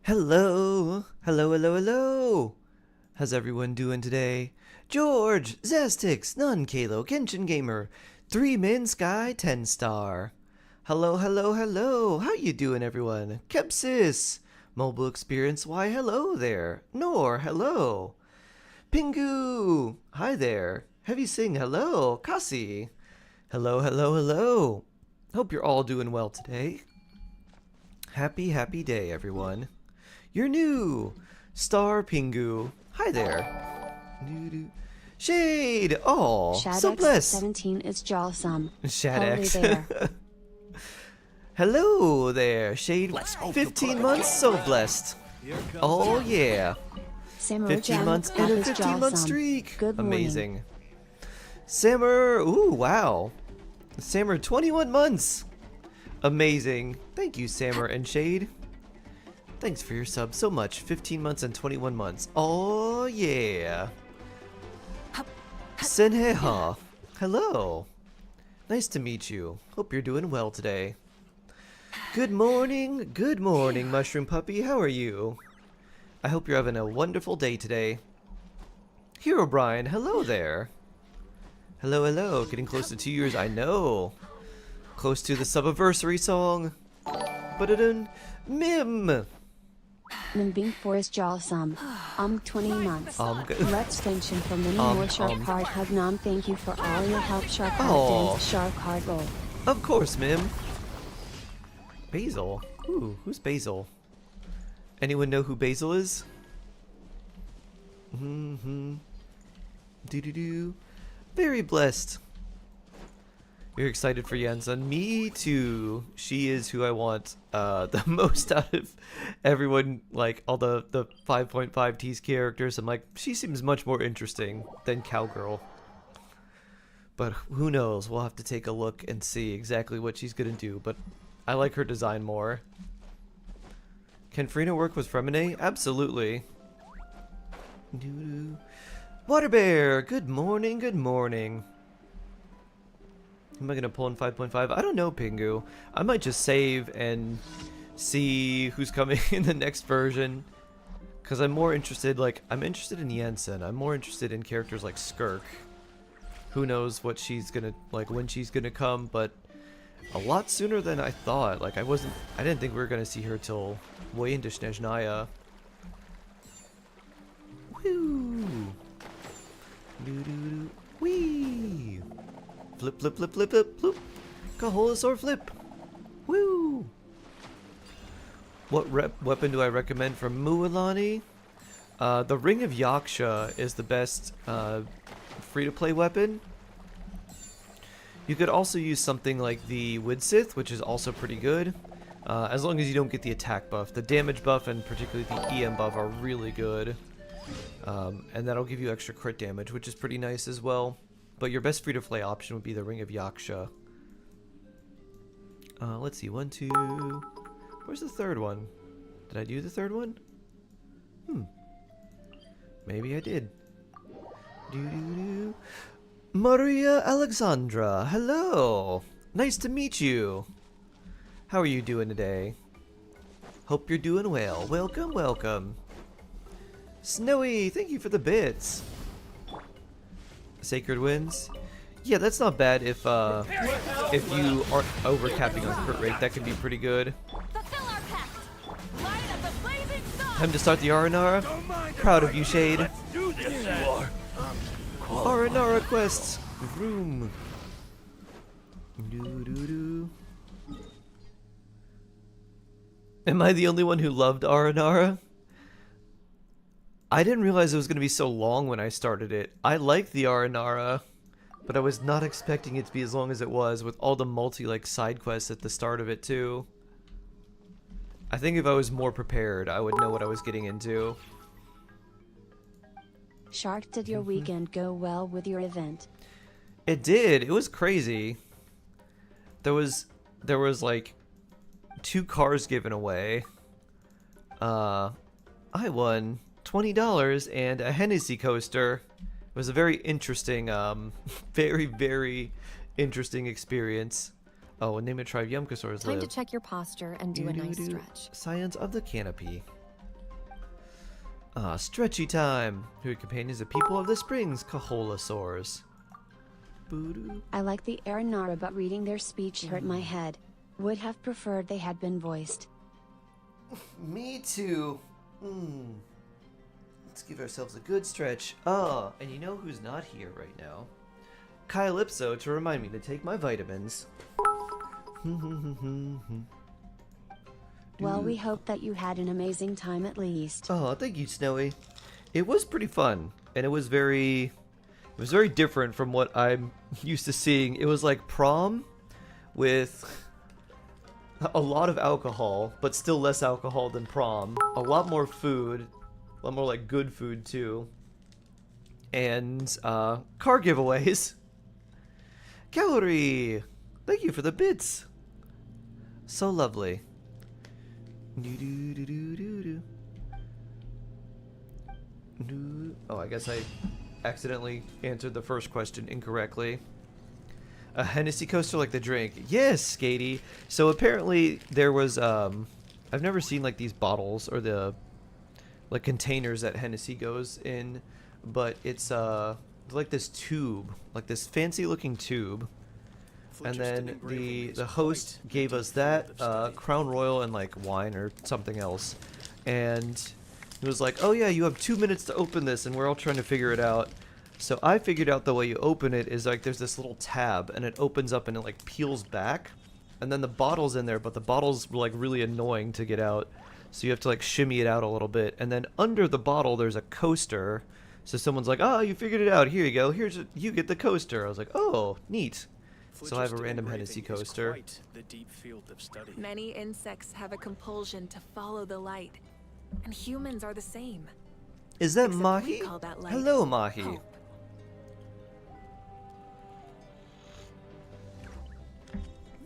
Hello, hello, hello, hello. How's everyone doing today? George, Zastix, Nun, Kalo, Genshin Gamer, 3-Min Sky, 10 star. Hello, hello, hello. How you doing, everyone? Kepsis, Mobile Experience, why hello there. Nor, hello. Pingu, hi there. Heavy Sing, hello. Kasi, hello, hello, hello. Hope you're all doing well today. Happy, happy day, everyone. You're new! Star Pingu. Hi there. Shade! Oh, so blessed. 17 is jawsome. Shadex. There. Hello there, Shade. 15 months, so blessed. Oh yeah. 15 months and a 15-month streak. Good Amazing. Sammer, ooh, wow. Sammer, 21 months. Amazing. Thank you, Sammer and Shade. Thanks for your sub so much. 15 months and 21 months. Oh, yeah. Senheha. Hello. Nice to meet you. Hope you're doing well today. Good morning, Mushroom Puppy. How are you? I hope you're having a wonderful day today. Hero Brian, hello there. Hello, hello. Getting close to 2 years, I know. Close to the subiversary song. Ba-da-dun. Mim. Nimbing for is jawsome. 20 months. Let's Genshin for many more Shark Card Hug Nom. Thank you for all your help. Shark Card Dance, Shark Card Roll. Of course, Mim. Basil. Ooh, who's Basil? Anyone know who Basil is? Do-do-do. Very blessed. You're excited for Yansun? Me too. She is who I want the most out of everyone, like all the 5.5 T's characters. I'm like, she seems much more interesting than Cowgirl. But who knows? We'll have to take a look and see exactly what she's gonna do. But I like her design more. Can Frina work with Fremine? Absolutely. Water Bear, good morning, good morning. Am I going to pull in 5.5? I don't know, Pingu. I might just save and see who's coming in the next version. Because I'm more interested, I'm interested in Jensen. I'm more interested in characters like Skirk. Who knows what she's going to, when she's going to come, but a lot sooner than I thought. I didn't think we were going to see her till way into Snezhnaya. Woo! Doo-doo-doo. Whee! Flip, flip, flip, flip, flip, flip. Kaholasaur flip. Woo! What weapon do I recommend from Mualani? The Ring of Yaksha is the best free-to-play weapon. You could also use something like the Widsith, which is also pretty good. As long as you don't get the attack buff. The damage buff and particularly the EM buff are really good. And that'll give you extra crit damage, which is pretty nice as well. But your best free-to-play option would be the Ring of Yaksha. Let's see, 1, 2... Where's the third one? Did I do the third one? Maybe I did. Doo-doo-doo. Maria Alexandra, hello! Nice to meet you! How are you doing today? Hope you're doing well. Welcome, welcome. Snowy, thank you for the bits. Sacred Winds. Yeah, that's not bad if you aren't overcapping on crit rate. That can be pretty good. Time to start the Aranara. Proud of you, Shade. Aranara quests. Vroom. Doo-doo-doo. Am I the only one who loved Aranara? I didn't realize it was going to be so long when I started it. I liked the Aranara, but I was not expecting it to be as long as it was with all the side quests at the start of it too. I think if I was more prepared, I would know what I was getting into. Shark, did your weekend go well with your event? It did. It was crazy. There was 2 cars given away. I won $20 and a Hennessy coaster. It was a very interesting, very, very interesting experience. Oh, and name it Tribe Yumkasaur's Time live. to check your posture and do a nice stretch. Science of the Canopy. Ah, stretchy time. Your companions are people of the springs, Kaholasaurs. I like the Aranara, but reading their speech hurt my head. Would have preferred they had been voiced. Me too. Let's give ourselves a good stretch. Oh, and you know who's not here right now? Calypso to remind me to take my vitamins. Well, we hope that you had an amazing time at least. Oh, thank you, Snowy. It was pretty fun, and it was very different from what I'm used to seeing. It was like prom with a lot of alcohol, but still less alcohol than prom. A lot more food, a lot more like good food too. And car giveaways. Calorie! Thank you for the bits. So lovely. Oh, I guess I accidentally answered the first question incorrectly. A Hennessy coaster like the drink. Yes, Skatey. So apparently there was I've never seen like these bottles or the like containers that Hennessy goes in, but it's like this tube, like this fancy looking tube. And then the host gave us that Crown Royal and like wine or something else, and he was like, "Oh yeah, you have 2 minutes to open this," and we're all trying to figure it out. So I figured out the way you open it is like there's this little tab, and it opens up and it like peels back, and then the bottle's in there, but the bottle's like really annoying to get out, so you have to like shimmy it out a little bit. And then under the bottle there's a coaster, so someone's like, "Oh, you figured it out. Here you go. You get the coaster." I was like, "Oh, neat." So I have a random Hennessy coaster. Many insects have a compulsion to follow the light, and humans are the same. Is that Except Mahi? we call that light Hello, Mahi. hope.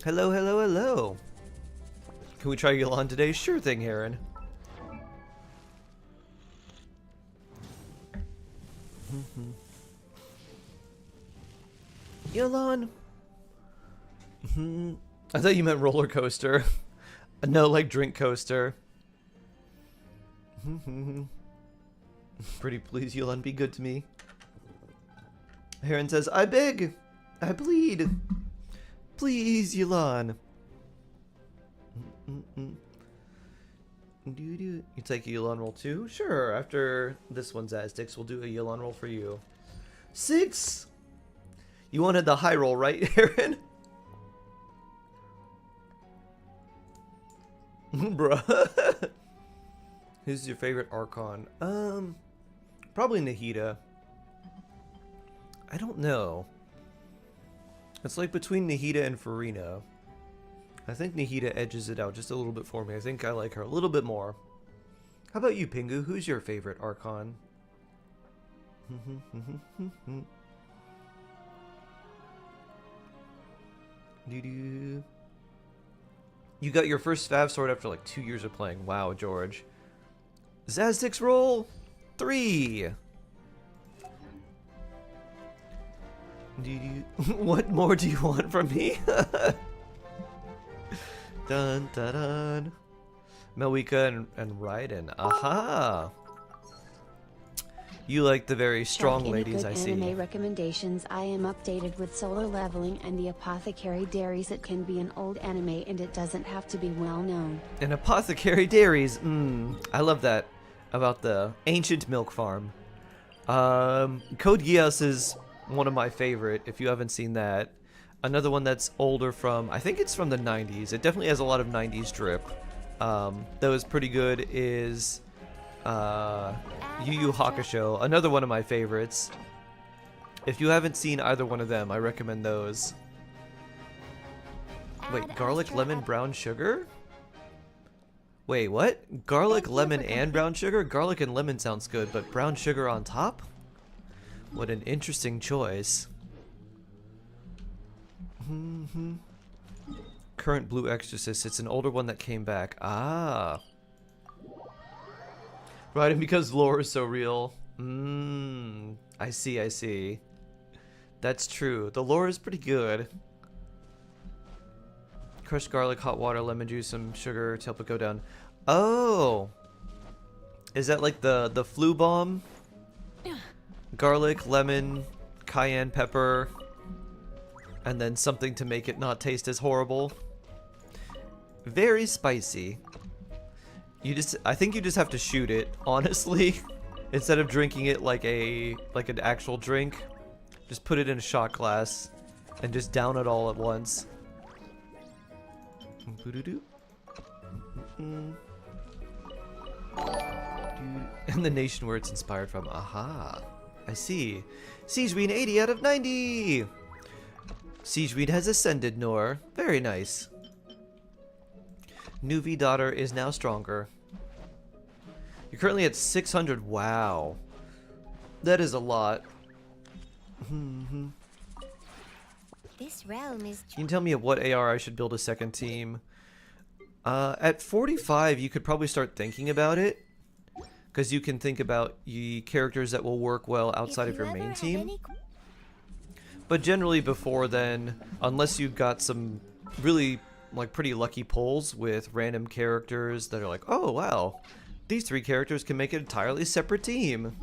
Hello, hello, hello. Can we try Yolan today? Sure thing, Heron. Yolan. I thought you meant roller coaster. No, like drink coaster. Pretty please, Yolan, be good to me. Heron says, "I beg, I plead. Please, Yolan." You take a Yolan roll too? Sure, after this one's Aztecs, we'll do a Yolan roll for you. 6! You wanted the high roll, right, Heron? Bruh. Who's your favorite Archon? Probably Nahida. I don't know. It's like between Nahida and Farina. I think Nahida edges it out just a little bit for me. I think I like her a little bit more. How about you, Pingu? Who's your favorite Archon? You got your first Fav sword after like 2 years of playing. Wow, George. Zaztix roll 3. What more do you want from me? Dun dun dun. Melwika and Raiden. Aha! You like the very strong ladies, I see. Anime recommendations. I am updated with Solo Leveling and the Apothecary Diaries. It can be an old anime and it doesn't have to be well known. An Apothecary Diaries. I love that about the ancient milk farm. Code Geass is one of my favorite, if you haven't seen that. Another one that's older from, I think it's from the 90s. It definitely has a lot of 90s drip. That was pretty good is Yu Yu Hakusho, another one of my favorites. If you haven't seen either one of them, I recommend those. Wait, garlic, lemon, brown sugar? Wait, what? Garlic, lemon, and brown sugar? Garlic and lemon sounds good, but brown sugar on top? What an interesting choice. Current Blue Exorcist. It's an older one that came back. Ah. Right, and because lore is so real. I see, I see. That's true. The lore is pretty good. Crushed garlic, hot water, lemon juice, some sugar to help it go down. Oh! Is that like the flu bomb? Garlic, lemon, cayenne pepper, and then something to make it not taste as horrible. Very spicy. I think you just have to shoot it, honestly. Instead of drinking it like an actual drink. Just put it in a shot glass and just down it all at once. And the nation where it's inspired from. Aha. I see. Siegeweed 80 out of 90! Siegeweed has ascended, Nor. Very nice. Nuvi daughter is now stronger. You're currently at 600. Wow. That is a lot. This realm is. Can you tell me at what AR I should build a second team? At 45, you could probably start thinking about it. Because you can think about the characters that will work well outside of your main team. But generally before then, unless you've got some really like pretty lucky pulls with random characters that are like, oh wow, these 3 characters can make an entirely separate team.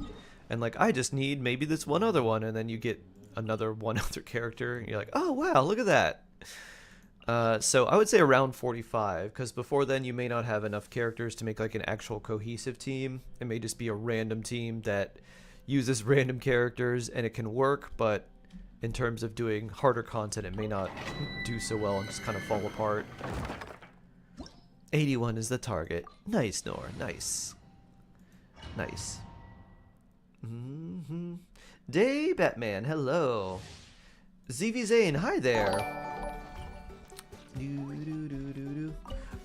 And like, I just need maybe this one other one, and then you get one other character, and you're like, oh wow, look at that. So I would say around 45, because before then you may not have enough characters to make like an actual cohesive team. It may just be a random team that uses random characters, and it can work, but in terms of doing harder content, it may not do so well and just kind of fall apart. 81 is the target. Nice, Nor. Nice. Nice. Day Batman, hello. ZV Zane, hi there.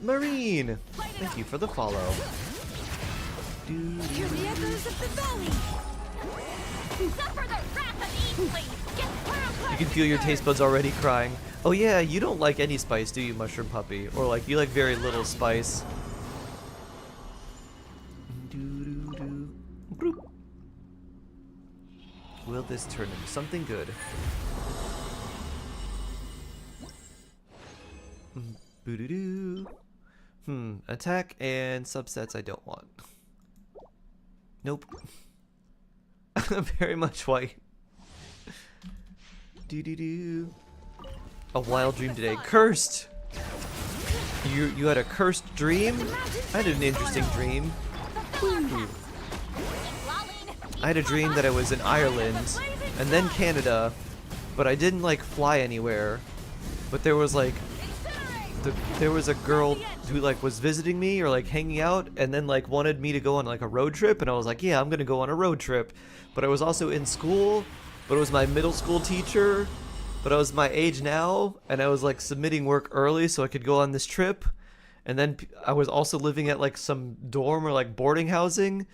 Marine, thank you for the follow. Hear the echoes of the valley. Suffer the wrath of Eastleigh. You can feel your taste buds already crying. Oh yeah, you don't like any spice, do you, Mushroom Puppy? Or like, you like very little spice. Will this turn into something good? Boo-doo-doo. Attack and subsets I don't want. Nope. Very much white. Doo-doo-doo. A wild dream today. Cursed! You had a cursed dream? I had an interesting dream. Ooh. I had a dream that I was in Ireland and then Canada, but I didn't like fly anywhere. But there was like there was a girl who like was visiting me or like hanging out and then like wanted me to go on like a road trip, and I was like, yeah, I'm gonna go on a road trip. But I was also in school, but it was my middle school teacher, but I was my age now, and I was like submitting work early so I could go on this trip. And then I was also living at like some dorm or like boarding housing,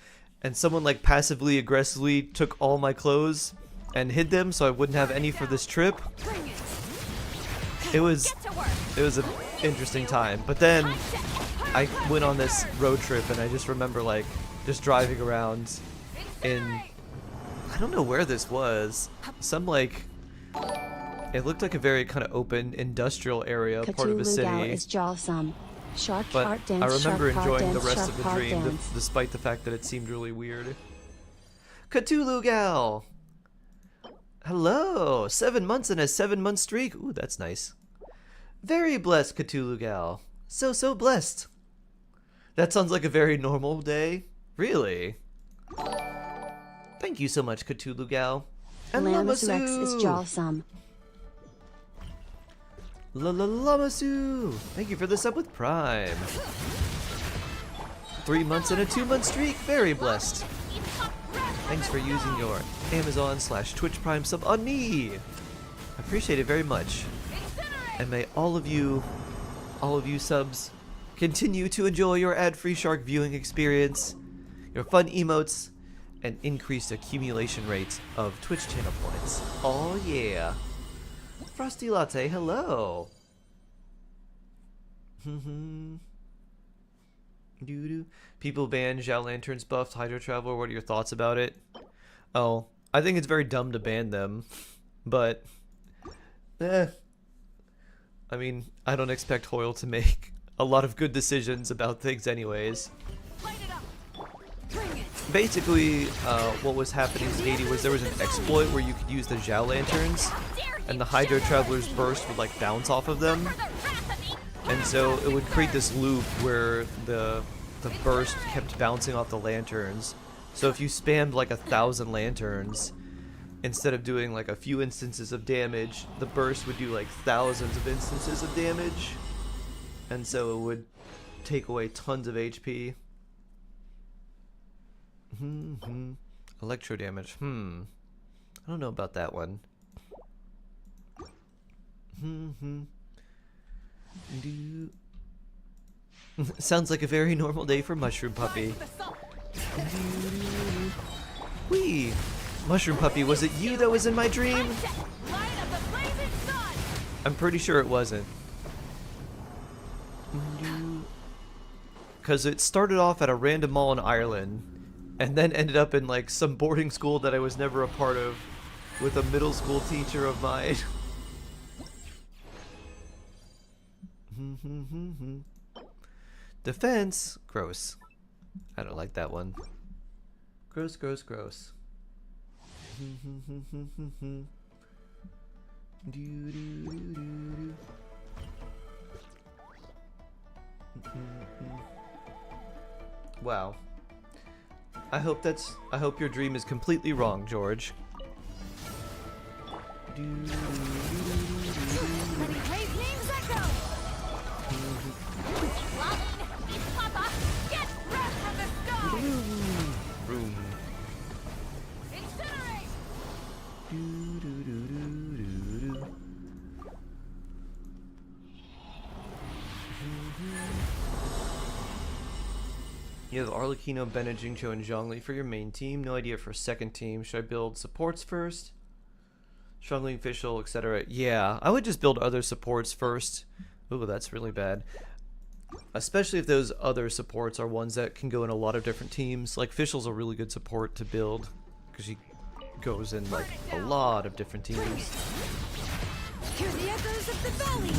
and someone like passively aggressively took all my clothes and hid them so I wouldn't have any for this trip. It was an interesting time. But then I went on this road trip, and I just remember like just driving around in, I don't know where this was, some like, it looked like a very kind of open industrial area, part of a city. Is jawsome. Sharp But heart dance, I remember sharp heart enjoying the dance, rest of the sharp heart dream, dance. despite the fact that it seemed really weird. Cthulhu Gal! Hello! 7 months and a 7-month streak. Ooh, that's nice. Very blessed, Cthulhu Gal. So blessed. That sounds like a very normal day. Really? Thank you so much, Cthulhu Gal. And Lamus Rex is Lamasu! jawsome. Lamasu! Thank you for the sub with Prime. 3 months and a 2-month streak. Very blessed. Thanks for using your Amazon/Twitch Prime sub on me. I appreciate it very much. And may all of you subs continue to enjoy your ad-free shark viewing experience, your fun emotes, and increased accumulation rates of Twitch channel points. Oh yeah. Frosty Latte, hello. People ban Zhao Lanterns buffed Hydro Traveler. What are your thoughts about it? Oh, I think it's very dumb to ban them, but I mean, I don't expect Hoyle to make a lot of good decisions about things anyways. basically, what was happening, Skady, was there was an exploit where you could use the Zhao lanterns, and the Hydro Traveler's burst would like bounce off of them, and so it would create this loop where the burst kept bouncing off the lanterns. So if you spammed like 1,000 lanterns, instead of doing like a few instances of damage, the burst would do like thousands of instances of damage, and so it would take away tons of HP. Electro damage. I don't know about that one. Sounds like a very normal day for Mushroom Puppy. Whee! Mushroom Puppy, was it you that was in my dream? I'm pretty sure it wasn't. Because it started off at a random mall in Ireland, and then ended up in like some boarding school that I was never a part of, with a middle school teacher of mine. Defense? Gross. I don't like that one. Gross, gross, gross. Wow. I hope your dream is completely wrong, George. Room. You have Arlecchino, Bene, Jingcho, and Zhongli for your main team. No idea for second team. Should I build supports first? Strongly official, etc. Yeah, I would just build other supports first. Ooh, that's really bad. Especially if those other supports are ones that can go in a lot of different teams. Like Fischl's a really good support to build because he goes in like a lot of different teams. Hear the echoes of the valley.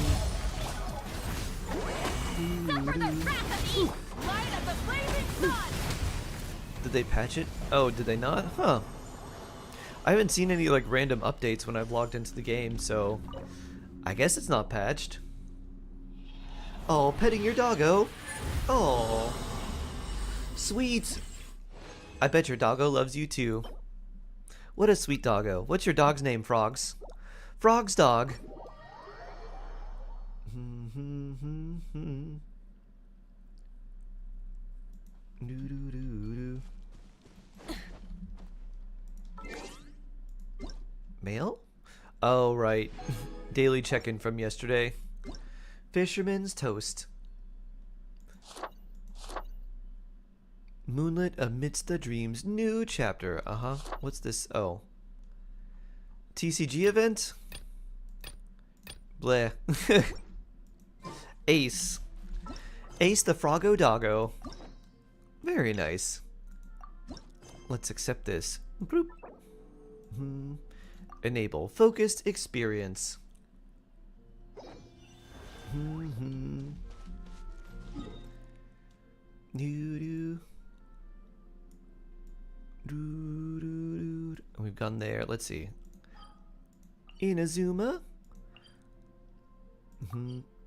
Suffer the wrath of East. Light of the blazing sun. Did they patch it? Oh, did they not? Huh. I haven't seen any like random updates when I've logged into the game, so I guess it's not patched. Oh, petting your doggo. Oh, sweet. I bet your doggo loves you too. What a sweet doggo. What's your dog's name, Frogs? Frog's dog. Mail? Oh, right. Daily check-in from yesterday. Fisherman's toast. Moonlit amidst the dreams. New chapter. What's this? Oh. TCG event? Bleh. Ace. Ace the Froggo Doggo. Very nice. Let's accept this. Bloop. Enable focused experience. We've gone there. Let's see. Inazuma.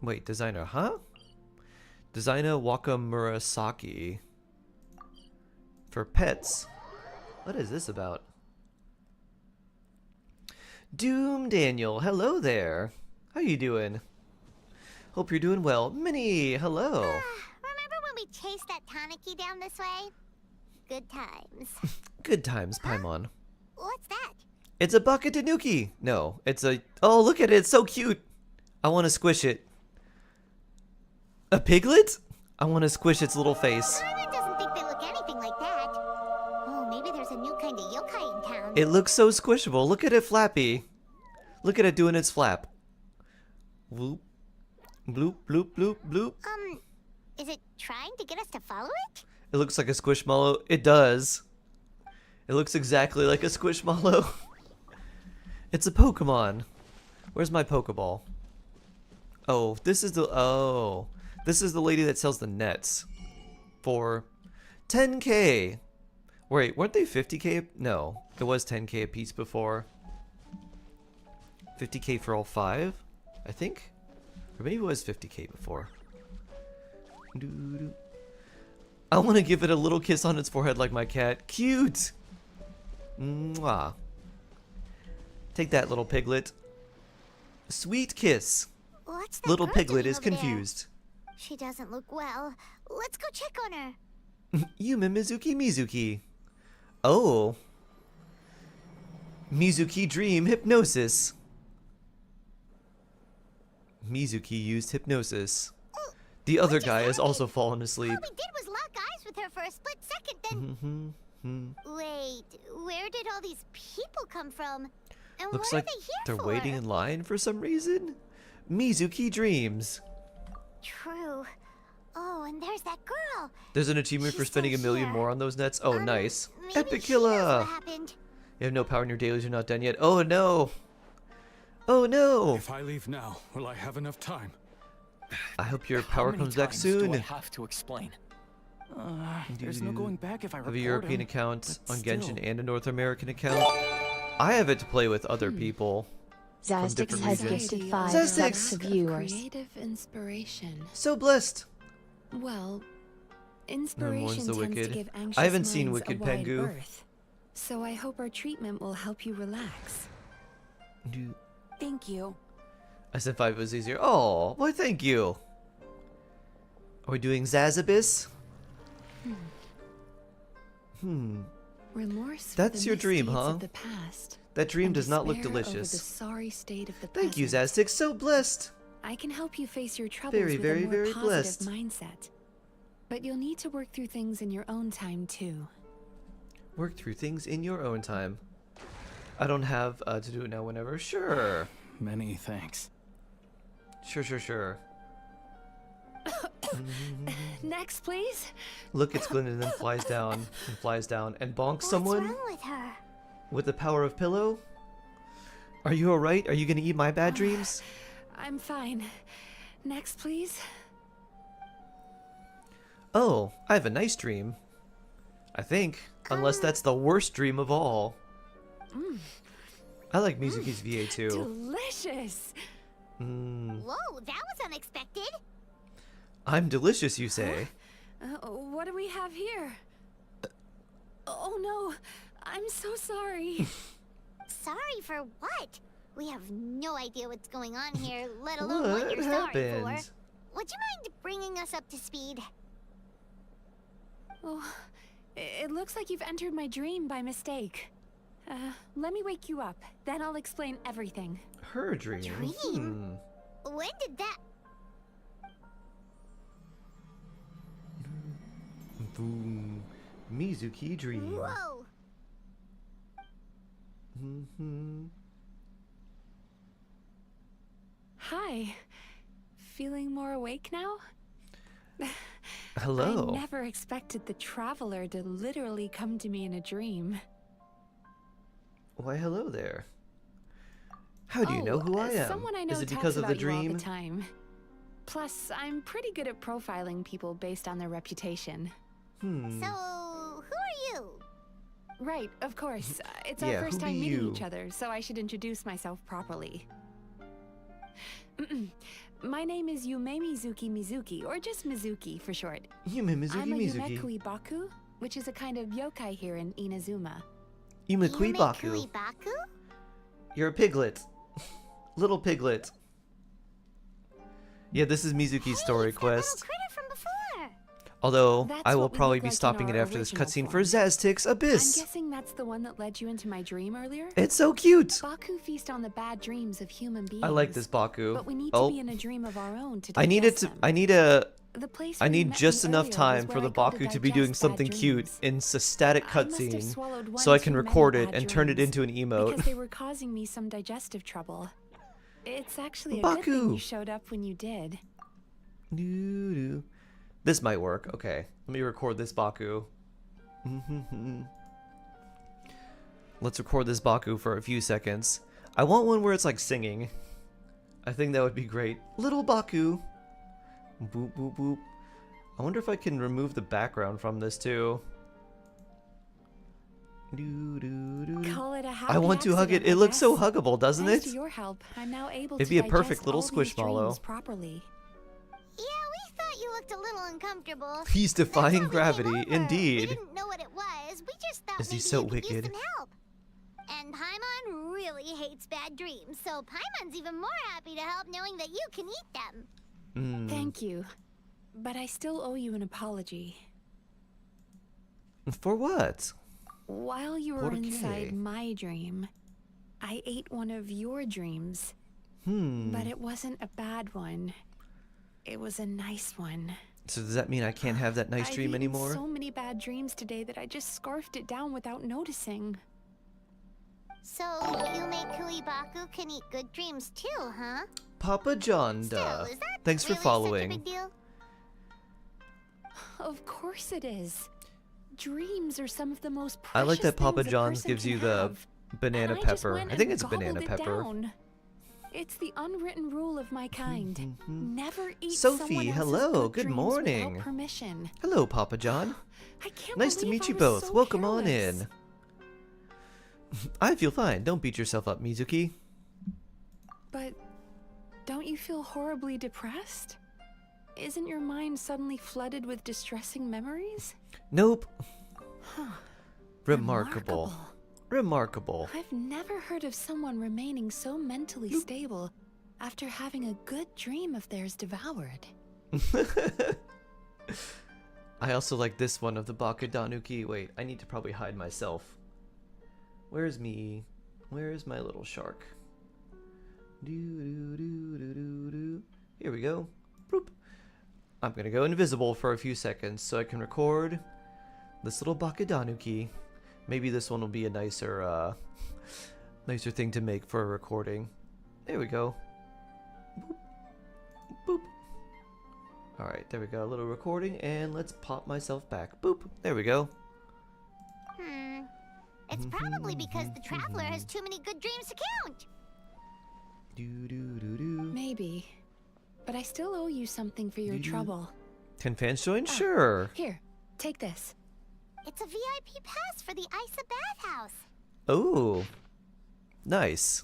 Wait, designer, huh? Designer Wakamurasaki. For pets. What is this about? Doom Daniel, hello there. How you doing? Hope you're doing well. Minnie, hello. Remember when we chased that Tanuki down this way? Good times. Good times, Paimon. What's that? It's a bucket tanuki. No, it's a... Oh, look at it. It's so cute. I want to squish it. A piglet? I want to squish its little face. Paimon doesn't think they look anything like that. Oh, maybe there's a new kind of yokai in town. It looks so squishable. Look at it flappy. Look at it doing its flap. Whoop. Bloop, bloop, bloop, bloop. Is it trying to get us to follow it? It looks like a squishmallow. It does. It looks exactly like a squishmallow. It's a Pokemon. Where's my Pokeball? Oh, this is the... Oh. This is the lady that sells the nets. For 10K. Wait, weren't they 50k? No, it was 10k a piece before. 50k for all 5, I think? Or maybe it was 50k before. Doo-doo. I want to give it a little kiss on its forehead like my cat. Cute! Mwah. Take that, little piglet. Sweet kiss. What's that Little girl piglet doing is over there? confused. She doesn't look well. Let's go check on her. Yume Mizuki. Oh. Mizuki dream hypnosis. Mizuki used hypnosis. The other What just guy has also happened? fallen asleep. All we did was lock eyes with her for a split second, then... Wait, where did all these people come from? And Looks what like are they here they're for? waiting in line for some reason. Mizuki dreams. True. Oh, and there's that girl. There's an achievement for She's spending still $1 million here. more on those nets. Oh, nice. Maybe Epic she knows killer. what happened. You have no power in your dailies. You're not done yet. Oh no. Oh no. If I leave now, will I have enough time? I hope your How power many comes back times do soon. I have to explain? There's no going back if I I have report a European him, account but on still. Genshin and a North American account. I have it to play with other people. Zastix different has regions. gifted 5 Zastix! subs to viewers. Creative inspiration. So blessed. Well, mourns inspiration the tends Wicked. to give anxious I haven't seen minds Wicked, a wide Pengu. berth. So I hope our treatment will help you relax. Thank you. I said 5 was easier. Oh, why thank you. Are we doing Zazabis? Remorse. That's for the your dream, misdeeds huh? Of the past, That dream and does not look despair over the delicious. sorry state of the Thank you, present. Zaztix. So blessed. I can help you face your troubles Very, with very, a more very positive blessed. mindset. But you'll need to work through things in your own time too. Work through things in your own time. I don't have to do it now whenever. Sure. Many thanks. Sure. Next, please. Look, it's Glenn and then flies down and bonks What's someone wrong with her? with the power of pillow. Are you alright? Are you gonna eat my bad dreams? I'm fine. Next, please. Oh, I have a nice dream. I think. Unless that's the worst dream of all. I like Mizuki's VA too. Delicious. Whoa, that was unexpected. I'm delicious, you say. What do we have here? Oh no, I'm so sorry. Sorry for what? We have no idea what's going on here, let alone what What you're sorry happened? for. Would you mind bringing us up to speed? Oh, it looks like you've entered my dream by mistake. Let me wake you up, then I'll explain everything. Her dream. Dream? When did that... Boom. Mizuki dream. Whoa! Hi. Feeling more awake now? Hello. I never expected the traveler to literally come to me in a dream. Why, hello there. How do you know who I am? Someone I know Is it talks because of the about you all dream? the time. Plus, I'm pretty good at profiling people based on their reputation. So, who are you? Right, of course. It's Yeah, our first who time be meeting you? each other, so I should introduce myself properly. My name is Yume Mizuki, or just Mizuki for short. Yume Mizuki I'm a Mizuki. Yumekui Baku, which is a kind of yokai here in Inazuma. Yumekui Baku. Baku? You're a piglet. Little piglet. Yeah, this is Mizuki's story It's that little quest. critter from before. Although, That's I will what we probably look be like in stopping it our after this original cutscene for form. Zaztix I'm Abyss. guessing that's the one that led you into my dream earlier? It's so cute. Baku feast on the bad dreams of human beings. I like this Baku. But we need Oh, to be in a dream of our own to I need it digest to. them. I need a. The place I where you need met just me enough earlier time was for where the I go to Baku to be doing digest bad something cute dreams. in a static I must have cutscene, swallowed one so I can too many record it bad and turn it dreams into an emote. because they were causing me some digestive trouble. It's actually a good Baku. thing you showed up when you did. Doo-doo. This might work. Okay, let me record this Baku. Let's record this Baku for a few seconds. I want one where it's like singing. I think that would be great. Little Baku. Boop, boop, boop. I wonder if I can remove the background from this too. Call it a happy I want to hug it. accident, It I looks so guess. huggable, doesn't Thanks it? to your help, I'm now able It'd to be a perfect digest little all these squishmallow. dreams properly. Yeah, we thought you looked a little uncomfortable. He's That's why defying we gravity, came over. We indeed. didn't know what it was. We just thought Is he maybe so you could use wicked? some help. And Paimon really hates bad dreams, so Paimon's even more happy to help knowing that you can eat them. Thank you. But I still owe you an apology. For what? While you were ¿Por qué? inside my dream, I ate one of your dreams. Hmm. But it wasn't a bad one. It was a nice one. So does that mean I can't have that nice I've dream eaten anymore? so many bad dreams today that I just scarfed it down without noticing. So, Yume Kuibaku can eat good dreams too, huh? Papa John, Still, duh. is that Thanks for really following. such a big deal? Of course it is. Dreams are some of the most I precious like that Papa things a John's person gives can you the have. banana And I just pepper. went I think and it's banana gobbled it pepper. down. It's the unwritten rule of my kind. Never eat Sophie, someone else's hello, good good dreams morning. without permission. Hello, Papa John. I can't Nice to believe meet I you was both. so Welcome on careless. in. I feel fine. Don't beat yourself up, Mizuki. But don't you feel horribly depressed? Isn't your mind suddenly flooded with distressing memories? Nope. Huh. Remarkable. Remarkable. I've never heard of someone remaining so mentally stable after having a good dream of theirs devoured. I also like this one of the Bakadanuki. Wait, I need to probably hide myself. Where's me? Where's my little shark? Here we go. Boop. I'm gonna go invisible for a few seconds so I can record this little Bakadanuki. Maybe this one will be a nicer thing to make for a recording. There we go. Boop. Boop. Alright, there we go. A little recording, and let's pop myself back. Boop. There we go. It's probably because the traveler has too many good dreams to count. Maybe. But I still owe you something for your trouble. Can fans join? Sure. Here, take this. It's a VIP pass for the AisaBathhouse. Oh. Nice.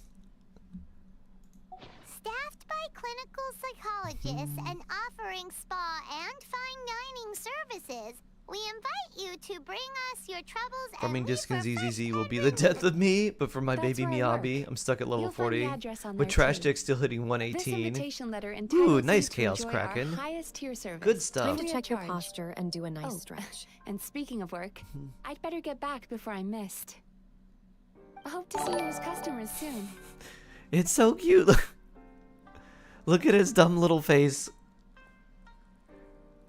Staffed by clinical psychologists and offering spa and fine dining services, we invite you to bring us your troubles Farming and leave Discans for EZZ first will be and the renewal. death of me, but for my That's baby where I Miyabi, work. I'm stuck at level You'll find the 40. address on With there, Trash too. Dick still hitting This 118. invitation letter entitles nice you to Chaos enjoy Kraken. our highest tier service. Good stuff. Time to free of check your charge. posture and do a nice Oh, stretch. And speaking of work, I'd better get back before I missed. I hope to see you as customers soon. It's so cute. Look at his dumb little face.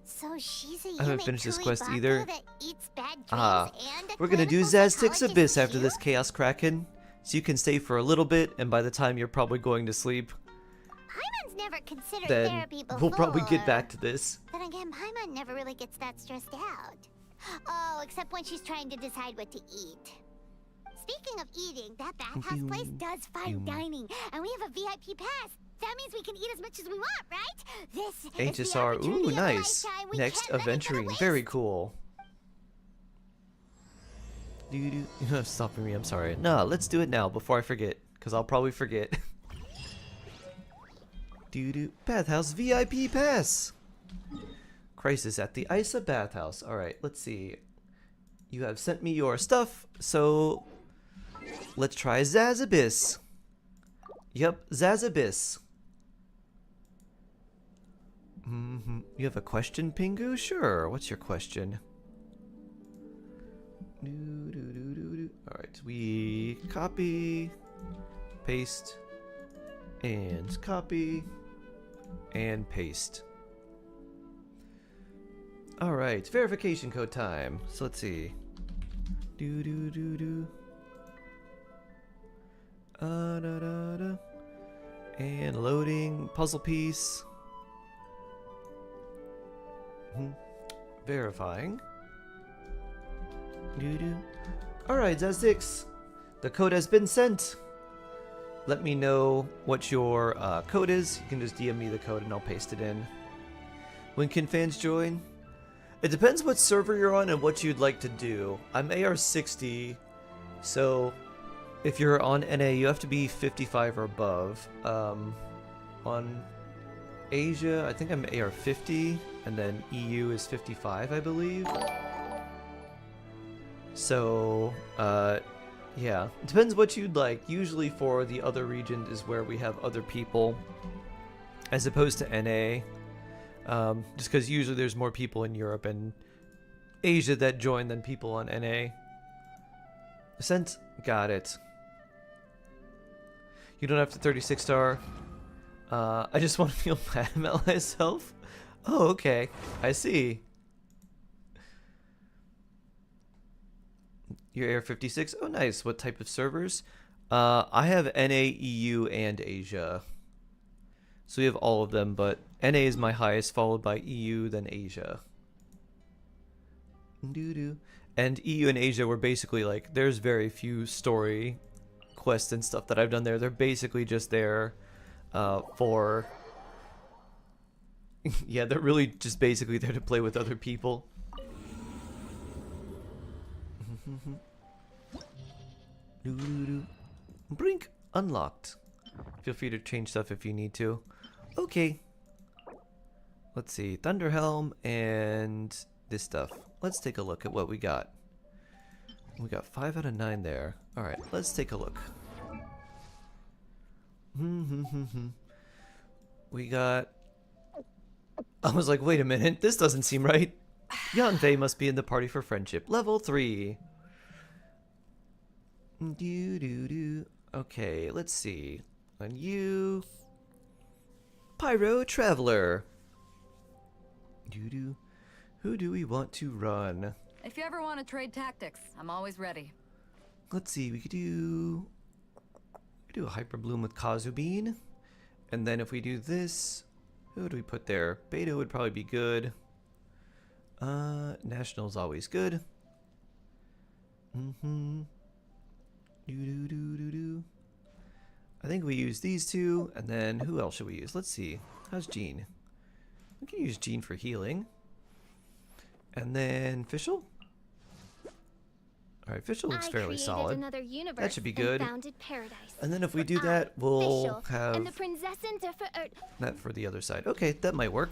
So she's a I haven't Yume finished this quest Kuibaku either. that eats bad dreams Ah, and a we're gonna do clinical Zaztic's psychologist Abyss after too? this Chaos Kraken. So you can stay for a little bit, and by the time you're probably going to sleep, Paimon's never considered then therapy before. we'll probably get back to this. Then again, Paimon never really gets that stressed out. Oh, except when she's trying to decide what to eat. Speaking of eating, that bathhouse place does fine dining, and we have a VIP pass. That means we can eat as much as we want, right? This is the HSR, opportunity ooh, of a nice. lifetime. We Next, can't let it go to adventuring, waste. very cool. You're stopping me, I'm sorry. No, let's do it now before I forget, because I'll probably forget. Bathhouse VIP pass. Crisis at the AisaBathhouse. Alright, let's see. You have sent me your stuff, so let's try Zazabyss. Yep, Zazabyss. You have a question, Pingu? Sure. What's your question? Alright, we copy, paste, and copy, and paste. Alright, verification code time. So let's see. And loading puzzle piece. Verifying. Alright, Zazix. The code has been sent. Let me know what your code is. You can just DM me the code and I'll paste it in. When can fans join? It depends what server you're on and what you'd like to do. I'm AR60, So, if you're on NA, you have to be 55 or above. On Asia, I think I'm AR 50, and then EU is 55, I believe. So, yeah, it depends what you'd like. Usually for the other regions is where we have other people, as opposed to NA. Just because usually there's more people in Europe and Asia that join than people on NA. Ascent, got it. You don't have to 36 star. I just want to feel bad about myself. Oh, okay. I see. Your Air 56. Oh, nice. What type of servers? I have NA, EU, and Asia. So we have all of them, but NA is my highest, followed by EU, then Asia. And EU and Asia were basically like, there's very few story quests and stuff that I've done there. They're basically just there for... yeah, they're really just basically there to play with other people. Brink unlocked. Feel free to change stuff if you need to. Okay. Let's see. Thunderhelm and this stuff. Let's take a look at what we got. We got 5 out of 9 there. Alright, let's take a look. We got... I was like, wait a minute, this doesn't seem right. Yanfei must be in the party for friendship. Level 3. Okay, let's see. And you... Pyro Traveler. Who do we want to run? If you ever want to trade tactics, I'm always ready. Let's see, we could do a Hyper Bloom with Kazubean. And then if we do this, who do we put there? Beta would probably be good. National's always good. I think we use these two, and then who else should we use? Let's see. How's Jean? We can use Jean for healing. And then Fischl? Alright, Fischl looks fairly solid. That should be good. And then if we do that, we'll have that for the other side. Okay, that might work.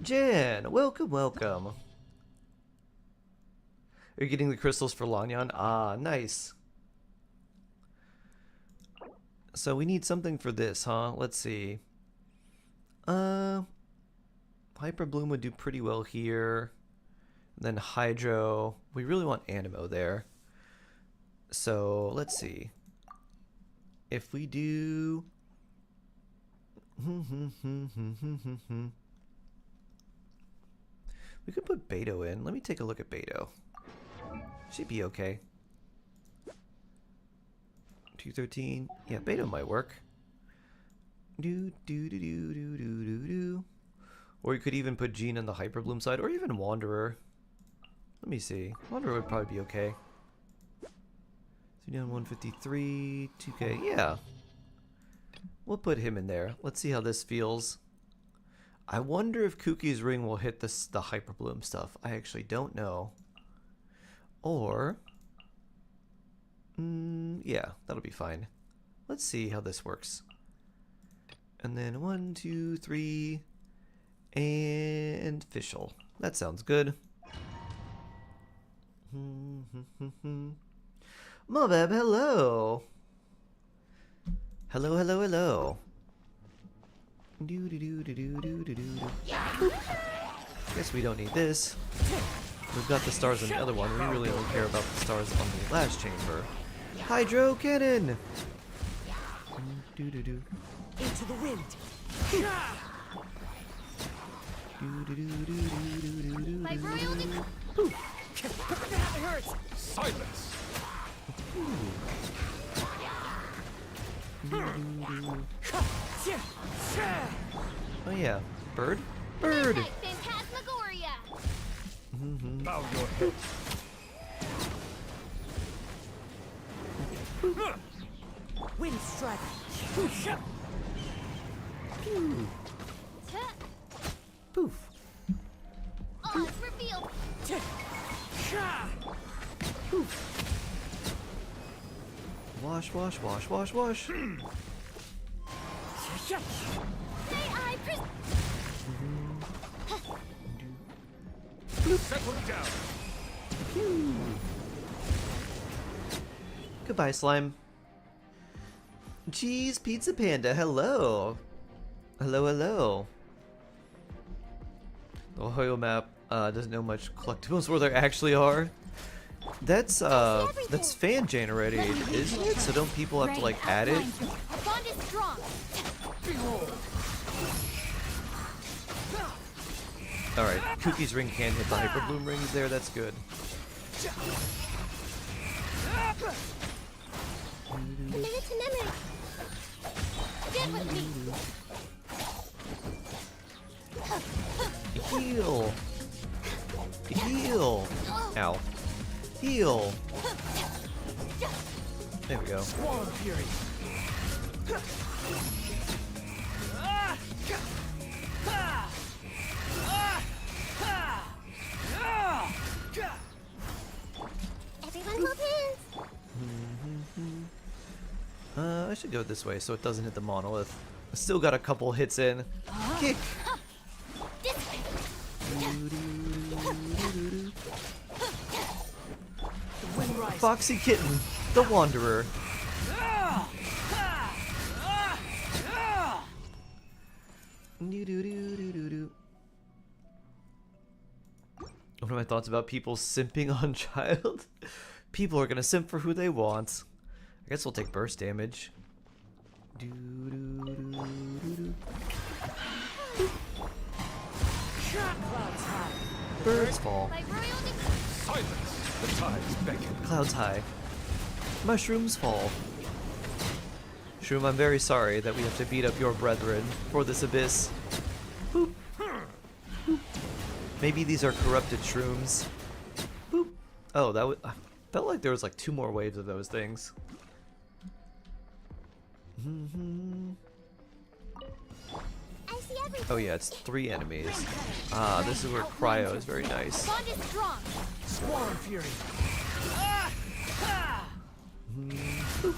Jan, welcome, welcome. Are you getting the crystals for Lanyan? Ah, nice. So we need something for this, huh? Let's see. Hyper Bloom would do pretty well here. Then Hydro. We really want Animo there. So let's see. If we do... we could put Beto in. Let me take a look at Beto. She'd be okay. 213. Yeah, Beto might work. Or you could even put Jean on the Hyper Bloom side, or even Wanderer. Let me see. Wanderer would probably be okay. So down 153, 2k. Yeah. We'll put him in there. Let's see how this feels. I wonder if Kuki's Ring will hit the Hyper Bloom stuff. I actually don't know. Or... yeah, that'll be fine. Let's see how this works. And then 1, 2, 3, and Fischl. That sounds good. Mobab, hello. Hello, hello, hello. Guess we don't need this. We've got the stars on the other one. We really only care about the stars on the last chamber. Hydro Cannon! Into the wind! Silence! Oh yeah, bird? Bird! Phantasmagoria! Bow your head. Wind strike. Poof. Odds revealed. Wash, wash, wash, wash, wash. Settle down. Goodbye, slime. Cheese Pizza Panda, hello. Hello, hello. The Ohio map doesn't know much collectibles where there actually are. That's fan generated, isn't it? So don't people have to like add it? Our bond is strong. Alright, Cookie's ring can hit the Hyper Bloom rings there, that's good. Commit it to memory. Get with me. Heal! Heal! Ow. Heal! There we go. Swarm Fury. Everyone hold hands. I should go this way so it doesn't hit the monolith. I still got a couple hits in. Kick! This way. Foxy Kitten, the Wanderer. What are my thoughts about people simping on child? People are gonna simp for who they want. I guess we'll take burst damage. Birds fall. Silence. The tides beckon. Clouds high. Mushrooms fall. Shroom, I'm very sorry that we have to beat up your brethren for this abyss. Boop. Boop. Maybe these are corrupted shrooms. Boop. Oh, that I felt like there was like 2 more waves of those things. I see everything. Oh yeah, it's 3 enemies. Ah, this is where Cryo is very nice. Bond is strong. Swarm Fury. Oh,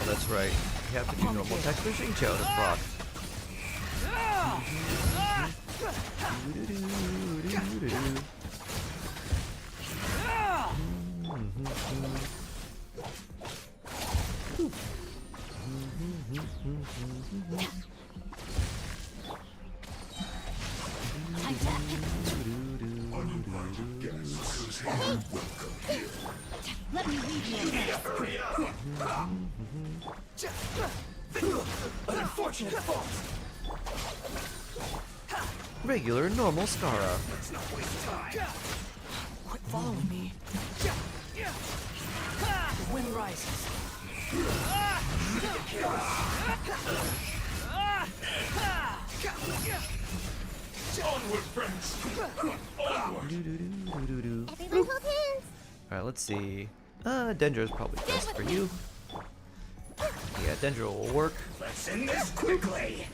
that's right. You have to do normal attack fishing chow to proc. Let me lead you. An unfortunate fault. Regular, normal Scara. Quit following me. The wind rises. Onward, friends. Onward. Everyone hold hands. Alright, let's see. Dendro's probably best for you. Yeah, Dendro will work. Let's end this quickly.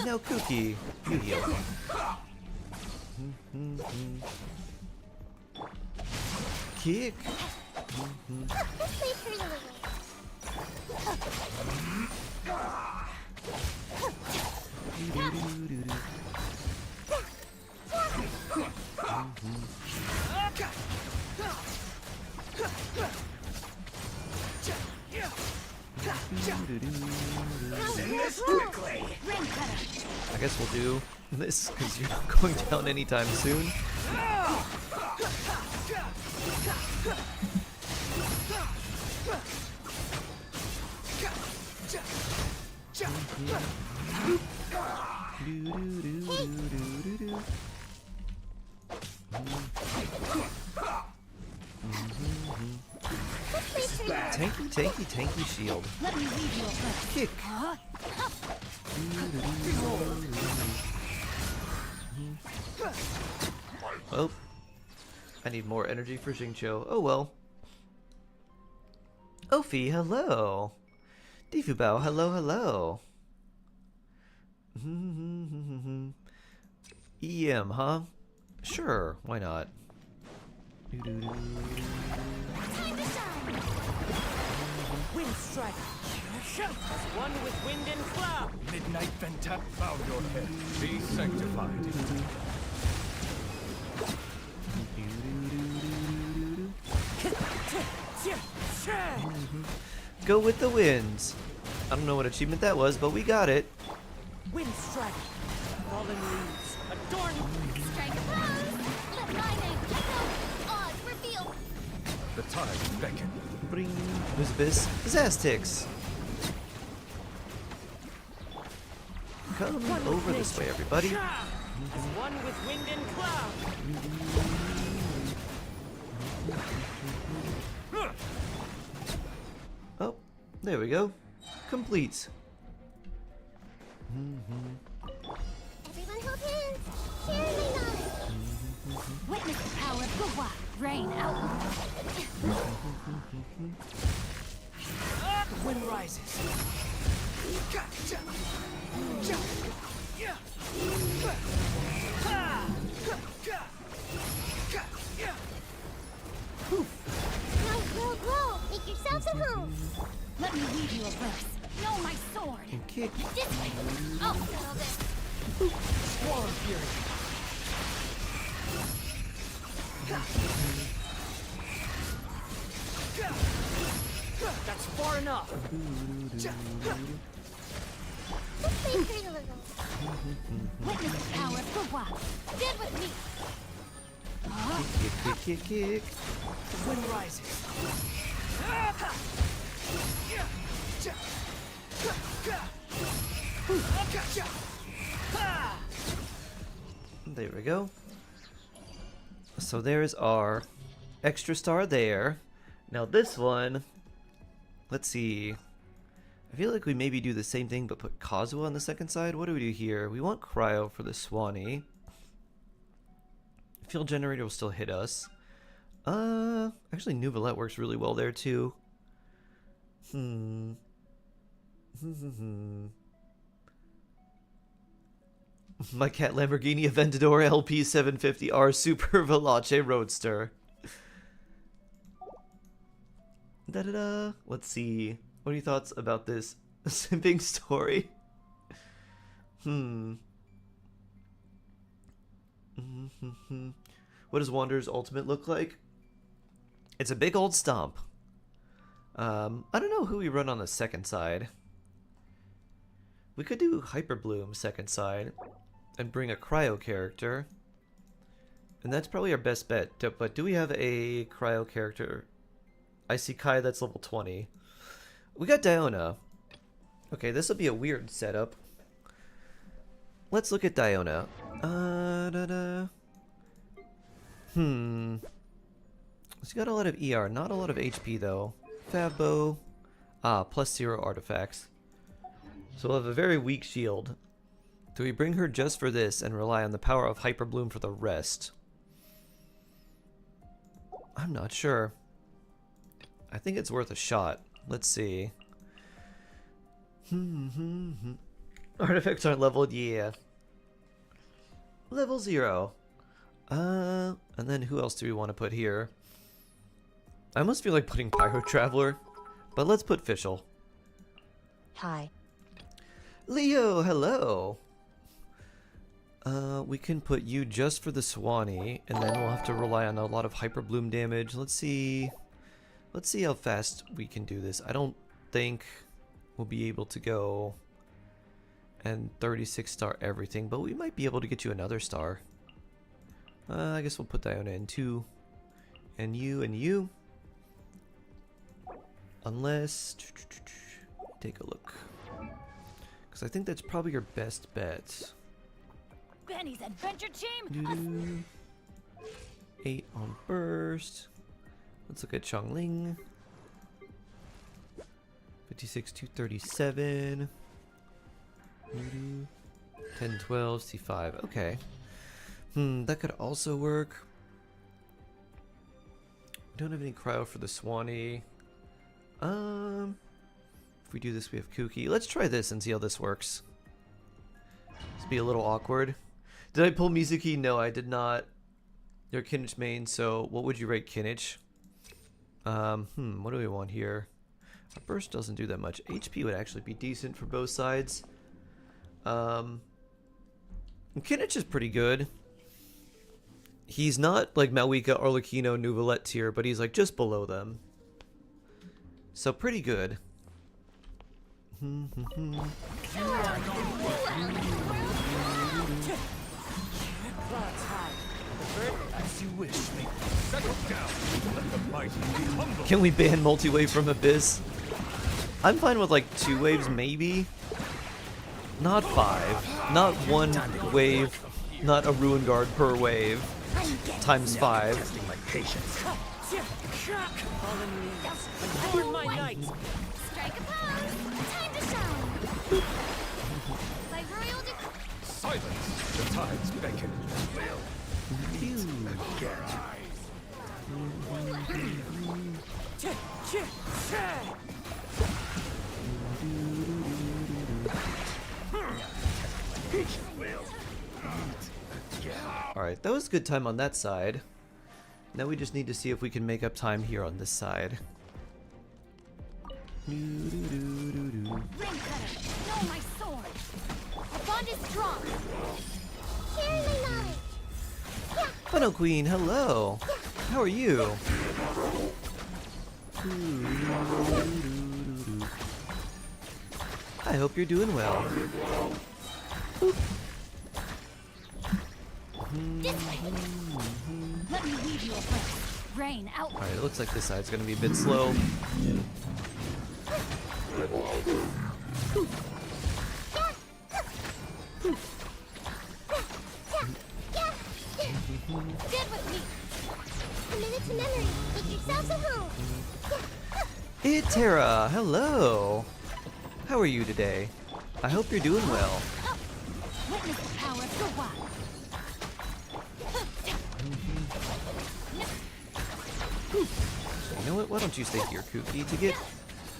No, Cookie, you heal. Kick. Let's play for you. I guess we'll do this because you're not going down anytime soon. Tanky shield. Let me lead you a bit. Kick. Well, I need more energy for Xingqiu. Oh well. Ophi, hello. Difubao, hello, hello. EM, huh? Sure, why not? Time to shine. Wind strike. One with wind and cloud. Midnight Ventap, bow your head. Be sanctified. Go with the winds. I don't know what achievement that was, but we got it. Wind strike. Fallen leaves. Adorn. Strike blows. Let my name echo. Odds reveal. The tides beckon. Bring Elizabeth Zastix. Come over this way, everybody. One with wind and cloud. Oh, there we go. Complete. Everyone hold hands. Share my knowledge. Witness the power of Gua. Rain out. The wind rises. Now grow, grow. Make yourselves at home. Let me weave you a verse. Know my sword. Kick. This way. I'll settle this. Swarm fury. That's far enough. Let's play pretty little. Witness the power of Gua. Stand with me. Kick. The wind rises. There we go. So there's our extra star there. Now this one, let's see. I feel like we maybe do the same thing but put Kazuha on the second side. What do we do here? We want Cryo for the Swanee. Field Generator will still hit us. Actually Nuvolette works really well there too. My Cat Lamborghini Aventador LP 750R Super Veloce Roadster. Da-da-da. Let's see. What are your thoughts about this simping story? What does Wanderer's Ultimate look like? It's a big old stomp. I don't know who we run on the second side. We could do Hyper Bloom second side and bring a Cryo character. And that's probably our best bet. But do we have a Cryo character? I see Kai, that's level 20. We got Diona. Okay, this will be a weird setup. Let's look at Diona. She's got a lot of ER, not a lot of HP though. Fabbo. +0 artifacts. So we'll have a very weak shield. Do we bring her just for this and rely on the power of Hyper Bloom for the rest? I'm not sure. I think it's worth a shot. Let's see. Artifacts aren't leveled, yeah. Level 0. And then who else do we want to put here? I almost feel like putting Pyro Traveler, but let's put Fischl. Hi. Leo, hello. We can put you just for the Swanee, and then we'll have to rely on a lot of Hyper Bloom damage. Let's see how fast we can do this. I don't think we'll be able to go and 36 star everything, but we might be able to get you another star. I guess we'll put Diona in too. And you. Unless... Take a look. Because I think that's probably your best bet. Benny's adventure team. 8 on burst. Let's look at Chongling. 56, 237. 10, 12, C5. Okay. That could also work. We don't have any cryo for the Swanee. If we do this, we have Kuki. Let's try this and see how this works. This will be a little awkward. Did I pull Mizuki? No, I did not. 56, 237. 10, 12, C5. Okay. That could also work. We don't have any cryo for the Swanee. If we do this, we have Kuki. Let's try this and see how this works. This be a little awkward. Did I pull Mizuki? No, I did not. They're Kinich main, so what would you rate Kinich? What do we want here? Our burst doesn't do that much. HP would actually be decent for both sides. Kinich is pretty good. He's not like Malwika, Arlecchino, Nuvolette tier, but he's like just below them. So pretty good. As you wish, mate. Settle down. Let the mighty be humble. Can we ban multi-wave from Abyss? I'm fine with like 2 waves maybe. Not 5. Not 1 wave. Not a Ruin Guard per wave. Times 5. Testing my patience. Adorn my knight. Strike a pose. Time to shine. By royal decree. Silence. The tides beckon. Alright, that was good time on that side. Now we just need to see if we can make up time here on this side. Ring cutter. No, my sword. The bond is strong. Share my knowledge. Funnel Queen, hello! How are you? I hope you're doing well. This way. Let me lead you abreast. Rain out. Alright, it looks like this side's gonna be a bit slow. Get with me. A minute to memory. Make yourselves at home. Itera, hello! How are you today? I hope you're doing well. Witness the power of your wild. You know what? Why don't you stay here, Kuki, to get a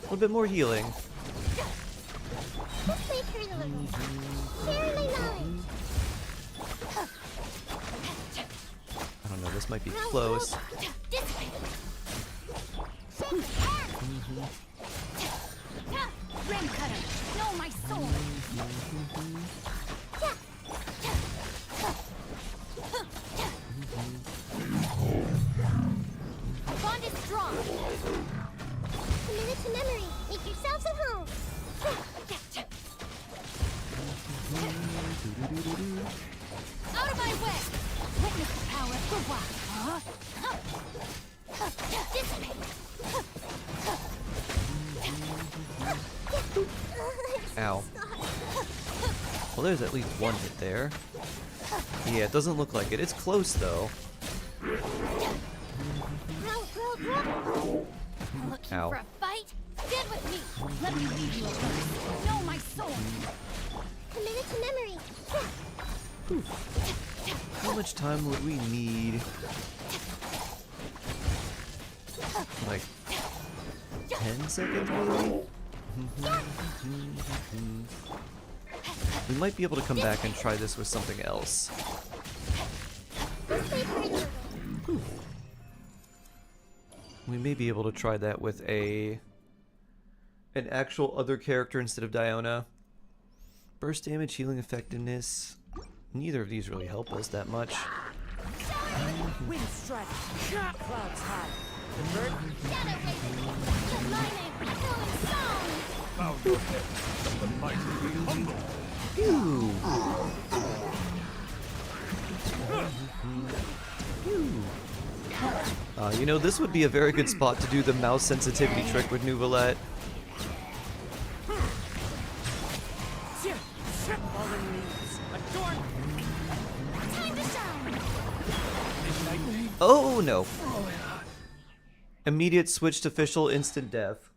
little bit more healing? This may hurt a little. Share my knowledge. I don't know, this might be close. Ring cutter. No, my sword. The bond is strong. A minute to memory. Make yourselves at home. Out of my way. Witness the power of the wild. Dissipate. Ow. Well, there's at least one hit there. Yeah, it doesn't look like it. It's close, though. Looking Ow. for a fight? Get with me. Let me lead you away. Know my sword. Committed to memory. How much time would we need? Like 10 seconds, maybe? We might be able to come back and try this with something else. We may be able to try that with an actual other character instead of Diona. Burst damage, healing effectiveness. Neither of these really help us that much. Wind strike. Clouds high. The bird. Bow your head. Let the mighty be humble. Phew. You know, this would be a very good spot to do the mouse sensitivity trick with Nuvolette. Oh no. Immediate switch to official instant death.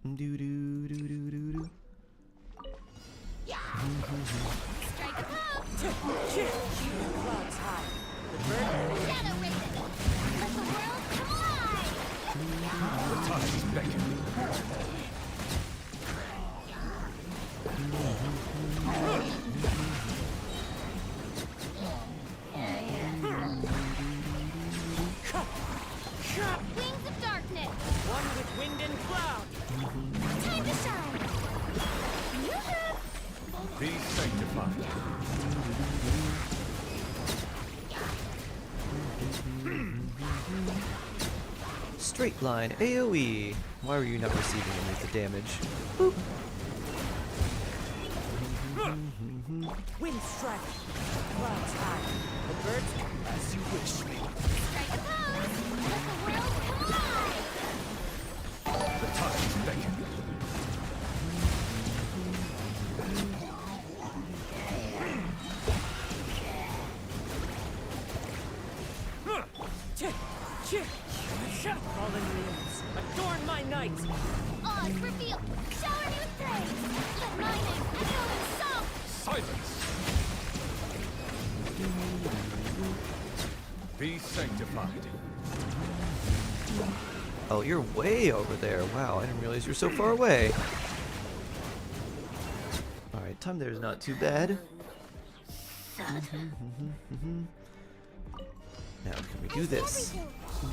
Do do do do do do. Strike a pose. Clouds high. The bird. Shadow raven. Let the world come alive. The tides beckon. sanctified. Straight line AoE. Why were you not receiving any of the damage? Boop. Wind strike. Clouds high. The birds As you wish, maiden. Strike a pose! Let the world collide! The tides beckon. Fallen leaves. Adorn my night. Oz, reveal! Shower new praise! Let my name echo in song! Silence! Be sanctified. Oh, you're way over there. Wow, I didn't realize you're so far away. Alright, time there is not too bad. Now, can we do this?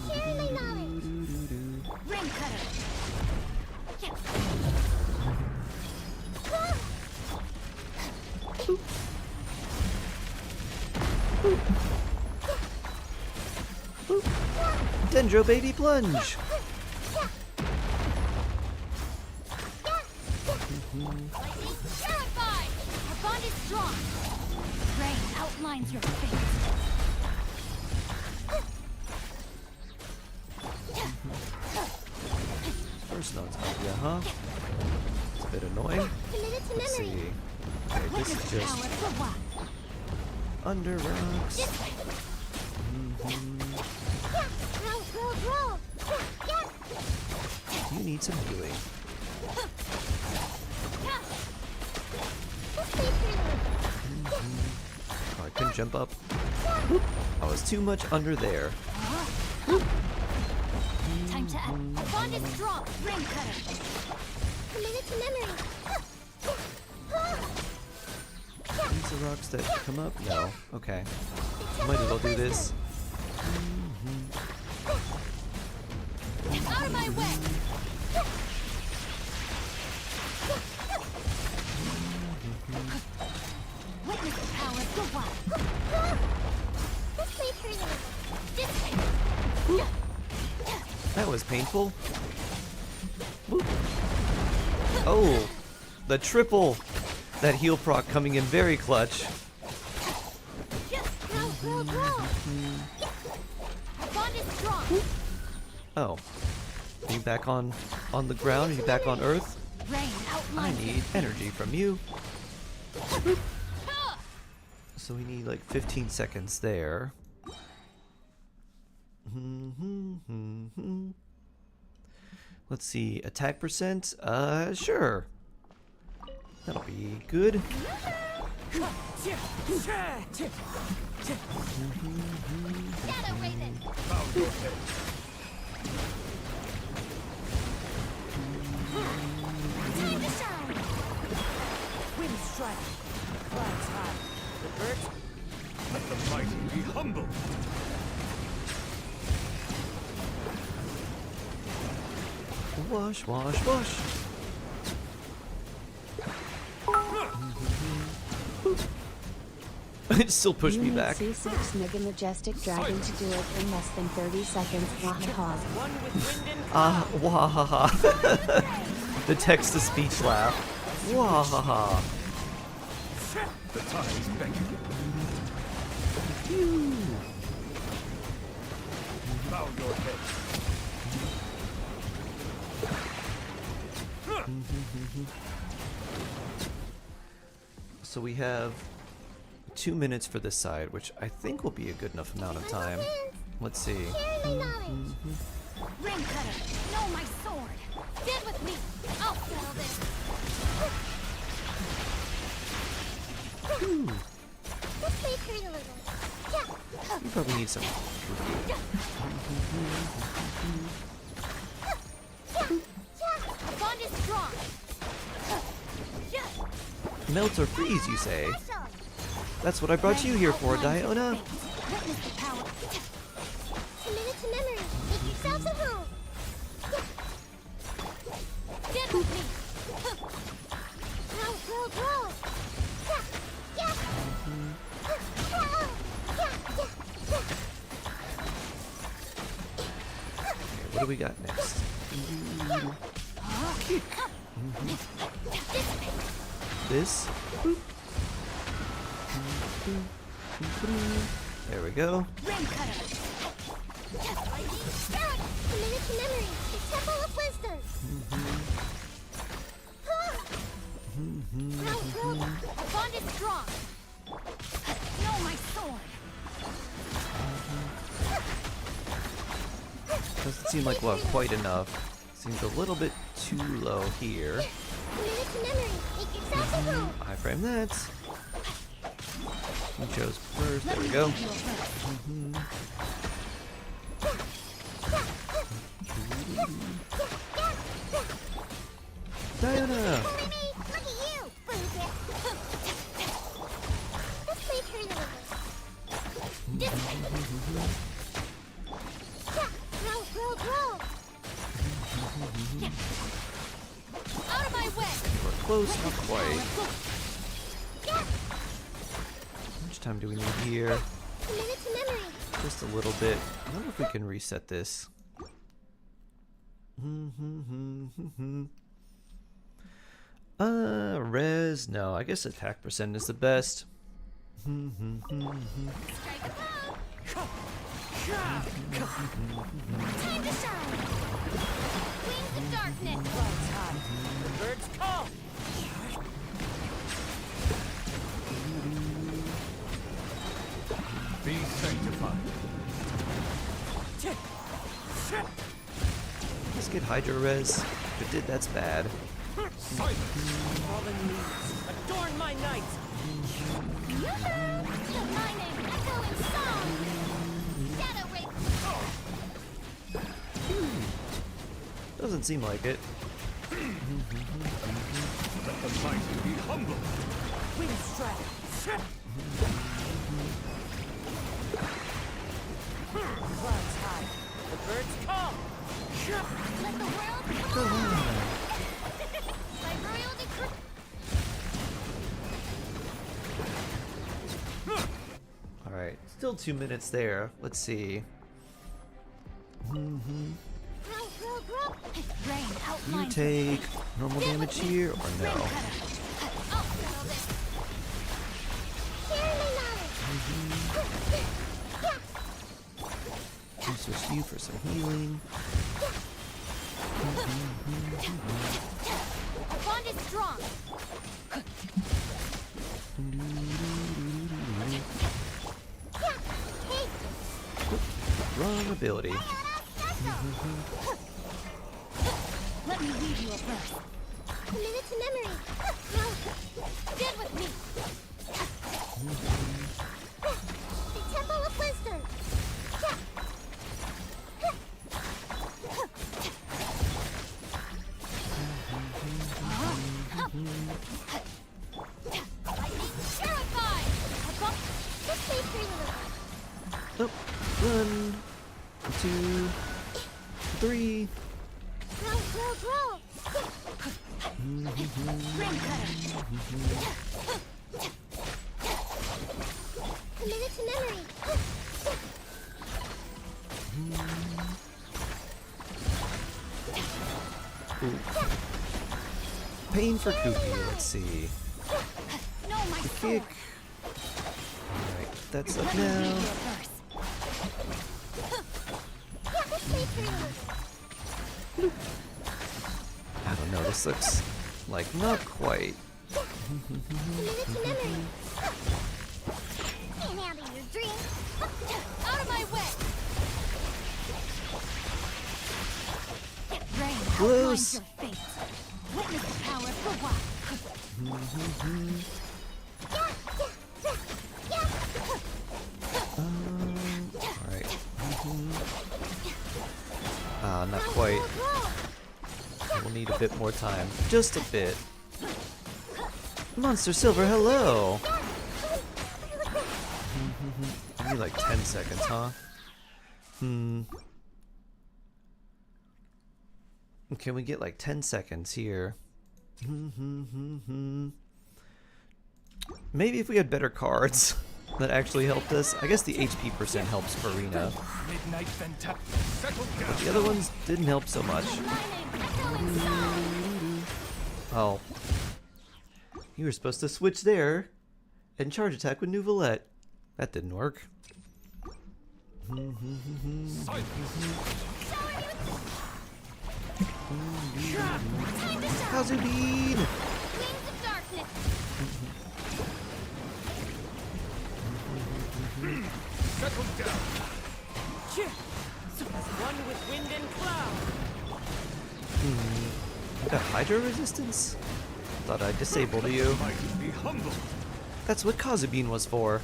Sharing my knowledge! Ring cutter! Dendro baby plunge! Lightning terrified! Our bond is strong! Rain outlines your fate! First note's idea, huh? It's a bit annoying. Committed to Let's memory! see. Okay, this is Power just for what? under rocks. This way! Roll! You need some healing. Oh, I couldn't jump up. I was too much under there. Time to add. Our bond is strong! Ring cutter! Committed to memory! These are rocks that come up? No. Okay. Might as well do this. Out of my way! Witness the power of the wild! This way, Trina! This way! That was painful. Whoop. Oh, the triple. That heal proc coming in very clutch. Grow! Our bond is strong! Oh. Are you back on the ground? Are you back on Earth? Rain I outlines need energy from you. So we need like 15 seconds there. Let's see, attack percent? Sure. That'll be good. Shadow Raven! Bow your head. Time to shine! Wind strike. Clouds high. The birds Let the mighty be humble. Wash, wash, wash. It still pushed me back. C6 Mega Majestic Dragon to do it in less than 30 seconds. Wahaha. one with wind and Ah, wahaha. The text-to-speech laugh. Wahaha. The tides beckon. Bow your head. So we have 2 minutes for this side, which I think will be a good enough amount of time. Let's see. Sharing my knowledge! Ring cutter! Know my sword! Stand with me! I'll settle this! This may hurt a little. You probably need some. Our bond is strong! Melt or freeze, you say? That's what I brought you here for, Diona. Witness the power. Committed to memory. Make yourselves at home. Stand with me. Grow! do we got next? Kick. This. Boop. There we go. Rain cutter. A minute to memory. The Temple of Wisdom. Our bond is strong. No, my sword. Doesn't seem like we'll have quite enough. Seems a little bit too low here. A minute to memory. Make yourself at home. Iframe that. Who chose first? There we go. Diana! Look at you, Booger. Let's play her a little bit. Roll. Out of my way. We're close, not quite. How much time do we need here? A minute to memory. Just a little bit. I wonder if we can reset this. Res. No, I guess attack percent is the best. Strike a blow. Time to shine. Wings of darkness. Clouds high. The birds call. Be sanctified. Let's get Hydra Res. If it did, that's bad. Silence. Fallen leaves. Adorn my night. My name echoing song. Shadow Rape. Doesn't seem like it. Let the mighty be humble. Wind strike. Clouds high. The birds call. Let the world come on. By royal decree. Alright, still 2 minutes there. Let's see. Grow. Rain out You take normal damage here or no? I'll settle this. Share my knowledge. I'll switch you for some healing. Our bond is strong. Hey, Wrong ability. let me read you a verse. A minute to memory. Get with me. The Temple of Wisdom. Lightning terrified. Let's play through the Oh, 1, 2, 3. Grow. Rain cutter. A minute to memory. Ooh. Pain for Kooky. Let's see. No, my The sword. kick. Alright, that's up Let me read you a now. verse. Let's play through. I don't know, this looks like not quite. A minute to memory. Ain't out of your dream. Out of my way. Rain Close. outlines your fate. Witness the power of the wild. Alright. Not quite. We'll need a bit more time. Just a bit. Monster Silver, hello! We need like 10 seconds, huh? Can we get like 10 seconds here? Maybe if we had better cards. that actually helped us. I guess the HP percent helps Farina. Midnight Fantastic. Settle down. The other ones didn't help so much. Oh. You were supposed to switch there and charge attack with Nouvelette. That didn't work. Kazubean! Wings of darkness. Settle down. One with wind and cloud. You got Hydro resistance? Thought I disabled you. Might be humble. That's what Kazubean was for.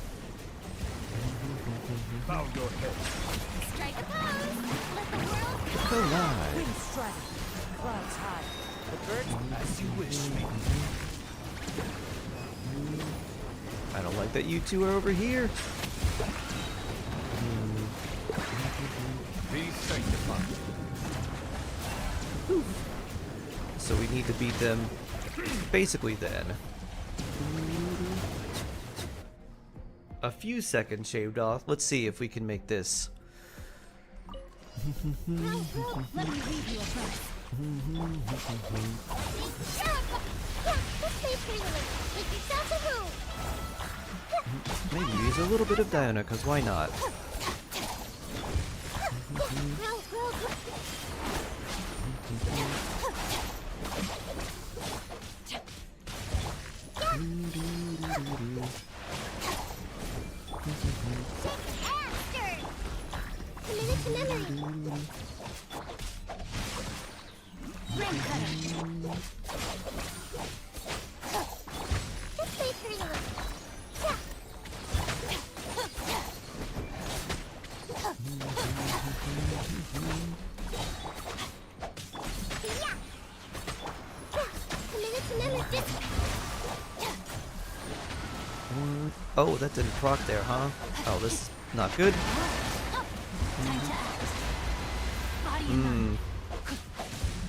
Bow your head. Strike a pose. Let the world go. Collide. Wind strike. Clouds high. The birds As you wish, maiden. I don't like that you two are over here. Be sanctified. So we need to beat them basically then. A few seconds shaved off. Let's see if we can make this. Let me leave you a breath. Make yourself a room. Maybe use a little bit of Diana, because why not? Oh, that didn't proc there, huh? Oh, this is not good.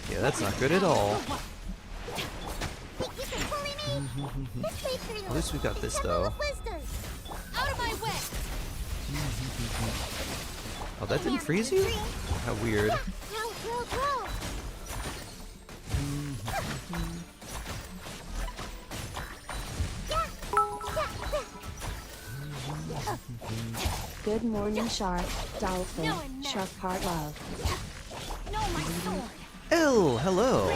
Yeah, that's not good at all. At least we got this, though. Out of my way. Oh, that didn't freeze you? How weird. Good morning, shark, dolphin, shark heart love. No, my sword. Elle, hello.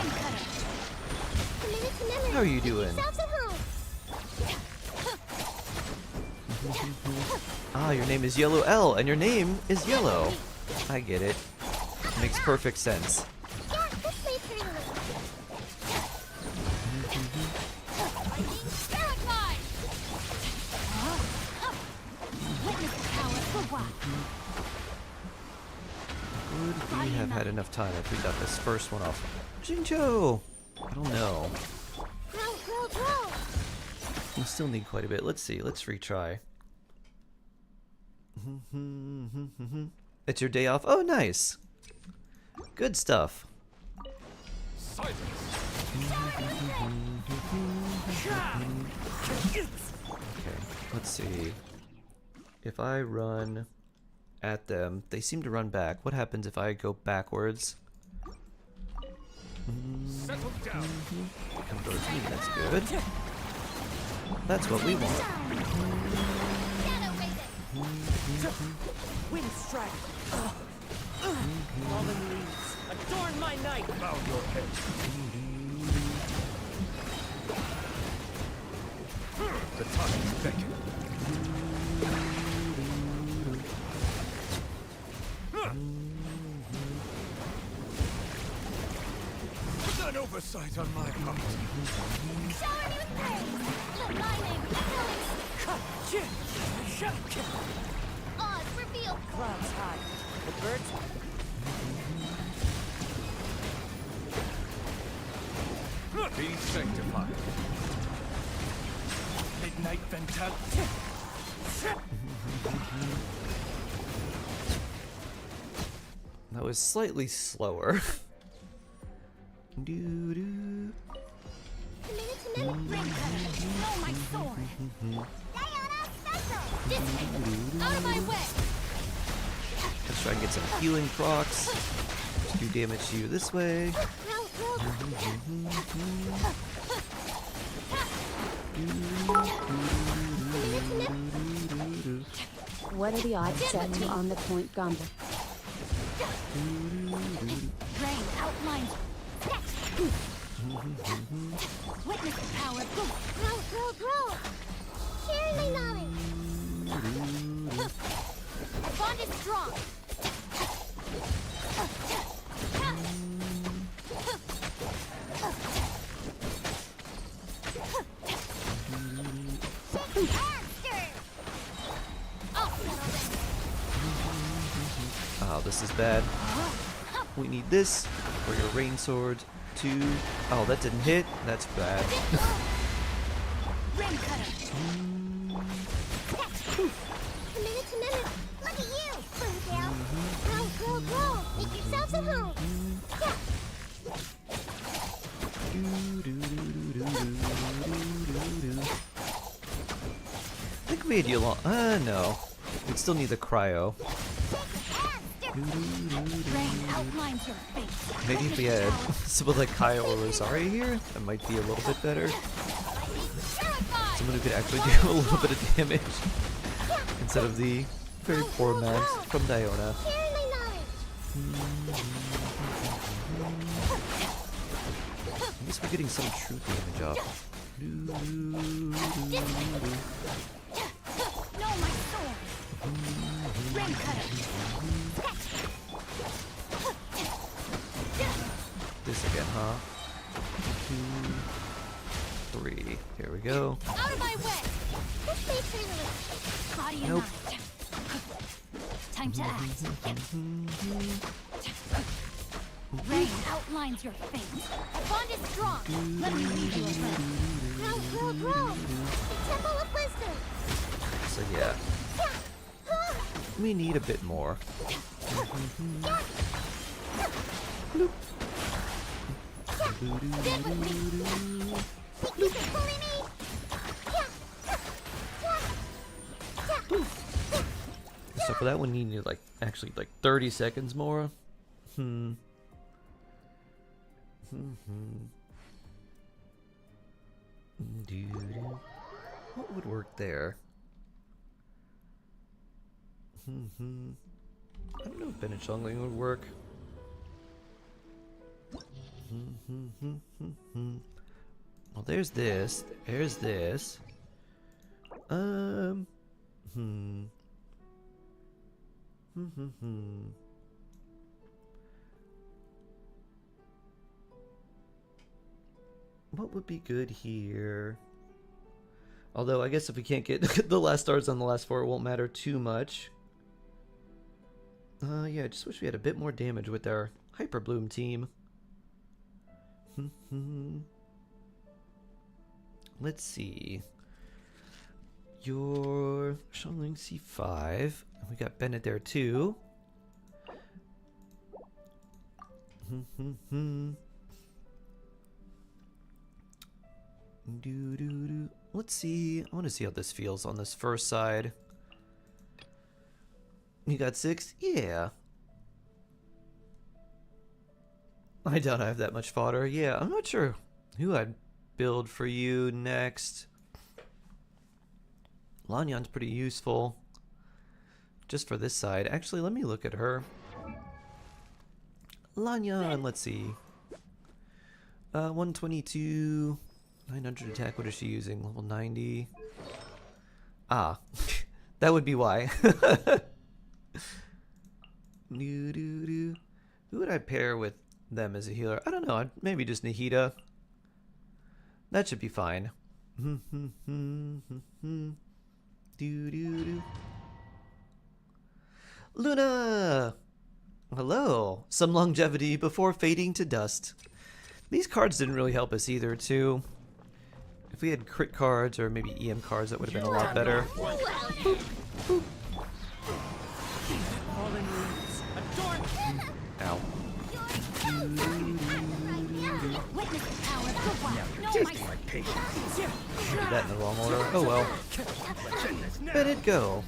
How are you doing? Ah, your name is Yellow Elle, and your name is Yellow. I get it. Makes perfect sense. Would we have had enough time if we got this first one off? Jinjo! I don't know. We still need quite a bit. Let's see. Let's retry. It's your day off. Oh, nice. Good stuff. Okay, let's see. If I run at them, they seem to run back. What happens if I go backwards? Settle down. Come towards me. That's good. That's what we want. wind strike. Fallen leaves, adorn my night. Bow your head. The time beckon. An oversight on my part. Shower me with praise. Let my name echo. Oz revealed. Clouds high. The birds. Be sanctified. Midnight Fantastic. That was slightly slower. Doo-doo. Bring know my sword. Diana special. This way! Out of my way! Let's try and get some healing procs. Just do damage to you this way. What are the odds set to on the point gumbo? Rain outlines. Witness the power. Grow! Surely knowledge! Bond is strong. Oh, this is bad. We need this for your rain sword to... Oh, that didn't hit. That's bad. Rain cutter. Minute. Look at you, Boomtail. Grow. Make yourselves at home. I think we had you long... no. We'd still need the cryo. Rain outlines your face. Maybe if we had someone like Kaya or Rosaria here, that might be a little bit better. Someone who could actually do a little bit of damage instead of the very poor Max from Diona. I guess we're getting some true damage up. No, my sword. Rain cutter. This again, huh? 2, 3. Here we go. Out of my way. Body and Nope. mind. Time to act. Rain outlines your face. A bond is strong. Let me lead you away. Grow. The Temple of Wisdom. So yeah, we need a bit more. Bloop. Stand with me. Think you can bully me? So for that one, you need like actually like 30 seconds more. What would work there? I don't know if Benachongling would work. Well, there's this. There's this. What would be good here? Although, I guess if we can't get the last stars on the last 4, it won't matter too much. Yeah, I just wish we had a bit more damage with our Hyper Bloom team. Let's see. Your Shangling C5. And we got Bennett there too. Let's see. I want to see how this feels on this first side. You got 6? Yeah. I doubt I have that much fodder. Yeah, I'm not sure who I'd build for you next. Lanyan's pretty useful. Just for this side. Actually, let me look at her. Lanyan, let's see. 122, 900 attack. What is she using? Level 90. Ah, that would be why. Who would I pair with them as a healer? I don't know. Maybe just Nahida. That should be fine. Luna! Hello. Some longevity before fading to dust. These cards didn't really help us either, too. If we had crit cards or maybe EM cards, that would have been a lot better. Boop, boop. Ow. Did that in the wrong order. Oh well. Let it go.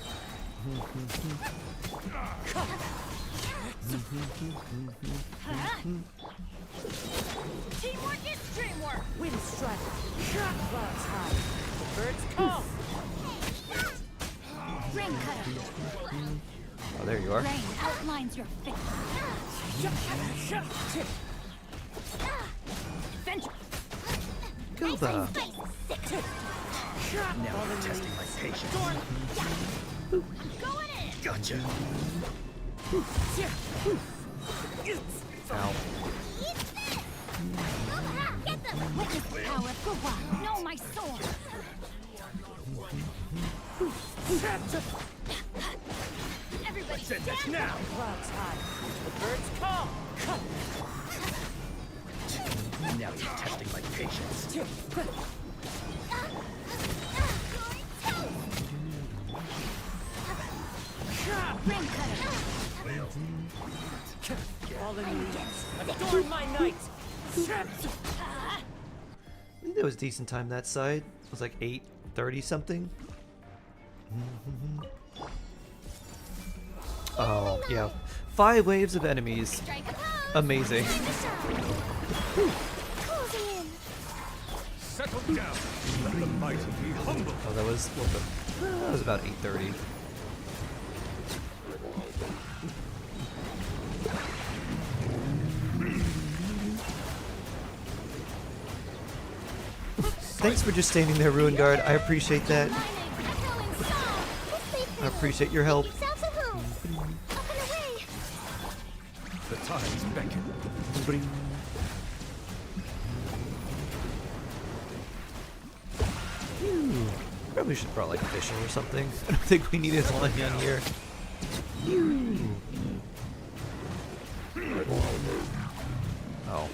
Teamwork is dreamwork. Wind strike. Clouds high. The birds come. Rain cutter. Oh, there you are. Rain outlines your face. Vengeance. Goba. Now you're testing my patience. Going in. Gotcha. Ow. Get them. Witness the power of Goba. Know my sword. Everybody Send this stand now. Clouds high. The birds come. Now you're testing my patience. Rain cutter. Fallen leaves. Adorn my night. I think that was decent time that side. It was like 8:30 something. Oh, yeah. 5 waves of enemies. Strike a pose. Amazing. Closing in. Settle down. Let the mighty be humble. Oh, that was a little bit. That was about 8:30. Thanks for just standing there, Ruin Guard. I appreciate that. I appreciate your help. The times beckon. Probably should have brought like fishing or something. I don't think we need his line on here. Oh.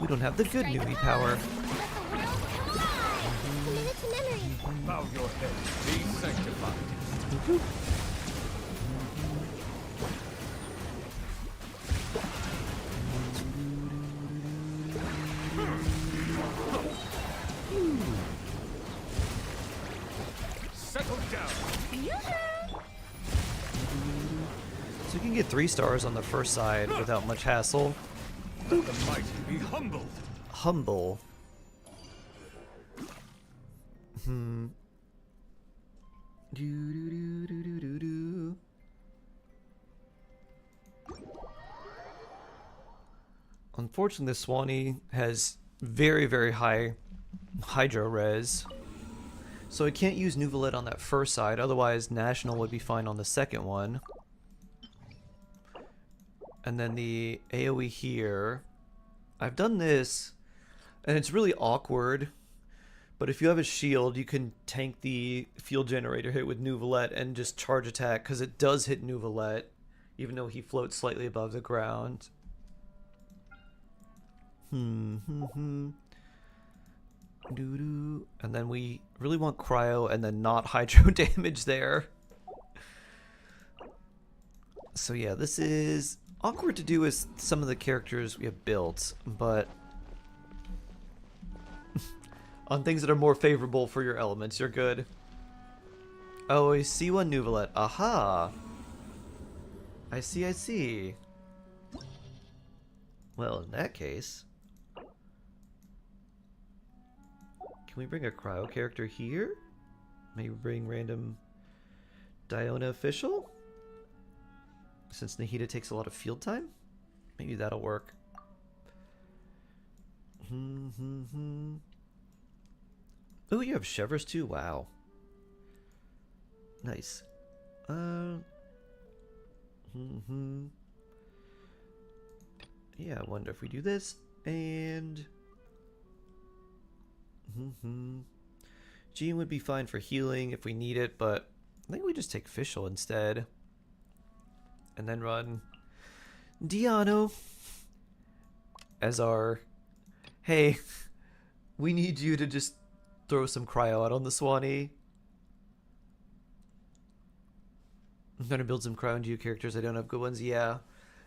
We don't have the good newbie power. Bow your head. Be sanctified. Settle down. So you can get 3 stars on the first side without much hassle. Let the mighty be humbled. Humble. Unfortunately, the Swanee has very, very high hydro res. So I can't use Nuvalet on that first side, otherwise National would be fine on the second one. And then the AoE here. I've done this, and it's really awkward. But if you have a shield, you can tank the field generator hit with Nuvalet and just charge attack, because it does hit Nuvalet, even though he floats slightly above the ground. And then we really want cryo and then not hydro damage there. So yeah, this is awkward to do with some of the characters we have built, but on things that are more favorable for your elements, you're good. Oh, I see one Nuvalet. Aha! I see, I see. Well, in that case, can we bring a cryo character here? Maybe bring random Diona official? Since Nahida takes a lot of field time? Maybe that'll work. Oh, you have Chevers too? Wow. Nice. Yeah, I wonder if we do this, and Jean would be fine for healing if we need it, but I think we just take Fischl instead. And then run Diano as our, hey, we need you to just throw some cryo out on the Swanee. I'm gonna build some cryo into characters. I don't have good ones. Yeah,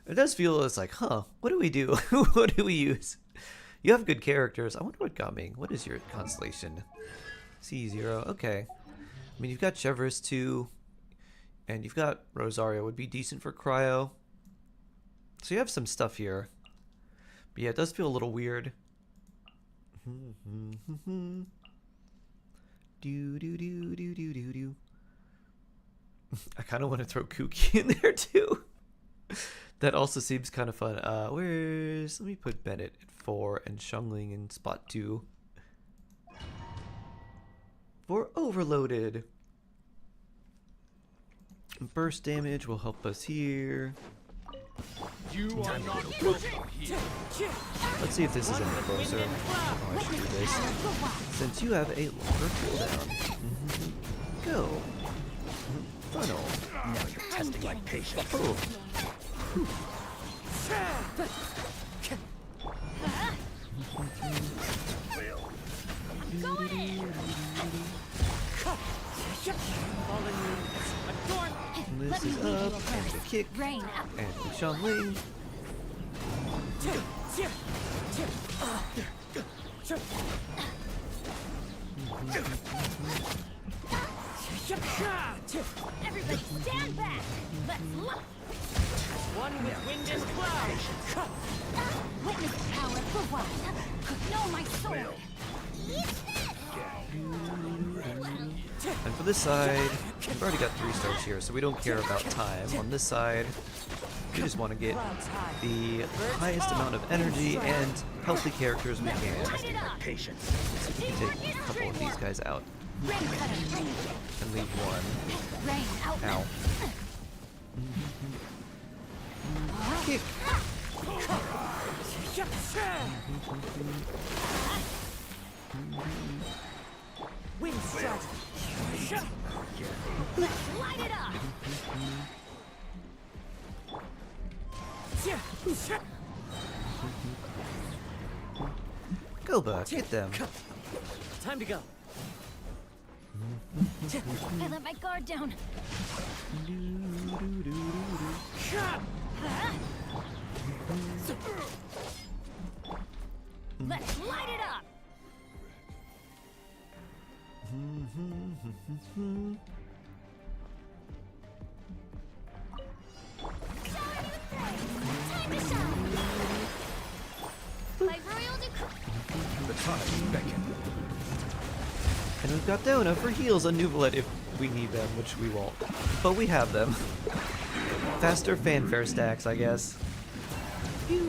it does feel it's like, huh, what do we do? What do we use? You have good characters. I wonder what got me. What is your constellation? C0. Okay. mean, you've got Chevrolet too, and you've got Rosario would be decent for cryo. So you have some stuff here. But yeah, it does feel a little weird. Do do do do do do do. I kind of want to throw Kooky in there too. That also seems kind of fun. Let me put Bennett at 4 and Xiangling in spot 2. For overloaded. Burst damage will help us here. You are not welcome here. Let's see if this is any closer. Oh, I should do this. Since you have a longer cooldown. Go. Funnel. Now you're testing my patience. Oh. This is up, and the kick, and the Xiangling. Everybody stand back! Let's look! One with wind and cloud! Witness the power of the wild! Know my sword! And for this side, we've already got 3 stars here, so we don't care about time. On this side, we just want to get the highest amount of energy and healthy characters we can. Patience. So we can take a couple of these guys out. And leave one. Ow. Kick. Wind strike! Light it up! Go back, hit them. Time to go. I let my guard down. Let's light it up! Time to shine! By royal decree! The time beckons. And we've got Dona for heals on Nuvalet if we need them, which we won't. But we have them. Faster fanfare stacks, I guess. Can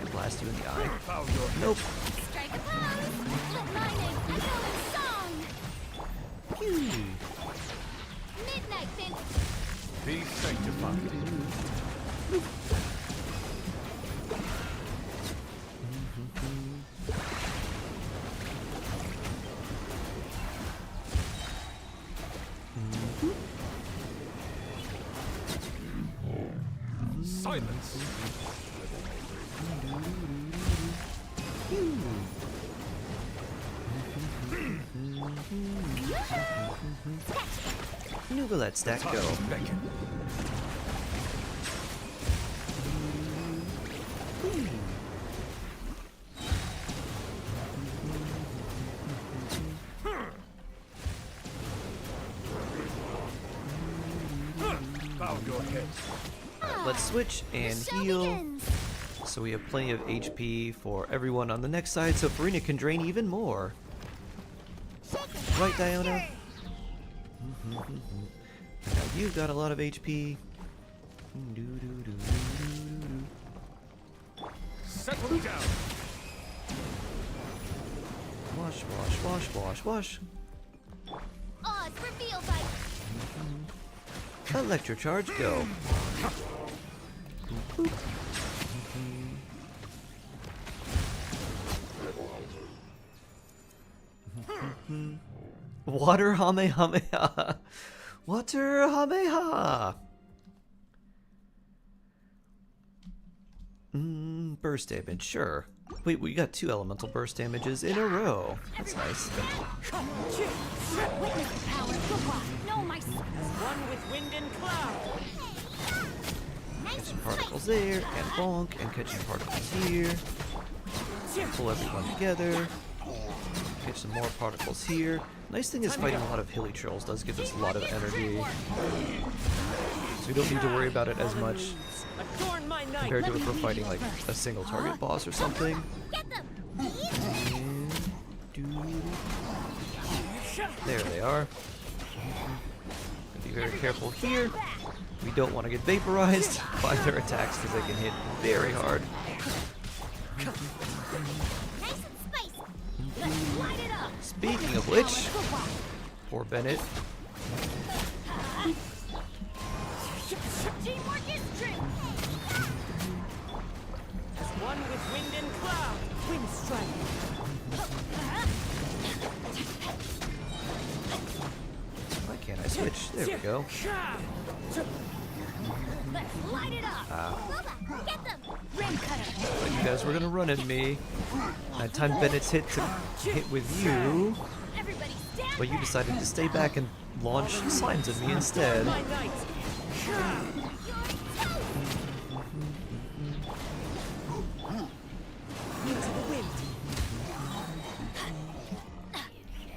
I blast you in the eye? Nope. Strike a pose! Let my name echo in song! Midnight Fin! Be sanctified. Silence. Nuvalet stack go. Beckon. Bow your head. Let's switch and heal. So we have plenty of HP for everyone on the next side, so Farina can drain even more. Right, Diona? Now you've got a lot of HP. Settle down. Wash, wash, wash, wash, wash. Oz revealed by Electrocharge, go. Boop. Water Hamehameha. Water Hameha. Burst damage, sure. Wait, we got 2 elemental burst damages in a row. That's nice. Witness the power of the wild! Know my sword! One with wind and cloud! Catching particles there, and bonk, and catching particles here. Pull everyone together. Get some more particles here. Nice thing is fighting a lot of hilly trolls does give us a lot of energy. So we don't need to worry about it as much compared to if we're fighting like a single target boss or something. There they are. Be very careful here. We don't want to get vaporized by their attacks because they can hit very hard. Speaking of which, poor Bennett. As one with wind and cloud, wind strike. Why can't I switch? There we go. Let's light it up. Get them. Ring cutter. But you guys were gonna run at me. That time Bennett's hit to hit with you, Everybody stand but you decided to stay back and launch slimes at me instead.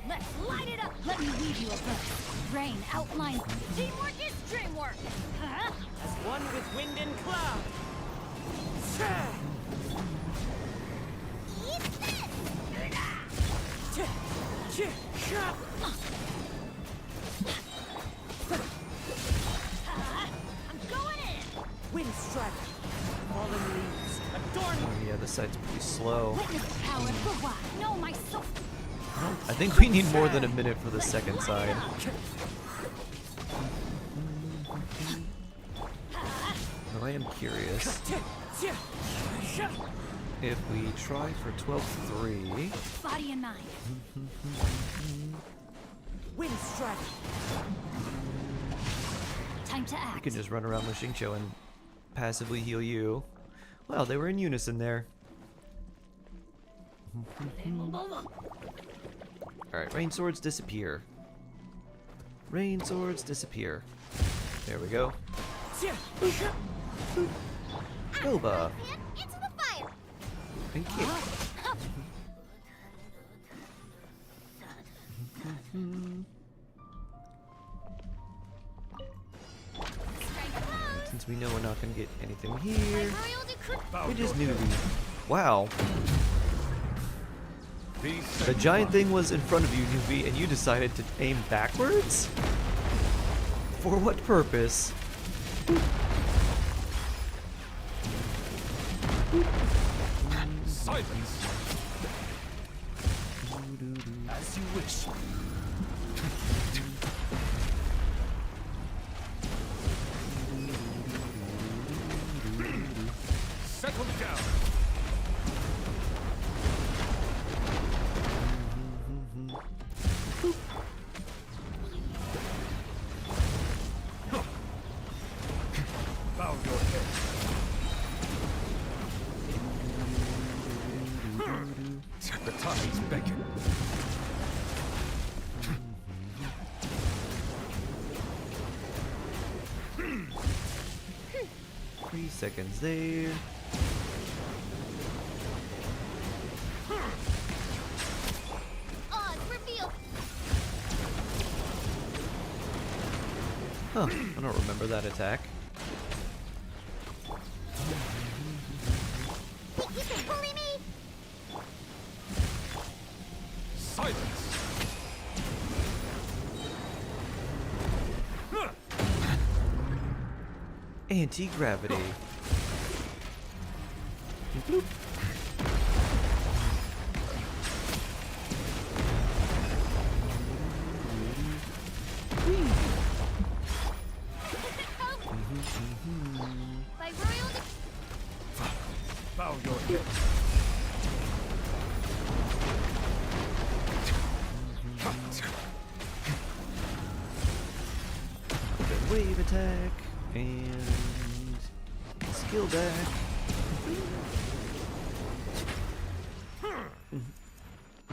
Let's light it up. Let me weave you a verse. Rain outlines. Teamwork is dreamwork. Huh? As one with wind and cloud. I'm going in. Wind strike. Fallen leaves. Adorn. Oh yeah, this side's pretty slow. Witness the power for what? Know my soul. I think we need more than a minute for the second side. Though I am curious if we try for 12-3. Body and mind. Wind strike. Time to You act. can just run around with Xingqiu and passively heal you. Wow, they were in unison there. Alright, rain swords disappear. Rain swords disappear. There we go. Boba. Into the fire. And kick. Since we know we're not going to get anything here, we just need to be... Wow. The giant thing was in front of you, Nuvi, and you decided to aim backwards? For what purpose? Silence. As you wish. Settle down. Bow your head. The tides beckon. 3 seconds there. Odds revealed. Huh, I don't remember that attack. Think you can bully me? Silence. Anti-gravity. Bloop. By royal Bow your head. Good wave attack and skill back.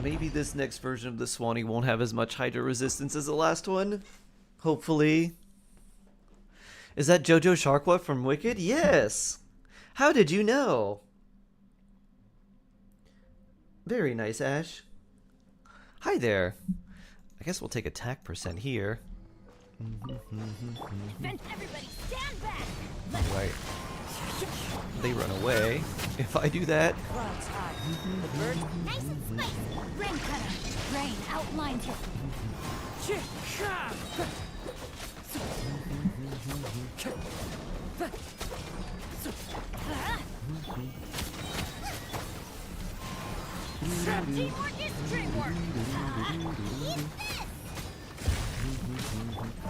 Maybe this next version of the Swanee won't have as much Hydra resistance as the last one. Hopefully. Is that Jojo Sharkwa from Wicked? Yes! How did you know? Very nice, Ash. Hi there. I guess we'll take attack percent here. Everybody stand back. Right. They run away. If I do that. Clouds high. The birds Nice and spicy. Rain cutter. Rain outlines your Teamwork is dreamwork.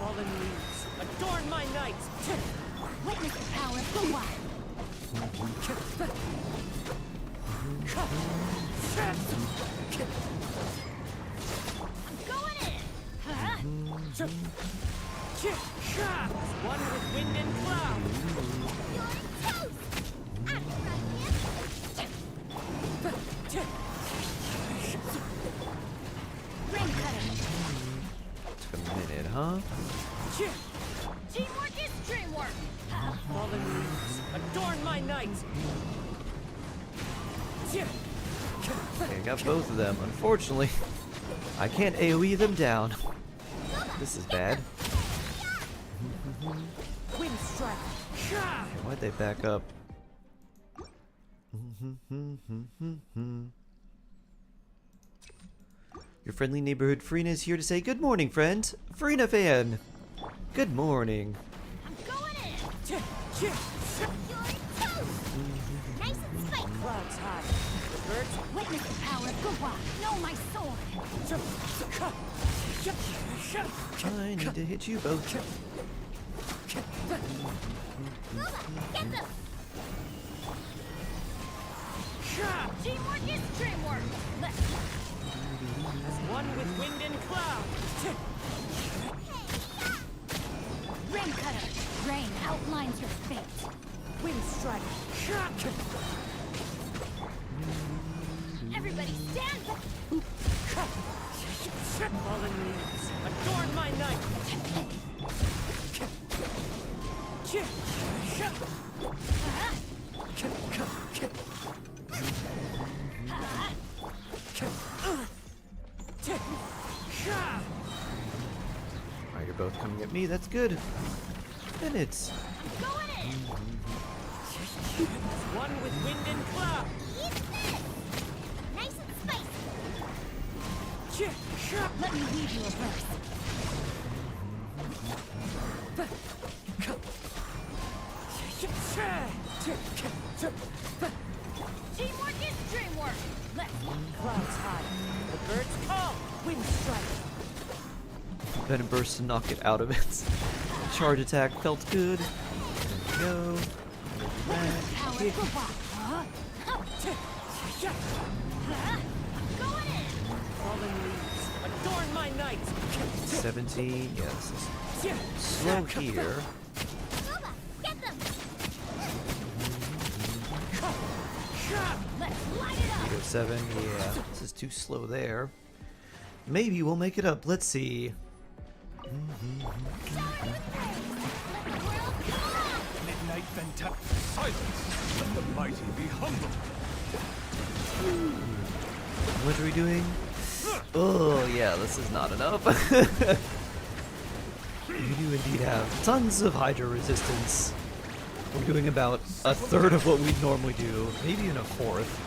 fallen leaves adorn my night. witness the power of the wild. I'm going in. One with wind and cloud. You're toast. I'm right here. Rain cutter. Took a minute, huh? Teamwork is dreamwork. Fallen leaves adorn my night. Okay, I got both of them. Unfortunately, I can't AoE them down. This is bad. Wind strike. Why'd they back up? Your friendly neighborhood Frina is here to say good morning, friend. Frina fan. Good morning. I'm going in. You're toast. Nice and spicy. Clouds high. The birds Witness the power of the wild. Know my sword. I need to hit you both. Get them. Teamwork is dreamwork. as one with wind and cloud. Rain cutter. Rain outlines your fate. Wind strike. Everybody stand back. Fallen leaves adorn my night. Alright, you're both coming at me. That's good. Minutes. Going in. One with wind and cloud. Eat this. Nice and spicy. Let me weave you a verse. Teamwork is dreamwork. Clouds high. The birds call. Wind strike. Venom burst to knock it out of its charge attack. Felt good. There we go. Power of the wild. Going in. Fallen leaves adorn my night. 17. Yeah, this is slow here. Nova, get them. Let's light it up. Go 7. Yeah, this is too slow there. Maybe we'll make it up. Let's see. Midnight Venta. Silence! Let the mighty be humble. What are we doing? Oh, yeah, this is not enough. We do indeed have tons of Hydra resistance. We're doing about a third of what we'd normally do, maybe even a fourth.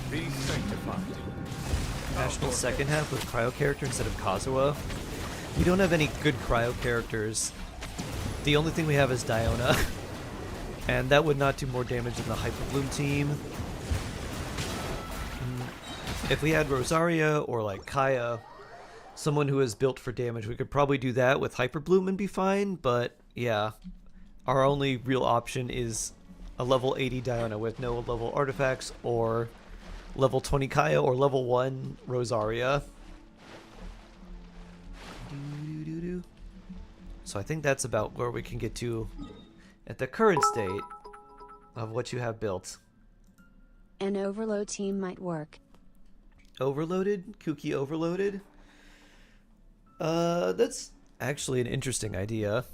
Be sanctified. National second half with cryo character instead of Kazuha. We don't have any good cryo characters. The only thing we have is Diona. And that would not do more damage than the Hyperbloom team. If we had Rosaria or like Kaya, someone who is built for damage, we could probably do that with Hyperbloom and be fine, but yeah. Our only real option is a level 80 Diona with no level artifacts, or level 20 Kaya, or level 1 Rosaria. So I think that's about where we can get to at the current state of what you have built. An overload team might work. Overloaded? Kuki overloaded? That's actually an interesting idea.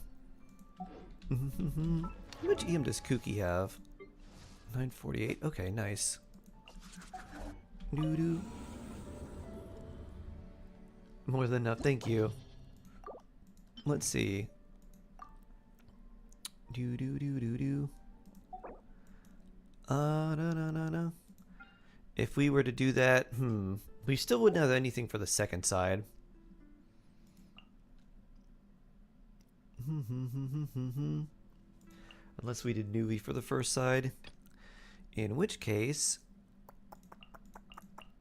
How much EM does Kuki have? 948. Okay, nice. Doo-doo. More than enough. Thank you. Let's see. Do. No. If we were to do that, we still wouldn't have anything for the second side. Unless we did newbie for the first side. In which case,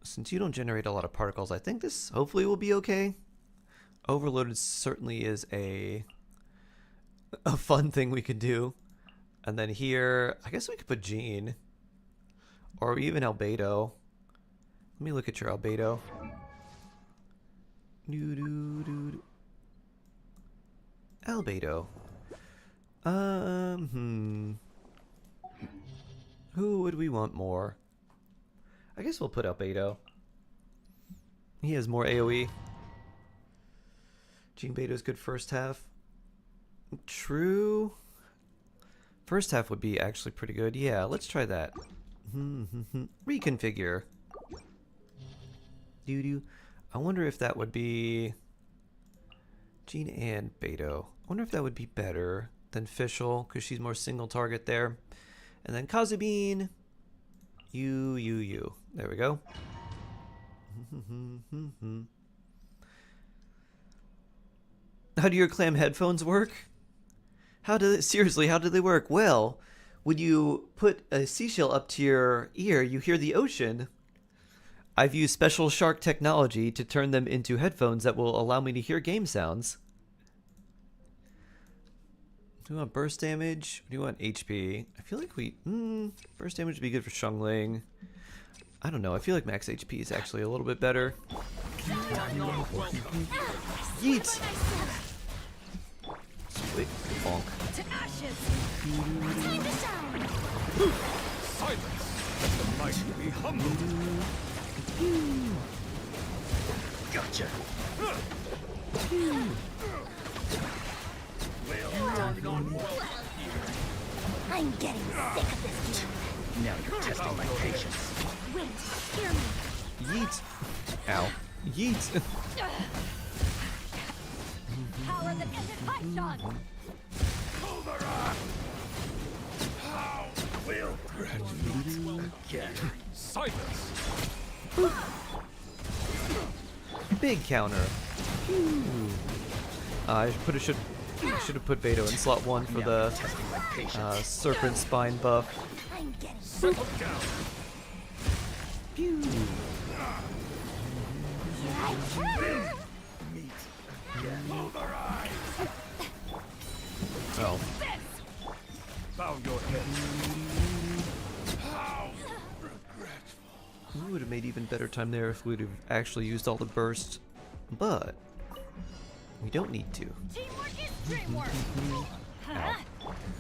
since you don't generate a lot of particles, I think this hopefully will be okay. Overloaded certainly is a fun thing we could do. And then here, I guess we could put Jean. Or even Albedo. Let me look at your Albedo. Albedo. Who would we want more? I guess we'll put Albedo. He has more AoE. Jean Beto's good first half. True. First half would be actually pretty good. Yeah, let's try that. Reconfigure. I wonder if that would be Jean and Beto. I wonder if that would be better than Fischl, because she's more single target there. And then Kazubin. You. There we go. How do your clam headphones work? Seriously, how do they work? Well, when you put a seashell up to your ear, you hear the ocean. I've used special shark technology to turn them into headphones that will allow me to hear game sounds. Do you want burst damage? Or do you want HP? I feel like burst damage would be good for Xiangling. I don't know. I feel like max HP is actually a little bit better. Yeet! Wait, bonk. Silence! Let the mighty be humbled! Gotcha. I'm getting sick of this game. Now you're testing my patience. Wait, hear me. Yeet! Ow. Yeet! Power that ended Python. How will Again. silence? Big counter. I should have put Beto in slot 1 for the serpent spine buff. I'm getting Settle down. Pew. Oh. Bow your head. How regretful. We would have made even better time there if we would have actually used all the bursts, but we don't need to. teamwork is dreamwork. Ow.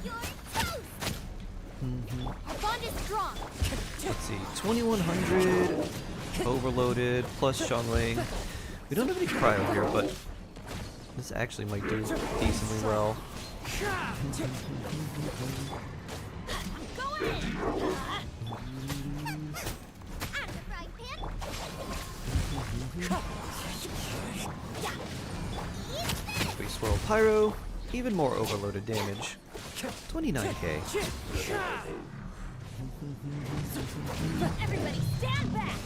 You're toast. Our bond is strong. Let's see, 2100 overloaded plus Xiangling. We don't have any cryo here, but this actually might do decently well. We swirl Pyro, even more overloaded damage. 29k. Everybody stand back.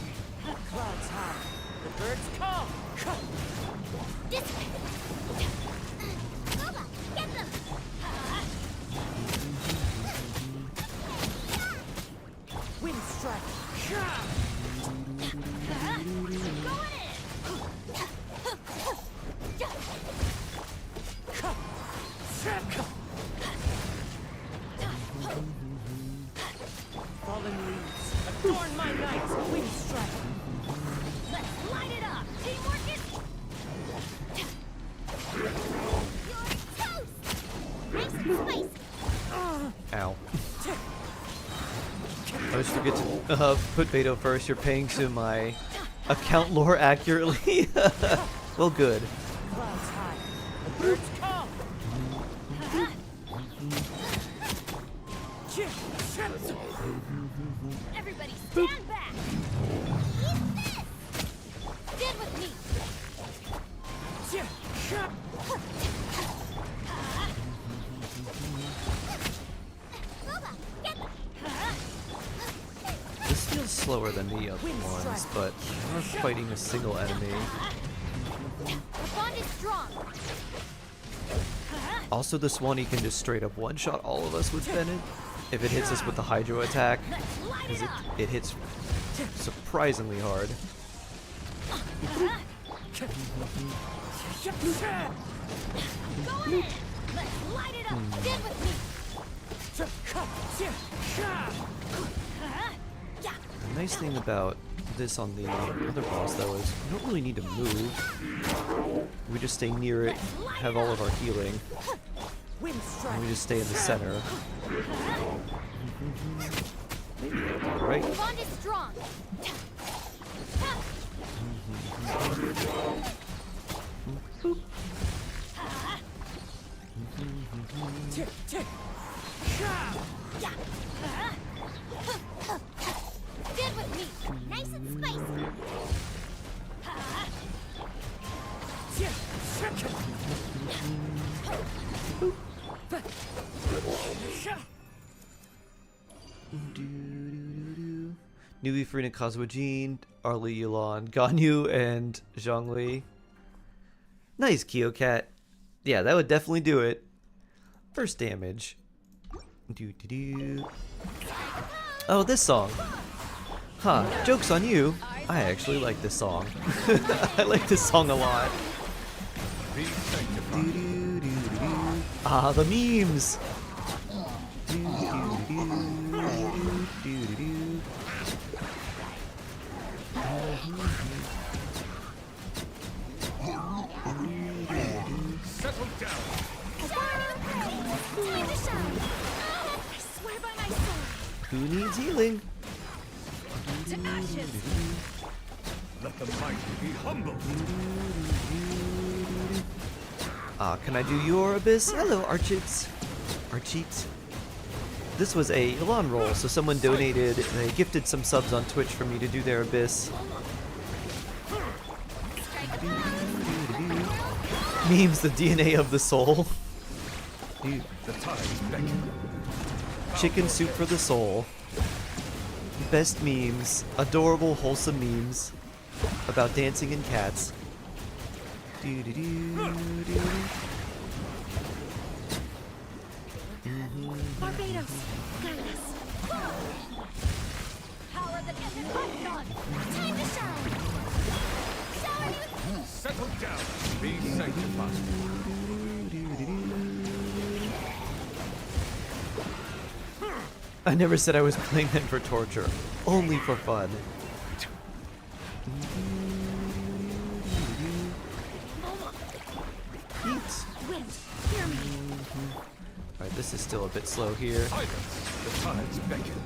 Clouds high. The birds call. This way. Nova, get them. Wind strike. Going in. Fallen leaves. Adorn my night. Wind strike. Let's light it up. Teamwork is. You're toast. Nice and spicy. Ow. I always forget to put Beto first. You're paying to my account lore accurately. Well, good. Clouds high. The birds call. slower than the other ones, but we're fighting a single enemy. The bond is strong. Also, the Swanee can just straight up one-shot all of us with Bennett if it hits us with the Hydro attack, because it hits surprisingly hard. Go ahead. Let's light it up. Stand with me. The nice thing about this on the other boss, though, is we don't really need to move. We just stay near it, have all of our healing, and we just stay in the center. Maybe that'll do it, right? The bond is strong. Stand with me. Nice and spicy. Newbie Farina Kazwajin, Arlie Yulan, Ganyu, and Zhongli. Nice, Kyocat. Yeah, that would definitely do it. First damage. Oh, this song. Huh, joke's on you. I actually like this song. I like this song a lot. Ah, the memes. Settle down. Time to shine. I swear by my sword. Who needs healing? To ashes. Let the mighty be humble. Ah, can I do your abyss? Hello, Archits. Archits. This was a Elon roll, so someone donated, they gifted some subs on Twitch for me to do their abyss. Memes, the DNA of the soul. Dude. The tides beckon. Chicken soup for the soul. Best memes. Adorable, wholesome memes. About dancing and cats. Barbados. Guide us. Power that isn't hot dog. Time to shine. Settle down. Be sanctified. I never said I was playing them for torture. Only for fun. Wind, hear me. Alright, this is still a bit slow here. Silence. The tides beckon.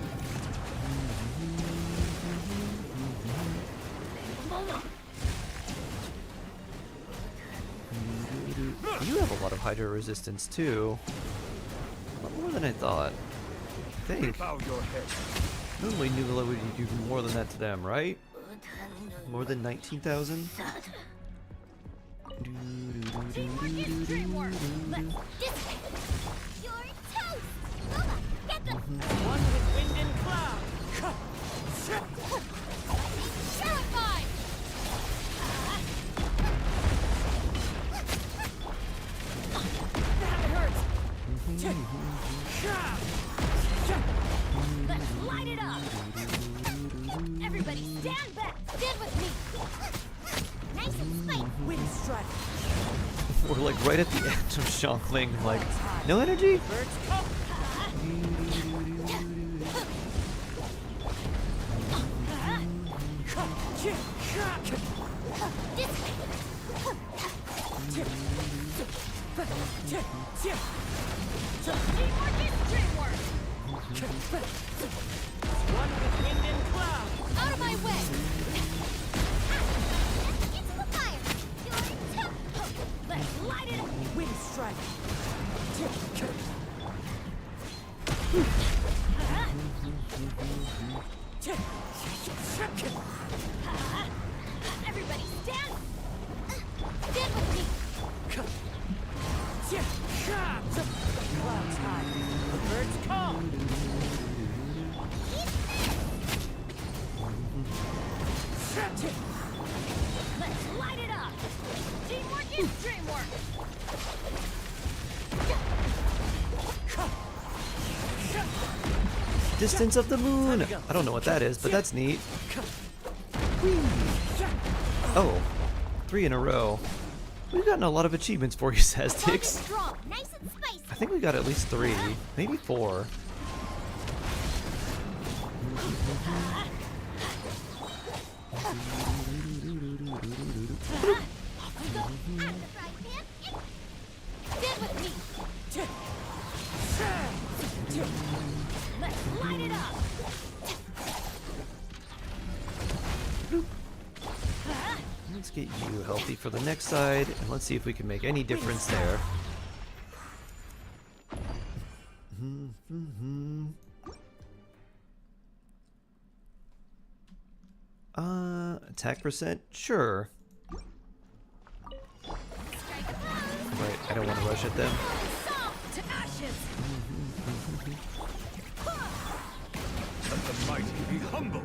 You have a lot of hydro resistance too. A lot more than I thought. I think. Bow your head. Normally Nuvela would do more than that to them, right? More than 19,000? Dreamwork. Let's dissipate. You're toast. Lola, get them. One with wind and cloud. Purify. That hurts. Let's light it up. Everybody stand back. Stand with me. Nice and spicy. Wind strike. We're like right at the edge of Xiangling, like, no energy? Birds come. Teamwork is dreamwork. One with wind and cloud. Out of my way. Into the fire. You're toast. Let's light it up. Wind strike. Everybody stand. Stand with me. Clouds high. The birds come. Let's light it up! Teamwork is dreamwork! Distance of the moon! I don't know what that is, but that's neat. Whee! Oh, 3 in a row. We've gotten a lot of achievements for you, Saztix. Strong, nice and spicy. I think we got at least 3, maybe 4. Get with me! Let's light it up! Let's get you healthy for the next side, and let's see if we can make any difference there. Attack percent? Sure. Right, I don't want to rush at them. To ashes! Let the mighty be humble.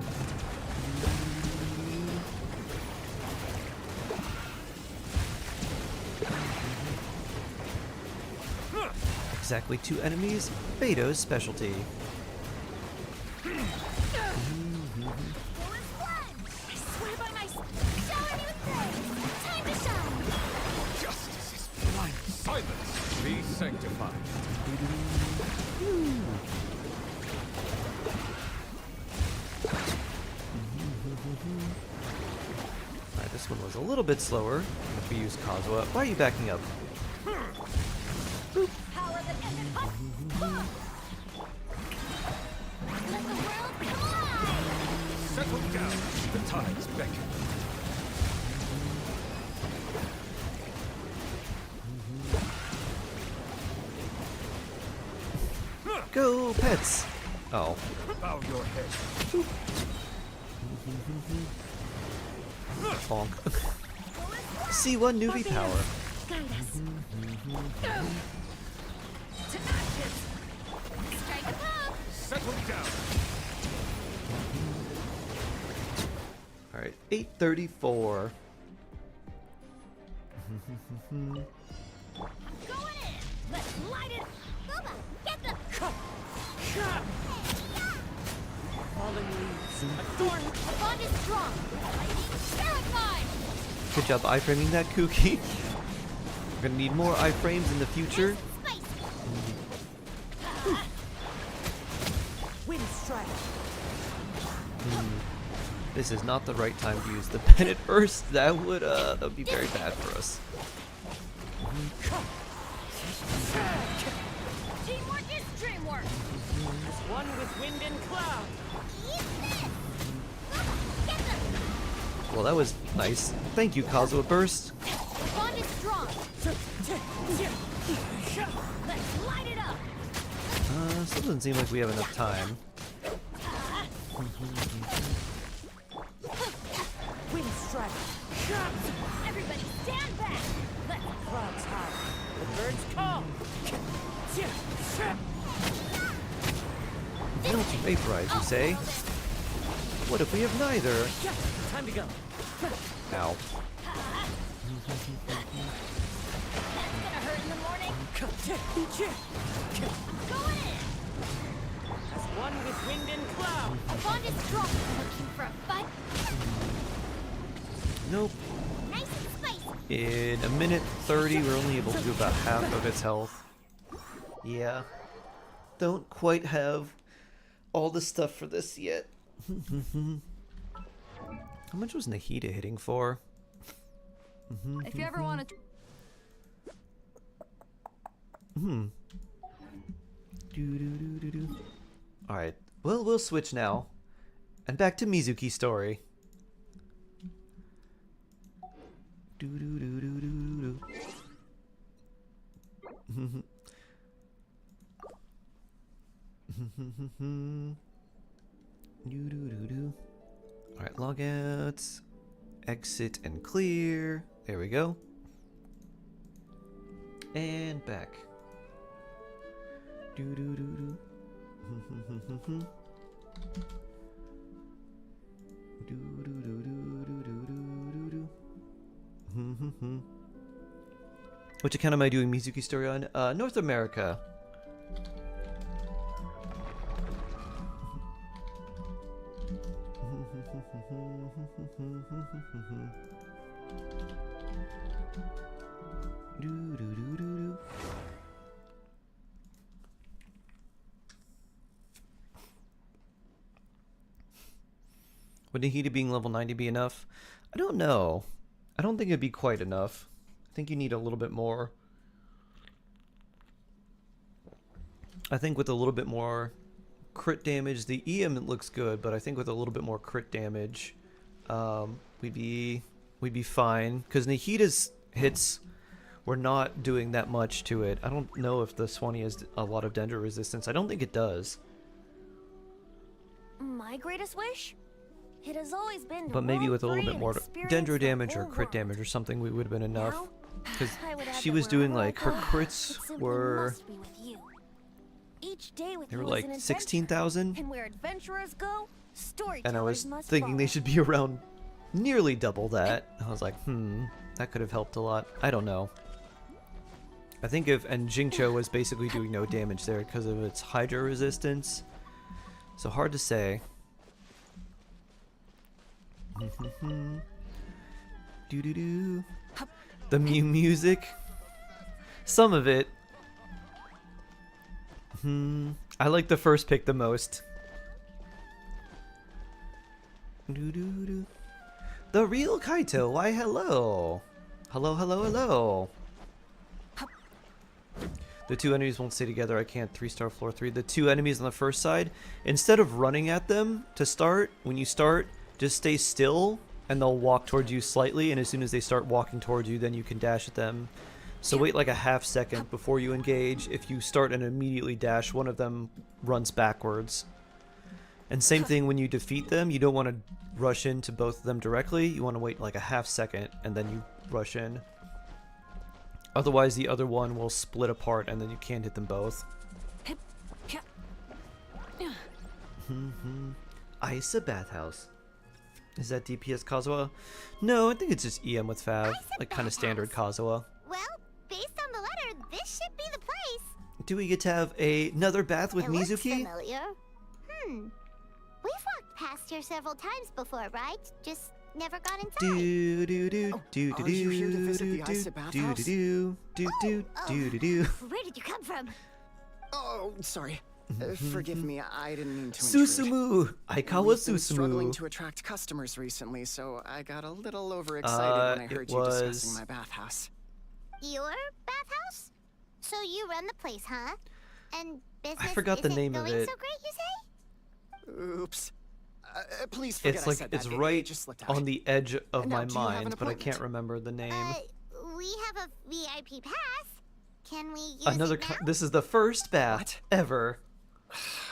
Exactly 2 enemies, Beto's specialty. Swear by my shower me with praise! Time to shine! Justice is blind. Silence. Be sanctified. Alright, this one was a little bit slower. If we use Kazuha. Why are you backing up? Power that ended hot! Let the world collide! Settle down. The tides beckon. Go, pets! Oh. Bow your head. Bonk. C1 newbie power. Guide us! To ashes! Strike a pop! Settle down. Alright, 834. Going in! Let's light it! Booba, get the... Falling leaves. A thorn. The bond is strong! Terrified! Good job iframing that, Kooky. We're gonna need more iframes in the future. Spicy. Wind strike. This is not the right time to use the Pennant Burst. That would be very bad for us. Teamwork is dreamwork! As one with wind and cloud. Eat this. Booba, get the... Well, that was nice. Thank you, Kazuha Burst. The bond is strong! Let's light it up! Still doesn't seem like we have enough time. Wind strike. Everybody stand back! Let the Clouds high. The birds call. Not to vaporize, you say? What if we have neither? Time to go. Ow. That's gonna hurt in the morning! Going in! As one with wind and cloud. The bond is strong! Looking for a fight? Nope. Nice and spicy. In a minute 30, we're only able to do about half of its health. Yeah. Don't quite have all the stuff for this yet. How much was Nahida hitting for? If you ever want to... Alright, well, we'll switch now. And back to Mizuki's story. Alright, log out. Exit and clear. There we go. And back. Which account am I doing Mizuki story on? North America. Would Nahida being level 90 be enough? I don't know. I don't think it'd be quite enough. I think you need a little bit more. I think with a little bit more crit damage, the EM looks good, but I think with a little bit more crit damage, we'd be fine. Because Nahida's hits were not doing that much to it. I don't know if the Swanee has a lot of Dendro resistance. I don't think it does. My greatest wish? It has always been to But maybe roam with a little free bit and more experience Dendro the damage or whole crit world. damage or something, we would have been enough. Now, Because I would add she that was doing wherever I like her go, crits it simply were must be with you. Each day with they you were is like an adventure, 16,000, and where adventurers go, storytellers and I was must thinking they follow. should be around nearly double that. I was like, that could have helped a lot. I don't know. I think and Jingcho was basically doing no damage there because of its Hydra resistance. So hard to say. Do do do. The Mew music. Some of it. I like the first pick the most. Do do do. The real Kaito. Why hello. Hello, hello, hello. The two enemies won't stay together. I can't 3-star floor 3. The two enemies on the first side, instead of running at them to start, when you start, just stay still and they'll walk towards you slightly, and as soon as they start walking towards you, then you can dash at them. So wait like a half second before you engage. If you start and immediately dash, one of them runs backwards. And same thing when you defeat them, you don't want to rush into both of them directly. You want to wait like a half second and then you rush in. Otherwise the other one will split apart and then you can't hit them both. AisaBathhouse. Is that DPS Kazuha? No, I think it's just EM with Fav. Like kind of standard Kazuha. Well, based on the letter, this should be the place. Do we get to have another bath with It looks Mizuki? familiar. We've walked past here several times before, right? Just never got inside. Do do do do do Are you here to do visit the do AisaBathhouse? do do do do do do. Where did you come from? Oh, sorry. Forgive me, I didn't mean to intrude. Susumu! Aikawa We've been struggling Susumu. to attract customers recently, so I got a little overexcited when I heard you discussing my bathhouse. Your bathhouse? So you run the place, huh? And business forgot the isn't name of going it. so great, you say? Oops. Please forget It's I like said that. it's It right just slipped out. on the edge of Now, my do you have an mind, but I can't appointment? remember the name. We have a VIP pass. Can we use Another. it now? This is the first bath What? ever.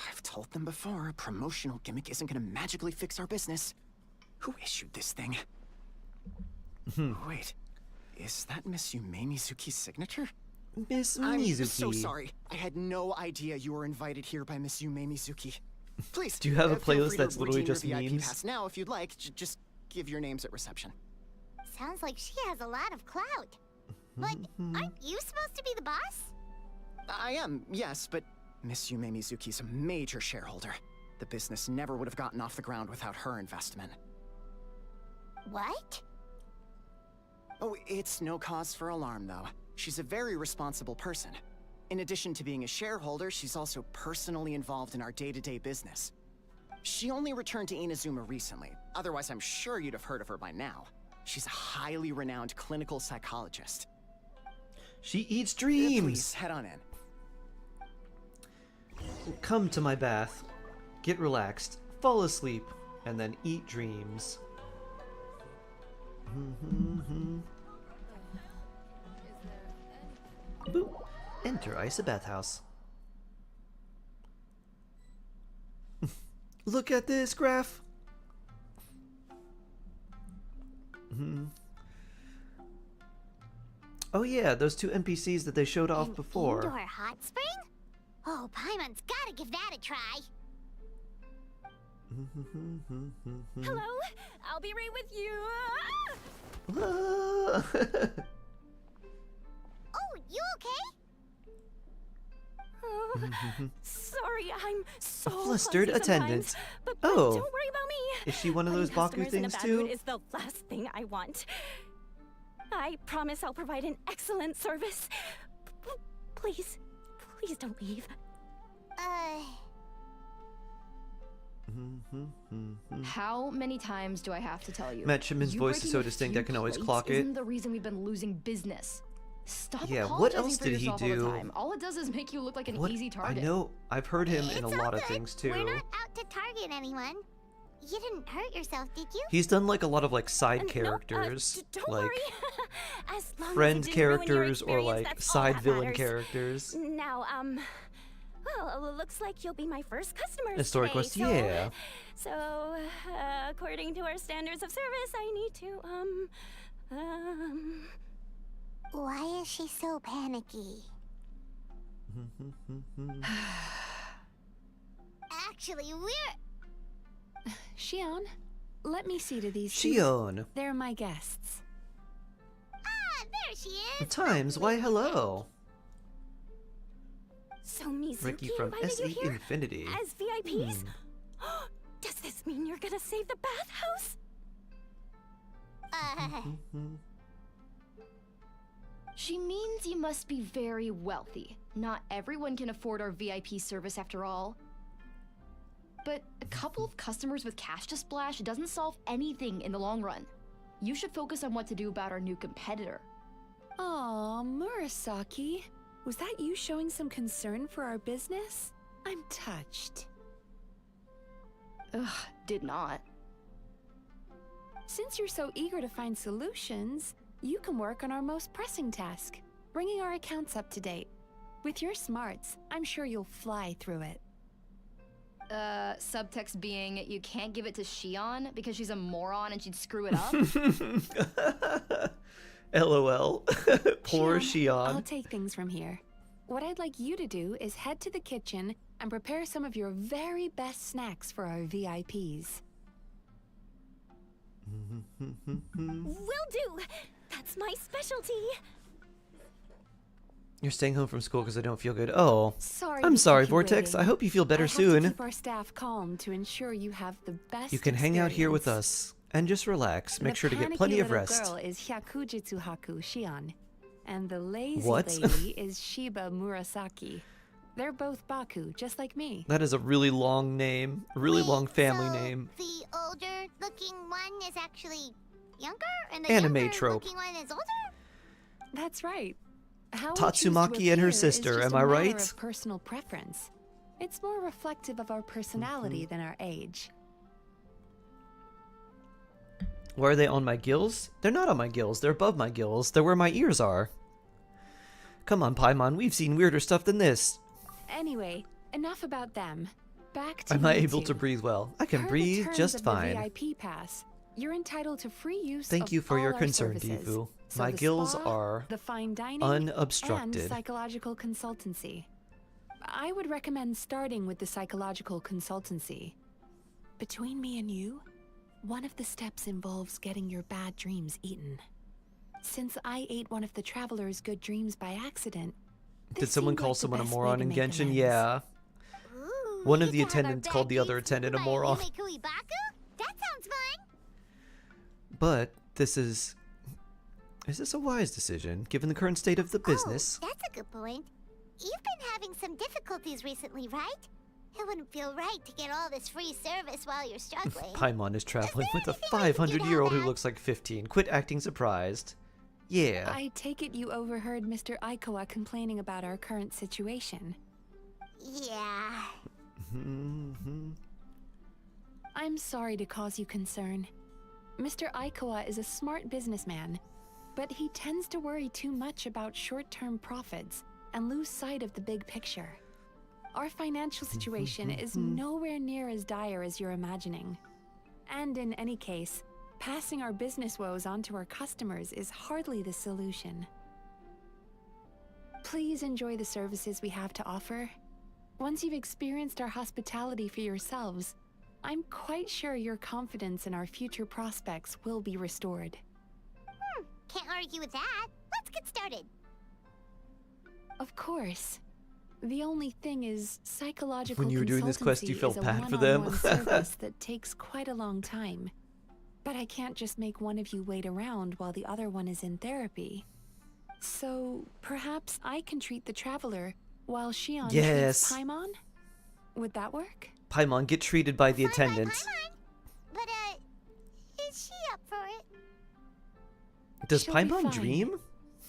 I've told them before, a promotional gimmick isn't gonna magically fix our business. Who issued this thing? Wait, is that Miss Yume Mizuki's signature? Miss I'm Mizuki. so sorry. I had no idea you were invited here by Miss Yume Mizuki. Please, Do you have a feel playlist free to that's literally redeem your just VIP memes? pass now if you'd like. Just give your names at reception. Sounds like she has a lot of clout. But aren't you supposed to be the boss? I am, yes, but Miss Yume Mizuki's a major shareholder. The business never would have gotten off the ground without her investment. What? Oh, it's no cause for alarm, though. She's a very responsible person. In addition to being a shareholder, she's also personally involved in our day-to-day business. She only returned to Inazuma recently, otherwise I'm sure you'd have heard of her by now. She's a highly renowned clinical psychologist. She eats Please, dreams. head on in. Come to my bath, get relaxed, fall asleep, and then eat dreams. Boop. Enter AisaBathhouse. Look at this graph. Oh yeah, those two NPCs that they showed off An before. indoor hot spring? Oh, Paimon's gotta give that a try. Hello? I'll be right with you. Oh, you okay? Sorry, I'm so A flustered clumsy attendant. sometimes, but Oh. don't worry about me. Is she one of those Putting Baku customers in a things bad mood too? is the last thing I want. I promise I'll provide an excellent service. Please, please don't leave. How many times do I have to tell you? Matt Shipman's You voice is breaking so a distinct few I can always plates clock it. Isn't the reason we've been losing business. Stop Yeah, what apologizing else for did he yourself all the do? time. All it does is make you look like an What? easy I target. know. I've heard him in a It's lot all of good. things too. We're not out to target anyone. You didn't hurt yourself, did you? He's done like a lot of like side No, characters, don't like worry. As long friend as it didn't ruin your characters or experience, like that's all side that villain matters. characters. Now, well, it looks like you'll be my first customer A story today, quest, so, yeah. So, according to our standards of service, I need to, Why is she so panicky? Actually, we're... Shion, let me see to these two. Shion. They're my guests. Ah, there she is! Times, why hello. So Mizuki Ricky from invited you SE here Infinity. as VIPs? Does this mean you're gonna save the bathhouse? She means you must be very wealthy. Not everyone can afford our VIP service after all. But a couple of customers with cash to splash doesn't solve anything in the long run. You should focus on what to do about our new competitor. Aw, Murasaki. Was that you showing some concern for our business? I'm touched. Ugh, did not. Since you're so eager to find solutions, you can work on our most pressing task, bringing our accounts up to date. With your smarts, I'm sure you'll fly through it. Subtext being, you can't give it to Shion because she's a moron and she'd screw it up? LOL. Poor I'll Shion. take things from here. What I'd like you to do is head to the kitchen and prepare some of your very best snacks for our VIPs. Will do! That's my specialty! You're staying home from school because I don't feel good. Oh. Sorry I'm to sorry, keep you Vortex. waiting. I hope you feel better I have soon. to keep our staff calm to ensure you have the best You can hang out here with experience. us and just relax. Make The sure to get panicky plenty of little rest. girl is Hyakujitsu Haku Shion, and the lazy What? lady is Shiba Murasaki. They're both Baku, just like me. That is a really long name. A really Wait, long family so name. The older-looking one is actually younger, and the Anime trope. younger-looking one is older? That's right. How we Tatsumaki choose to and her appear is sister, just am a I matter right? of personal preference. It's more reflective of our personality than our age. Why are they on my gills? They're not on my gills. They're above my gills. They're where my ears are. Come on, Paimon. We've seen weirder stuff than this. Anyway, enough about them. Back to Am I you able two. to breathe well? I can Per the breathe terms just of the fine. VIP pass, you're entitled to free use Thank of you for all your our concern, services. Difu. So My the gills spa, are the fine dining, unobstructed. and psychological consultancy. I would recommend starting with the psychological consultancy. Between me and you, one of the steps involves getting your bad dreams eaten. Since I ate one of the traveler's good dreams by accident, Did this someone seemed call like the someone a best way moron to in make Genshin? amends. Yeah. Ooh, One we of the get to have our attendants called bad the other dreams attendant a eaten by moron. Yume Kuibaku? That sounds fun! But this is this a wise decision, given the current state of the business? Oh, that's a good point. You've been having some difficulties recently, right? It wouldn't feel right to get all this free service while you're struggling. Paimon is traveling with a anything I can do to 500-year-old who help? looks like 15. Quit acting surprised. Yeah. I take it you overheard Mr. Aikawa complaining about our current situation. Yeah. I'm sorry to cause you concern. Mr. Aikawa is a smart businessman, but he tends to worry too much about short-term profits and lose sight of the big picture. Our financial situation is nowhere near as dire as you're imagining. And in any case, passing our business woes on to our customers is hardly the solution. Please enjoy the services we have to offer. Once you've experienced our hospitality for yourselves, I'm quite sure your confidence in our future prospects will be restored. Can't argue with that. Let's get started. Of course. The only thing is, psychological When you were doing this quest, you consultancy felt is a bad for them? one-on-one service that takes quite a long time. But I can't just make one of you wait around while the other one is in therapy. So, perhaps I can treat the traveler while Xion Yes. treats Paimon? Would that work? Paimon, get treated by the attendant. But, is she up for it? Does She'll be Paimon fine. dream?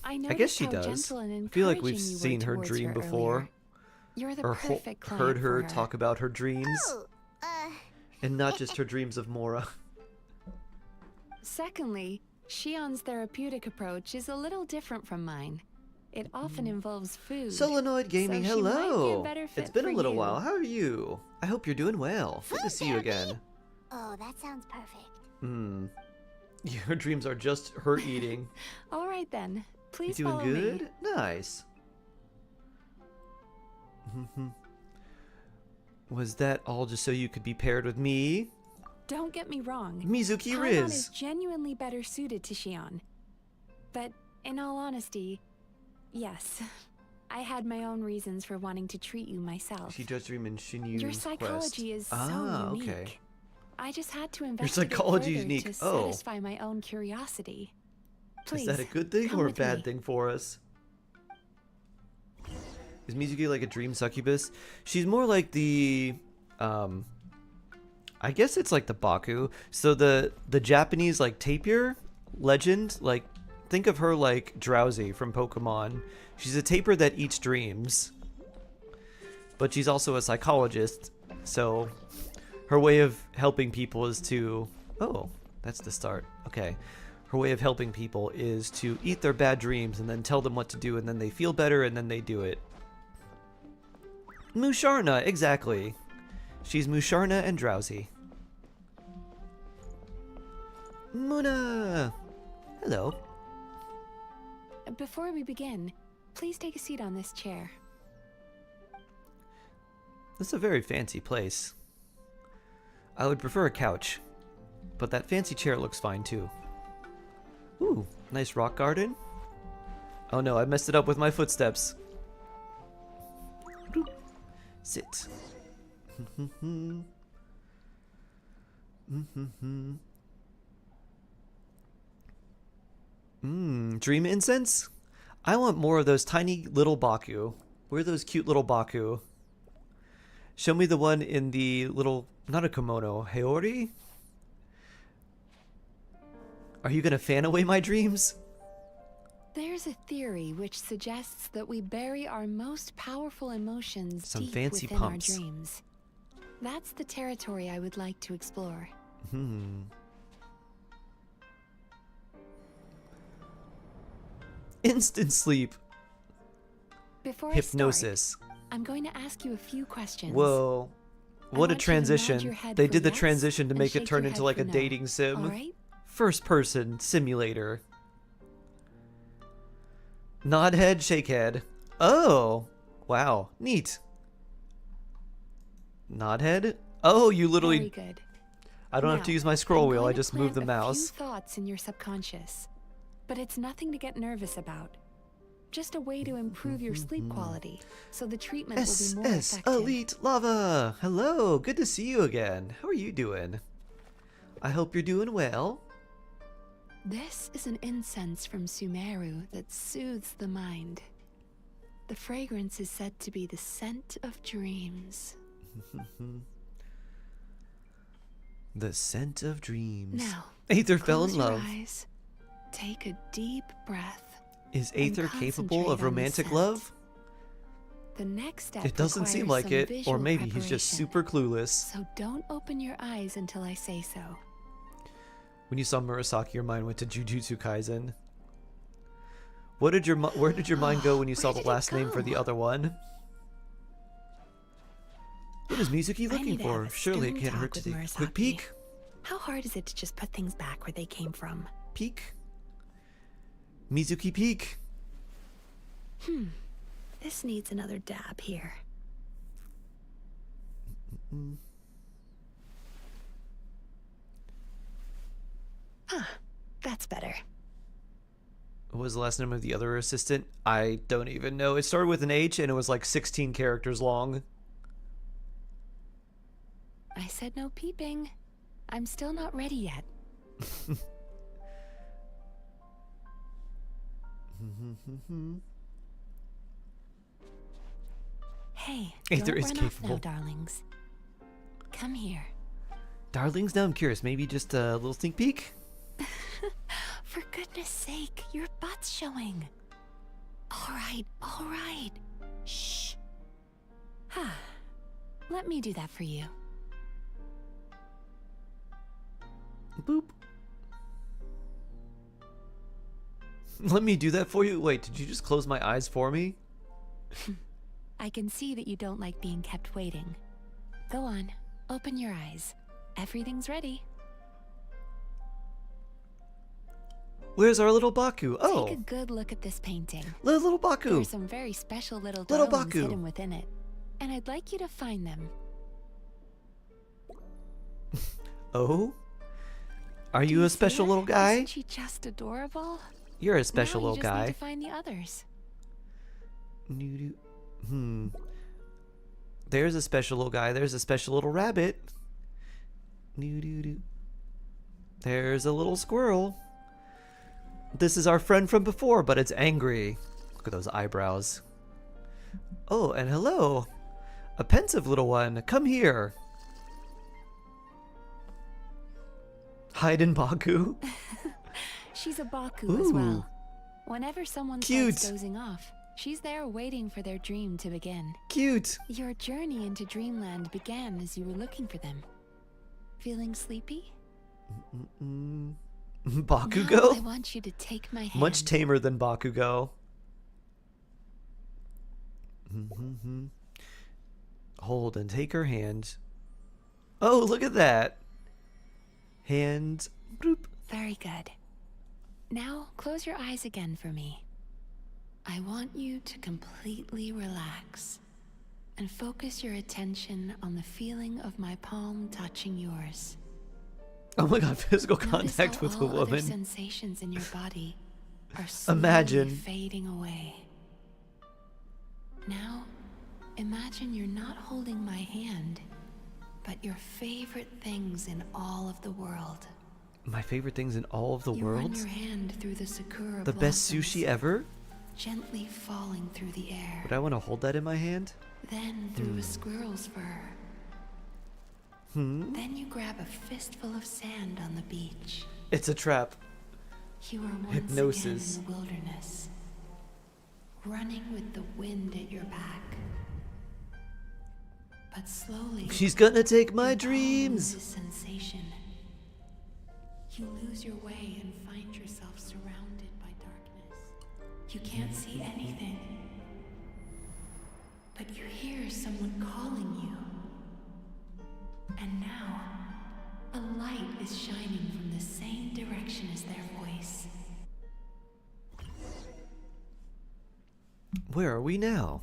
I guess she how does. gentle and I feel like we've encouraging you were seen her towards dream her before. earlier. You're the Or perfect client heard her for her. talk about her dreams. Oh, And not just her dreams of Mora. Secondly, Xion's therapeutic approach is a little different from mine. It often involves food. Solenoid Gaming, so she might be a hello! better fit It's been a for little you. while. How are you? I hope you're doing well. Good to see you therapy? again. oh, that sounds perfect. Your dreams are just her eating. All right then. You Please doing follow good? me. Nice. Was that all just so you could be paired with me? Don't get me wrong. Mizuki Paimon Riz. is genuinely better suited to Xion. But in all honesty, yes. I had my own reasons for wanting to treat you myself. She does dream in Shinyu's Your quest. psychology is so unique. Okay. I just had to investigate psychology is further unique. to Oh. satisfy my own curiosity. Please, Is that a good thing come or a with bad me. thing for us? Is Mizuki like a dream succubus? She's more like the, I guess it's like the Baku. So the Japanese like tapir legend, like think of her like Drowsy from Pokemon. She's a tapir that eats dreams. But she's also a psychologist, so her way of helping people is to... Oh, that's the start. Okay. Her way of helping people is to eat their bad dreams and then tell them what to do, and then they feel better and then they do it. Musharna, exactly. She's Musharna and Drowsy. Muna! Hello. Before we begin, please take a seat on this chair. This is a very fancy place. I would prefer a couch, but that fancy chair looks fine too. Ooh, nice rock garden. Oh no, I messed it up with my footsteps. Sit. Dream incense? I want more of those tiny little Baku. Where are those cute little Baku? Show me the one in the little, not a kimono, Haori? Are you gonna fan away my dreams? There's a theory which suggests that we bury our most powerful emotions Some deep fancy within pumps. our dreams. That's the territory I would like to explore. Instant sleep. Before Hypnosis. I start, I'm going to ask you a few questions. Whoa. I What a want you to nod transition. your head They for did the yes transition to and make it shake turn your into head like for a no. dating sim. All right? First person simulator. Nod head, shake head. Oh. Wow. Neat. Nod head? Oh, you literally... Very good. I don't have Now, to use my scroll I'm wheel, I going to just move the plant mouse. A few thoughts in your subconscious, but it's nothing to get nervous about. Just a way to improve your sleep quality, so the treatment will be more SS effective. Elite Lava! Hello, good to see you again. How are you doing? I hope you're doing well. This is an incense from Sumeru that soothes the mind. The fragrance is said to be the scent of dreams. The scent of dreams. Now, Aether fell in close your love. eyes, take a deep breath. Is and Aether capable concentrate of on the romantic scent. love? The next step It doesn't seem requires like some it, or visual maybe he's just preparation. super clueless. So don't open your eyes until I say so. When you saw Murasaki, your mind went to Jujutsu Kaisen. Where did your mind go when you saw Where the did it last name for the go? other one? What is Mizuki I looking need to have for? a Surely it stern can't talk hurt to with take a quick Murasaki. peek. How hard is it to just put things back where they came from? Peek. Mizuki peek. This needs another dab here. That's better. What was the last name of the other assistant? I don't even know. It started with an H and it was like 16 characters long. I said no peeping. I'm still not ready yet. Hey, Aether don't is run capable. off now, darlings. Come here. Darlings, now I'm curious. Maybe just a little sneak peek? For goodness sake, your butt's showing. All right. Shh. Let me do that for you. Boop. Let me do that for you? Wait, did you just close my eyes for me? I can see that you don't like being kept waiting. Go on, open your eyes. Everything's ready. Where's our little Baku? Oh, Take a good look at this painting. little Baku. There's some very special little Little darlings Baku. hidden within it. And I'd like you to find them. Oh? Are Do you a see special her? little guy? Isn't she just adorable? You're a special Now you little just guy. need to find the others. There's a special little guy. There's a special little rabbit. There's a little squirrel. This is our friend from before, but it's angry. Look at those eyebrows. Oh, and hello. A pensive little one. Come here. Hide in Baku. She's a Baku as Ooh. well. Whenever someone Cute. starts dozing off, she's there waiting for their dream to begin. Cute. Your journey into Dreamland began as you were looking for them. Feeling sleepy? Now I Bakugo? want you to take my hand. Much tamer than Bakugo. Hold and take her hand. Oh, look at that. Hand. Bloop. Very good. Now close your eyes again for me. I want you to completely relax and focus your attention on the feeling of my palm touching yours. Oh my god, physical Notice contact how with a all other woman. sensations in your body are slowly Imagine. fading away. Now, imagine you're not holding my hand, but your favorite things in all of the world. My favorite things in all of the You world? run your hand through the sakura The best blossoms, sushi ever? gently falling through the air. Would I want to hold that in my hand? Then through a squirrel's fur. Then you grab a fistful of sand on the beach. It's a trap. You are once Hypnosis. again in the wilderness, running with the wind at your back. But slowly, She's gonna take my your palm dreams. loses sensation. You lose your way and find yourself surrounded by darkness. You can't see anything, but you hear someone calling you. And now, a light is shining from the same direction as their voice. Where are we now?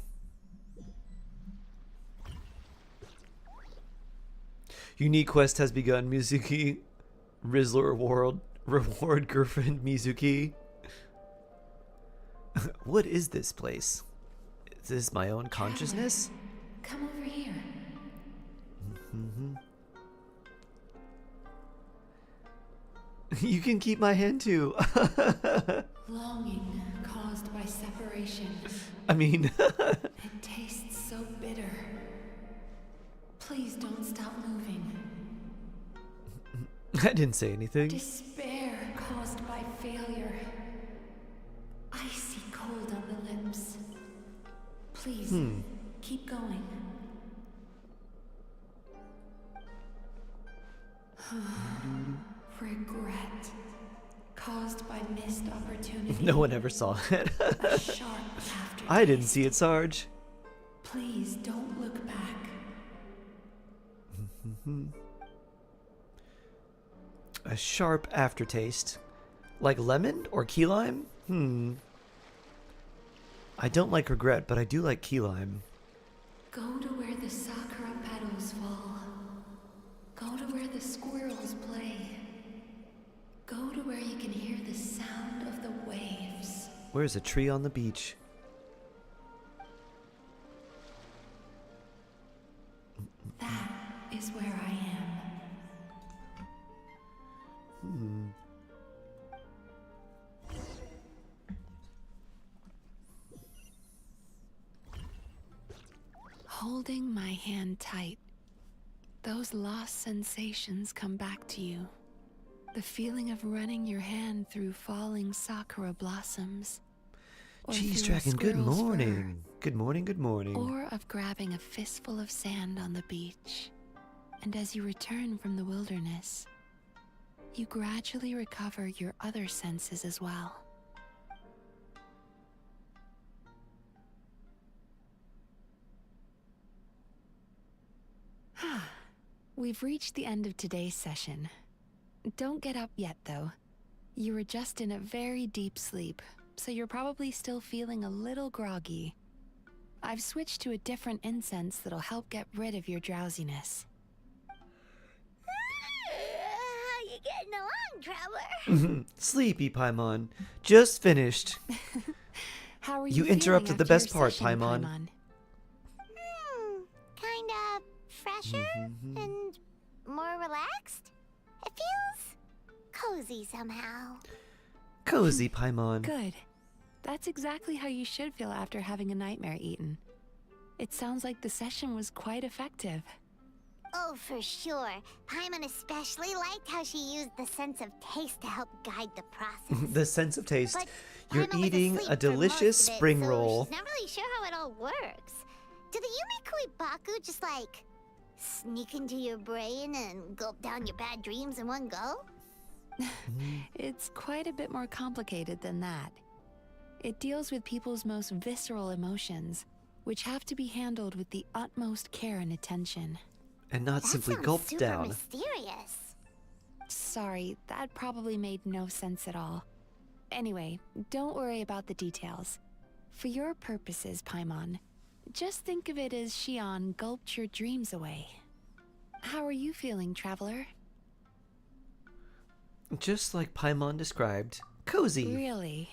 Unique quest has begun. Mizuki. Rizzler reward girlfriend Mizuki. What is this place? Is this my own consciousness? Come over here. You can keep my hand too. Longing caused by separation. I mean, It tastes so bitter. Please don't stop moving. I didn't say anything. Despair caused by failure. Icy cold on the lips. Please, keep going. Regret caused by missed opportunity. No one ever saw it. A sharp aftertaste. I didn't see it, Sarge. Please don't look back. A sharp aftertaste. Like lemon or key lime? I don't like regret, but I do like key lime. Go to where the sakura petals fall. Go to where the squirrels play. Go to Where's a tree on the beach? That is where I am. Holding my hand tight, those lost sensations come back to you. The feeling of running your hand through falling sakura blossoms. Or Cheese through a Dragon, good squirrel's morning. Good morning, good morning. Or of grabbing a fistful of sand on the beach. And as you return from the wilderness, you gradually recover your other senses as well. We've reached the end of today's session. Don't get up yet, though. You were just in a very deep sleep, so you're probably still feeling a little groggy. I've switched to a different incense that'll help get rid of your drowsiness. How you getting along, Traveler? Sleepy, Paimon. Just finished. How are You feeling interrupted the after best your part, session, Paimon. Kinda fresher and more relaxed. It feels cozy somehow. Cozy, Paimon. Good. That's exactly how you should feel after having a nightmare eaten. It sounds like the session was quite effective. Oh, for sure. Paimon especially liked how she used the sense of taste to help guide the process. The sense of taste. But You're Paimon was eating asleep a for delicious most of it, spring so roll. She's not really sure how it all works. Do the Yumi Kuibaku just like sneak into your brain and gulp down your bad dreams in one go? It's quite a bit more complicated than that. It deals with people's most visceral emotions, which have to be handled with the utmost care and attention. And not That simply sounds gulped super down. mysterious. Sorry, that probably made no sense at all. Anyway, don't worry about the details. For your purposes, Paimon, just think of it as Xion gulped your dreams away. How are you feeling, Traveler? Just like Paimon described. Cozy. Really?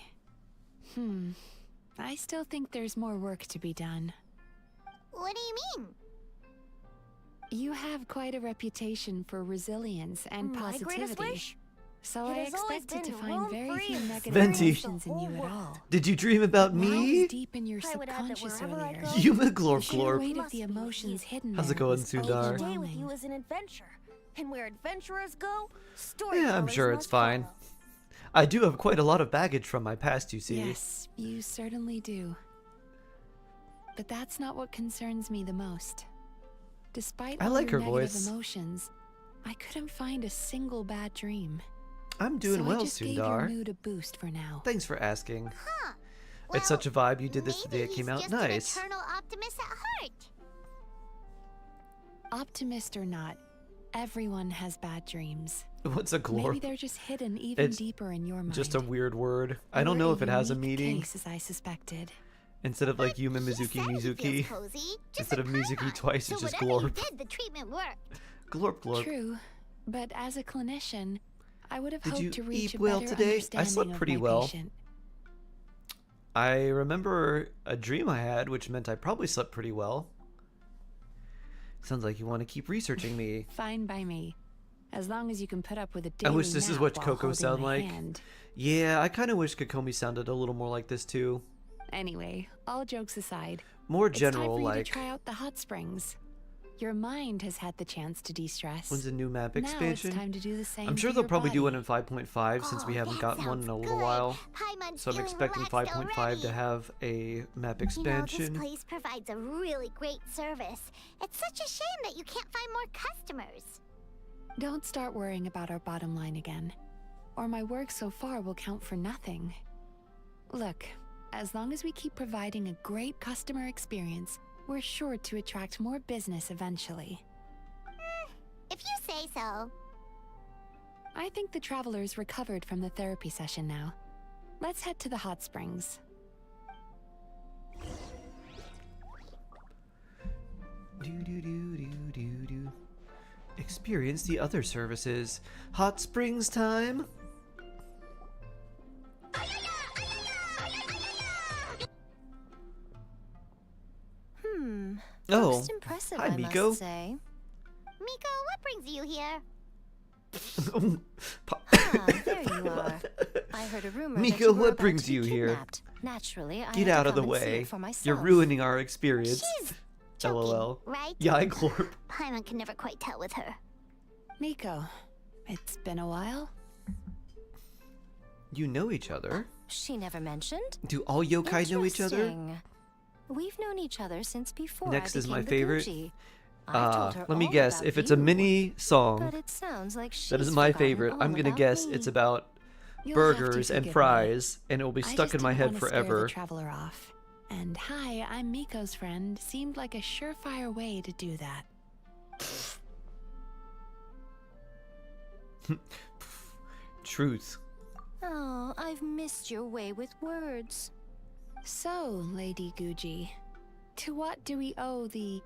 I still think there's more work to be done. What do you mean? You have quite a reputation for resilience and My greatest positivity. wish? So It I has always expected to been find roam very free few and negative Venti. emotions in you at all. Did you dream about What me? was deep in your I would add that subconscious wherever I earlier? go, Yuma glorp The glorp. weight of Must the be emotions you. hidden How's there it going, was Each Sundar? day with you overwhelming. is an adventure, and where adventurers go, Yeah, I'm storytellers sure it's must fine. follow. I do have quite a lot of baggage from my past, you see. Yes, you certainly do. But that's not what concerns me the most. Despite I all like your her negative voice. emotions, I couldn't find a single bad dream. I'm doing so well, I just gave your Sundar. mood a boost for now. Thanks for asking. Huh. It's such a vibe. You did this the day maybe it came he's out. just Nice. An eternal optimist at heart. Optimist or not, everyone has bad dreams. What's a Maybe glorp? they're just hidden even It's deeper in your mind. Just a weird word. I You're don't know if it has a unique meaning. Case, as I suspected. Instead of like Yuma He Mizuki said he feels Mizuki. cozy, just Instead like of Mizuki Paimon. twice, So it's just whatever you glorp. did, the treatment worked. Glorp glorp. True, but as a clinician, I would have Did hoped you to reach eat a well better today? I understanding slept of pretty my well. patient. I remember a dream I had, which meant I probably slept pretty well. Sounds like you want to keep researching me. Fine by me, as long as you can put up with a I daily wish this is nap what while Coco holding sound my like. hand. Yeah, I kind of wish Kokomi sounded a little more like this too. Anyway, all jokes aside, More it's general, time for you like. to try out the hot springs. Your mind has had the chance to de-stress. When's the new map Now expansion? it's time to do the same. I'm sure for they'll your probably do one body. in 5.5 since we Oh, haven't that gotten one in a sounds little good. while. Paimon's So I'm feeling expecting relaxed 5.5 to already. have a map You know, expansion. this place provides a really great service. It's such a shame that you can't find more customers. Don't start worrying about our bottom line again, or my work so far will count for nothing. Look, as long as we keep providing a great customer experience, we're sure to attract more business eventually. If you say so. I think the travelers recovered from the therapy session now. Let's head to the hot springs. Do. Experience the other services. Hot springs time. Oh, Most impressive, hi, I Miko. must say. Miko, what brings you here? There you are. I heard a rumor that Miko, you were what about brings to be you here? kidnapped. Naturally, I Get had out to of the come and see way. it for myself. You're ruining our experience. She's joking, LOL. right? Yeah, I glorp. Paimon can never quite tell with her. Miko, it's been a while. You know each other? She never mentioned. Do all yokai know each other? Interesting. We've known each other since before Next I is my became the favorite. Gucci. I've told her Let me all guess. about If it's a you, mini song, but it sounds like that is she's my forgotten favorite. all I'm gonna about guess me. it's about You'll have to burgers and forgive me. fries, and it will be I stuck just in my didn't head wanna scare forever. the traveler off. And hi, I'm Miko's friend. Seemed like a surefire way to do that. Truth. Oh, I've missed your way with words. So, Lady Guji, to what do we owe the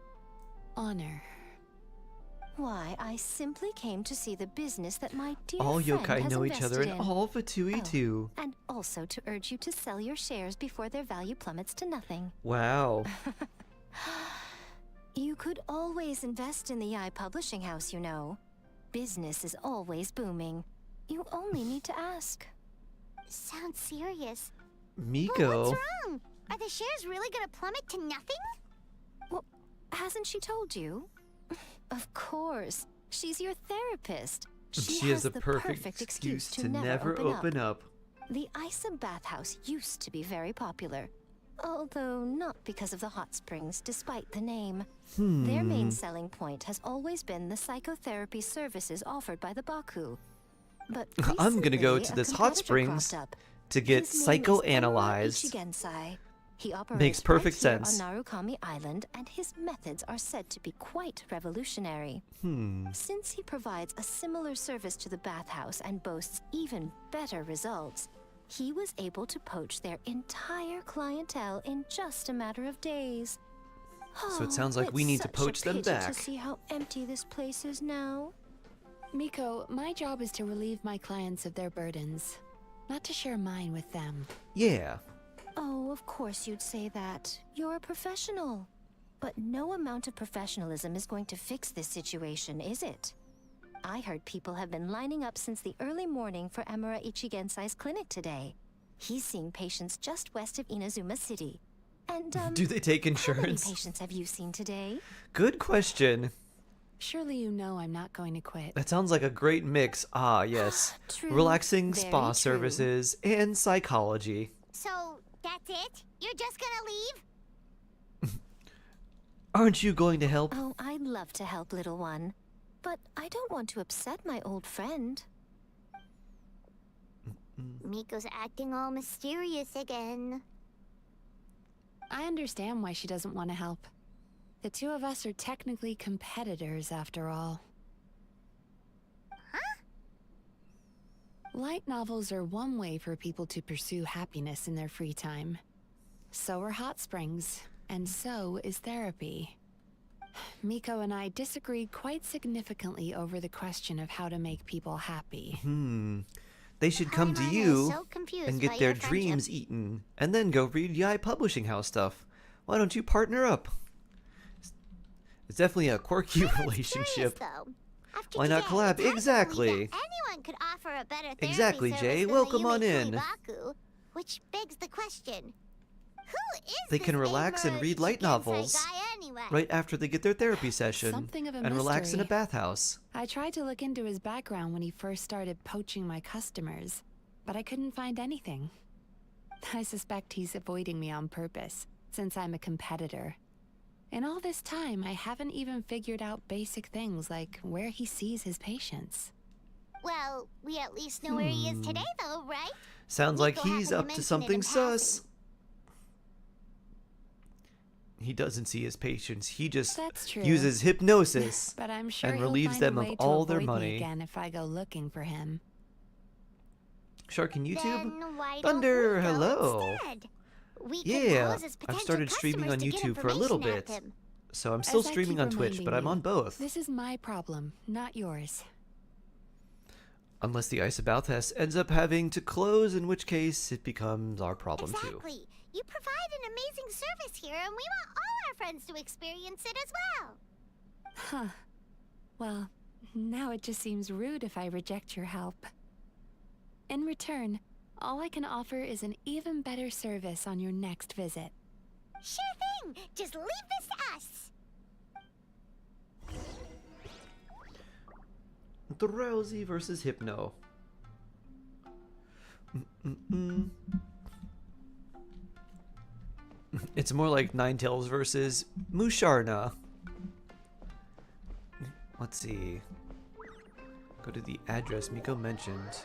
honor? Why, I simply came to see the business that my dear All friend yokai has know each other, invested and in. all Fatui too. And also to urge you to sell your shares before their value plummets to nothing. Wow. You could always invest in the publishing house, you know. Business is always booming. You only need to ask. Sounds serious. But Miko. what's wrong? Are the shares really gonna plummet to nothing? Well, hasn't she told you? Of course. She's your therapist. She has a the perfect excuse to never open up. The AisaBathhouse used to be very popular. Although not because of the hot springs, despite the name. Their main selling point has always been the psychotherapy services offered by the Baku. But I'm gonna go recently, to a this hot competitor springs cropped up. to get His name is psychoanalyzed. Ichigensai. He operates Makes perfect right here sense. on Narukami Island, and his methods are said to be quite revolutionary. Since he provides a similar service to the bathhouse and boasts even better results, he was able to poach their entire clientele in just a matter of days. So it sounds like we need to it's such a poach them pity back. To see how empty this place is now. Miko, my job is to relieve my clients of their burdens, not to share mine with them. Yeah. Oh, of course you'd say that. You're a professional. But no amount of professionalism is going to fix this situation, is it? I heard people have been lining up since the early morning for Amura Ichigensai's clinic today. He's seeing patients just west of Inazuma City. And, Do they take how many insurance? patients have you seen today? Good question. Surely you know I'm not going to quit. That sounds like a great mix. Ah, yes. True, Relaxing very spa true. services and psychology. So, that's it? You're just gonna leave? Aren't you going to help? Oh, I'd love to help, little one. But I don't want to upset my old friend. Miko's acting all mysterious again. I understand why she doesn't want to help. The two of us are technically competitors, after all. Huh? Light novels are one way for people to pursue happiness in their free time. So are hot springs, and so is therapy. Miko and I disagreed quite significantly over the question of how to make people happy. They should come to Paimon is you so confused and by get their your friendship. dreams eaten, and then go read Yai Publishing House stuff. Why don't you partner up? It's definitely a quirky Curious, relationship. though. After Why not today, collab? it's hard to believe Exactly. that anyone could offer a better therapy Exactly, service Jay. than Welcome the on Yumi in. Kuibaku, which begs the question: who is They this can relax and Amura read light Ichigensai novels guy anyway? right after they get their therapy session Something of a and relax in a mystery. bathhouse. I tried to look into his background when he first started poaching my customers, but I couldn't find anything. I suspect he's avoiding me on purpose, since I'm a competitor. In all this time, I haven't even figured out basic things like where he sees his patients. Well, we at least know where he is today, though, right? Sounds like Miko he's happened to up to mention it something in sus. He doesn't see his patients. He just That's true. uses hypnosis But I'm sure and he'll relieves find a them of way to all their avoid me money. again if I go looking for him. Shark and YouTube? Then why Thunder, don't we go hello. instead? We could Yeah, pose as I've potential started streaming on customers to get YouTube for a little information bit. at them. So I'm still As I streaming keep on Twitch, reminding but I'm you, on both. This is my problem, not yours. Unless the AisaBathhouse ends up having to close, in which case it becomes our problem too. Exactly. You provide an amazing service here, and we want all our friends to experience it as well. Huh. Well, now it just seems rude if I reject your help. In return, all I can offer is an even better service on your next visit. Sure thing! Just leave this to us! Drowsy versus Hypno. It's more like Ninetales versus Musharna. Let's see. Go to the address Miko mentioned.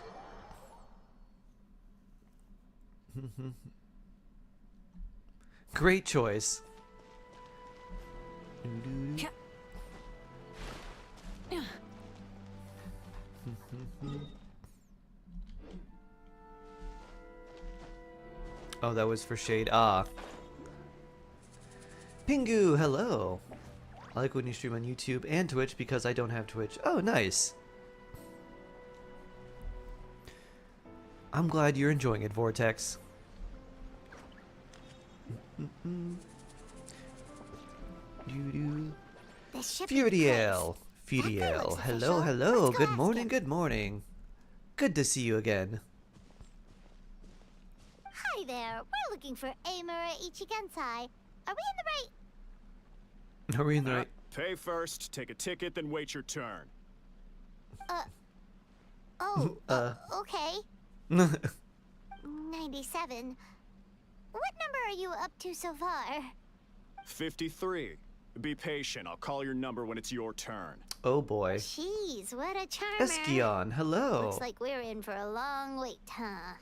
Great choice. Oh, that was for shade. Ah. Pingu, hello. I like when you stream on YouTube and Twitch because I don't have Twitch. Oh, nice. I'm glad you're enjoying it, Vortex. Furiel. Furiel. Hello, hello. Good morning, good morning. Good to see you again. Hi there. We're looking for Amura Ichigensai. Are we in the right... Are we in the right? Pay first, take a ticket, then wait your turn. Okay. 97. What number are you up to so far? 53. Be patient. I'll call your number when it's your turn. Oh boy. Jeez, what a charmer. Eskeon, hello. Looks like we're in for a long wait, huh?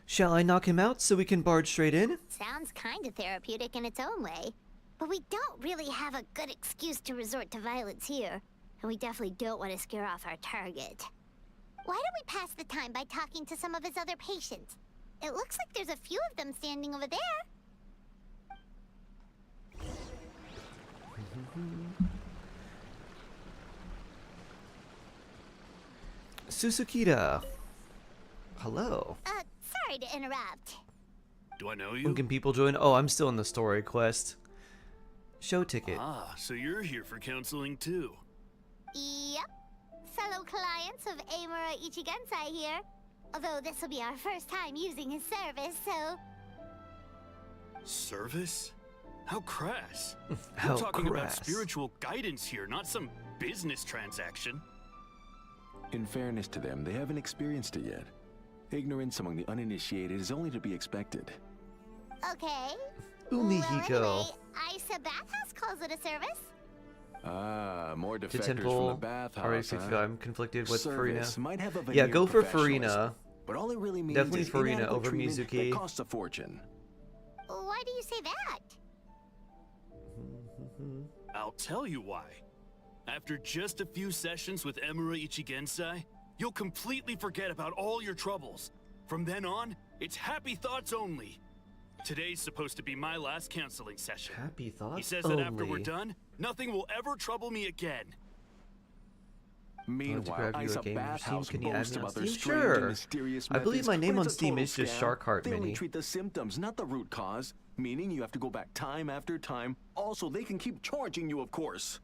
Shall I knock him out so we can barge straight in? Sounds kinda therapeutic in its own way. But we don't really have a good excuse to resort to violence here. And we definitely don't want to scare off our target. Why don't we pass the time by talking to some of his other patients? It looks like there's a few of them standing over there. Susukita. Hello. Sorry to interrupt. Do I know you? When can people join? Oh, I'm still in the story quest. Show ticket. Ah, so you're here for counseling too. Yep. Fellow clients of Amura Ichigensai here. Although this will be our first time using his service, so... Service? How crass. How We're talking about crass. spiritual guidance here, not some business transaction. In fairness to them, they haven't experienced it yet. Ignorance among the uninitiated is only to be expected. Okay. Umihiko. Well, anyway, AisaBathhouse calls it a service. Ah, more To defectors from the Temple. bathhouse, Already huh? I'm conflicted with Service Farina. might have a Yeah, veneer go of for professionalism, Farina. But all it really means Definitely is Farina inadequate over treatment Mizuki. that costs a fortune. Why do you say that? I'll tell you why. After just a few sessions with Amura Ichigensai, you'll completely forget about all your troubles. From then on, it's happy thoughts only. Today's supposed to be my last counseling session. Happy thoughts He says that after we're only. done, nothing will ever trouble me again. Meanwhile, grab you a game on AisaBathhouse Steam. Can you add boasts me on about their Steam? strange Sure. and mysterious I believe methods, my name but on it's a Steam total is just scam. Sharkheart They only Mini. treat the symptoms, not the root cause. Meaning you have to go back time after time. Also, they can keep charging you, of course.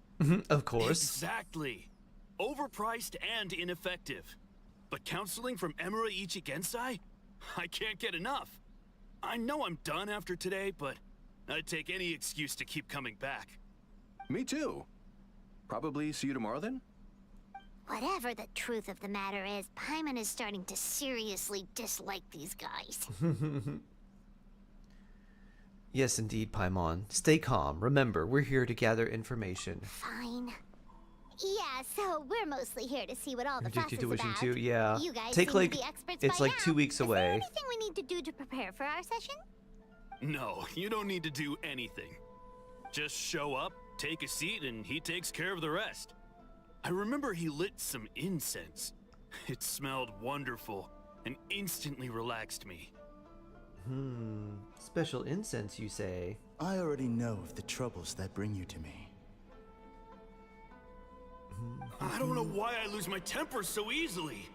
Of course. Exactly. Overpriced and ineffective. But counseling from Amura Ichigensai? I can't get enough. I know I'm done after today, but I'd take any excuse to keep coming back. Me too. Probably see you tomorrow then? Whatever the truth of the matter is, Paimon is starting to seriously dislike these guys. Yes, indeed, Paimon. Stay calm. Remember, we're here to gather information. Fine. Yeah, so we're mostly here to see what all the fuss is Tuition about. too, yeah. You guys Take seem like to be experts it's by like now. 2 weeks Is there away. anything we need to do to prepare for our session? No, you don't need to do anything. Just show up, take a seat, and he takes care of the rest. I remember he lit some incense. It smelled wonderful and instantly relaxed me. Special incense, you say? I already know of the troubles that bring you to me. I don't know why I lose my temper so easily.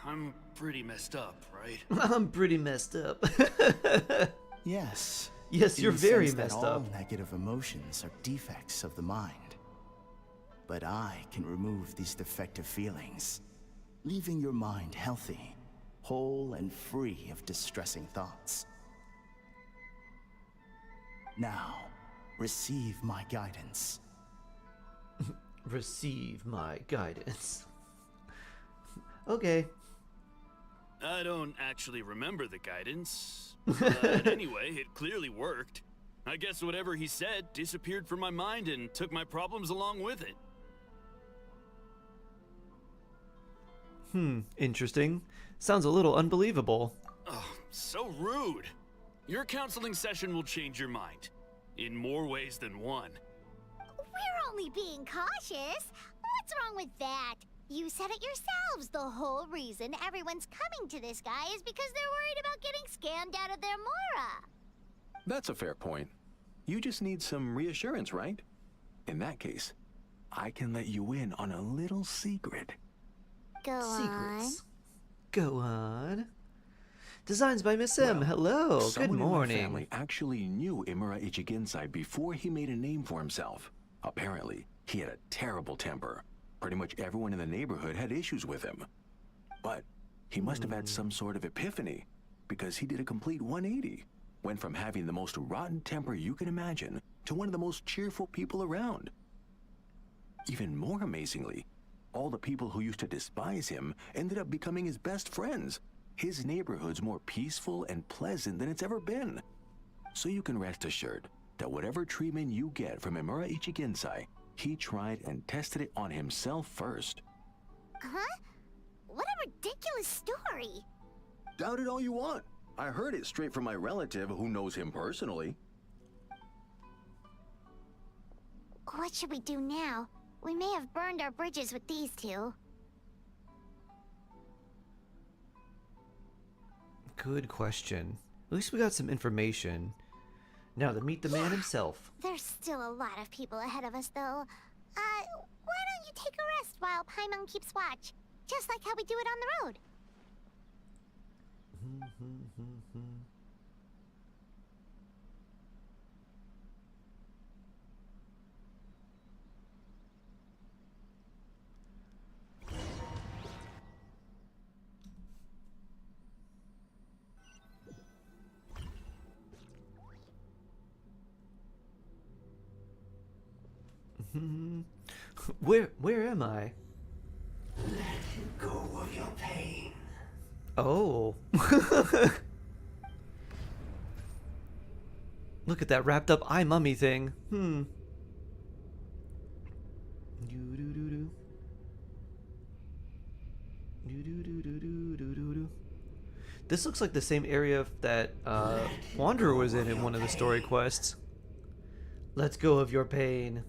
I'm pretty messed up, right? I'm pretty messed up. Yes. Yes, you're in the very sense that messed all up. negative emotions are defects of the mind. But I can remove these defective feelings, leaving your mind healthy, whole, and free of distressing thoughts. Now, receive my guidance. Receive my guidance. Okay. I don't actually remember the guidance. But anyway, it clearly worked. I guess whatever he said disappeared from my mind and took my problems along with it. Interesting. Sounds a little unbelievable. Oh, so rude. Your counseling session will change your mind. In more ways than one. We're only being cautious. What's wrong with that? You said it yourselves. The whole reason everyone's coming to this guy is because they're worried about getting scammed out of their Mora. That's a fair point. You just need some reassurance, right? In that case, I can let you in on a little secret. Go Secrets. Go on. Designs by Miss M. Hello. Good Someone morning. in my family actually knew Imura Ichigensai before he made a name for himself. Apparently, he had a terrible temper. Pretty much everyone in the neighborhood had issues with him. But he must have had some sort of epiphany, because he did a complete 180. Went from having the most rotten temper you can imagine to one of the most cheerful people around. Even more amazingly, all the people who used to despise him ended up becoming his best friends. His neighborhood's more peaceful and pleasant than it's ever been. So you can rest assured that whatever treatment you get from Imura Ichigensai, he tried and tested it on himself first. Huh? What a ridiculous story. Doubt it all you want. I heard it straight from my relative who knows him personally. What should we do now? We may have burned our bridges with these two. Good question. At least we got some information. Now to meet the man himself. There's still a lot of people ahead of us, though. Why don't you take a rest while Paimon keeps watch? Just like how we do it on the road. Where am I? Let go of your pain. Oh. Look at that wrapped up eye mummy thing. This looks like the same area that Wanderer was in one of the story quests. Let's go of your pain.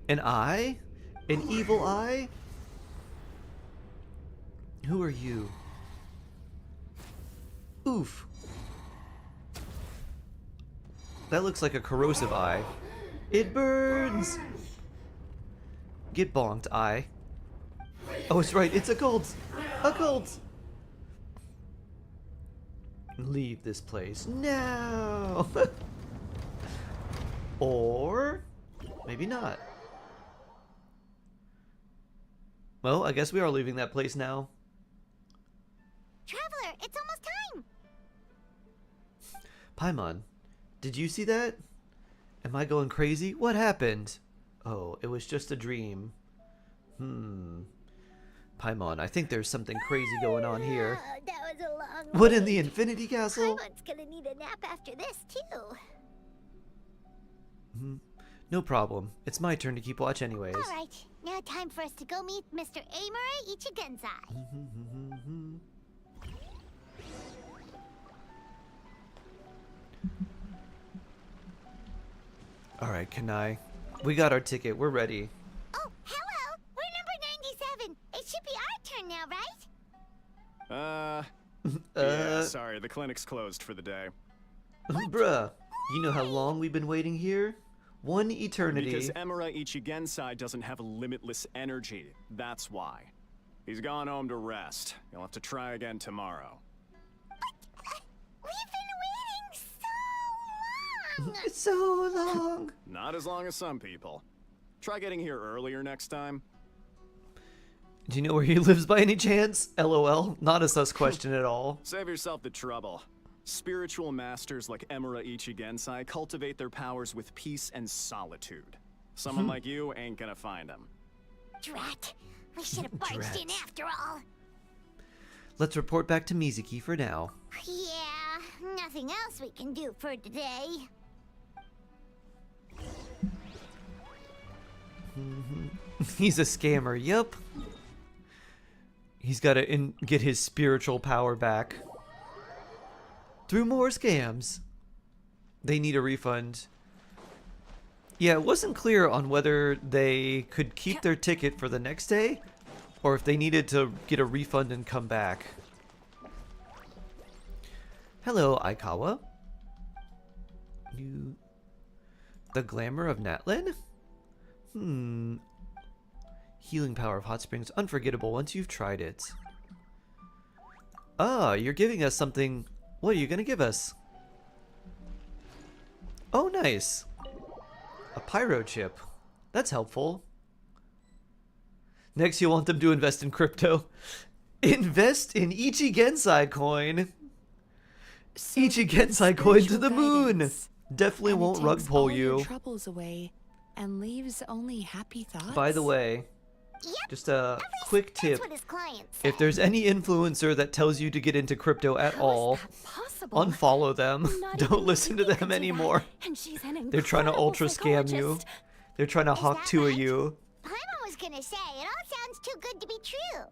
An eye? An evil eye? Who are you? Oof. That looks like a corrosive eye. It burns! Get bonked, eye. Oh, it's right, it's a cult! A cult! Leave this place now! Or maybe not. Well, I guess we are leaving that place now. Traveler, it's almost time! Paimon, did you see that? Am I going crazy? What happened? Oh, it was just a dream. Paimon, I think there's something crazy going on here. That was a long What in wait. the Infinity Castle? Paimon's gonna need a nap after this, too. No problem. It's my turn to keep watch anyways. Alright, now time for us to go meet Mr. Imura Ichigensai. Alright, Kanai. We got our ticket. We're ready. Oh, hello! We're number 97! It should be our turn now, right? Yeah, sorry, the clinic's closed for the day. Bruh, you know how long we've been waiting here? 1 eternity. Because Emura Ichigensai doesn't have limitless energy. That's why. He's gone home to rest. You'll have to try again tomorrow. We've been waiting so long! So long! Not as long as some people. Try getting here earlier next time. Do you know where he lives by any chance? LOL. Not a sus question at all. Save yourself the trouble. Spiritual masters like Emura Ichigensai cultivate their powers with peace and solitude. Someone like you ain't gonna find them. Drat. We should have barged in after all. Let's report back to Mizuki for now. Yeah, nothing else we can do for today. He's a scammer, yup. He's gotta get his spiritual power back. Through more scams. They need a refund. Yeah, it wasn't clear on whether they could keep their ticket for the next day, or if they needed to get a refund and come back. Hello, Aikawa. The glamour of Natlin? Healing power of hot springs, unforgettable once you've tried it. Ah, you're giving us something. What are you gonna give us? Oh, nice. A pyro chip. That's helpful. Next, you want them to invest in crypto. Invest in Ichigensai coin. So Ichigensai coin to the moon. guidance. Definitely And it won't rug takes pull all your you. troubles away and leaves only happy thoughts. By the way, just a quick tip. What his clients If there's any influencer that tells you to get into crypto at all, unfollow them. Don't listen to them anymore. And she's an They're trying to incredible ultra scam you. psychologist. They're trying to hawk to you. Paimon was gonna say, it all sounds too good to be true.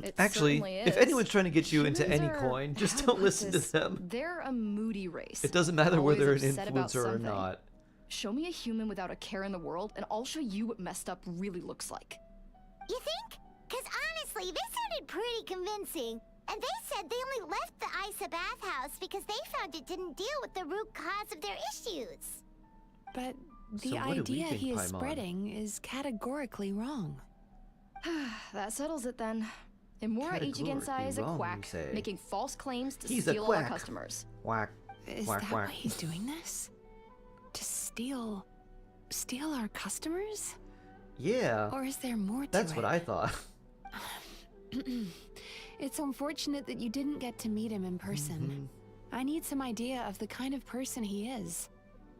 It Actually, certainly if is. anyone's trying to get you into Humans any are- coin, just how don't to put listen to this? them. They're a moody race. It doesn't matter Always whether an upset about influencer or something. not. Show me a human without a care in the world, and I'll show you what messed up really looks like. You think? Because honestly, this sounded pretty convincing. And they said they only left the AisaBathhouse because they found it didn't deal with the root cause of their issues. But the So what do we idea think, he is Paimon? spreading is categorically wrong. That settles it then. Imura Ichigensai is a wrong, you quack, say? making false claims to He's a steal all our quack. customers. Whack. Is Whack, that whack. why he's doing this? To steal our customers? Yeah. Or is there more to That's it? what I thought. It's unfortunate that you didn't get to meet him in person. I need some idea of the kind of person he is.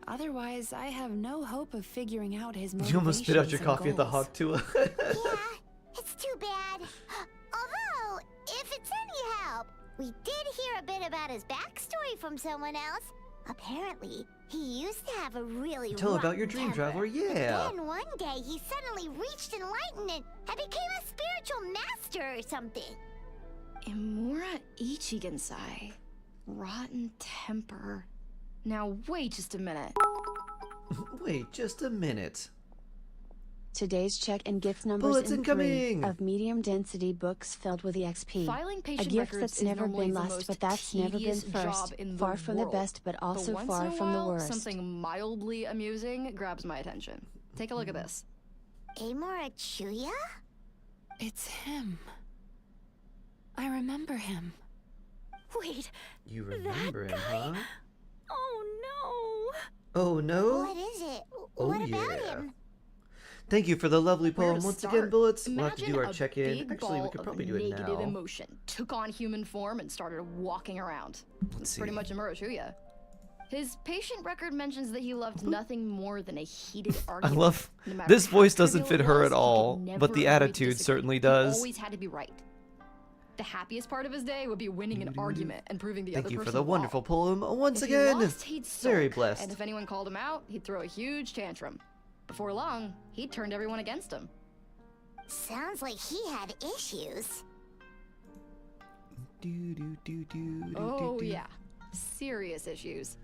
Otherwise, I have no hope of figuring out his motivations You almost spit out your and coffee at the goals. hawk too. It's too bad. Although, if it's any help, we did hear a bit about his backstory from someone else. Apparently, he used to have a really Tell about rotten your dream temper. traveler, yeah. But then one day, he suddenly reached enlightenment and became a spiritual master or something. Imura Ichigensai. Rotten temper. Now wait just a minute. Wait just a minute. Today's check and gift numbers Bullets in 3 incoming! of medium density books filled with EXP. Filing A patient gift records that's is never normally been the last, most but that's never been tedious first. job in Far the from world. the best, but also once far in a from the while, worst. Something mildly amusing grabs my attention. Take a look at this. Amora Chuya? It's him. I remember him. Wait. You remember him, huh? Oh Oh no? What is it? Oh, What about yeah. him? Thank you for the lovely Where poem to once start? again, Bullets. We'll have to Imagine do our a check-in. big Actually, we ball could probably of do it negative now. emotion took on human form and started walking around. Let's Pretty see. much Imura Chuya. His patient record mentions that he loved nothing more than a heated I argument. love No matter this how voice doesn't trivial fit it her was, at he could all, never but the agree to attitude disagree. certainly He does. always had to be right. The happiest part of his day would be winning an argument and proving the Thank other you person for the wrong. wonderful poem once If he again. lost, he'd Very sulk, blessed. And if anyone called him out, he'd throw a huge tantrum. Before long, he'd turned everyone against him. Sounds like he had issues. Oh yeah, serious issues.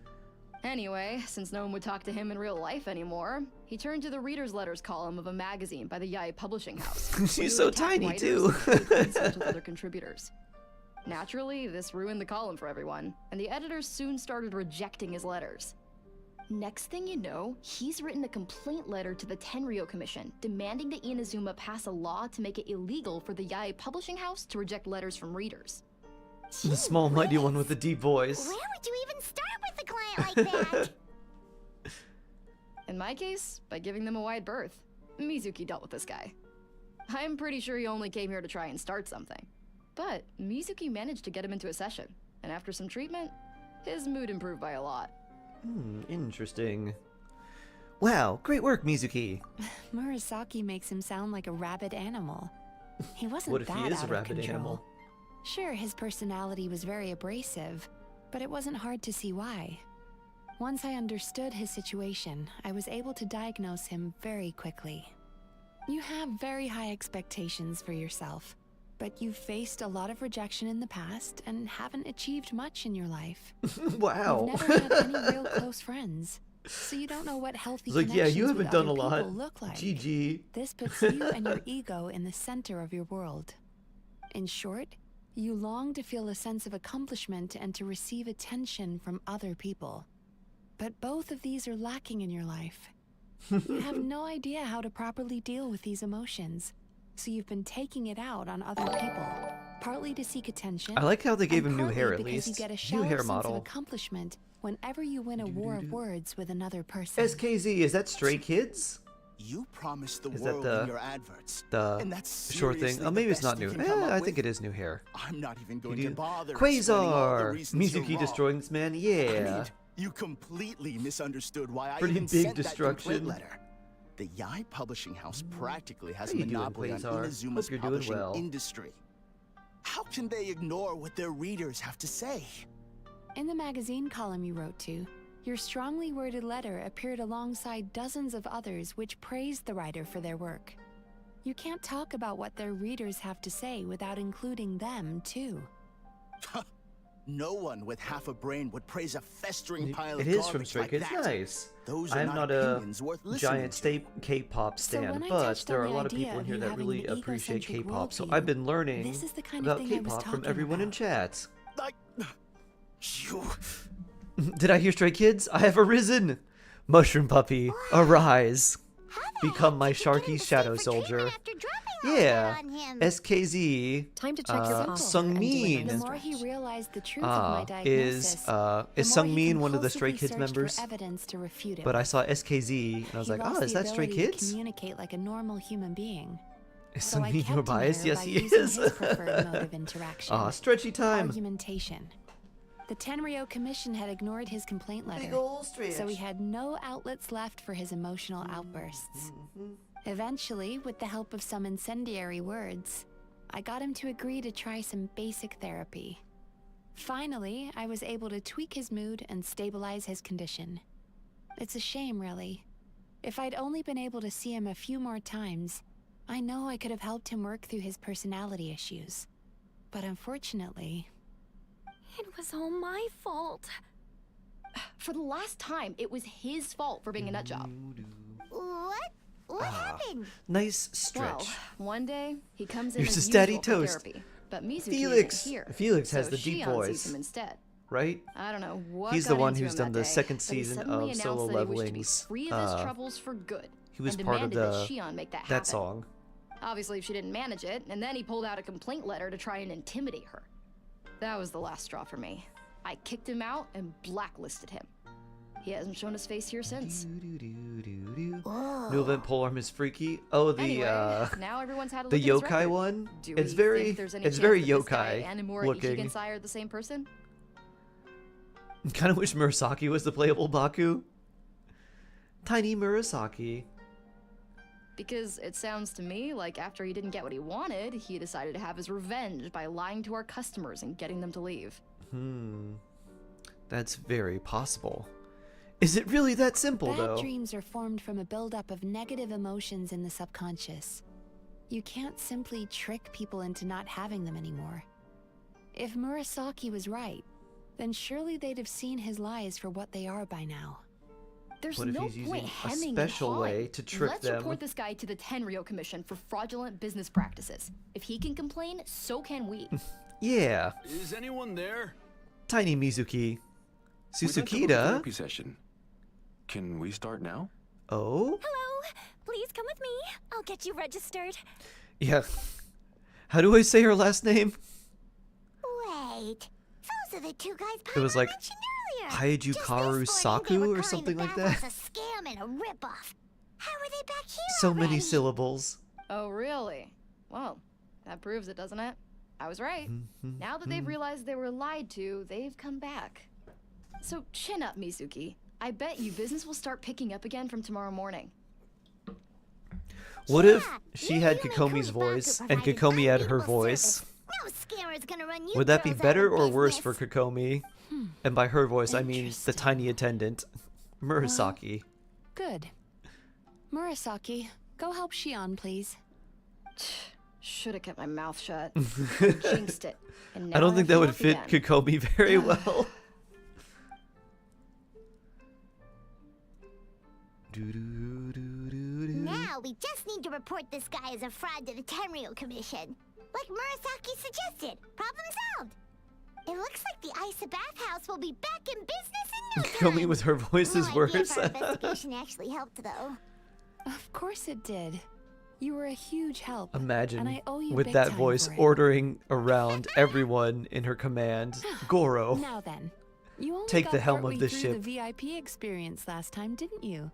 Anyway, since no one would talk to him in real life anymore, he turned to the readers' letters column of a magazine by the Yai Publishing House. She's so tiny, too. With other contributors. Naturally, this ruined the column for everyone, and the editors soon started rejecting his letters. Next thing you know, he's written a complaint letter to the Tenryou Commission, demanding that Inazuma pass a law to make it illegal for the Yae Publishing House to reject letters from readers. The small mighty one with the deep voice. Where would you even start with a client like that? In my case, by giving them a wide berth. Mizuki dealt with this guy. I'm pretty sure he only came here to try and start something. But Mizuki managed to get him into a session, and after some treatment, his mood improved by a lot. Interesting. Wow, great work, Mizuki. Murasaki makes him sound like a rabid animal. He wasn't What if that he is out a of rabid control. animal? Sure, his personality was very abrasive, but it wasn't hard to see why. Once I understood his situation, I was able to diagnose him very quickly. You have very high expectations for yourself, but you've faced a lot of rejection in the past and haven't achieved much in your life. Wow. You've never had any real close friends, so you don't know what healthy It's like, yeah, connections you haven't with done a other lot. people look like. GG. This puts you and your ego in the center of your world. In short, you long to feel a sense of accomplishment and to receive attention from other people. But both of these are lacking in your life. You have no idea how to properly deal with these emotions, so you've been taking it out on other people, partly to seek attention. I like how they gave and him new hair, partly at because least. You get a New shallow hair sense model. of accomplishment whenever you win a war of words with another person. SKZ, is that Stray Kids? You promised the Is world that in your adverts, the and that's short thing? seriously Oh, maybe the it's not best you new. can come up I think with? it is new hair. I'm not even going to bother Quasar! explaining all the reasons you're Mizuki wrong. destroying this man? I Yeah. mean, you completely misunderstood why I Pretty even big sent destruction. that complaint letter. The Yae Publishing House practically has How a you doing, monopoly on Quasar? Inazuma's Hope you're doing publishing well. industry. How can they ignore what their readers have to say? In the magazine column you wrote to, your strongly worded letter appeared alongside dozens of others which praised the writer for their work. You can't talk about what their readers have to say without including them, too. No one with half a brain would praise a festering pile It of is from garbage Stray like Kids. that. Nice. Those I are am not a opinions worth listening giant to. K-pop So stan, when I but touched there are on a the lot of idea people in of here you that having really an appreciate egocentric K-pop, so worldview, I've been learning this is the kind of about thing I was K-pop from talking everyone in about. chat. You... Did I hear Stray Kids? I have arisen! Mushroom Puppy, arise! Become my Sharky Shadow Soldier. Yeah, SKZ, Time to check your pulse and do Sungmin, The more he realized the truth of my diagnosis, is the more he Sungmin one of the Stray compulsively Kids searched members? for evidence to refute it But I with. saw SKZ, and I was He like, lost oh, is the that Stray ability to Kids? communicate like a normal human being. Is So I Sungmin kept your him bias? there Yes, by he using is. his preferred mode of interaction. Stretchy time. Argumentation. The Tenryou Commission had ignored his complaint letter, Big ol' stretch. so he had no outlets left for his emotional outbursts. Eventually, with the help of some incendiary words, I got him to agree to try some basic therapy. Finally, I was able to tweak his mood and stabilize his condition. It's a shame, really. If I'd only been able to see him a few more times, I know I could have helped him work through his personality issues. But unfortunately... It was all my fault. For the last time, it was his fault for being a nutjob. What happened? Nice stretch. Well, one day, he comes in Here's as a steady usual for toast. therapy, but Mizuki Felix. isn't here. Felix has so the deep Shion voice. sees him instead. Right? I don't know what He's got the one into who's him done that the day, second but he season suddenly of announced Solo that he wished to be Levelings. free of his troubles for good. He was and part of demanded the that Shion make that happen. that song. Obviously, she didn't manage it, and then he pulled out a complaint letter to try and intimidate her. That was the last straw for me. I kicked him out and blacklisted him. He hasn't shown his face here since. New event polearm is freaky. Oh, the Anyway, now everyone's had a the look at his yokai record. one. Do It's we very think there's any it's chance very that this guy yokai and Imura looking. Ichigensai are the same person? Kind of wish Murasaki was the playable Baku. Tiny Murasaki. Because it sounds to me like after he didn't get what he wanted, he decided to have his revenge by lying to our customers and getting them to leave. That's very possible. Is it really that simple, Bad though? dreams are formed from a buildup of negative emotions in the subconscious. You can't simply trick people into not having them anymore. If Murasaki was right, then surely they'd have seen his lies for what they are by now. There's What if no he's using point a hemming special and way hawing. to trick Let's them? report this guy to the Tenryou Commission for fraudulent business practices. If he can complain, so can we. Yeah. Is anyone there? Tiny Mizuki. We'd like to book a Susukita? therapy session. Can we start now? Oh? Hello. Please come with me. I'll get you registered. Yeah. How do I say her last name? Wait, those are the two guys It was like mentioned earlier. Haijukaru Saku or something like that. It was a scam and a ripoff. How are they back here So many already? syllables. Oh, really? Well, that proves it, doesn't it? I was right. Now that they've realized they were lied to, they've come back. So chin up, Mizuki. I bet you business will start picking up again from tomorrow morning. What if she had Kokomi's voice and Kokomi had her voice? No scammer's gonna run you Would that be girls out better of or worse for business. Kokomi? And by her voice, I mean the tiny attendant, Murasaki. Good. Murasaki, go help Shion, please. Should have kept my mouth shut. Jinxed it. And I now don't think have that to would work fit again. Kokomi very well. Now we just need to report this guy as a fraud to the Tenryo Commission. Like Murasaki suggested. Problem solved. It looks like the AisaBathhouse will be back in business in no time. Kokomi with her voice is No idea worse. if our investigation actually helped, though. Of course it did. You were a huge help. Imagine and I owe you with big that time voice for it. ordering around everyone in her command. Goro, Now then, you only take got the helm of partway the through ship. the VIP experience last time, didn't you?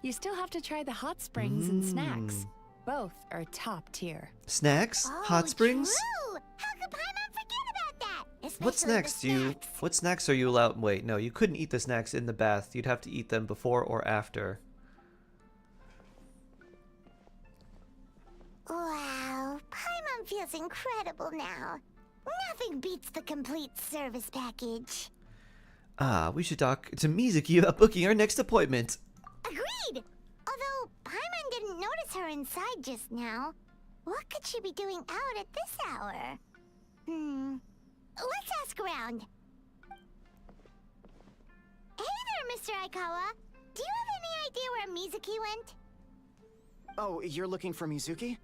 You still have to try the hot springs and snacks. Both are top tier. Snacks? Hot springs? True! How could Paimon forget about that? What Especially the snacks do you? What snacks are you allowed? Wait, no, you couldn't eat the snacks in the bath. You'd have to eat them before or after. Wow, Paimon feels incredible now. Nothing beats the complete service package. Ah, we should talk to Mizuki about booking our next appointment. Agreed! Although Paimon didn't notice her inside just now. What could she be doing out at this hour? Let's ask around. Hey there, Mr. Aikawa. Do you have any idea where Mizuki went? Oh, you're looking for Mizuki?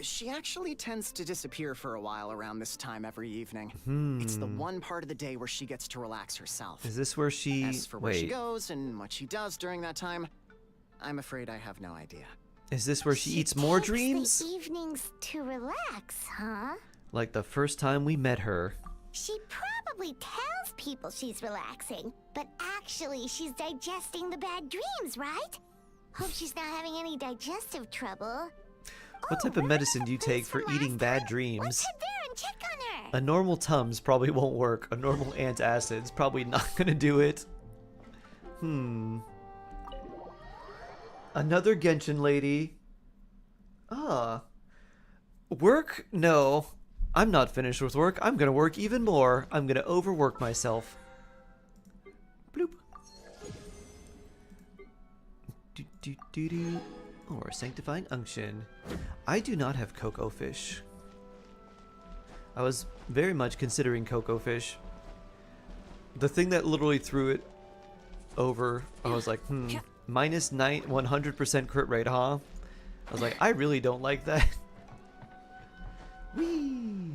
She actually tends to disappear for a while around this time every evening. It's the one part of the day where she gets to relax herself. Is this where she? As for where she Wait, goes and what she does during that time, I'm afraid I have no idea. is this where she eats more Takes dreams? the evenings to relax, huh? Like the first time we met her. She probably tells people she's relaxing, but actually she's digesting the bad dreams, right? Hope she's not having any digestive trouble. What type of medicine do you take for eating bad dreams? Let's head there and check on her. A normal Tums probably won't work. A normal antacid's probably not gonna do it. Another Genshin lady. Ah. Work? No. I'm not finished with work. I'm gonna work even more. I'm gonna overwork myself. Bloop. Do, do, do, do. Or sanctifying unction. I do not have cocoa fish. I was very much considering cocoa fish. The thing that literally threw it over, I was like, minus 100% crit rate, huh? I was like, I really don't like that. Whee!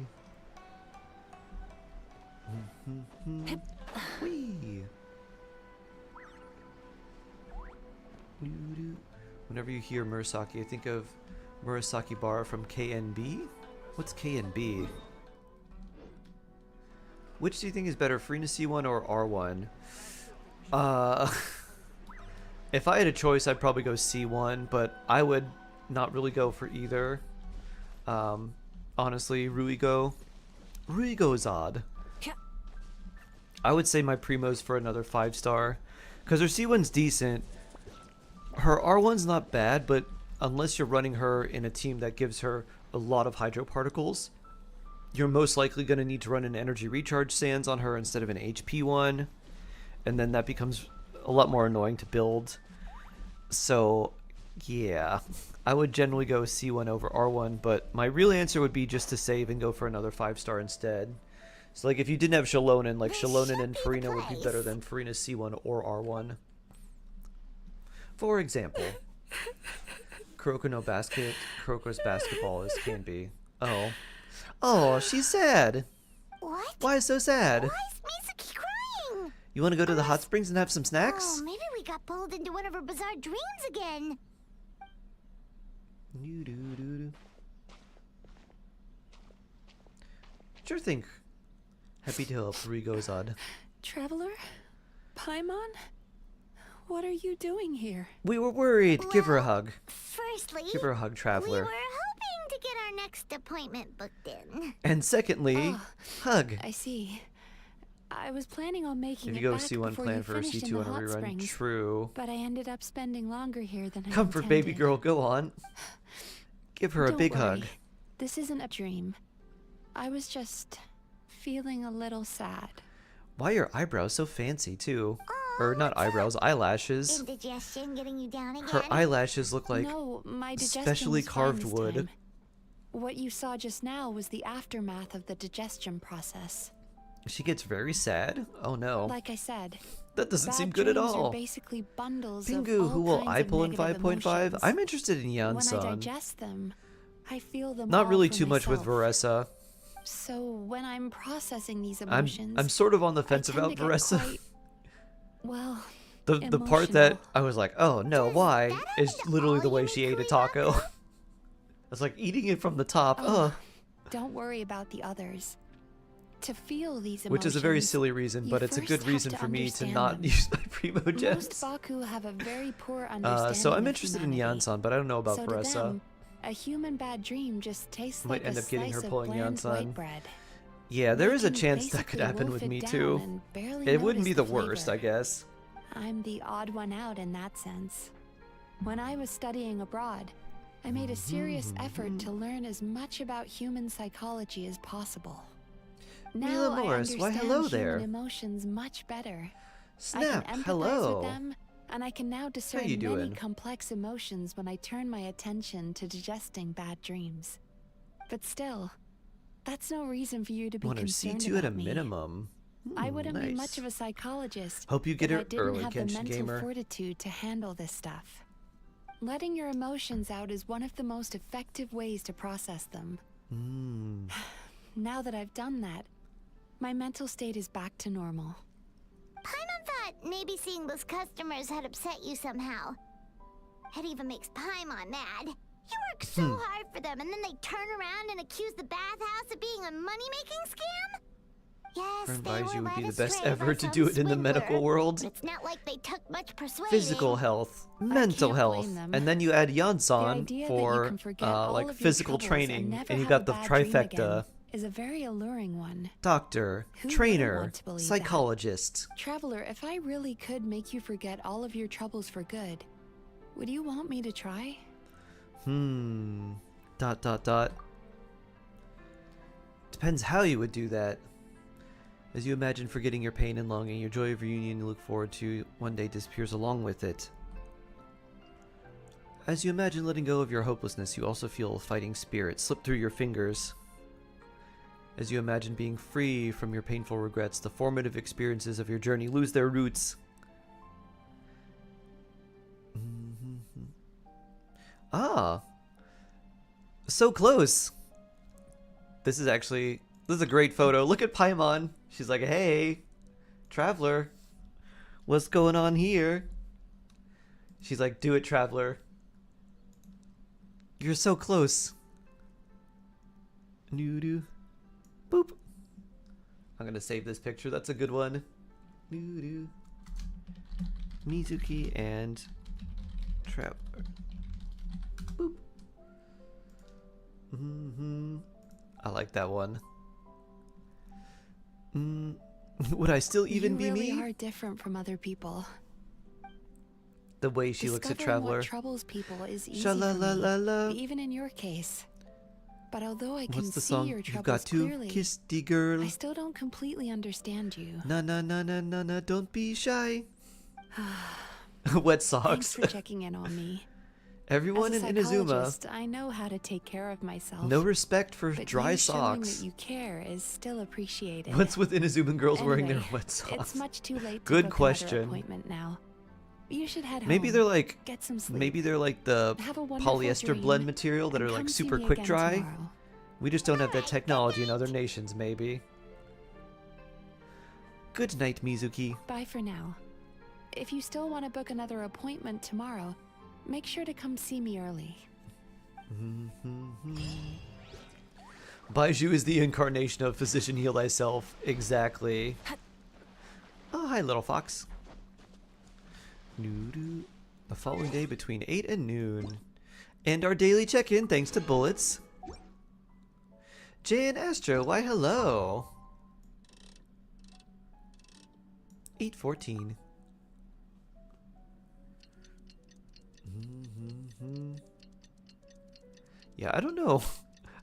Whee! Whenever you hear Murasaki, I think of Murasaki Bara from KNB? What's KNB? Which do you think is better, Free to C1 or R1? If I had a choice, I'd probably go C1, but I would not really go for either. Honestly, Ruigo is odd. I would say my Primo's for another 5-star, because her C1's decent. Her R1's not bad, but unless you're running her in a team that gives her a lot of hydro particles, you're most likely going to need to run an energy recharge sands on her instead of an HP one, and then that becomes a lot more annoying to build. So yeah, I would generally go C1 over R1, but my real answer would be just to save and go for another 5-star instead. So like if you didn't have Shallonen, like Shallonen and Farina would be better than Farina C1 or R1. For example, Kuroko no basket, Kuroko's basketball is can be. Oh, she's sad. What? Why so sad? Why is Mizuki crying? You want to go to the hot springs and have some snacks? Oh, maybe we got pulled into one of her bizarre dreams again. Sure thing. Happy to help. Rigozad. Traveler? Paimon? What are you doing here? We were worried. Give her a hug. Firstly, Give her a hug, we Traveler. were hoping to get our next appointment booked in. And secondly, hug. I see. I was planning on making If it you go back C1 before plan you for a finished in C2 the on a hot rerun. springs, True. but I ended up spending longer here than I Comfort, intended. baby girl, go on. Give her a Don't big worry. hug. This isn't a dream. I was just feeling a little sad. Why are your eyebrows so fancy, too? Or not eyebrows, eyelashes. Indigestion getting you down again? Her eyelashes look like No, my digestion specially was fine carved this wood. time. What you saw just now was the aftermath of the digestion process. She gets very sad. Oh no. Like I said, That doesn't bad seem good at dreams all. Are basically bundles Pingu, of who all will kinds I of pull in negative 5.5? emotions. I'm interested in When I Yansan. digest them, I feel them Not all really for too much with myself. Varessa. So when I'm processing these emotions, I'm sort of on the fence I tend about to get Varessa. quite, well, The part that emotional. I was like, oh no, why? Is literally the way she ate a taco. It's like eating it from the top. Ugh. Don't worry about the others. To feel these emotions, Which is a very silly reason, you but it's a first good have reason to for me to understand not them. use my Primogems. Most Baku have a very poor understanding So I'm of interested in humanity. Yansan, but I don't know about So to Varessa. them, a human bad dream just tastes Might like end a up getting slice her of pulling bland Yansan. white bread. Yeah, there They is a can chance that could basically happen wolf with it me down too. and barely It wouldn't be notice the the worst, flavor. I guess. I'm the odd one out in that sense. When I was studying abroad, I made a serious effort to learn as much about human psychology as possible. Now Mila I Morris, why understand hello human there. emotions much better. Snap, I can empathize hello. with them, and I can now discern you many doing? complex emotions when I turn my attention to digesting bad dreams. But still, that's no reason for you to be Want her concerned C2 at a about me. minimum. I wouldn't be nice. much of a psychologist Hope you get if it I didn't early, have the Genshin mental Gamer. fortitude to handle this stuff. Letting your emotions out is one of the most effective ways to process them. Now that I've done that, my mental state is back to normal. Paimon thought maybe seeing those customers had upset you somehow. It even makes Paimon mad. You work so hard for them, and then they turn around and accuse the bathhouse of being a money-making scam? Yes, Her they advise were you would be led the best astray by ever to some do it in the medical swindler, world. but it's not like they took much persuading. Physical health, mental can't health, blame them. and then you add The Yansan idea that you for can forget all like of your physical troubles training, never and you have got a the bad dream again trifecta: is a very alluring one. doctor, Who wouldn't trainer, want to believe that? psychologist. Traveler, if I really could make you forget all of your troubles for good, would you want me to try? Dot dot dot. Depends how you would do that. As you imagine forgetting your pain and longing, your joy of reunion you look forward to one day disappears along with it. As you imagine letting go of your hopelessness, you also feel a fighting spirit slip through your fingers. As you imagine being free from your painful regrets, the formative experiences of your journey lose their roots. Ah! So close! This is a great photo. Look at Paimon. She's like, hey, Traveler, what's going on here? She's like, do it, Traveler. You're so close. Noo-doo. Boop. I'm gonna save this picture. That's a good one. Noo-doo. Mizuki and Traveler. Boop. I like that one. Would I still even be you really me? are different from other people. The way she looks at Discovering Traveler. what troubles people is easy Sha-la-la-la-la. for me, even in your case. But although I can What's the see song? your You troubles got to clearly, kiss the girl. I still don't completely understand you. Na na na na na na. Don't be shy. Wet Thanks socks. for checking in on me. Everyone As in a Inazuma. psychologist, I know how to take care of myself. No respect for but dry you showing socks. that you care is still appreciated. What's with Inazuma girls wearing their Anyway, wet socks? It's much too late to Good book question. another appointment now. You should head Maybe home. they're like Get some sleep. maybe they're like the Have a wonderful polyester dream, blend material that and are like come see super me quick again dry. tomorrow. We just don't have that technology in other nations, maybe. Good night, Mizuki. Bye for now. If you still want to book another appointment tomorrow, make sure to come see me early. Baiju is the incarnation of physician heal thyself. Exactly. Oh, hi, little fox. The following day between 8 and noon. And our daily check-in thanks to bullets. Jay and Astro, why hello. 8:14. Yeah, I don't know.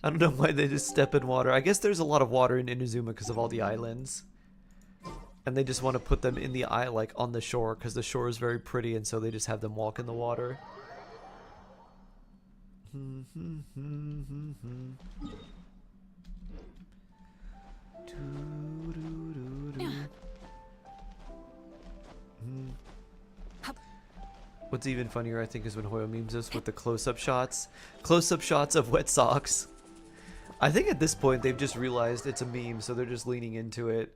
I don't know why they just step in water. I guess there's a lot of water in Inazuma because of all the islands. And they just want to put them in the like on the shore because the shore is very pretty, and so they just have them walk in the water. What's even funnier, I think, is when Hoyo memes us with the close-up shots. Close-up shots of wet socks. I think at this point they've just realized it's a meme, so they're just leaning into it.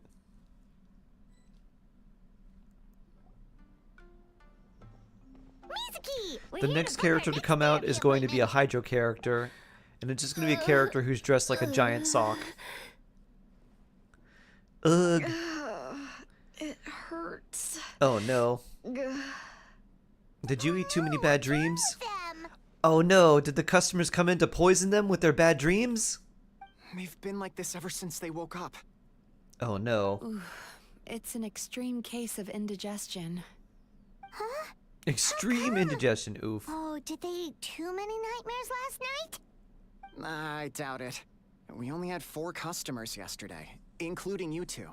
The next character to come out is going to be a Hydro character, and it's just going to be a character who's dressed like a giant sock. Ugh. It hurts. Oh no. Did you eat too many bad dreams? Oh no, did the customers come in to poison them with their bad dreams? They've been like this ever since they woke up. Oh no. Ooh, it's an extreme case of indigestion. Huh? Extreme indigestion, oof. Oh, did they eat too many nightmares last night? I doubt it. We only had 4 customers yesterday, including you two.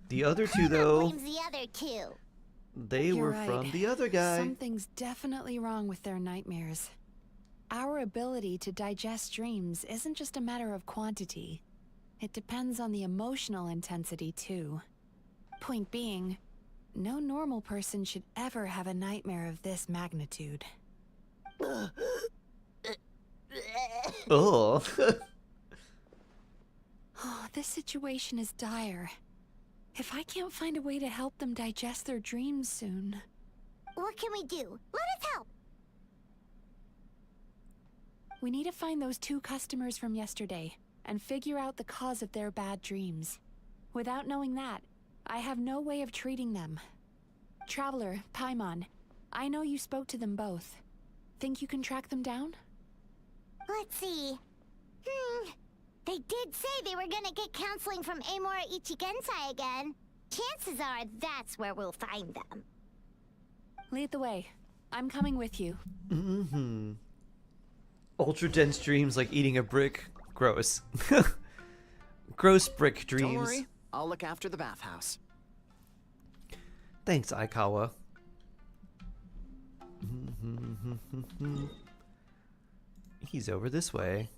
The other two, though, Blames the other two. they were right. from the other guy. Something's definitely wrong with their nightmares. Our ability to digest dreams isn't just a matter of quantity. It depends on the emotional intensity, too. Point being, no normal person should ever have a nightmare of this magnitude. Oh. Oh, this situation is dire. If I can't find a way to help them digest their dreams soon... What can we do? Let us help! We need to find those 2 customers from yesterday, and figure out the cause of their bad dreams. Without knowing that, I have no way of treating them. Traveler, Paimon, I know you spoke to them both. Think you can track them down? Let's see. They did say they were gonna get counseling from Amora Ichigensai again. Chances are that's where we'll find them. Lead the way. I'm coming with you. Ultra dense dreams like eating a brick. Gross. Gross brick dreams. Don't worry, I'll look after the bathhouse. Thanks, Aikawa. He's over this way.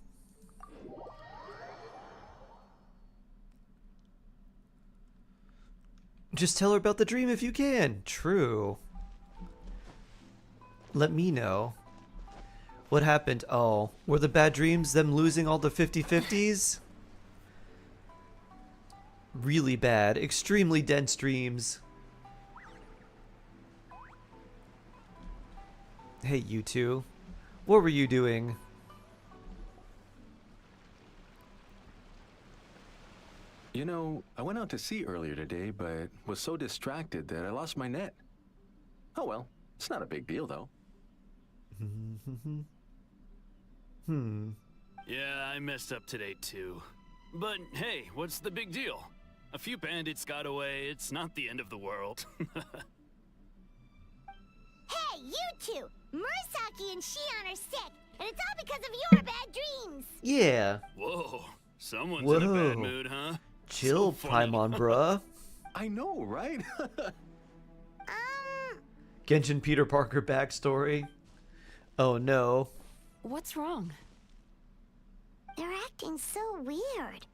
Just tell her about the dream if you can. True. Let me know. What happened? Oh, were the bad dreams them losing all the 50-50s? Really bad. Extremely dense dreams. Hey, you two. What were you doing? You know, I went out to sea earlier today, but was so distracted that I lost my net. Oh well, it's not a big deal though. Yeah, I messed up today too. But hey, what's the big deal? A few bandits got away, it's not the end of the world. Hey, you two! Murasaki and Shion are sick, and it's all because of your bad dreams! Yeah. Whoa, someone's in a bad mood, huh? Chill, Paimon, bruh. I know, right? Genshin Peter Parker backstory. Oh no. What's wrong? They're acting so weird.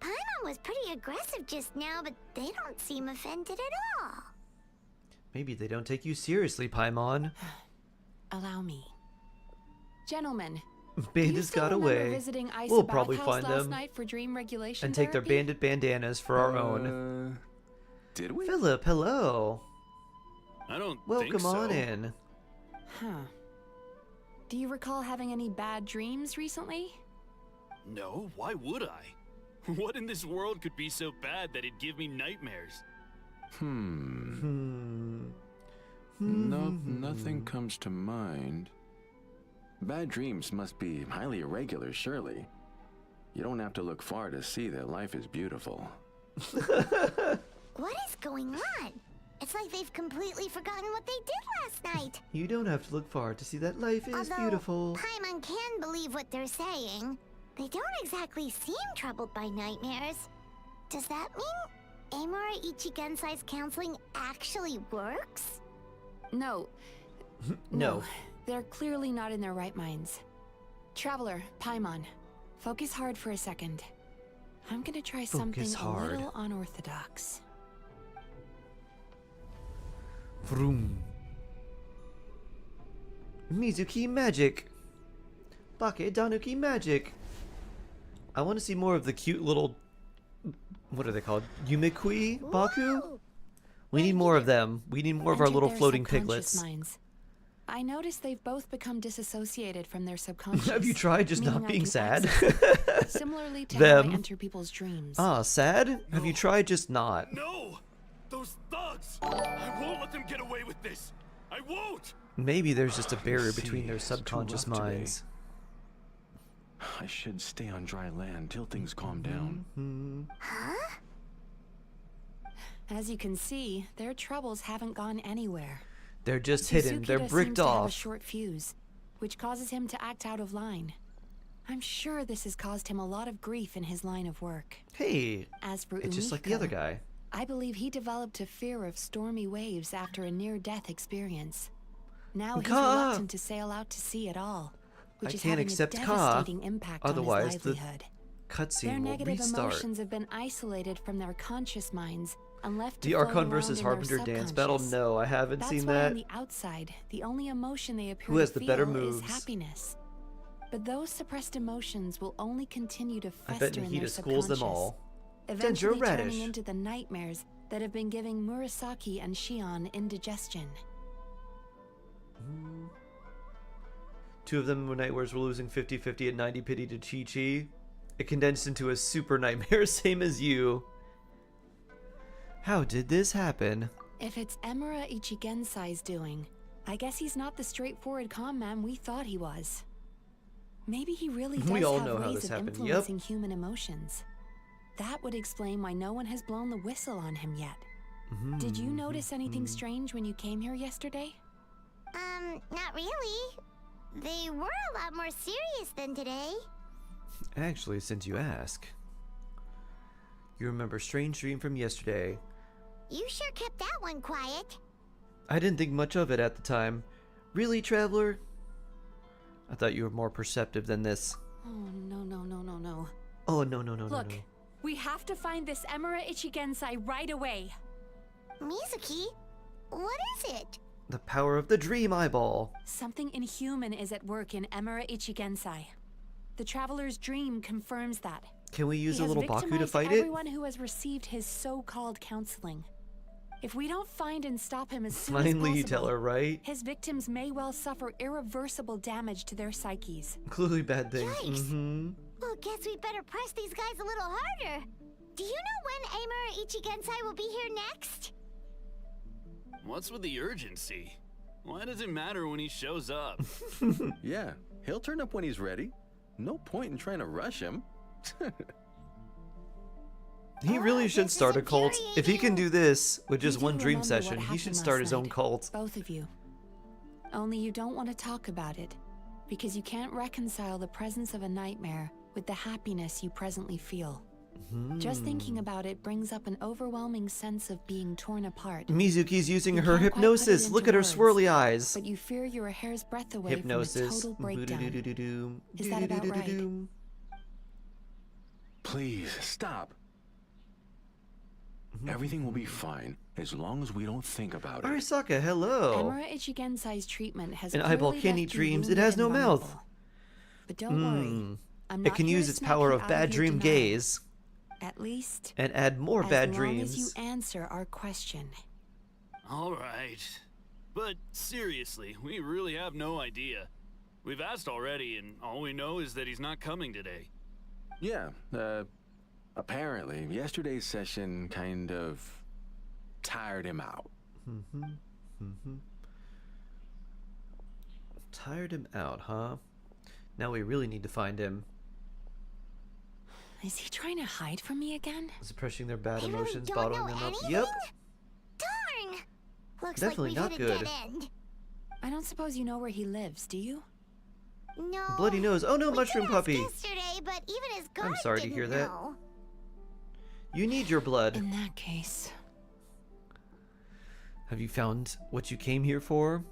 Paimon was pretty aggressive just now, but they don't seem offended at all. Maybe they don't take you seriously, Paimon. Allow me. Gentlemen, Bandits got away. Visiting We'll probably AisaBathhouse find last them night for dream regulation and take their therapy? bandit bandanas for our own. Did we? Philip, hello. I don't Welcome think so. on in. Huh. Do you recall having any bad dreams recently? No, why would I? What in this world could be so bad that it'd give me nightmares? Nope, nothing comes to mind. Bad dreams must be highly irregular, surely. You don't have to look far to see that life is beautiful. What is going on? It's like they've completely forgotten what they did last night. You don't have to look far to see that life is Although beautiful. Paimon can believe what they're saying. They don't exactly seem troubled by nightmares. Does that mean Amura Ichigensai's counseling actually works? No. No. They're clearly not in their right minds. Traveler, Paimon, focus hard for a second. I'm gonna try something a little unorthodox. Vroom. Mizuki magic. Bake Danuki magic. I want to see more of the cute little... What are they called? Yumikui Baku? We need more of them. We need more of our Entered little their floating subconscious piglets. minds. I noticed they've both become disassociated from their subconscious. Have you tried just meaning not I being can sad? access similarly to how I Them. enter people's dreams. Ah, sad? Have you tried just not? No! Those thugs! I won't let them get away with this! I won't! Maybe there's just a barrier See, between their it's too subconscious rough today. minds. I should stay on dry land till things calm down. Huh? As you can see, their troubles haven't gone anywhere. They're just hidden. They're Susukida bricked seems to have a off. short fuse, which causes him to act out of line. I'm sure this has caused him a lot of grief in his line of work. Hey, As for it's just like the other Umiko, guy. I believe he developed a fear of stormy waves after a near-death experience. Now he's Ka! reluctant to sail out to sea at all, which I is can't having accept a Ka, devastating impact otherwise on his the livelihood. Their cutscene will negative restart. emotions have been isolated from their conscious minds and left to The float Archon around versus in their Harbinger dance battle? subconscious. No, I haven't That's seen why that. on the outside, the only emotion they appear Who has to the better feel moves? is happiness. But those suppressed emotions will only continue to I fester bet in their Nahida schools them subconscious, all. eventually Ginger turning radish. into the nightmares that have been giving Murasaki and Shion indigestion. Two of them nightmares were losing 50-50 at 90 pity to Chi-Chi. It condensed into a super nightmare, same as you. How did this happen? If it's Emura Ichigensai's doing, I guess he's not the straightforward con man we thought he was. Maybe he really does We all have know how ways this of happened, yep. influencing human emotions. That would explain why no one has blown the whistle on him yet. Did you notice anything strange when you came here yesterday? Not really. They were a lot more serious than today. Actually, since you ask. You remember Strange Dream from yesterday. You sure kept that one quiet. I didn't think much of it at the time. Really, Traveler? I thought you were more perceptive than this. Oh, no. Oh, no. Look, we have to find this Emura Ichigensai right away. Mizuki, what is it? The power of the Dream Eyeball. Something inhuman is at work in Emura Ichigensai. The Traveler's dream confirms that. Can we use He a has little Baku to victimized fight it? everyone who has received his so-called counseling. If we don't find and stop him as soon as Finally, possible, you tell her, right? his victims may well suffer irreversible damage to their psyches. Clearly bad things. Yikes. Well, guess we better press these guys a little harder. Do you know when Amura Ichigensai will be here next? What's with the urgency? Why does it matter when he shows up? Yeah, he'll turn up when he's ready. No point in trying to rush him. He really should start a cult. If he can do this with just You do one dream remember session, what he should happened start last his own night, cult. Both of you. Only you don't want to talk about it, because you can't reconcile the presence of a nightmare with the happiness you presently feel. Just thinking about it brings up an overwhelming sense of being torn apart. Mizuki's using You her can't quite put it hypnosis. Look into at her words, swirly eyes. But you fear you're a hair's breadth away Hypnosis. from a total breakdown. Boo-doo-doo-doo-doo. Is that about right? Doo-doo-doo-doo-doo. Please, stop. Everything will be fine as long as we don't think about it. Arisaka, hello. Emura Ichigensai's treatment has An eyeball clearly can't left eat you dreams. It wounded has and no mouth. vulnerable. But don't worry. I'm It not can here use to its snap power you of out bad your dream denial. gaze. At least, and add more bad as dreams. long as you answer our question. All right. But seriously, we really have no idea. We've asked already, and all we know is that he's not coming today. Yeah, apparently, yesterday's session kind of tired him out. Tired him out, huh? Now we really need to find him. Is he trying to hide from me again? Suppressing their bad They really emotions, don't bottling know them up. anything? Yep. Darn! Looks Definitely like not we hit good. a dead end. I don't suppose you know where he lives, do you? No. Bloody nose. Oh no, we mushroom did ask puppy. yesterday, but even his guard I'm sorry to didn't hear that. know. You need your blood. In that case. Have you found what you came here for?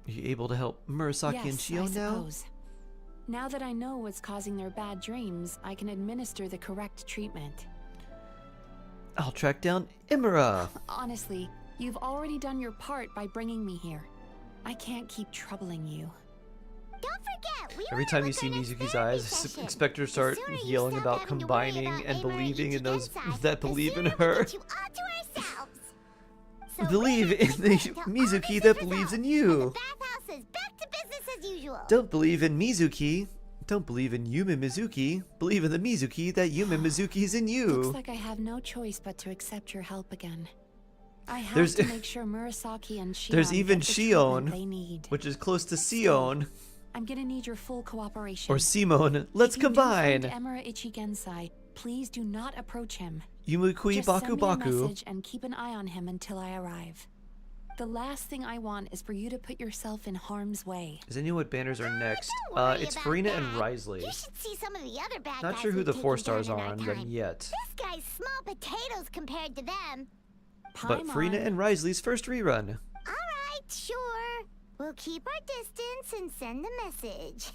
Are you able to help Murasaki and Shio I now? suppose. Now that I know what's causing their bad dreams, I can administer the correct treatment. I'll track down Imura. Honestly, you've already done your part by bringing me here. I can't keep troubling you. Don't forget, we Every time you see Mizuki's eyes, expect her to start yelling about combining and believing in those that believe in her. Believe in the Mizuki that believes in you. Bathhouse is back to business as usual. Don't believe in Mizuki. Don't believe in Yume Mizuki. Believe in the Mizuki that Yume Mizuki's in you. Looks like I have no choice but to accept your help again. I have There's- to make sure Murasaki and Shion There's even get the treatment they Shion, need. which is close to Sion. I'm gonna need your full cooperation. Or Simone. Let's If you do find combine. Emura Ichigensai, please do not approach him. Yumukui Just Baku send me a Baku. message and keep an eye on him until I arrive. The last thing I want is for you to put yourself in harm's way. Does anyone know what banners are next? worry It's about Farina that. and Risley. You should see some of the other bad Not guys sure who we've the taken 4 down stars in are our on them time. yet. This guy's small potatoes compared to them. But Farina and Risley's first rerun. Alright, sure. We'll keep our distance and send the message.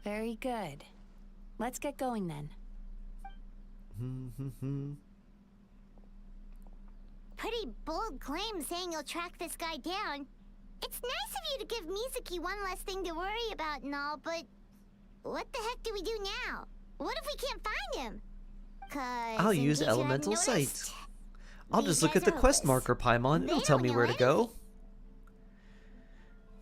Very good. Let's get going then. Pretty bold claim saying you'll track this guy down. It's nice of you to give Mizuki one less thing to worry about and all, but what the heck do we do now? What if we can't find him? 'Cause I'll in use case you hadn't Elemental noticed, Sight. I'll these just look guys at the are quest hopeless. marker, Paimon. They It'll tell don't me know where to go.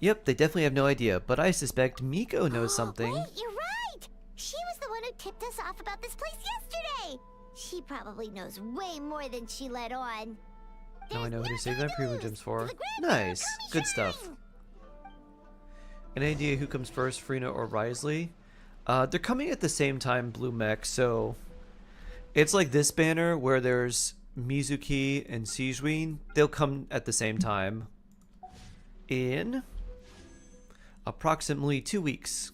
Yep, they definitely have no idea, but I suspect Miko knows something. Wait, you're right! She was the one who tipped us off about this place yesterday! She probably knows way more than she let on. Now I know who to save my Primogems for. Nice. Good stuff. Any idea who comes first, Farina or Risley? They're coming at the same time, Blue Mech, so it's like this banner where there's Mizuki and Sijwin. They'll come at the same time in approximately 2 weeks.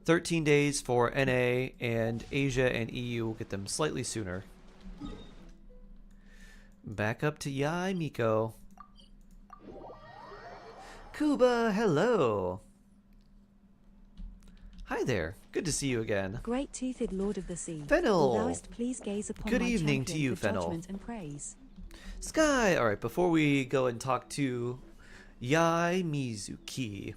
13 days for NA, and Asia and EU will get them slightly sooner. Back up to Yai Miko. Kuba, hello. Hi there. Good to see you again. Great-toothed Lord of the Sea. Fennel. Thou'st please gaze upon Good my evening to champion you, for Fennel. judgment and praise. Sky. All right, before we go and talk to Yai Mizuki.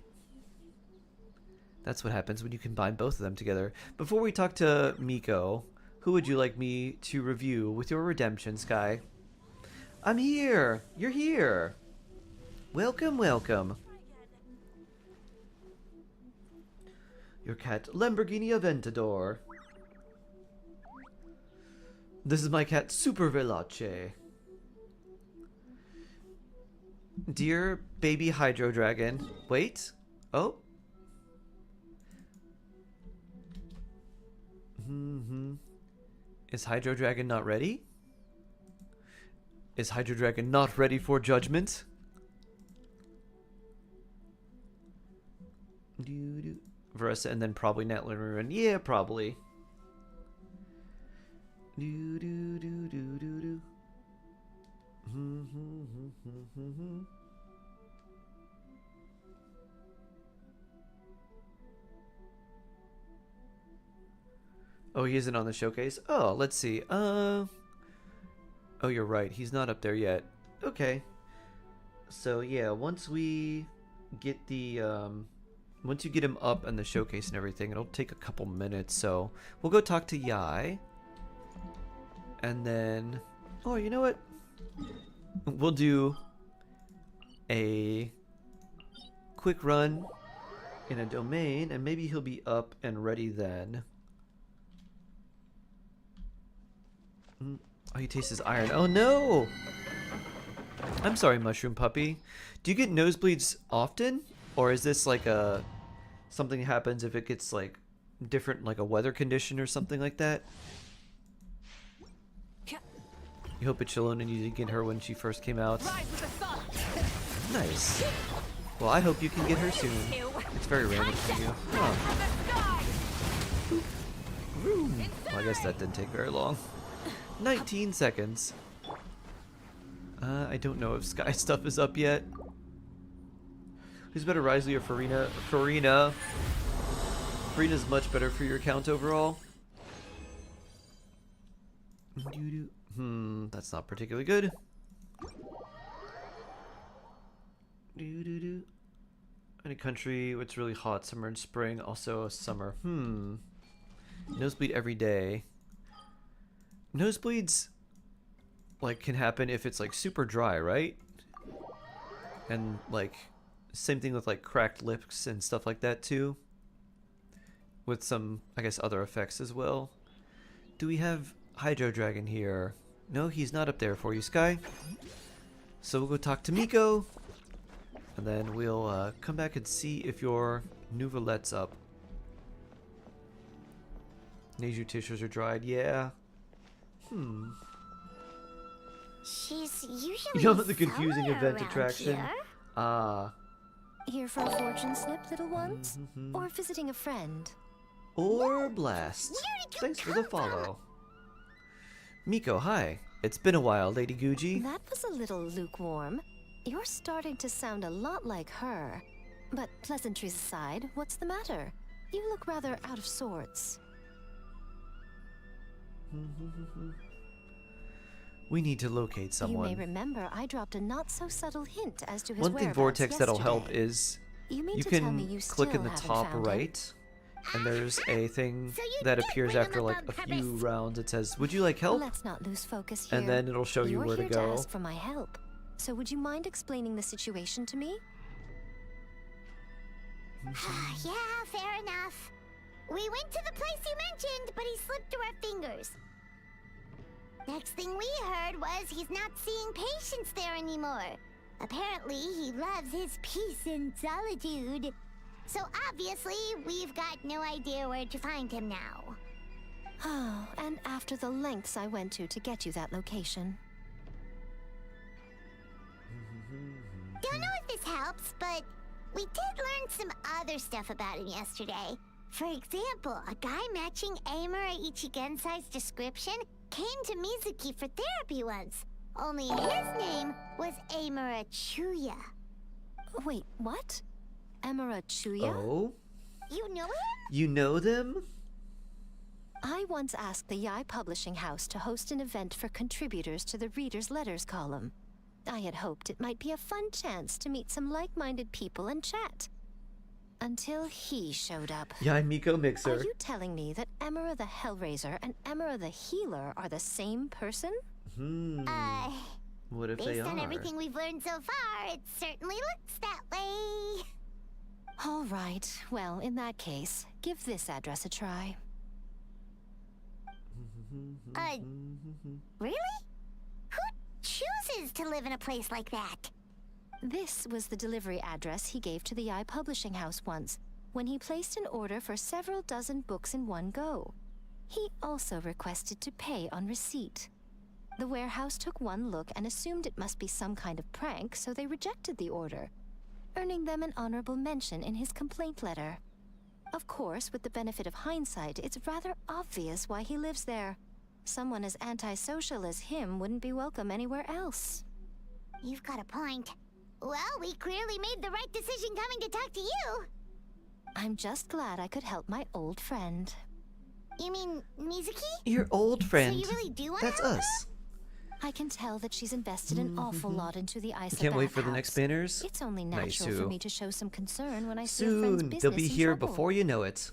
That's what happens when you combine both of them together. Before we talk to Miko, who would you like me to review with your redemption, Sky? I'm here. You're here. Welcome, welcome. Your cat, Lamborghini Aventador. This is my cat, Super Veloce. Dear baby Hydro Dragon. Wait. Oh. Is Hydro Dragon not ready? Is Hydro Dragon not ready for judgment? Versa and then probably Natlan Ruin. Yeah, probably. Oh, he isn't on the showcase? Oh, let's see. Oh, you're right. He's not up there yet. Okay. So, yeah, once we get the, once you get him up in the showcase and everything, it'll take a couple minutes. So, we'll go talk to Yai. And then, oh, you know what? We'll do a quick run in a domain, and maybe he'll be up and ready then. Oh, he tastes his iron. Oh no! I'm sorry, Mushroom Puppy. Do you get nosebleeds often? Or is this like a... something happens if it gets like different, like a weather condition or something like that? You hope it's Chillon and you didn't get her when she first came out. Nice. Well, I hope you can get her soon. It's very random for you. Huh. Well, I guess that didn't take very long. 19 seconds. I don't know if Sky stuff is up yet. Who's better, Risley or Farina? Farina. Farina's much better for your account overall. That's not particularly good. Any country, it's really hot, summer and spring, also summer. Nosebleed every day. Nosebleeds, like, can happen if it's, like, super dry, right? And, like, same thing with, like, cracked lips and stuff like that, too. With some, I guess, other effects as well. Do we have Hydro Dragon here? No, he's not up there for you, Sky. So we'll go talk to Miko. And then we'll come back and see if your Nouvelette's up. Nasal tissues are dried, yeah. She's usually You know the confusing event attraction? Here. Ah. Here for a fortune slip, little ones? Or visiting a friend? Or blast. Thanks for the follow. Miko, hi. It's been a while, Lady Guji. That was a little lukewarm. You're starting to sound a lot like her. But pleasantries aside, what's the matter? You look rather out of sorts. We need to locate someone. You may remember I dropped a not-so-subtle hint as to his One thing whereabouts Vortex that'll help yesterday. is You mean you to tell can me you click in still the haven't top found him? right, and there's a thing that appears after like a few rounds. It says, "Would you like help?" Let's not lose focus here. And then it'll show you You're where to here go. ask for my help. So would you mind explaining the situation to me? Yeah, fair enough. We went to the place you mentioned, but he slipped through our fingers. Next thing we heard was he's not seeing patients there anymore. Apparently, he loves his peace and solitude. So obviously, we've got no idea where to find him now. Oh, and after the lengths I went to get you that location. Don't know if this helps, but we did learn some other stuff about him yesterday. For example, a guy matching Amura Ichigensai's description came to Mizuki for therapy once. Only his name was Amura Chuya. Wait, what? Amura Chuya? Oh? You know him? You know them? I once asked the Yai Publishing House to host an event for contributors to the Reader's Letters column. I had hoped it might be a fun chance to meet some like-minded people and chat. Until he showed up. Yeah, Miko Mixer. Are you telling me that Emera the Hellraiser and Emera the Healer are the same person? What if they based are? on everything we've learned so far, it certainly looks that way. All right. Well, in that case, give this address a try. Really? Who chooses to live in a place like that? This was the delivery address he gave to the Yai Publishing House once, when he placed an order for several dozen books in one go. He also requested to pay on receipt. The warehouse took one look and assumed it must be some kind of prank, so they rejected the order, earning them an honorable mention in his complaint letter. Of course, with the benefit of hindsight, it's rather obvious why he lives there. Someone as antisocial as him wouldn't be welcome anywhere else. You've got a point. Well, we clearly made the right decision coming to talk to you. I'm just glad I could help my old friend. You mean Mizuki? Your old friend. So you really do want That's to help us. I can tell that she's invested an awful lot into the AisaBathhouse. Can't wait for the next banners. It's only Nice, natural for Sue. me to show some concern when I see a friend's Soon. business They'll be in here trouble. before you know it.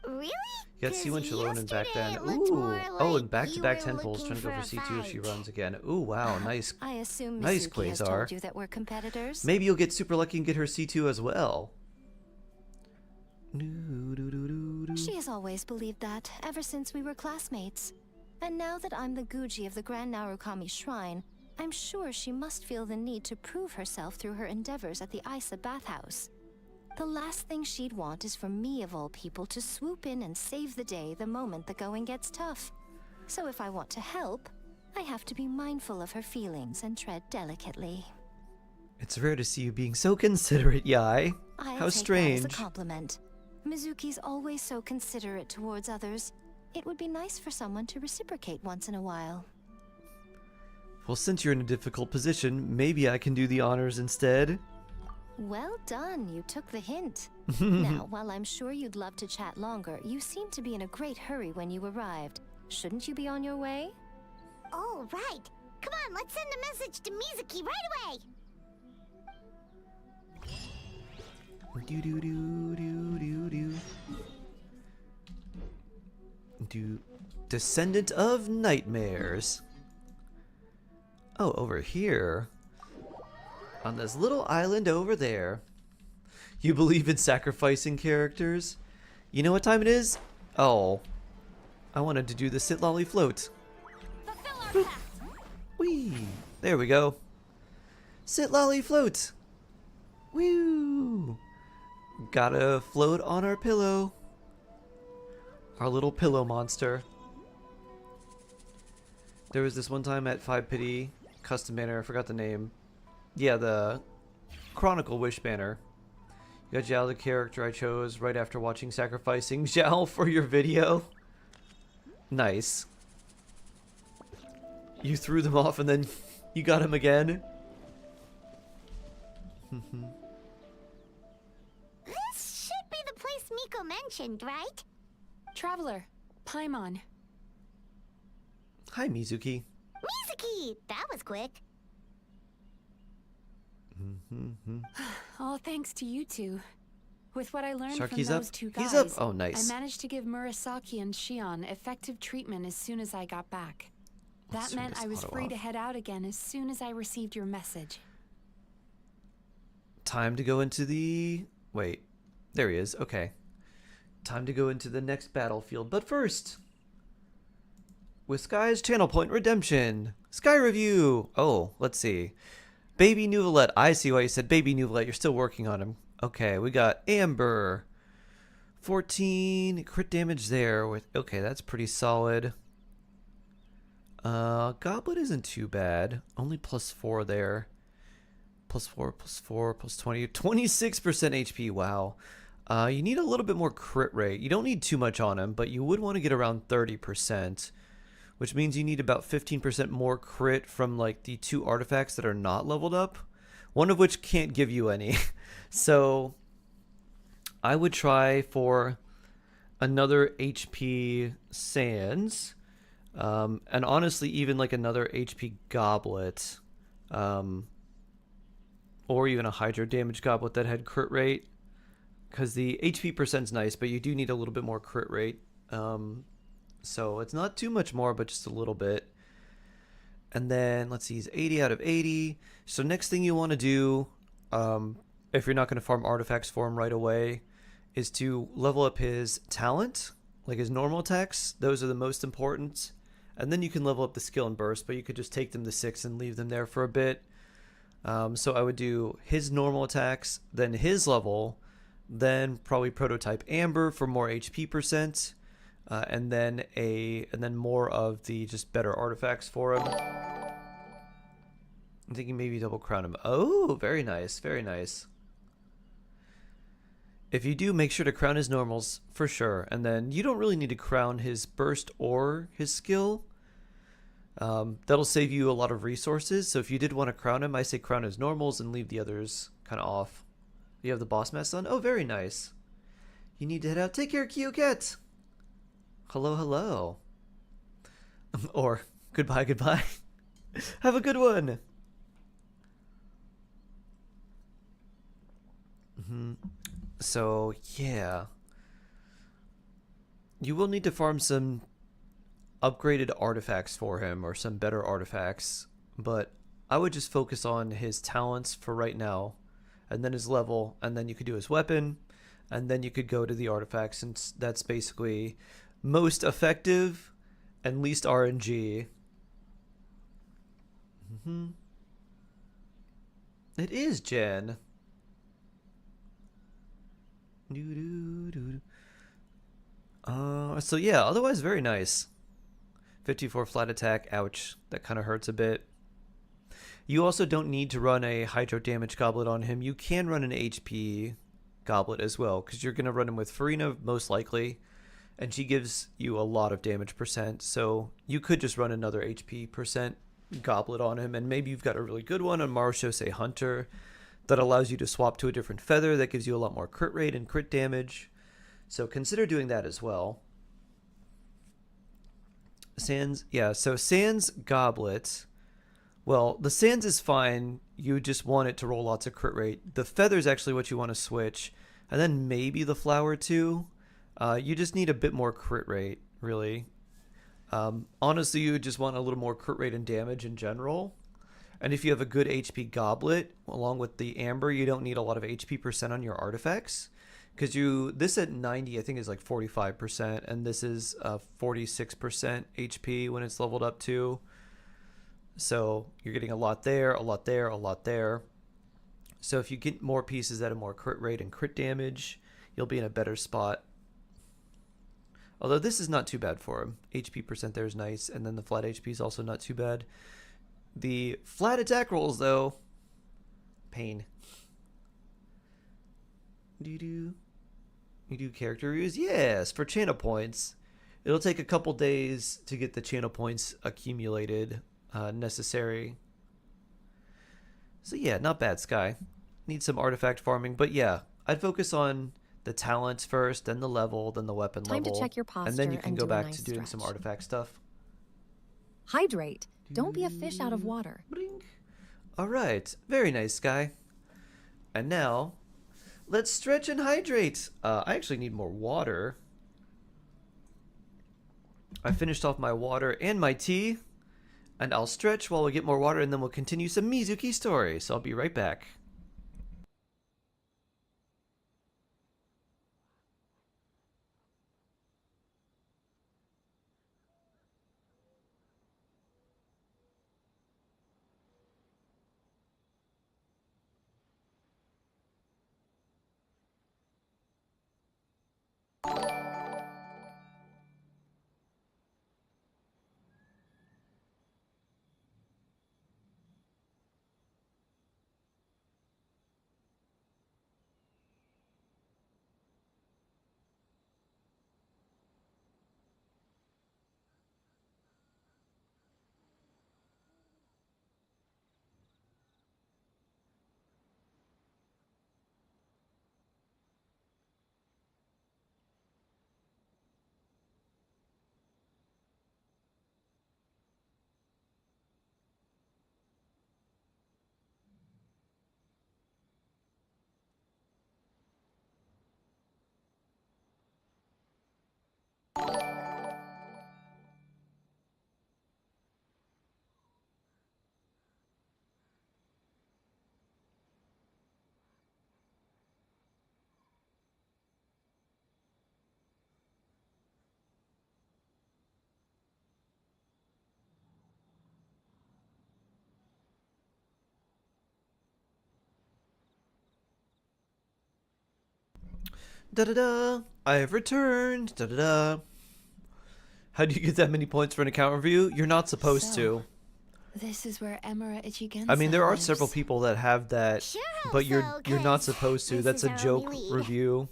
Really? You got C1 Shalone and back then. Yesterday it looked Ooh. more Oh, like and back-to-back you were 10 pulls. Trying to go looking for for a C2 if she fight. runs again. Ooh, wow. Nice. I assume Nice Mizuki has Quasar. told you that we're competitors. Maybe you'll get super lucky and get her C2 as well. She has always believed that, ever since we were classmates. And now that I'm the Guji of the Grand Narukami Shrine, I'm sure she must feel the need to prove herself through her endeavors at the AisaBathhouse. The last thing she'd want is for me, of all people, to swoop in and save the day the moment the going gets tough. So if I want to help, I have to be mindful of her feelings and tread delicately. It's rare to see you being so considerate, Yai. I How take strange. that as a compliment. Mizuki's always so considerate towards others. It would be nice for someone to reciprocate once in a while. Well, since you're in a difficult position, maybe I can do the honors instead. Well done, you took the hint. Now, while I'm sure you'd love to chat longer, you seemed to be in a great hurry when you arrived. Shouldn't you be on your way? Oh, right. Come on, let's send a message to Mizuki right away. Do do do do do do. Do Descendant of Nightmares. Oh, over here. On this little island over there. You believe in sacrificing characters? You know what time it is? Oh. I wanted to do the Sit Lolly Float. Whee! There we go. Sit Lolly Float! Woo! Gotta float on our pillow. Our little pillow monster. There was this one time at 5 Pity Custom Banner, I forgot the name. Yeah, the Chronicle Wish banner. You got Zhao, the character I chose right after watching Sacrificing Zhao for your video. Nice. You threw them off and then you got him again. This should be the place Miko mentioned, right? Traveler, Paimon. Hi, Mizuki. Mizuki! That was quick. All thanks to you two. With what I learned Sharky's from up. those two guys, He's up. Oh, nice. I managed to give Murasaki and Shion effective treatment as soon as I got back. Let's That turn meant this I was auto free off. to head out again as soon as I received your message. Time to go into the... Wait. There he is. Okay. Time to go into the next battlefield. But first... With Sky's Channel Point Redemption. Sky Review. Oh, let's see. Baby Nouvelette. I see why you said Baby Nouvelette. You're still working on him. Okay, we got Amber. 14 crit damage there. With okay, that's pretty solid. Goblet isn't too bad. Only +4 there. +4, +4, +20. 26% HP. Wow. You need a little bit more crit rate. You don't need too much on him, but you would want to get around 30%. Which means you need about 15% more crit from like the 2 artifacts that are not leveled up. One of which can't give you any. So I would try for another HP Sands. And honestly, even like another HP Goblet. Or even a Hydro Damage Goblet that had crit rate. Because the HP percent's nice, but you do need a little bit more crit rate. So it's not too much more, but just a little bit. And then, let's see, he's 80 out of 80. So next thing you want to do, if you're not going to farm artifacts for him right away, is to level up his talent, like his normal attacks. Those are the most important. And then you can level up the skill and burst, but you could just take them to 6 and leave them there for a bit. So I would do his normal attacks, then his level, then probably prototype Amber for more HP percent. And then more of the just better artifacts for him. I'm thinking maybe double crown him. Oh, very nice, very nice. If you do, make sure to crown his normals for sure, and then you don't really need to crown his burst or his skill. That'll save you a lot of resources. So if you did want to crown him, I say crown his normals and leave the others kind of off. You have the boss mask on. Oh, very nice. You need to head out. Take care, Kyoket. Hello, hello. Or goodbye, goodbye. Have a good one. So, yeah. you will need to farm some upgraded artifacts for him, or some better artifacts, but I would just focus on his talents for right now, and then his level, and then you could do his weapon, and then you could go to the artifacts, since that's basically most effective and least RNG. It is Jen. So yeah, otherwise very nice. 54 flat attack, ouch, that kind of hurts a bit. You also don't need to run a hydro damage goblet on him. You can run an HP goblet as well, because you're going to run him with Farina most likely, and she gives you a lot of damage percent, so you could just run another HP percent goblet on him, and maybe you've got a really good one on Marshose Hunter that allows you to swap to a different feather that gives you a lot more crit rate and crit damage. So consider doing that as well. Sans, yeah, so Sans Goblet, well, the Sans is fine. You just want it to roll lots of crit rate. The feather's actually what you want to switch, and then maybe the flower too. You just need a bit more crit rate, really. Honestly, you just want a little more crit rate and damage in general. And if you have a good HP goblet, along with the amber, you don't need a lot of HP percent on your artifacts. Because this at 90, I think, is like 45%, and this is 46% HP when it's leveled up to. So you're getting a lot there, a lot there, a lot there. So if you get more pieces at a more crit rate and crit damage, you'll be in a better spot. Although this is not too bad for him. HP percent there is nice, and then the flat HP is also not too bad. The flat attack rolls, though, pain. You do character reviews? Yes, for channel points. It'll take a couple days to get the channel points accumulated necessary. So yeah, not bad, Sky. Need some artifact farming, but yeah, I'd focus on the talents first, then the level, then the weapon level. Time to check your posture, and then you can go do a back nice to doing stretch. some artifact stuff. Hydrate. Don't be a fish out of water. Alright, very nice, Sky. And now, let's stretch and hydrate. I actually need more water. I finished off my water and my tea. And I'll stretch while we get more water, and then we'll continue some Mizuki story. So I'll be right back. Da-da-da! I have returned! Da-da-da! How do you get that many points for an account review? You're not supposed to. This is where Emira Ichigensai I mean, there are lives. several people that have that, but you're not supposed to. That's a joke review.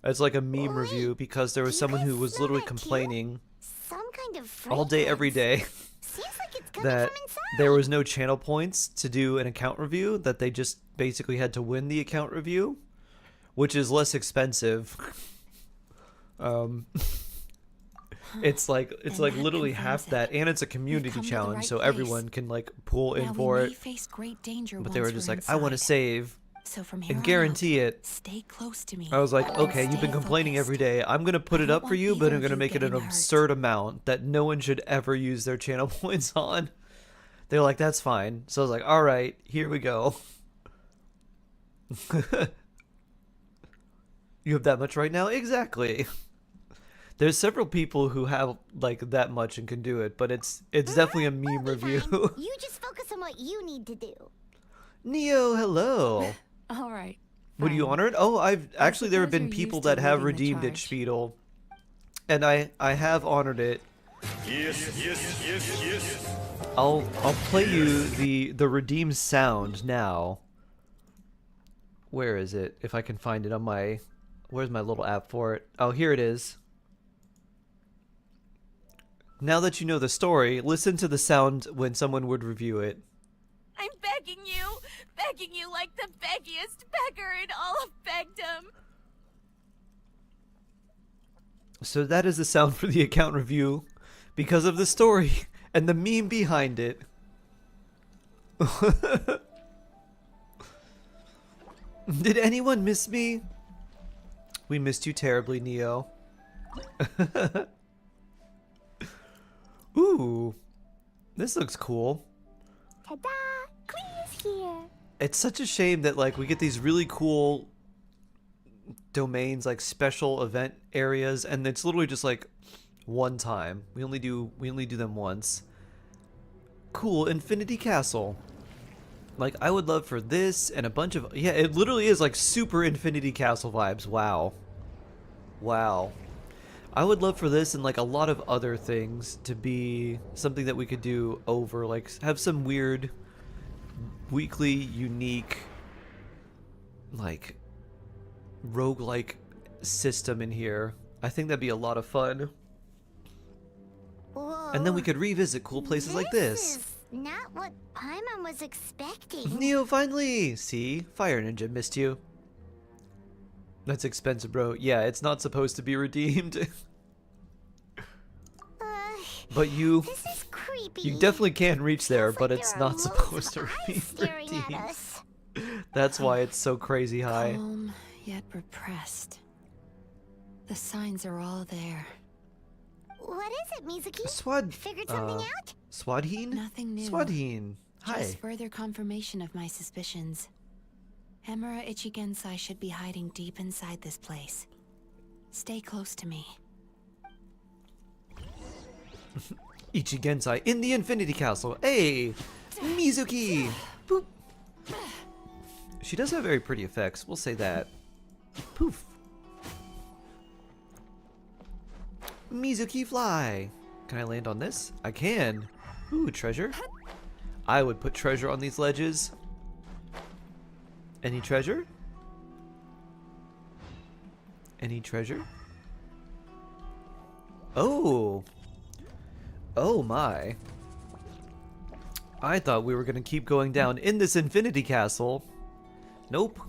It's like a meme review, because there was someone who was literally complaining Some kind of all day, every day, Seems like it's coming that from inside. there was no channel points to do an account review, that they just basically had to win the account review, which is less expensive. It's like literally half that, and it's a community challenge, so everyone can like pull in Now for we may it. face great danger But they were once just we're like, I want to inside. save So from here and on guarantee out, it. stay close to me. I was like, and okay, you've stay been complaining focused. every day. I'm gonna put I it don't up for want you, but either I'm of gonna you make it an getting hurt. absurd amount that no one should ever use their channel points on. They're like, that's fine. So I was like, all right, here we go. You have that much right now? Exactly. There's several people who have like that much and can do it, but it's definitely a meme review. You just focus on what you need to do. Neo, hello. All right. Would you honor it? Oh, actually there have been people that have redeemed it, Spiedel. And I have honored it. Yes. I'll play you the redeem sound now. Where is it? If I can find it on my where's my little app for it? Oh, here it is. Now that you know the story, listen to the sound when someone would review it. I'm begging you like the beggiest beggar in all of begdom. So that is the sound for the account review because of the story and the meme behind it. Did anyone miss me? We missed you terribly, Neo. Ooh, this looks cool. Ta-da! Clee's here. It's such a shame that like we get these really cool domains, like special event areas, and it's literally just like one time. We only do them once. Cool Infinity Castle. Like I would love for this and a bunch of it literally is like super Infinity Castle vibes. Wow. I would love for this and like a lot of other things to be something that we could do over, like have some weird weekly unique like roguelike system in here. I think that'd be a lot of fun. Whoa. And then we could revisit cool places like this. Is not what Paimon was expecting. Neo, finally! See? Fire Ninja missed you. That's expensive, bro. Yeah, it's not supposed to be redeemed. But you definitely can reach there, but it's not supposed to be redeemed. That's why it's so crazy high. Calm, yet repressed. The signs are all there. What is it, Mizuki? Figured something out? Swadheen? Nothing new. Swadheen. Hi. Just further confirmation of my suspicions. Emura Ichigensai should be hiding deep inside this place. Stay close to me. Ichigensai in the Infinity Castle. Hey! Mizuki! Boop. She does have very pretty effects, we'll say that. Poof. Mizuki fly. Can I land on this? I can. Ooh, treasure. I would put treasure on these ledges. Any treasure? Any treasure? Oh! Oh my. I thought we were gonna keep going down in this Infinity Castle. Nope.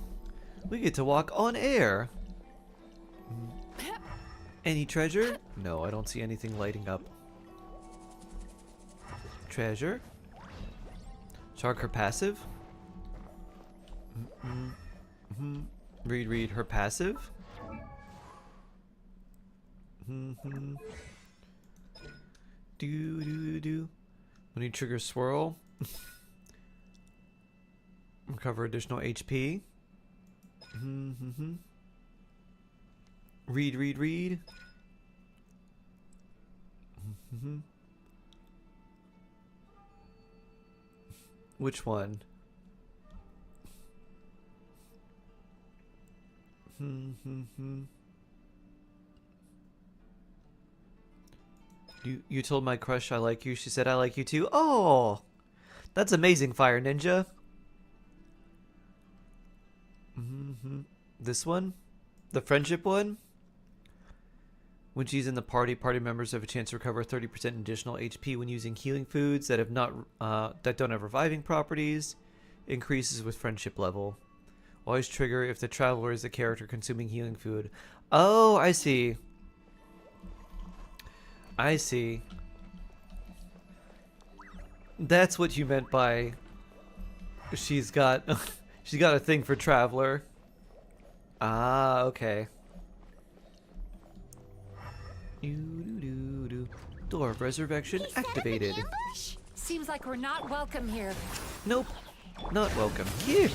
We get to walk on air. Any treasure? No, I don't see anything lighting up. Treasure? Shark her passive? Read her passive? Do. When you trigger swirl. Recover additional HP. Read. Which one? You told my crush I like you. She said I like you too. Oh, that's amazing, Fire Ninja. This one, the friendship one. When she's in the party members have a chance to recover 30% additional HP when using healing foods that have not that don't have reviving properties. Increases with friendship level. Always trigger if the traveler is the character consuming healing food. Oh, I see. I see. That's what you meant by she's got She's got a thing for Traveler. Ah, okay. Door of Resurrection activated. Seems like we're not welcome here. Nope. Not welcome. Kick!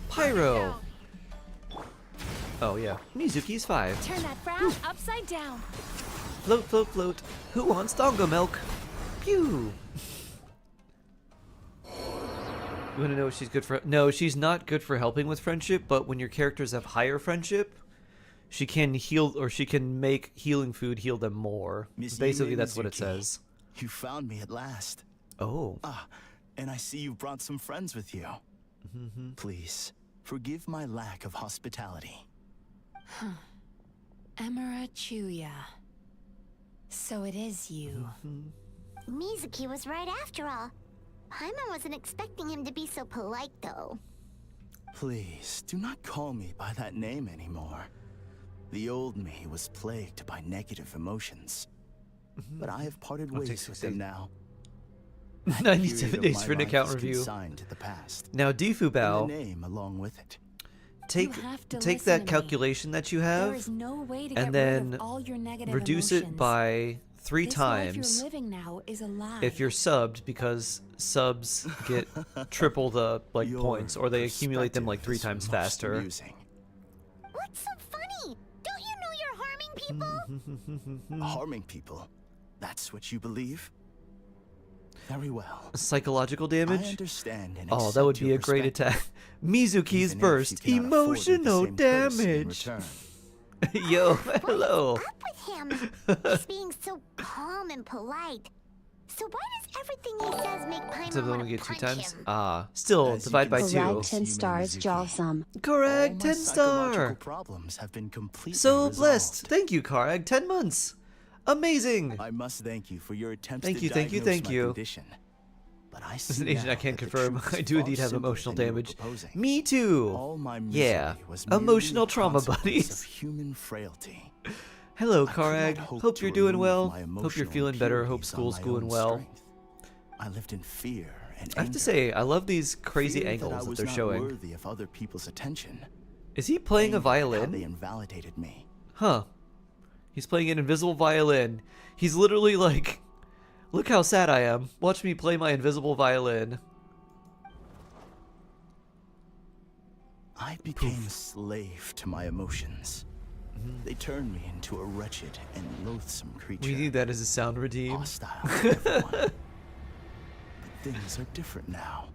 Pyro! Oh yeah. Mizuki's 5. Turn that frown upside down. Float, float, float. Who wants dongo milk? Pew! You wanna know if she's good for... No, she's not good for helping with friendship, but when your characters have higher friendship, she can heal, or she can make healing food heal them more. Basically, that's what it says. You found me at last. Oh. Ah, and I see you brought some friends with you. Please, forgive my lack of hospitality. Emira Chuya. So it is you. Mizuki was right after all. Paimon wasn't expecting him to be so polite, though. Please, do not call me by that name anymore. The old me was plagued by negative emotions. But I have parted ways with them now. 97 days for an account review. Now, Difu Bao, name along with it. take that calculation that you have, and then reduce it by 3 times if you're subbed, because subs get triple the points, or they accumulate them like 3 times faster. What's so funny? Don't you know you're harming people? Harming people? That's what you believe? Very well. Psychological damage? I understand and oh, that would be a great attack. Mizuki's burst. Emotional damage. Yo, hello. What's up with him? He's being so calm and polite. So why does everything he says make Paimon want to punch times? him? Ah, still divide by 2. Correct 10 stars, Jawsome. Correct 10 star. Problems have been completely so resolved. Blessed. Thank you, Karag. 10 months. Amazing. I must thank you for your attempts thank to you, thank you, diagnose thank my you. condition. But I As see an agent, now I can that the confirm truth I is do far indeed have simpler emotional than you were damage. proposing. Me too. All my Yeah, misery was merely emotional a trauma consequence buddies. of human frailty. Hello, I could Karag. not hope Hope to you're doing remove well. my Hope you're emotional feeling better. Hope impurities on school's my going own well. strength. I lived in fear and I have to say, I love these crazy fear angles that, I that was they're not showing. worthy of other people's attention. Is he playing a Anger at how violin? They invalidated me. Huh. He's playing an invisible violin. He's literally like, look how sad I am. Watch me play my invisible violin. I became a slave to my emotions. They turned me into a wretched and loathsome creature. We need that as a sound redeem. Hostile to everyone. But things are different now.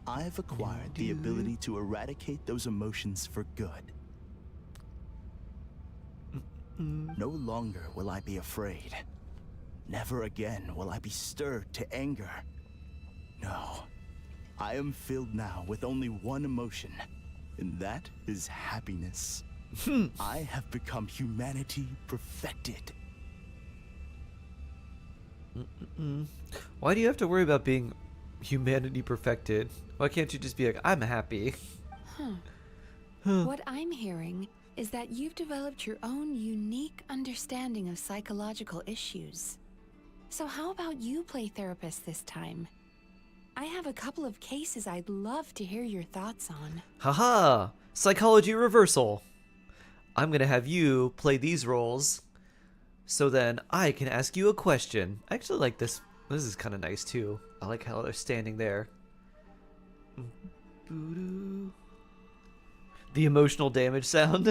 I've acquired the ability to eradicate those emotions for good. No longer will I be afraid. Never again will I be stirred to anger. No. I am filled now with only one emotion, and that is happiness. I have become humanity perfected. Why do you have to worry about being humanity perfected? Why can't you just be like, I'm happy? What I'm hearing is that you've developed your own unique understanding of psychological issues. So how about you play therapist this time? I have a couple of cases I'd love to hear your thoughts on. Haha! Psychology reversal! I'm gonna have you play these roles, so then I can ask you a question. I actually like this. This is kind of nice too. I like how they're standing there. The emotional damage sound.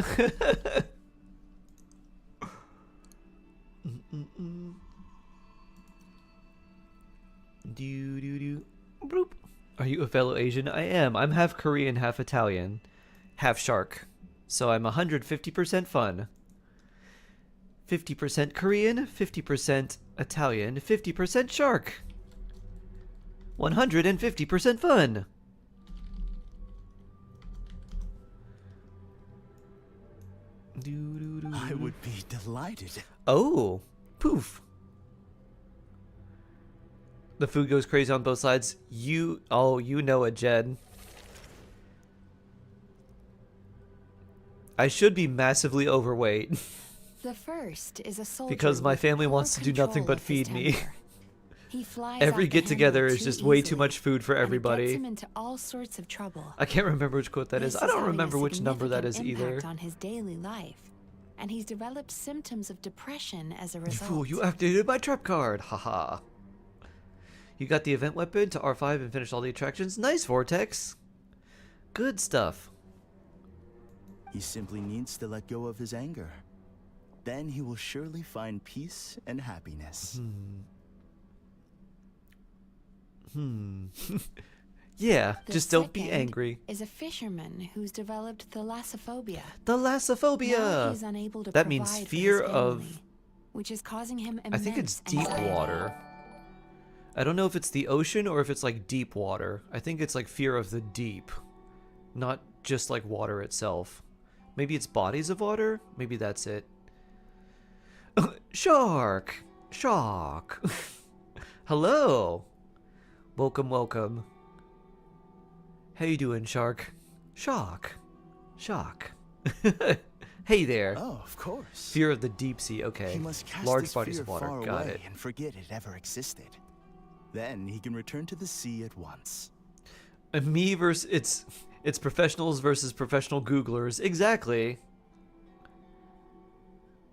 Bloop. Are you a fellow Asian? I am. I'm half Korean, half Italian, half shark. So I'm 150% fun. 50% Korean, 50% Italian, 50% shark. 150% fun. I would be delighted. Oh, poof. The food goes crazy on both sides. You know it, Jed. I should be massively overweight. The first is a soldier because my with family poor wants to do nothing control but of his feed me. temper. He flies Every off the get together handle is too just way too easily, much food for and it everybody. gets him into all sorts of trouble. I can't remember which quote that is. This I don't having a remember which number that is significant either. impact on his daily life, and he's developed symptoms of depression as a You result. fool, you activated my trap card. Haha. You got the event weapon to R5 and finished all the attractions. Nice, Vortex. Good stuff. He simply needs to let go of his anger. Then he will surely find peace and happiness. Yeah, The just don't be second angry. Is a fisherman who's developed thalassophobia. Thalassophobia. Now he's unable to That means provide for fear his of... family, which is causing him I immense think it's deep anxiety. water. I don't know if it's the ocean or if it's like deep water. I think it's like fear of the deep. Not just like water itself. Maybe it's bodies of water? Maybe that's it. Shark! Shark! Hello! Welcome, welcome. How you doing, Shark? Shark. Shark. Hey there. Oh, of course. Fear of the deep sea, okay. He must cast Large this bodies fear of water, far got away it. and forget it ever existed. Then he can return to the sea at once. Me versus it's professionals versus professional Googlers. Exactly.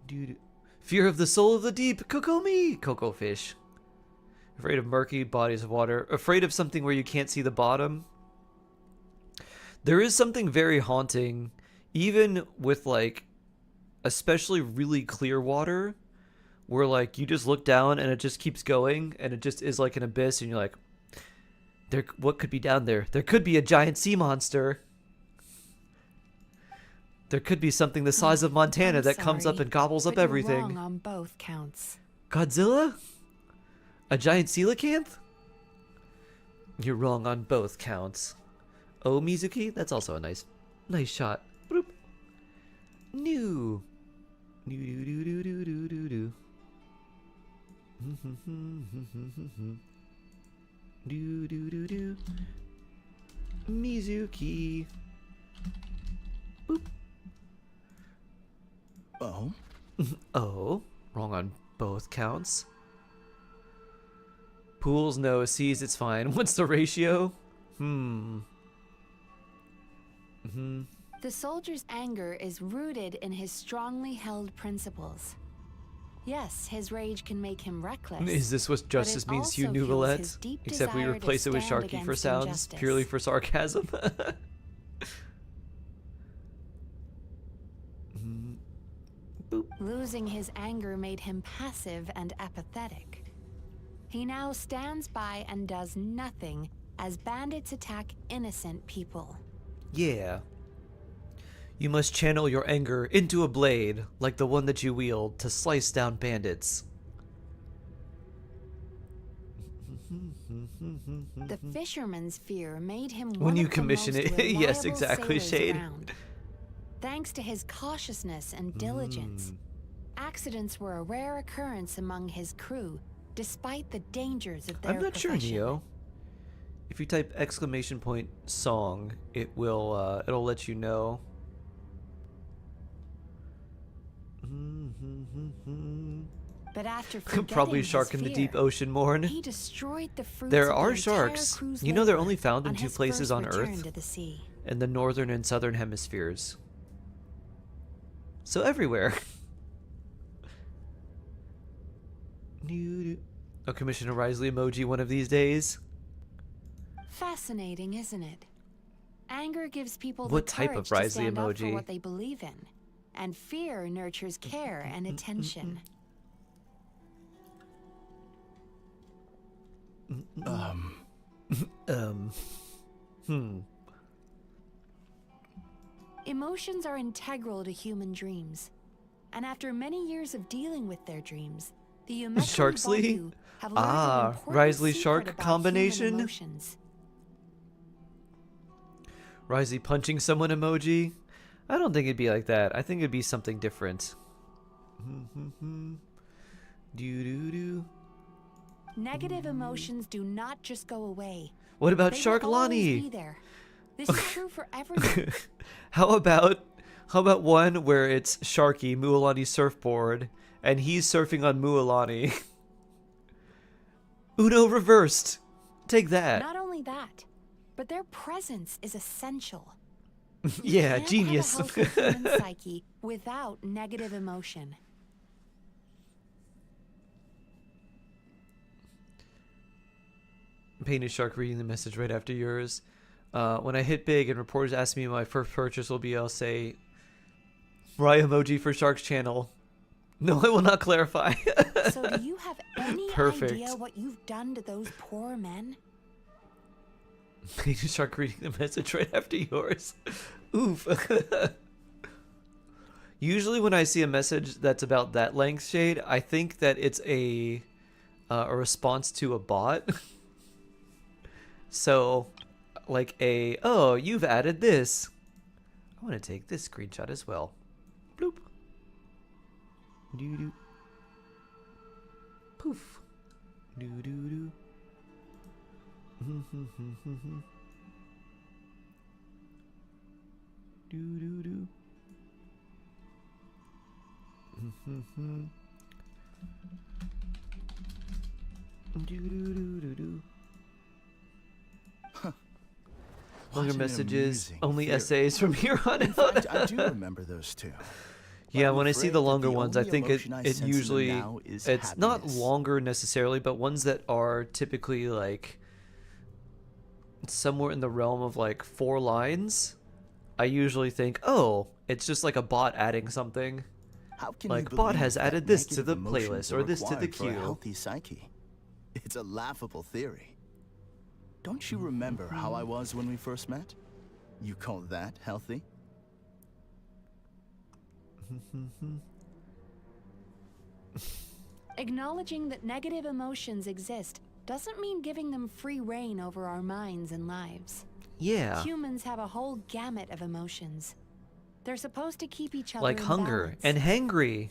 Dude, fear of the soul of the deep. Coco me, Coco fish. Afraid of murky bodies of water. Afraid of something where you can't see the bottom. There is something very haunting, even with like, especially really clear water, where like you just look down and it just keeps going and it just is like an abyss and you're like, what could be down there? There could be a giant sea monster. There could be something the size of Montana I'm that comes up sorry, and gobbles up but you're everything. wrong on both counts. Godzilla? A giant coelacanth? You're wrong on both counts. Oh, Mizuki? That's also a nice shot. Bloop. New. New do do do do do do. Do do do do. Mizuki. Boop. Oh? Oh, wrong on both counts. Pools, no. Seas, it's fine. What's the ratio? The soldier's anger is rooted in his strongly held principles. Yes, his rage can make him reckless. Is this what justice it means to you, also fuels Nouvellette? his deep Except we desire to replace it with stand Sharky for against sounds, injustice. purely for sarcasm. Losing his anger made him passive and apathetic. He now stands by and does nothing as bandits attack innocent people. Yeah. You must channel your anger into a blade, like the one that you wield, to slice down bandits. The fisherman's fear made him When one you of the commission most it, yes, reliable exactly, sailors Shade. around. Thanks to his cautiousness and diligence, accidents were a rare occurrence among his crew, despite the dangers of their I'm not sure, profession. Neo. If you type !song, it will it'll let you know. But after Probably forgetting shark his in the fear, deep ocean mourn. he destroyed the fruits There of are the entire sharks. crew's You know they're labor only found in on two his places first on return Earth. to the sea. In the northern and southern hemispheres. So everywhere. I'll commission a Risley emoji one of these days. Fascinating, isn't it? Anger gives people What the type courage of to Risley stand up for emoji? what they believe in, and fear nurtures care and attention. Emotions are integral to human dreams, and after many years of dealing with their dreams, the Sharksley? Yumeku have learned an important Risley secret Shark about human combination? emotions. Risley punching someone emoji? I don't think it'd be like that. I think it'd be something different. Negative emotions do not just go away. What about They Shark will always Lonnie? be there. This is true for everyone. How about one where it's Sharky, Mualani's surfboard, and he's surfing on Mualani? Uno reversed. Take that. Not only that, but their presence is essential. Yeah, Can't genius. have a healthy human psyche without negative emotion. Painted Shark reading the message right after yours. When I hit big and reporters ask me my first purchase will be, I'll say, Fry emoji for Shark's channel. No, I will not clarify. So do you have any Perfect. idea what you've done to those poor men? Painted Shark reading the message right after yours. Oof. Usually when I see a message that's about that length, Shade, I think that it's a response to a bot. So, like oh, you've added this. I want to take this screenshot as well. Bloop. Doo-doo. Poof. Doo-doo-doo. Doo-doo-doo. Doo-doo-doo-doo-doo. Longer messages, only theory. essays from here on In out. fact, I do remember those too. Yeah, I'm when I see afraid the that longer the ones, I only think emotion I it sense in them usually now is it's not happiness. longer necessarily, but ones that are typically like somewhere in the realm of like 4 lines. I usually think, oh, it's just like a bot adding something. How can Like you bot believe has that added this to negative the emotions playlist are or this to the required for a queue. healthy psyche? It's a laughable theory. Don't you remember how I was when we first met? You call that healthy? Acknowledging that negative emotions exist doesn't mean giving them free rein over our minds and lives. Yeah. Humans have a whole gamut of emotions. They're supposed to keep each other Like in hunger balance. and hangry.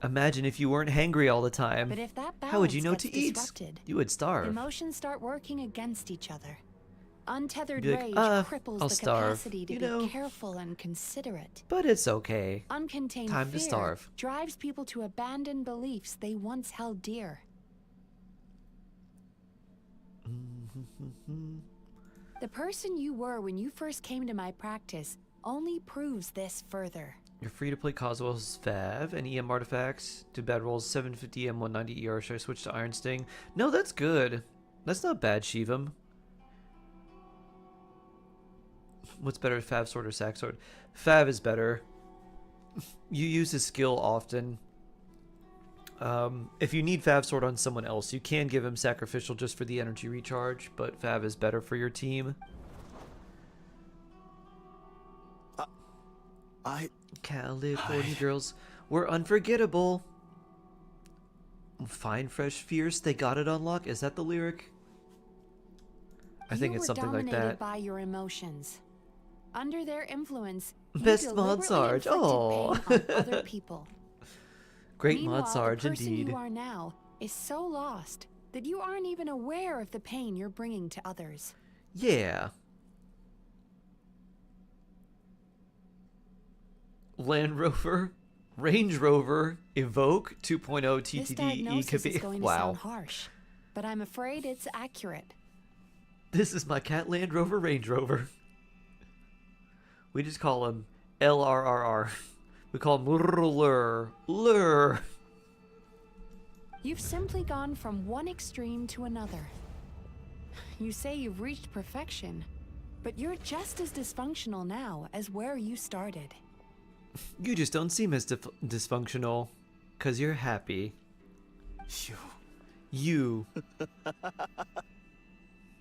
Imagine if you weren't hangry all the time. But if that How would you know balance to gets eat? disrupted, You would starve. emotions start working against each other. Untethered Be like, rage cripples I'll the starve, capacity to you be know. careful and considerate. But it's okay. Uncontained Time fear to starve. drives people to abandon beliefs they once held dear. The person you were when you first came to my practice only proves this further. You're free to play Coswell's Fav and EM artifacts. Do bad rolls 750 EM 190 ER. Should I switch to Iron Sting? No, that's good. That's not bad, Shivam. What's better, Fav Sword or Sack Sword? Fav is better. You use his skill often. If you need Fav Sword on someone else, you can give him Sacrificial just for the energy recharge, but Fav is better for your team. California girls were unforgettable. Fine, fresh, fierce. They got it on lock. Is that the lyric? I think it's something like You were that. dominated by your emotions. Under their influence, you Best Mod deliberately Sarge. inflicted Oh. pain on other people. Great Meanwhile, Mod Sarge, the person indeed. you are now is so lost that you aren't even aware of the pain you're bringing to others. Yeah. Land Rover, Range Rover, Evoke 2.0 This TTD diagnosis is EKB. going to Wow. sound harsh, but I'm afraid it's accurate. This is my cat Land Rover Range Rover. We just call him LRRR. We call him Lur. You've simply gone from one extreme to another. You say you've reached perfection, but you're just as dysfunctional now as where you started. You just don't seem as dysfunctional, 'cause you're happy. You.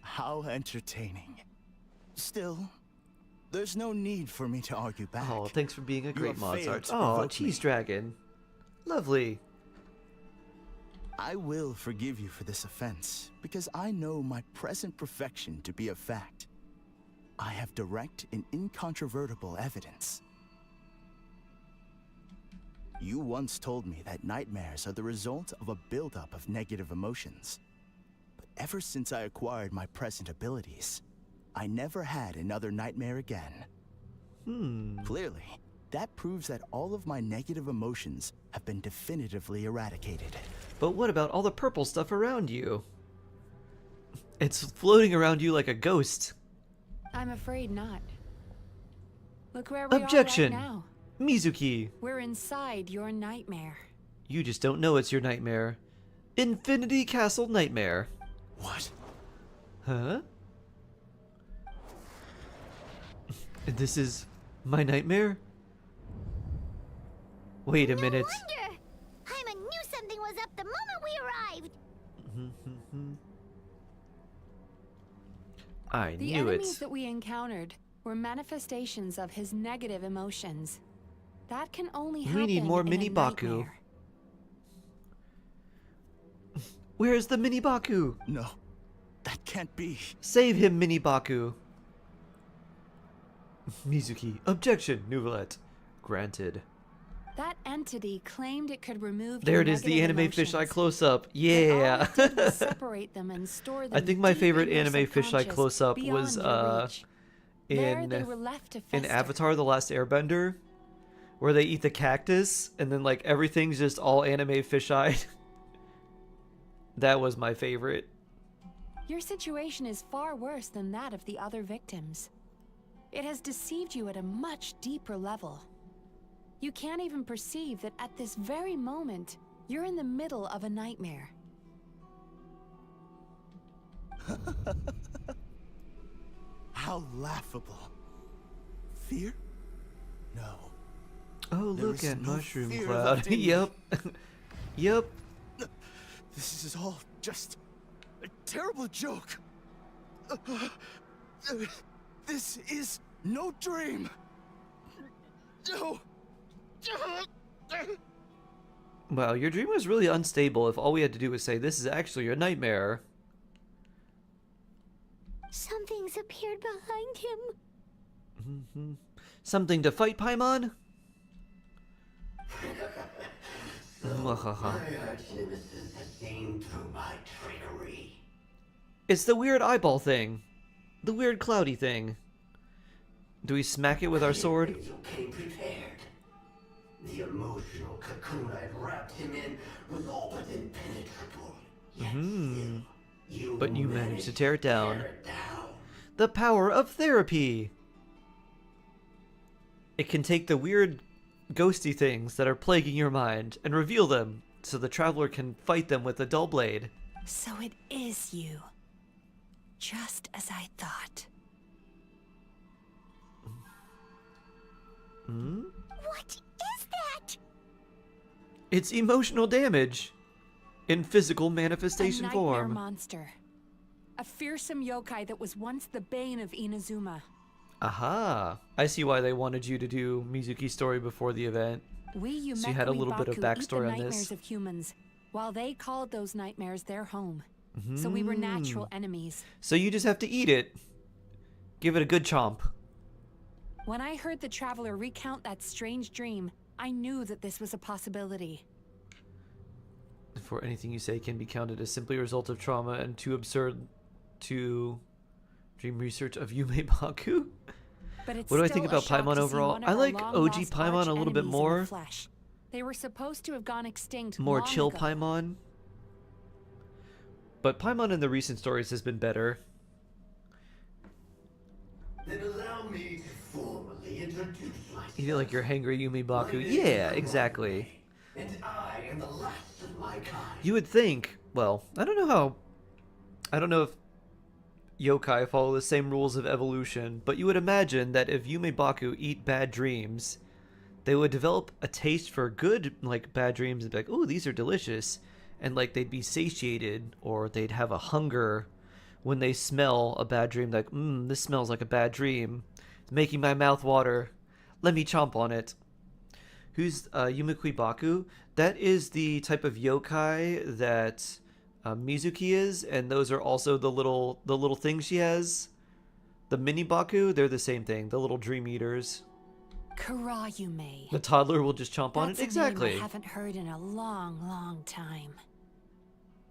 How entertaining. Still, there's no need for me to argue back. Oh, thanks for being a You great have Mod failed Sarge. to Oh, provoke me. Cheese Dragon. Lovely. I will forgive you for this offense, because I know my present perfection to be a fact. I have direct and incontrovertible evidence. You once told me that nightmares are the result of a buildup of negative emotions. But ever since I acquired my present abilities, I never had another nightmare again. Clearly, that proves that all of my negative emotions have been definitively eradicated. But what about all the purple stuff around you? It's floating around you like a ghost. I'm afraid not. Look where Objection! we are right now. Mizuki! We're inside your nightmare. You just don't know it's your nightmare. Infinity Castle Nightmare. What? Huh? This is my nightmare? Wait a minute. Wonder! Paimon knew something was up the moment we arrived. I The knew enemies it. that we encountered were manifestations of his negative emotions. That can only happen We need more in mini a Baku. nightmare. Where's the mini Baku? No, that can't be. Save him, mini Baku. Mizuki. Objection, Nouvellette. Granted. That entity claimed it could remove There your it is, the negative anime fisheye emotions. close-up. But Yeah. all it did was separate them and store them I think my deep favorite in your anime fisheye subconscious, close-up beyond was your reach. There they in were left to in fester. Avatar: The Last Airbender, where they eat the cactus and then like everything's just all anime fisheye. That was my favorite. Your situation is far worse than that of the other victims. It has deceived you at a much deeper level. You can't even perceive that at this very moment, you're in the middle of a nightmare. How laughable. Fear? No. Oh, There look is at no Mushroom fear Cloud. left in me. Yep. Yep. This is all just a terrible joke. This is no dream. No. Wow, your dream was really unstable if all we had to do was say, this is actually your nightmare. Something's appeared behind him. Something to fight, Paimon? My arch nemesis has seen through my trickery. It's the weird eyeball thing. The weird cloudy thing. Do we smack it with our sword? You came prepared. The emotional cocoon I'd wrapped him in was all but impenetrable. But you managed to tear it down. The power of therapy! It can take the weird ghosty things that are plaguing your mind and reveal them so the traveler can fight them with a dull blade. So it is you. Just as I thought. What is that? It's emotional damage in physical manifestation A nightmare form. monster. A fearsome yokai that was once the bane of Inazuma. Aha! I see why they wanted you to do Mizuki's story before the event. We So you had a little bit of Baku backstory eat on the this. nightmares of humans, while they called those nightmares their home. So we were natural enemies. So you just have to eat it. Give it a good chomp. When I heard the traveler recount that strange dream, I knew that this was a possibility. For anything you say can be counted as simply a result of trauma and too absurd to dream research of Yume Baku. But it's What do I still think a about shock Paimon to see overall? one of I our like OG long-lost Paimon arch a little bit enemies in the more. flesh. They were supposed to have gone extinct More long chill ago. Paimon. But Paimon in the recent stories has been better. Then allow me to formally introduce myself. You feel like you're hangry Yume Baku. Yeah, exactly. And I am the last of my kind. You would think, well, I don't know if yokai follow the same rules of evolution, but you would imagine that if Yume Baku eat bad dreams, they would develop a taste for good, like, bad dreams and be like, ooh, these are delicious. And, like, they'd be satiated, or they'd have a hunger when they smell a bad dream, like, this smells like a bad dream. It's making my mouth water. Let me chomp on it. Who's Yumikui Baku? That is the type of yokai that Mizuki is, and those are also the little things she has. The mini Baku, they're the same thing, the little dream eaters. Karayume. The toddler will just chomp on it. That's a name Exactly. I haven't heard in a long, long time.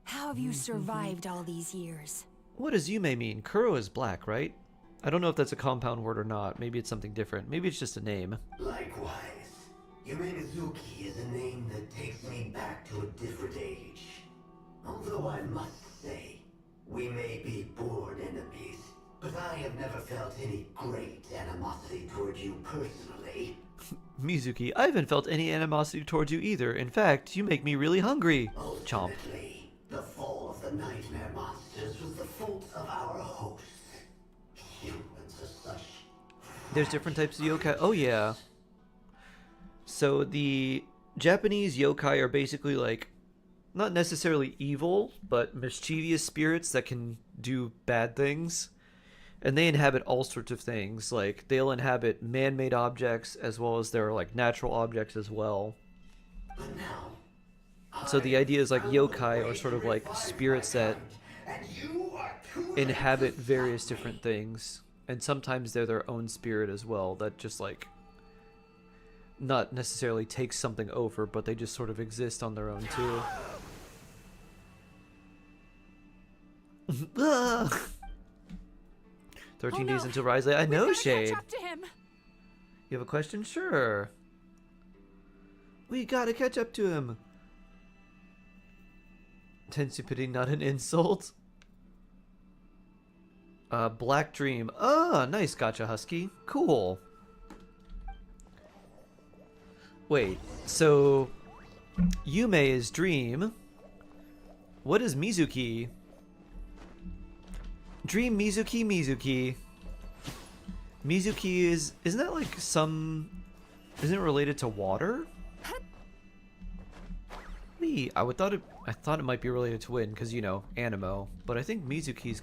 How have you survived all these years? What does Yume mean? Kuro is black, right? I don't know if that's a compound word or not. Maybe it's something different. Maybe it's just a name. Likewise, Yume Mizuki is a name that takes me back to a different age. Though I must say, we may be born enemies, but I have never felt any great animosity toward you personally. Mizuki, I haven't felt any animosity towards you either. In fact, you make me really hungry. Chomp. Ultimately, the fall of the nightmare monsters was the fault of our hosts. Humans are such... There's different types of yokai. Oh, yeah. So the Japanese yokai are basically like, not necessarily evil, but mischievous spirits that can do bad things. And they inhabit all sorts of things. Like, they'll inhabit man-made objects as well as their, like, natural objects as well. So the idea is, like, yokai are sort of like spirits that inhabit various different things. And sometimes they're their own spirit as well that just, like, not necessarily takes something over, but they just sort of exist on their own, too. 13 days until Rise Day. I know, Shade. You have a question? Sure. We gotta catch up to him. Tensupity, not an insult. Black Dream. Ah, nice, Gotcha Husky. Cool. Wait, so Yume is Dream. What is Mizuki? Dream Mizuki Mizuki. Mizuki isn't that like some... Isn't it related to water? I thought it might be related to wind, because, you know, Animo. But I think Mizuki is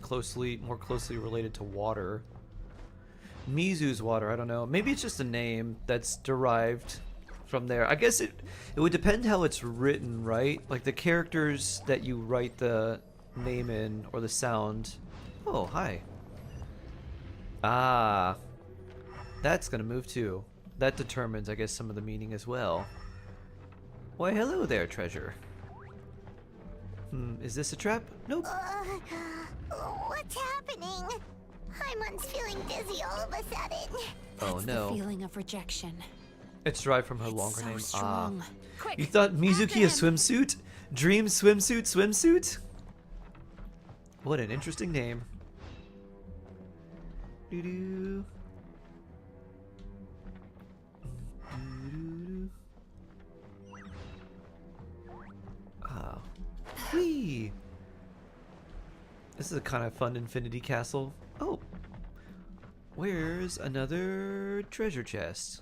more closely related to water. Mizu's water, I don't know. Maybe it's just a name that's derived from there. I guess it would depend how it's written, right? Like the characters that you write the name in, or the sound. Oh, hi. Ah. That's gonna move too. That determines, I guess, some of the meaning as well. Why, hello there, treasure. Is this a trap? Nope. What's happening? Hymon's feeling dizzy all of a sudden. Oh no. The feeling of rejection. It's derived from her longer name. Strong. Quick, you thought Mizuki a swimsuit? Dream swimsuit? What an interesting name. Doo-doo. Whee! This is a kind of fun infinity castle. Oh! Where's another treasure chest?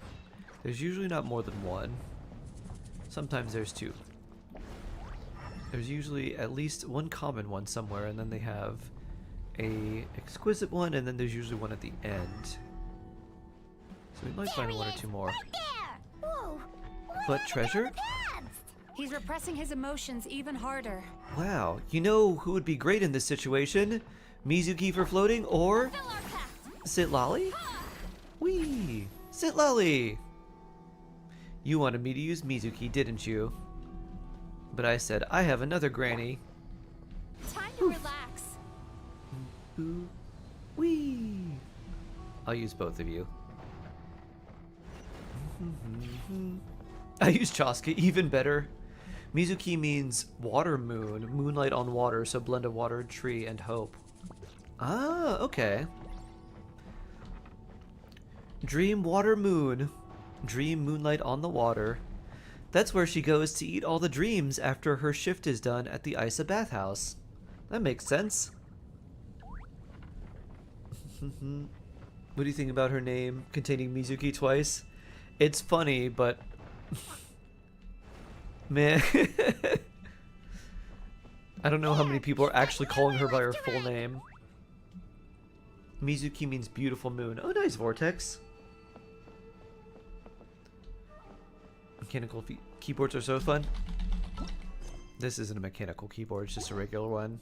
There's usually not more than one. Sometimes there's two. There's usually at least one common one somewhere, and then they have a exquisite one, and then there's usually one at the end. So we might find one or two more. Right there. Whoa. But treasure? He's repressing his emotions even harder. Wow, you know who would be great in this situation? Mizuki for floating, or Sitlolly? Whee! Sitlolly! You wanted me to use Mizuki, didn't you? But I said, I have another granny. Time to relax. Whee! I'll use both of you. I use Choska, even better. Mizuki means water moon, moonlight on water, so blend of water, tree, and hope. Ah, okay. Dream water moon. Dream moonlight on the water. That's where she goes to eat all the dreams after her shift is done at the AisaBathhouse. That makes sense. What do you think about her name containing Mizuki twice? It's funny, but... Man. I don't know how many people are actually calling her by her full name. Mizuki means beautiful moon. Oh, nice, Vortex. Mechanical keyboards are so fun. This isn't a mechanical keyboard, it's just a regular one.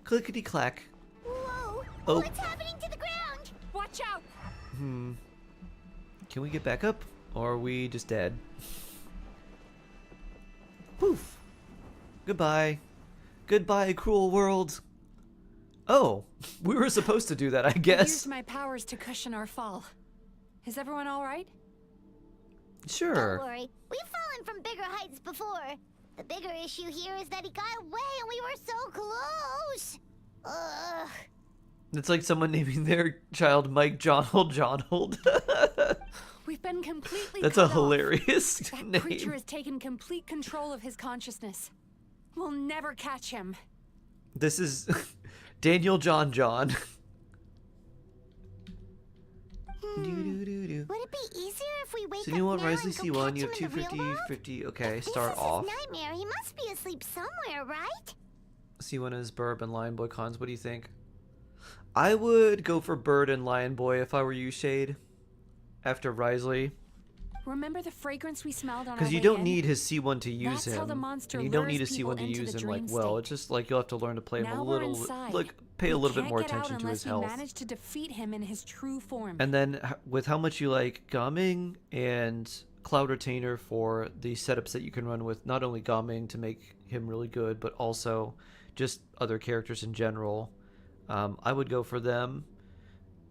Clickety clack. Whoa! Oh. What's happening to the ground? Watch out! Can we get back up? Or are we just dead? Poof. Goodbye. Goodbye, cruel world. Oh, we were supposed to do that, I guess. Used my powers to cushion our fall. Is everyone all right? Sure. Don't worry. We've fallen from bigger heights before. The bigger issue here is that he got away and we were so close. Ugh. It's like someone naming their child Mike Johnhold. We've been completely That's cut a off. hilarious That name. creature has taken complete control of his consciousness. We'll never catch him. This is Daniel John. Would it be easier if we wake So up you want now Risley and go C1, catch you have him in the real 250, world? 50, okay, If start this is off. his nightmare, he must be asleep somewhere, right? C1 is Burb and Lion Boy cons. What do you think? I would go for Bird and Lion Boy if I were you, Shade. After Risley. Remember the fragrance we smelled on our Because you way don't in? need his C1 to use That's how him. the monster And you don't lures need a people C1 to into use the him like dream well. state. It's just like you'll have to learn to play him Now a we're little, inside. like pay a We little bit can't more get out attention to his unless we health. manage to defeat him in his true form. And then with how much you like Gaming and Cloud Retainer for the setups that you can run with not only Gaming to make him really good, but also just other characters in general, I would go for them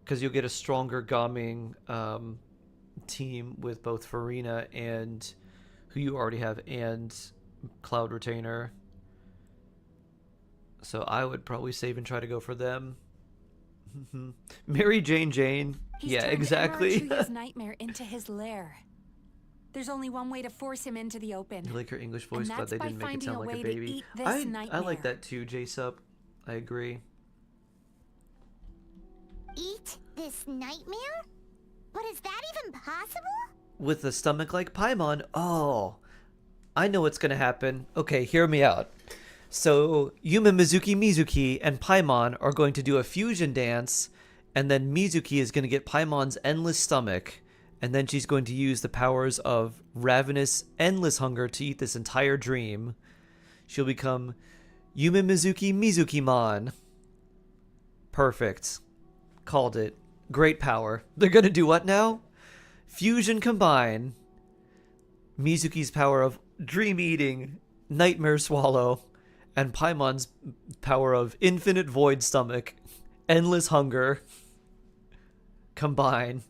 because you'll get a stronger Gaming team with both Farina and who you already have and Cloud Retainer. So I would probably save and try to go for them. Mary Jane. He's Yeah, turned exactly. Emma Chuya's nightmare into his lair. There's only one way to force him into the open. You like her English voice? And Glad they that's by didn't make it finding sound a like way a to baby. eat this I nightmare. like that too, J-Sup. I agree. Eat this nightmare? But is that even possible? With a stomach like Paimon, oh, I know what's gonna happen. Okay, hear me out. So Yuma Mizuki and Paimon are going to do a fusion dance, and then Mizuki is going to get Paimon's endless stomach, and then she's going to use the powers of ravenous, endless hunger to eat this entire dream. She'll become Yuma Mizuki-Mon. Perfect. Called it. Great power. They're going to do what now? Fusion combine. Mizuki's power of dream eating, nightmare swallow, and Paimon's power of infinite void stomach, endless hunger, combine.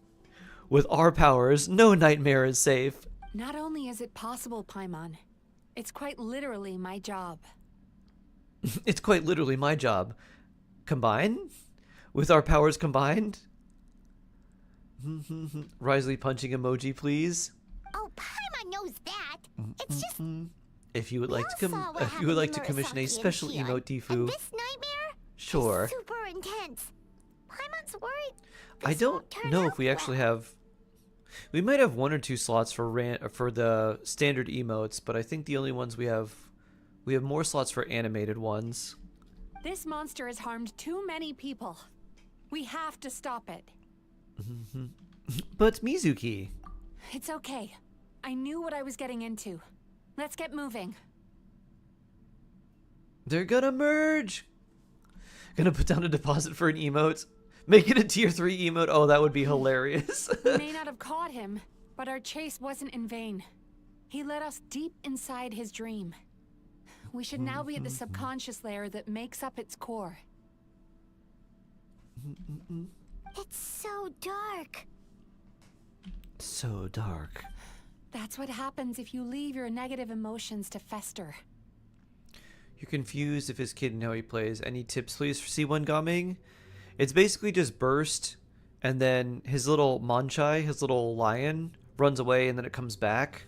With our powers, no nightmare is safe. Not only is it possible, Paimon, it's quite literally my job. It's quite literally my job. Combine? With our powers combined? Risley punching emoji, please. Oh, Paimon knows that. It's just If you would like we all saw what happened to commission a Murasaki special and Shion, emote, and Defu, this nightmare sure. is super intense. Paimon's worried. I don't know if we actually have. We might have one or two slots for the standard emotes, but I think the only ones we have more slots for animated ones. This monster has harmed too many people. We have to stop it. But Mizuki. It's okay. I knew what I was getting into. Let's get moving. They're gonna merge. Gonna put down a deposit for an emote. Make it a tier 3 emote. Oh, that would be hilarious. We may not have caught him, but our chase wasn't in vain. He led us deep inside his dream. We should now be at the subconscious layer that makes up its core. It's so dark. So dark. That's what happens if you leave your negative emotions to fester. You're confused if his kid and how he plays. Any tips, please, for C1 Gaming? It's basically just burst, and then his little Manchai, his little lion, runs away, and then it comes back.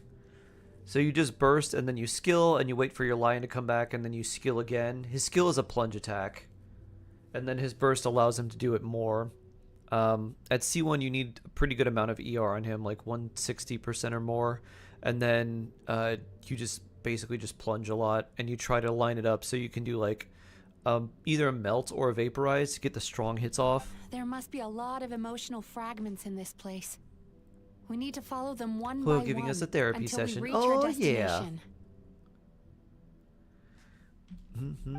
So you just burst, and then you skill, and you wait for your lion to come back, and then you skill again. His skill is a plunge attack, and then his burst allows him to do it more. At C1, you need a pretty good amount of ER on him, like 160% or more, and then you just basically just plunge a lot, and you try to line it up so you can do like either a melt or a vaporize to get the strong hits off. There must be a lot of emotional fragments in this place. We need to follow them one Hello, by giving one us a therapy until session. we reach Oh, our yeah. destination.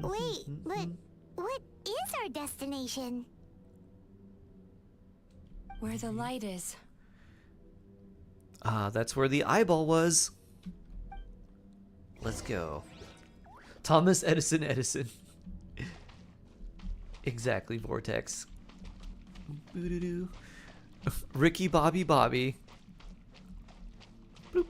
Wait, but what is our destination? Where the light is. Ah, that's where the eyeball was. Let's go. Thomas Edison. Exactly, Vortex. Boo-doo-doo. Ricky Bobby. Bloop.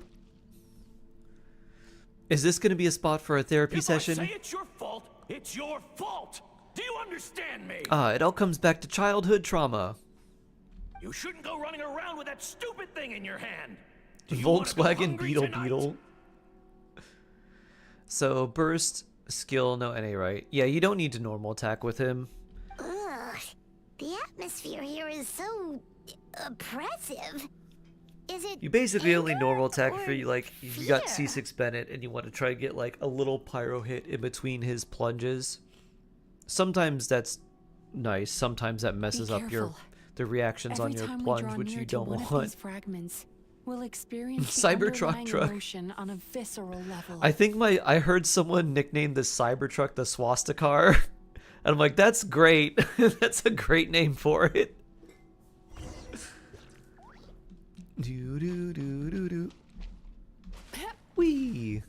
Is this going to be a spot for a therapy If session? I say it's your fault, it's your fault. Do you understand me? It all comes back to childhood trauma. You shouldn't go running around with that stupid thing in your hand. Do you wanna go Volkswagen hungry Beetle tonight? Beetle. So burst, skill, no NA, right? Yeah, you don't need to normal attack with him. Ugh, the atmosphere here is so oppressive. Is it You basically only anger normal attack or if you like if you got fear? C6 Bennett and you want to try to get like a little pyro hit in between his plunges. Sometimes that's nice. Sometimes that messes up the reactions on your plunge, which you don't want. Fragments, we'll experience Cybertruck underlying truck. emotion on a visceral level. I think I heard someone nickname the Cybertruck the Swastikar, and I'm like, that's great. That's a great name for it. Do do do do do. Wee.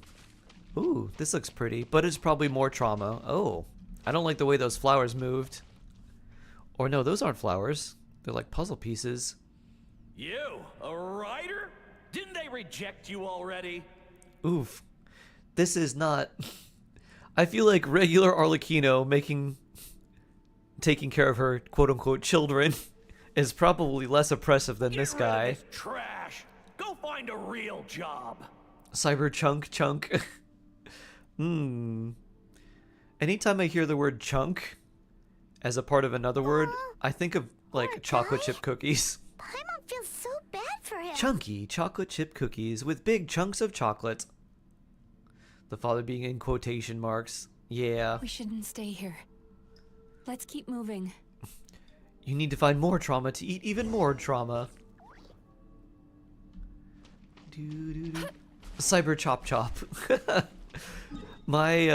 Ooh, this looks pretty, but it's probably more trauma. Oh, I don't like the way those flowers moved. Or no, those aren't flowers. They're like puzzle pieces. You, a writer? Didn't they reject you already? Oof. This is not... I feel like regular Arlecchino taking care of her quote-unquote children is probably less oppressive than this guy. This trash. Go find a real job. Cyber chunk. Anytime I hear the word chunk as a part of another word, I think of like chocolate chip cookies. Paimon feels so bad for him. Chunky chocolate chip cookies with big chunks of chocolate. The father being in quotation marks. Yeah. We shouldn't stay here. Let's keep moving. You need to find more trauma to eat even more trauma. Cyber chop. My,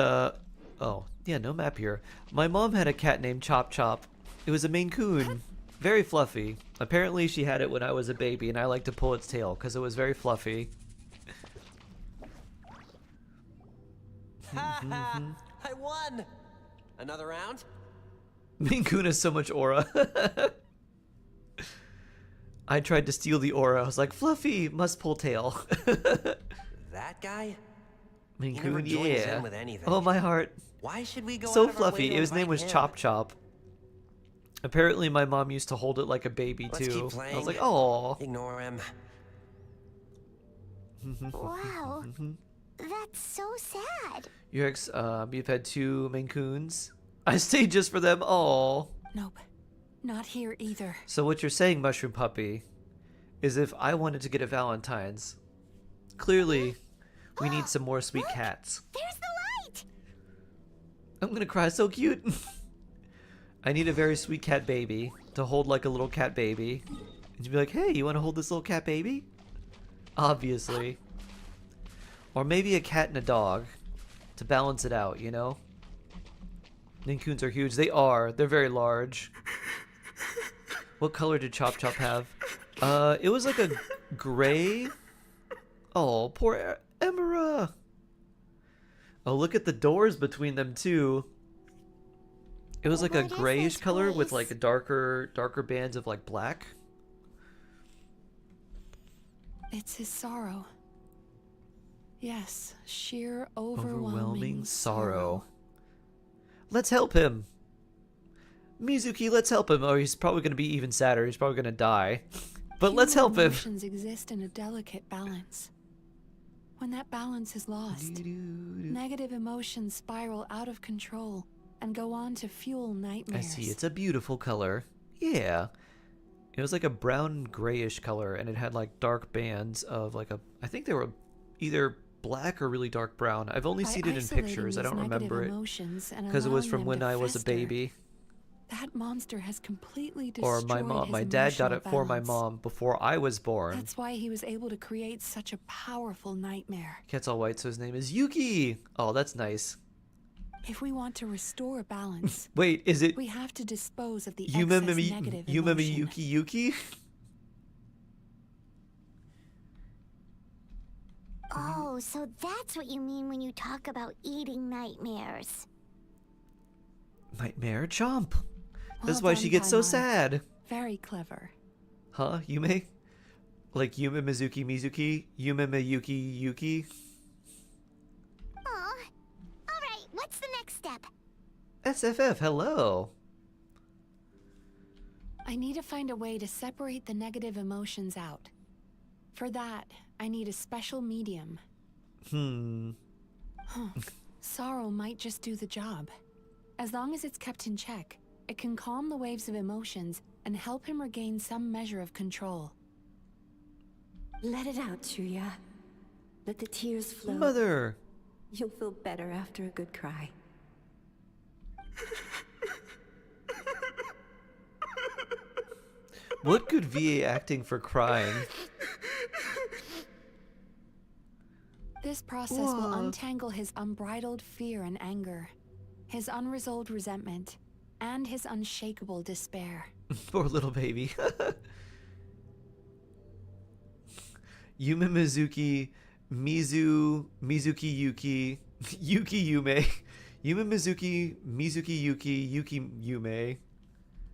oh, yeah, no map here. My mom had a cat named Chop. It was a Maine Coon. Very fluffy. Apparently she had it when I was a baby, and I liked to pull its tail, because it was very fluffy. Ha ha! I won! Another round? Maine Coon has so much aura. I tried to steal the aura. I was like, Fluffy, must pull tail. That guy? Maine He never Coon, joins yeah. in with anything. Oh, my heart. Why should we go So out of our way fluffy. to His name invite was him? Chop. Apparently, my mom used to hold it like a baby, Let's too. keep playing. I was like, oh. Ignore him. Wow, that's so sad. You've had 2 Maine Coons. I stayed just for them. Oh. Nope. Not here either. So what you're saying, Mushroom Puppy, is if I wanted to get a Valentine's, clearly we need some more sweet cats. There's the light. I'm gonna cry, so cute. I need a very sweet cat baby to hold like a little cat baby. And you'd be like, hey, you want to hold this little cat baby? Obviously. Or maybe a cat and a dog to balance it out, you know? Maine Coons are huge. They are. They're very large. What color did Chop have? It was like a gray. Oh, poor Emera. Oh, look at the doors between them too. It was like a grayish color with like a darker bands of like black. It's his sorrow. Yes, sheer overwhelming sorrow. Let's help him. Mizuki, let's help him. Oh, he's probably going to be even sadder. He's probably going to die. But let's help him. Emotions exist in a delicate balance. When that balance is lost, negative emotions spiral out of control and go on to fuel nightmares. I see. It's a beautiful color. Yeah. It was like a brown grayish color, and it had like dark bands of like a... I think they were either black or really dark brown. I've only seen it in pictures. I don't remember it because it was from when I was a baby. That monster has completely destroyed Or my mom. his My dad got it emotional for my balance. mom before I was born. That's why he was able to create such a powerful nightmare. Cat's all white, so his name is Yuki. Oh, that's nice. If we want to restore balance, Wait, is it we have to dispose of the Yume excess negative emotion. Yuki? Oh, so that's what you mean when you talk about eating nightmares. Nightmare Chomp. This is Well why she done, gets so Paimon. sad. Very clever. Huh? Yume? Like Yume Mizuki? Yume Miyuki Yuki? SFF, hello. I need to find a way to separate the negative emotions out. For that, I need a special medium. Sorrow might just do the job. As long as it's kept in check, it can calm the waves of emotions and help him regain some measure of control. Let it out, Chuya. Let the tears flow. Mother! You'll feel better after a good cry. What good VA acting for crying? This process will untangle his unbridled fear and anger, his unresolved resentment, and his unshakable despair. Poor little baby. Yuma Mizuki, Mizuki Yuki, Yuki Yume, Yuma Mizuki, Mizuki Yuki, Yuki Yume.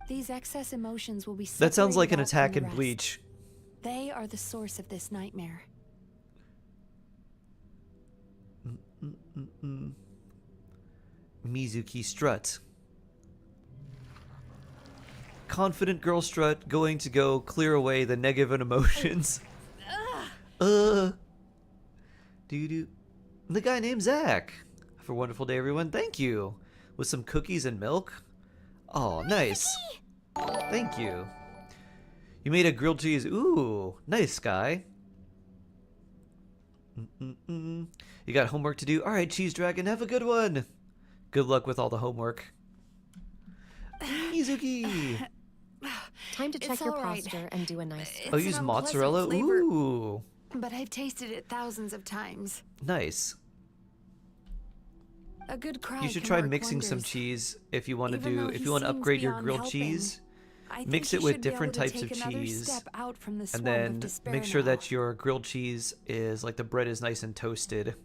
These excess emotions will be That sounds like an separated out attack from in the rest. Bleach. They are the source of this nightmare. Mizuki strut. Confident girl strut going to go clear away the negative emotions. Doo-doo. The guy named Zach. Have a wonderful day, everyone. Thank you. With some cookies and milk. Oh, nice. Thank you. You made a grilled cheese. Ooh, nice, guy. You got homework to do? Alright, Cheese Dragon, have a good one. Good luck with all the homework. Mizuki! Time to check It's your all right. posture and do a nice It's Oh, an use unpleasant mozzarella? flavor, Ooh. but I've tasted it thousands of times. Nice. A good cry You should can try work mixing some wonders. cheese if you want to Even do though if he you want to seems upgrade your beyond grilled helping, cheese. I Mix think it he with should be different able to types of take another cheese. step out from the And swamp of then despair make sure now. that your grilled cheese is like the bread is nice and toasted.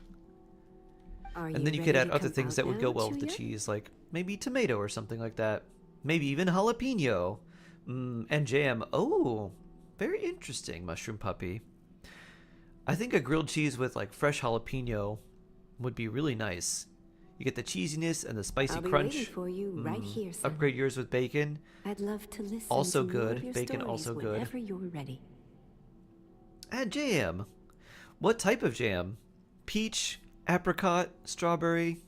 Are And then you ready could add to other come things out that would go now, well with the Chuya? cheese, like maybe tomato or something like that. Maybe even jalapeno. And jam. Oh, very interesting, Mushroom Puppy. I think a grilled cheese with like fresh jalapeno would be really nice. You get the cheesiness and the spicy I'll be crunch. waiting for you right here, son. Upgrade yours with bacon. I'd love to listen Also to more good. of your Bacon stories also good. whenever you're ready. Add jam. What type of jam? Peach, apricot, strawberry?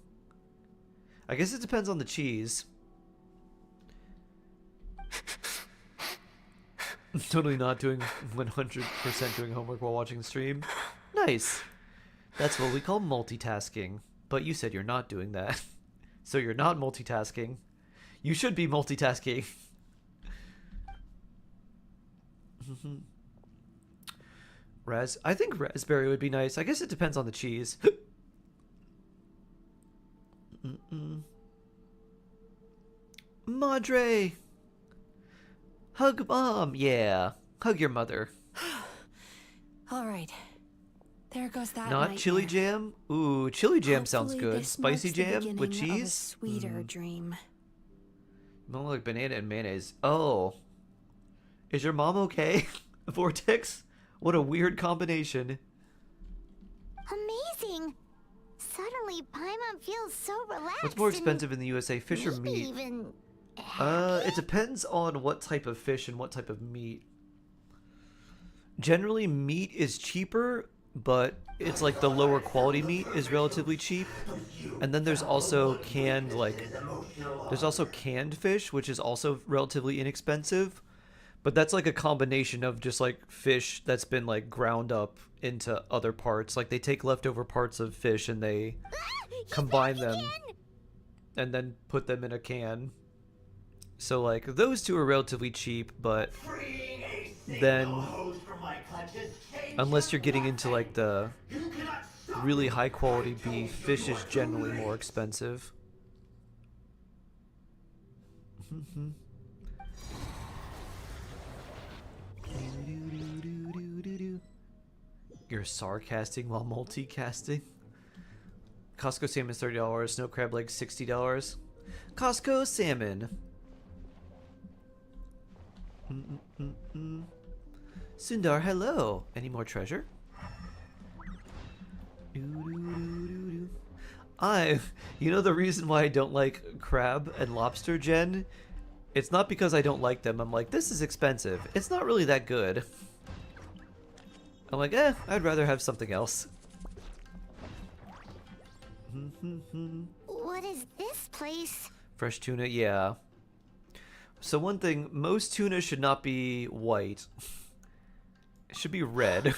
I guess it depends on the cheese. Totally not doing 100% doing homework while watching the stream. Nice. That's what we call multitasking. But you said you're not doing that. So you're not multitasking. You should be multitasking. I think raspberry would be nice. I guess it depends on the cheese. Madre! Hug mom, yeah. Hug your mother. All right. There goes that Not nightmare. chili jam? Ooh, chili jam sounds Hopefully good. this Spicy marks the jam with beginning of a cheese? sweeter dream. More like banana and mayonnaise. Oh. Is your mom okay? Vortex? What a weird combination. Amazing! Suddenly, Paimon feels so relaxed. What's more and expensive in the USA, fish or maybe meat? even It depends on what type of fish and what type of meat. Generally, meat is cheaper, but it's like the lower quality meat is relatively cheap. And then there's also canned fish, which is also relatively inexpensive. But that's like a combination of just like fish that's been like ground up into other parts. Like they take leftover parts of fish and they combine them and then put them in a can. So like those two are relatively cheap, but then unless you're getting into like the really high quality beef, fish is generally more expensive. You're sarcasting while multicasting. Costco salmon is $30, snow crab legs $60. Costco salmon. Sundar, hello. Any more treasure? You know the reason why I don't like crab and lobster, Jen? It's not because I don't like them. I'm like, this is expensive. It's not really that good. I'm like, I'd rather have something else. What is this place? Fresh tuna, yeah. So one thing, most tuna should not be white. It should be red.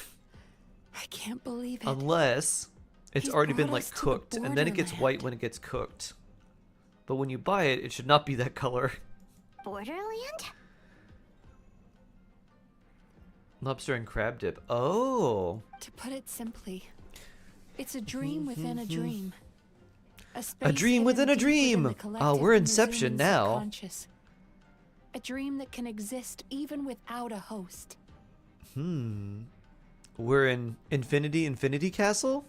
I can't believe it. Unless it's already been like us to the cooked, and then it gets borderland. white when it gets cooked. But when you buy it, it should not be that color. Borderland? Lobster and crab dip. Oh. To put it simply, it's a dream within a dream. A dream within a dream. We're Inception now. Subconscious. A dream that can exist even without a host. We're in Infinity Castle?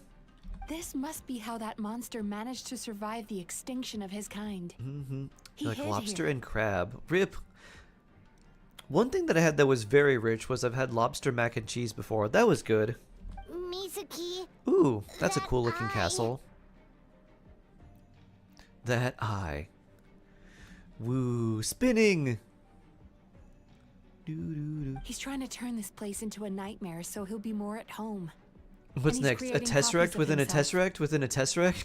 This must be how that monster managed to survive the extinction of his kind. He Like hid lobster here. and crab. Rip. One thing that I had that was very rich was I've had lobster mac and cheese before. That was good. Mizuki. Ooh, that's a cool looking castle. That eye. Woo, spinning. He's trying to turn this place into a nightmare so he'll be more at home. What's And he's next? A creating tesseract copies of within a himself. tesseract within a tesseract?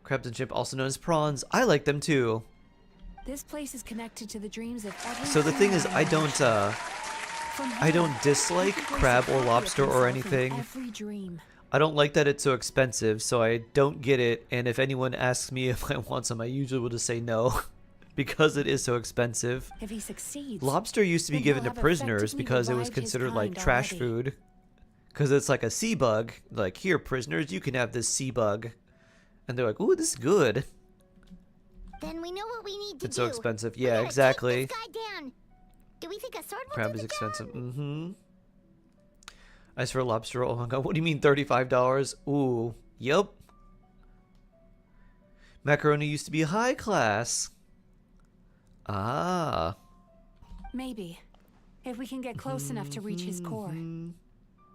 Crabs and shrimp, also known as prawns. I like them too. This place is connected to the dreams of every So the thing is, I don't dislike crab or lobster or anything. every dream. I don't like that it's so expensive, so I don't get it. And if anyone asks me if I want some, I usually will just say no. Because it is so expensive. If he succeeds, Lobster used to be then given he'll to have prisoners effectively because it was revived his considered like kind trash already. food. Because it's like a sea bug. Like, here, prisoners, you can have this sea bug. And they're like, ooh, this is good. Then we know what we need to It's do. so expensive. We Yeah, gotta exactly. Take this guy down. Do we think a sword will Crab do is the expensive. job? As for lobster, oh my god, what do you mean $35? Ooh, yup. Macaroni used to be high class. Ah. maybe, if we can get close enough to reach his core.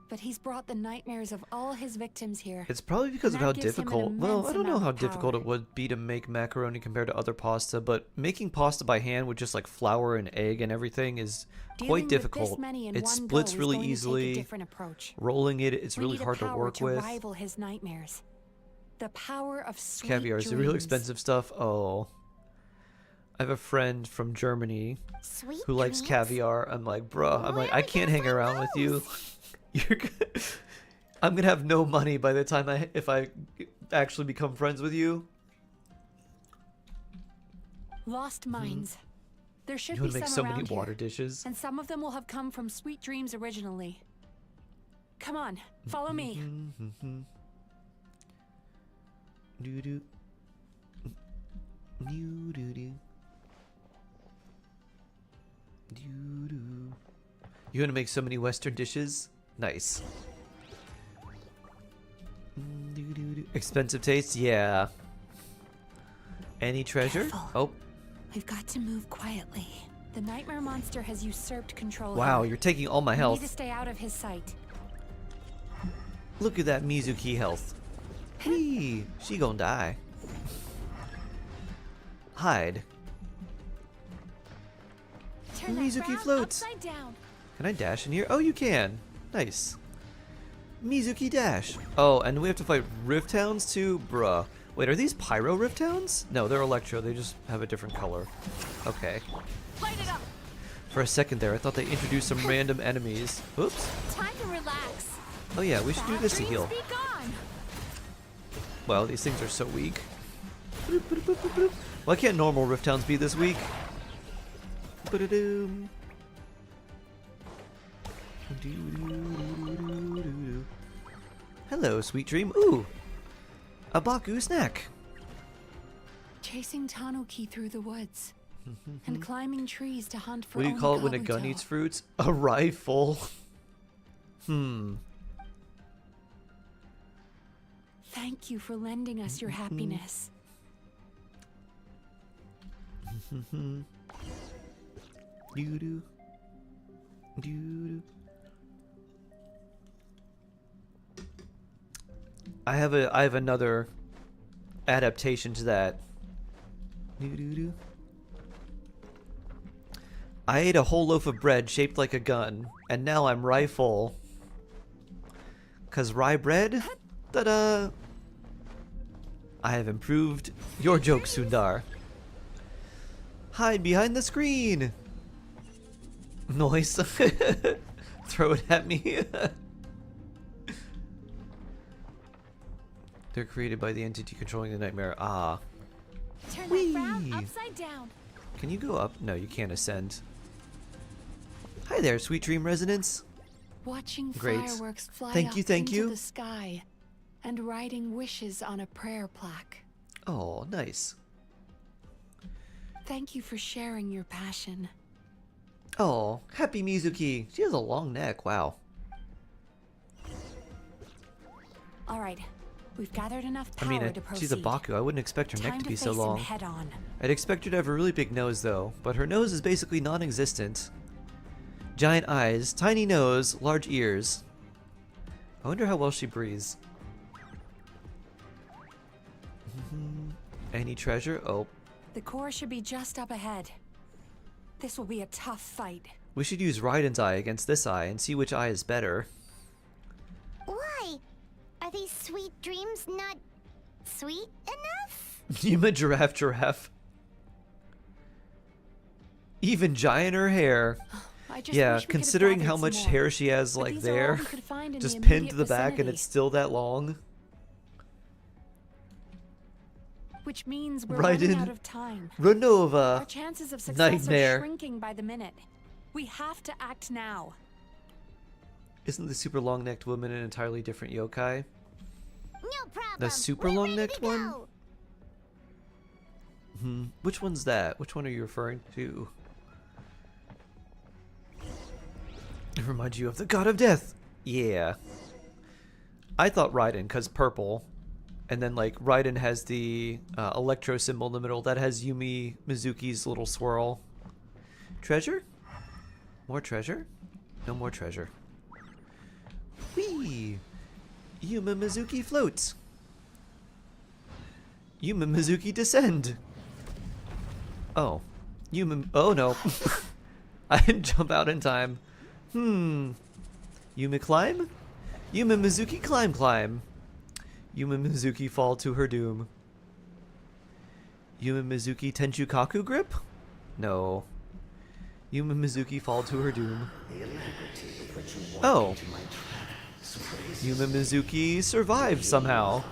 But he's brought the nightmares of all his victims here. It's probably because of and how that gives him an difficult. Well, I immense don't know amount how of power. difficult it would be to make macaroni compared to other pasta, but making pasta by hand with just like flour and egg and everything is Dealing quite with this difficult. many in It one splits go is really going to take a easily. different approach. Rolling it, it's We really need a hard to power work with. rival his nightmares. The power of sweet Caviar is the real dreams. expensive stuff. Oh. I have a friend from Germany Sweet who likes dreams? caviar. I'm like, bruh, I'm like, I can't hang around with you. You're gonna, I'm gonna have no money by the time if I actually become friends with you. Lost minds. There should You be would make some so many around water here, dishes. and some of them will have come from sweet dreams originally. Come on, follow me. Doo-doo. Doo-doo-doo. Doo-doo. You want to make so many Western dishes? Nice. Doo-doo-doo. Expensive taste? Yeah. Any treasure? Careful. Oh. We've got to move quietly. The nightmare monster has usurped control. Wow, here. you're taking all my We need to health. stay out of his sight. Look at that Mizuki health. Whee! She gonna die. Hide. Turn that Mizuki frown floats. upside down. Can I dash in here? Oh, you can. Nice. Mizuki dash. Oh, and we have to fight Rift Hounds too? Bruh. Wait, are these Pyro Rift Hounds? No, they're Electro. They just have a different color. Okay. Light it up. For a second there, I thought they introduced some random enemies. Oops. Time to relax. Oh yeah, we should do this to Dreams heal. be gone. Wow, these things are so weak. Bloop, bloop, bloop, bloop, bloop. Why can't normal Rift Hounds be this weak? Ba-da-doom. Doo-doo-doo-doo-doo-doo. Hello, sweet dream. Ooh, a Baku snack. Chasing Tanuki through the woods. And climbing trees to hunt for What do you call it when a Onikabuto. gun eats fruits? A rifle. Thank you for lending us your happiness. Doo-doo. Doo-doo. I have another adaptation to that. I ate a whole loaf of bread shaped like a gun, and now I'm rye full. 'Cause rye bread? Ta-da! I have improved your joke, Sundar. Hide behind the screen! Noise. Throw it at me. They're created by the entity controlling the nightmare. Ah. Turn Whee! that frown upside down. Can you go up? No, you can't ascend. Hi there, sweet dream residents. Watching Great. fireworks fly Thank up you, thank into you. the sky and writing wishes on a prayer plaque. Oh, nice. Thank you for sharing your passion. Oh, happy Mizuki. She has a long neck. Wow. All right, we've gathered enough I power mean, to proceed. she's a Baku. I wouldn't expect her neck Time to be face so him long. head on. I'd expect her to have a really big nose, though. But her nose is basically non-existent. Giant eyes, tiny nose, large ears. I wonder how well she breathes. Any treasure? Oh. The core should be just up ahead. This will be a tough fight. We should use Raiden's eye against this eye and see which eye is better. Why? Are these sweet dreams not sweet enough? Yuma giraffe. Even gianter hair. Yeah, wish we could've considering gathered how some much more. hair she has, But like, these are all there, we could find in the just pinned to the immediate back, and vicinity. it's still that long. Which means we're Right running in out of time. Renova. Our chances of success Nightmare. are shrinking by the minute. We have to act now. Isn't the super long-necked woman an entirely different yokai? No problem. The super long-necked one? Which one's that? Which one are you referring to? It reminds you of the god of death. Yeah. I thought Raiden, because purple. And then, like, Raiden has the electro symbol in the middle. That has Yumi Mizuki's little swirl. Treasure? More treasure? No more treasure. Whee! Yuma Mizuki floats. Yuma Mizuki descend. Oh. Oh no. I didn't jump out in time. Yuma climb? Yuma Mizuki climb. Yuma Mizuki fall to her doom. Yuma Mizuki Tenchukaku grip? No. Yuma Mizuki fall to her doom. Oh. Yuma Mizuki survived somehow.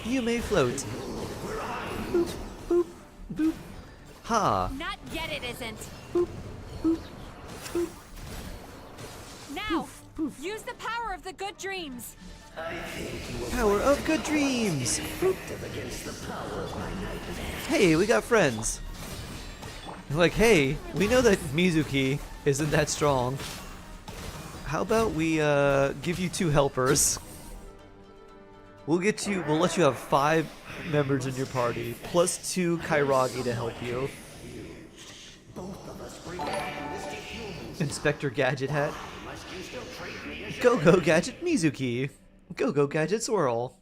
You may float. Boop, boop, boop. Ha. Not yet, it isn't. Boop, boop, boop. Now, use the power of the good dreams. Power of good dreams. Boop. Hey, we got friends. Like, hey, we know that Mizuki isn't that strong. How about we give you 2 helpers? We'll let you have 5 members in your party, plus 2 Kairagi to help you. Inspector Gadget Hat. Go Gadget Mizuki. Go Gadget Swirl.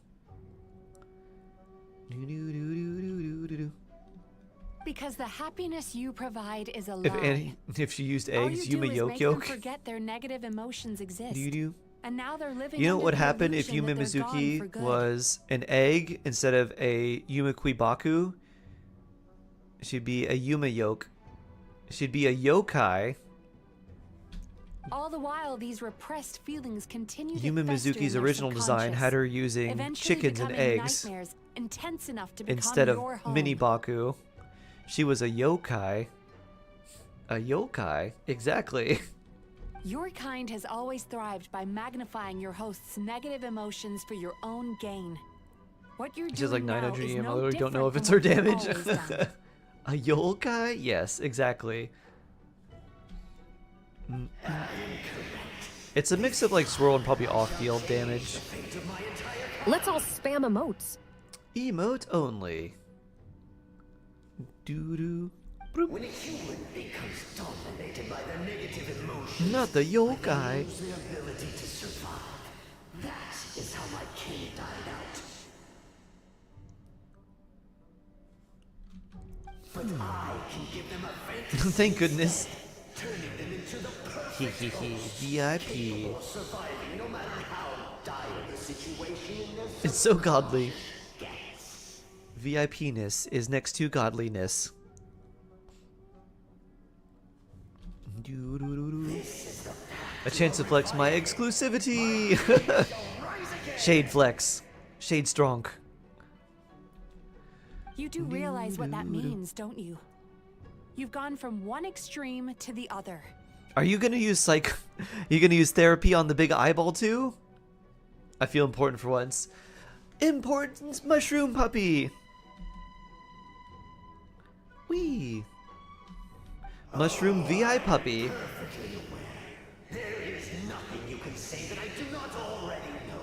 Because the happiness you provide is a lie. If she used All eggs, you Yuma do is make Yolk. them forget their negative emotions exist. Do. And now they're living You know under what would the happen if illusion Yuma that they're gone for Mizuki good. was an egg instead of a Yuma Baku? She'd be a Yuma Yoke. She'd be a yokai. All the while, these repressed feelings continue Yuma to fester in Mizuki's their original design had her using eventually chickens and becoming eggs nightmares intense enough to become instead of your home. mini Baku. She was a yokai. A yokai, exactly. Your kind has always thrived by magnifying your host's negative emotions for your own gain. What you're She's like doing now 900 is EM. I no literally don't know if different it's her from what damage. you've always done. A yokai? Yes, exactly. It's a mix of like swirl and probably off-field damage. Let's all spam emotes. Emote only. Doo-doo. When a human becomes dominated by their negative emotions, Not the they yokai. lose their ability to survive. That is how my kin died out. But I can give them a fantasy. Thank goodness. Turning them into the Hee perfect hee hee. host, VIP. capable of surviving no matter how dire the situation in their It's so godly. gets. VIP-ness is next to godliness. A chance to flex my exclusivity. Shade flex. Shade strong. You do realize what that means, don't you? You've gone from one extreme to the other. Are you gonna use you gonna use therapy on the big eyeball too? I feel important for once. Important mushroom puppy. Wee. Mushroom VI puppy. Perfectly aware. There is nothing you can say that I do not already know.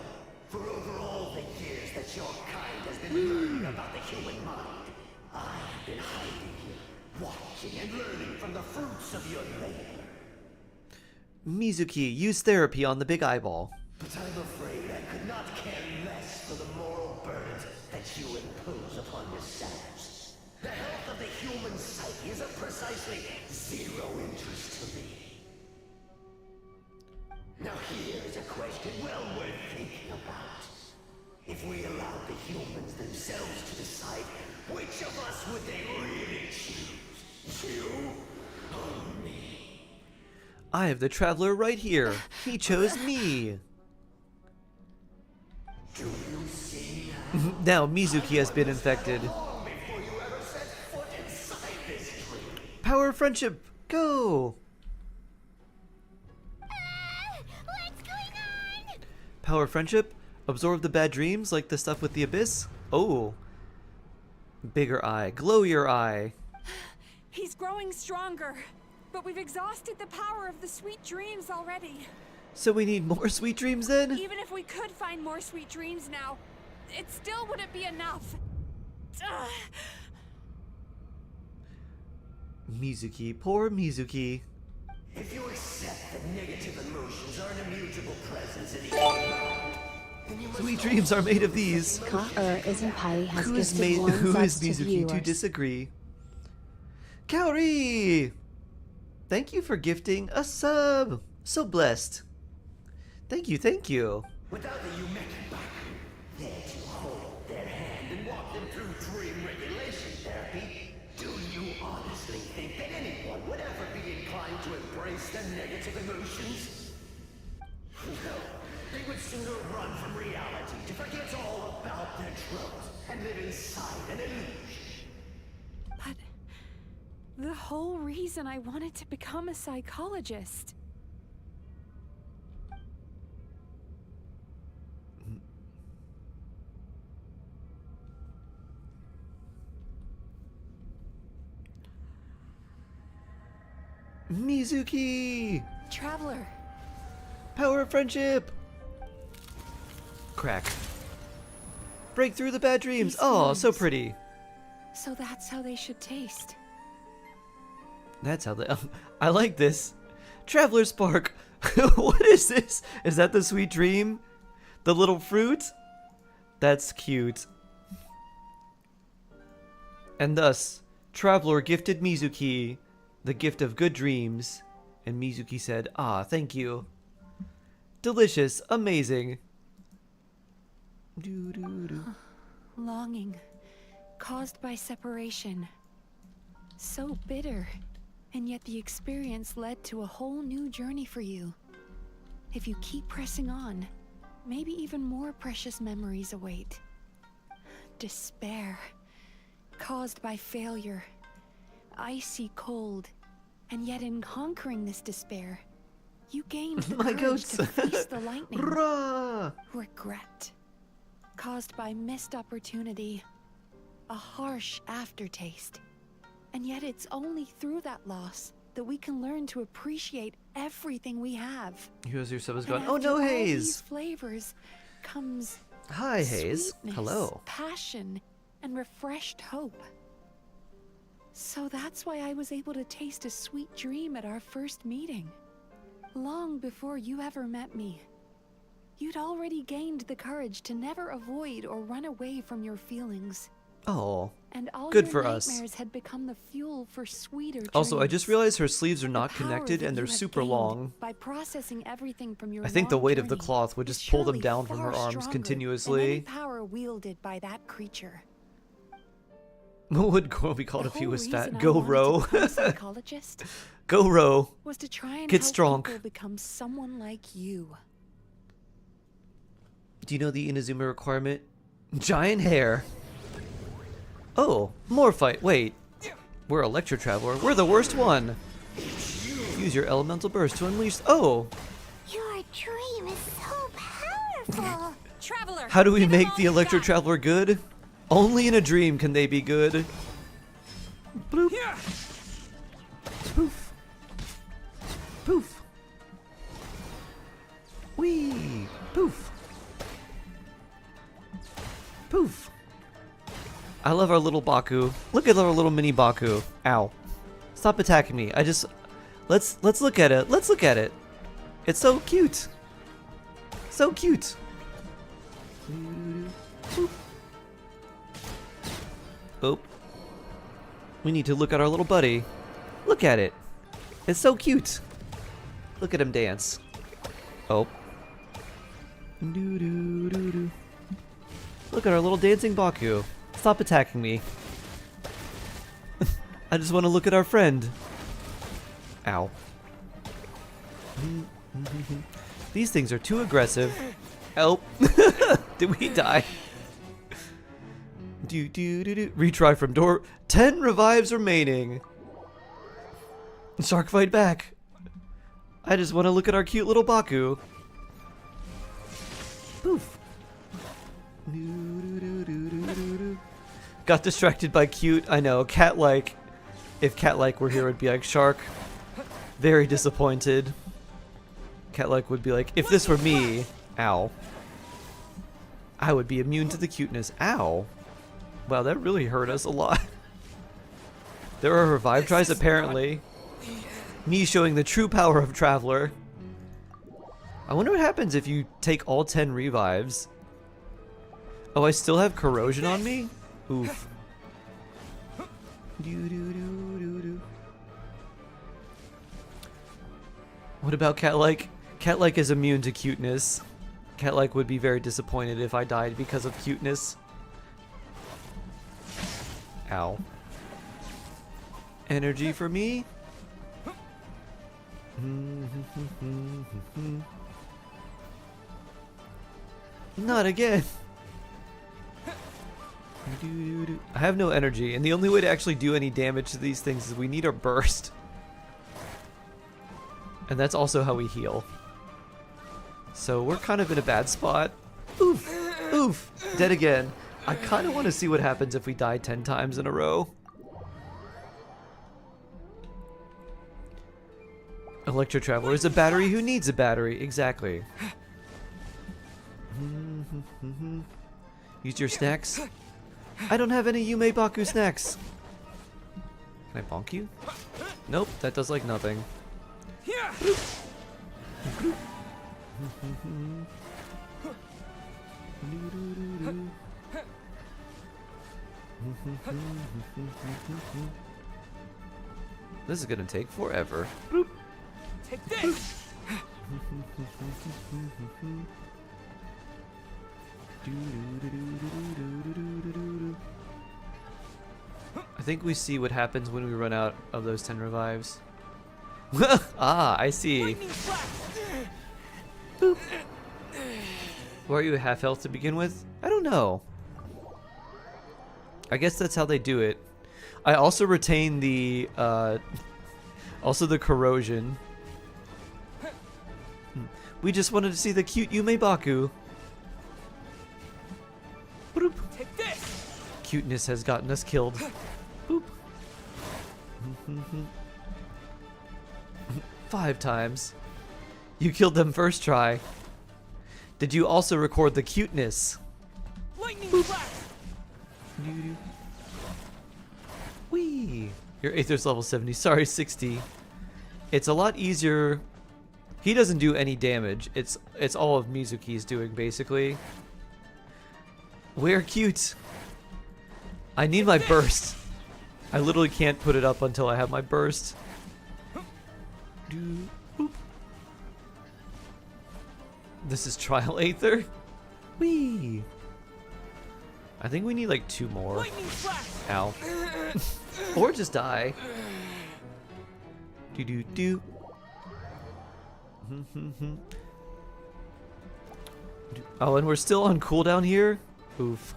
For over all the years that your kind has been learning about the human mind, I have been hiding here, watching and learning from the fruits of your labor. Mizuki, use therapy on the big eyeball. But I'm afraid I could not care less for the moral burdens that you impose upon yourselves. The health of the human psyche is of precisely zero interest to me. Now here's a question well worth thinking about. If we allowed the humans themselves to decide, which of us would they really choose? You or me? I have the traveler right here. He chose me. Do you see Now Mizuki has been infected. before you ever set foot inside this dream? Power of friendship, go! What's going on? Power of friendship, absorb the bad dreams like the stuff with the abyss. Oh. Bigger eye, glow your eye. He's growing stronger, but we've exhausted the power of the sweet dreams already. So we need more sweet dreams then? Even if we could find more sweet dreams now, it still wouldn't be enough. Ugh. Mizuki, poor Mizuki. If you accept that negative emotions are an immutable presence in the human mind, then you must Sweet dreams are made of these. Isn't Pai has Who is, gifted one who is subs to Mizuki to viewers. disagree? Kaori! Thank you for gifting a sub. So blessed. Thank you, thank you. without the Yumekibaku there to hold their hand and walk them through dream regulation therapy, do you honestly think that anyone would ever be inclined to embrace their negative emotions? No, they would sooner run from reality to forget all about their troubles and live inside an illusion. But the whole reason I wanted to become a psychologist. Mizuki! Traveler. Power of friendship! Crack. Break through the bad dreams. These Oh, so feelings. pretty. So that's how they should taste. That's how they. I like this. Traveler Spark. What is this? Is that the sweet dream? The little fruit? That's cute. And thus, Traveler gifted Mizuki the gift of good dreams. And Mizuki said, "Ah, thank you. Delicious, amazing." Longing, caused by separation. So bitter, and yet the experience led to a whole new journey for you. If you keep pressing on, maybe even more precious memories await. Despair, caused by failure. Icy cold, and yet in conquering this despair, you gained the My courage goats. to face the lightning. Rah! Regret, caused by missed opportunity, a harsh aftertaste. And yet it's only through that loss that we can learn to appreciate everything we have. Here's your sub is And gone. Oh after no, all Hayes! these flavors comes Hi, Hayes. sweetness, Hello. passion, and refreshed hope. So that's why I was able to taste a sweet dream at our first meeting. Long before you ever met me. You'd already gained the courage to never avoid or run away from your feelings. Oh, And all good your for us. nightmares had become the fuel for sweeter Also, I dreams. just realized her sleeves are not The power connected that and they're you have super gained long. By processing everything from your I think the long weight of the journey cloth would is just pull them surely down from her far arms stronger continuously. than any power wielded by that creature. What would Go be called The if he whole was fat? reason I Go wanted to row. become a psychologist Go row. was to try and Get help strong. people become someone like you. Do you know the Inazuma requirement? Giant hair. Oh, more fight. Wait. We're Electro Traveler. We're the worst one. Use your elemental burst to unleash. Oh. Your dream is so powerful. Traveler. How do we make the Electro Traveler good? Only in a dream can they be good. Bloop. Poof. Poof. Wee. Poof. Poof. I love our little Baku. Look at our little mini Baku. Ow. Stop attacking me. Let's look at it. Let's look at it. It's so cute. So cute. Oh. We need to look at our little buddy. Look at it. It's so cute. Look at him dance. Oh. Look at our little dancing Baku. Stop attacking me. I just want to look at our friend. Ow. These things are too aggressive. Oh. Did we die? Retry from door. 10 revives remaining. Shark fight back. I just want to look at our cute little Baku. Poof. Got distracted by cute. I know. Cat-like. If Cat-like were here, it'd be like Shark. Very disappointed. Cat-like would be like, if this were me. Ow. I would be immune to the cuteness. Ow. Wow, that really hurt us a lot. There are revive tries apparently. Me showing the true power of Traveler. I wonder what happens if you take all 10 revives. Oh, I still have corrosion on me? Oof. What about Cat-like? Cat-like is immune to cuteness. Cat-like would be very disappointed if I died because of cuteness. Ow. Energy for me? Not again. I have no energy, and the only way to actually do any damage to these things is we need a burst. And that's also how we heal. So we're kind of in a bad spot. Oof. Oof. Dead again. I kind of want to see what happens if we die 10 times in a row. Electro Traveler is a battery who needs a battery. Exactly. Use your snacks. I don't have any Yume Baku snacks. Can I bonk you? Nope, that does like nothing. This is gonna take forever. Boop. Take this. I think we see what happens when we run out of those 10 revives. Ah, I see. Boop. Why are you at half health to begin with? I don't know. I guess that's how they do it. I also retain the also the corrosion. We just wanted to see the cute Yume Baku. Boop. Take this. Cuteness has gotten us killed. Boop. 5 times. You killed them first try. Did you also record the cuteness? Lightning blast. Wee. Your Aether's level 70. Sorry, 60. It's a lot easier. He doesn't do any damage. It's all of Mizuki's doing, basically. We're cute. I need my burst. I literally can't put it up until I have my burst. This is Trial Aether. Whee! I think we need like 2 more. Ow. Or just die. Do do do. Oh, and we're still on cooldown here? Oof.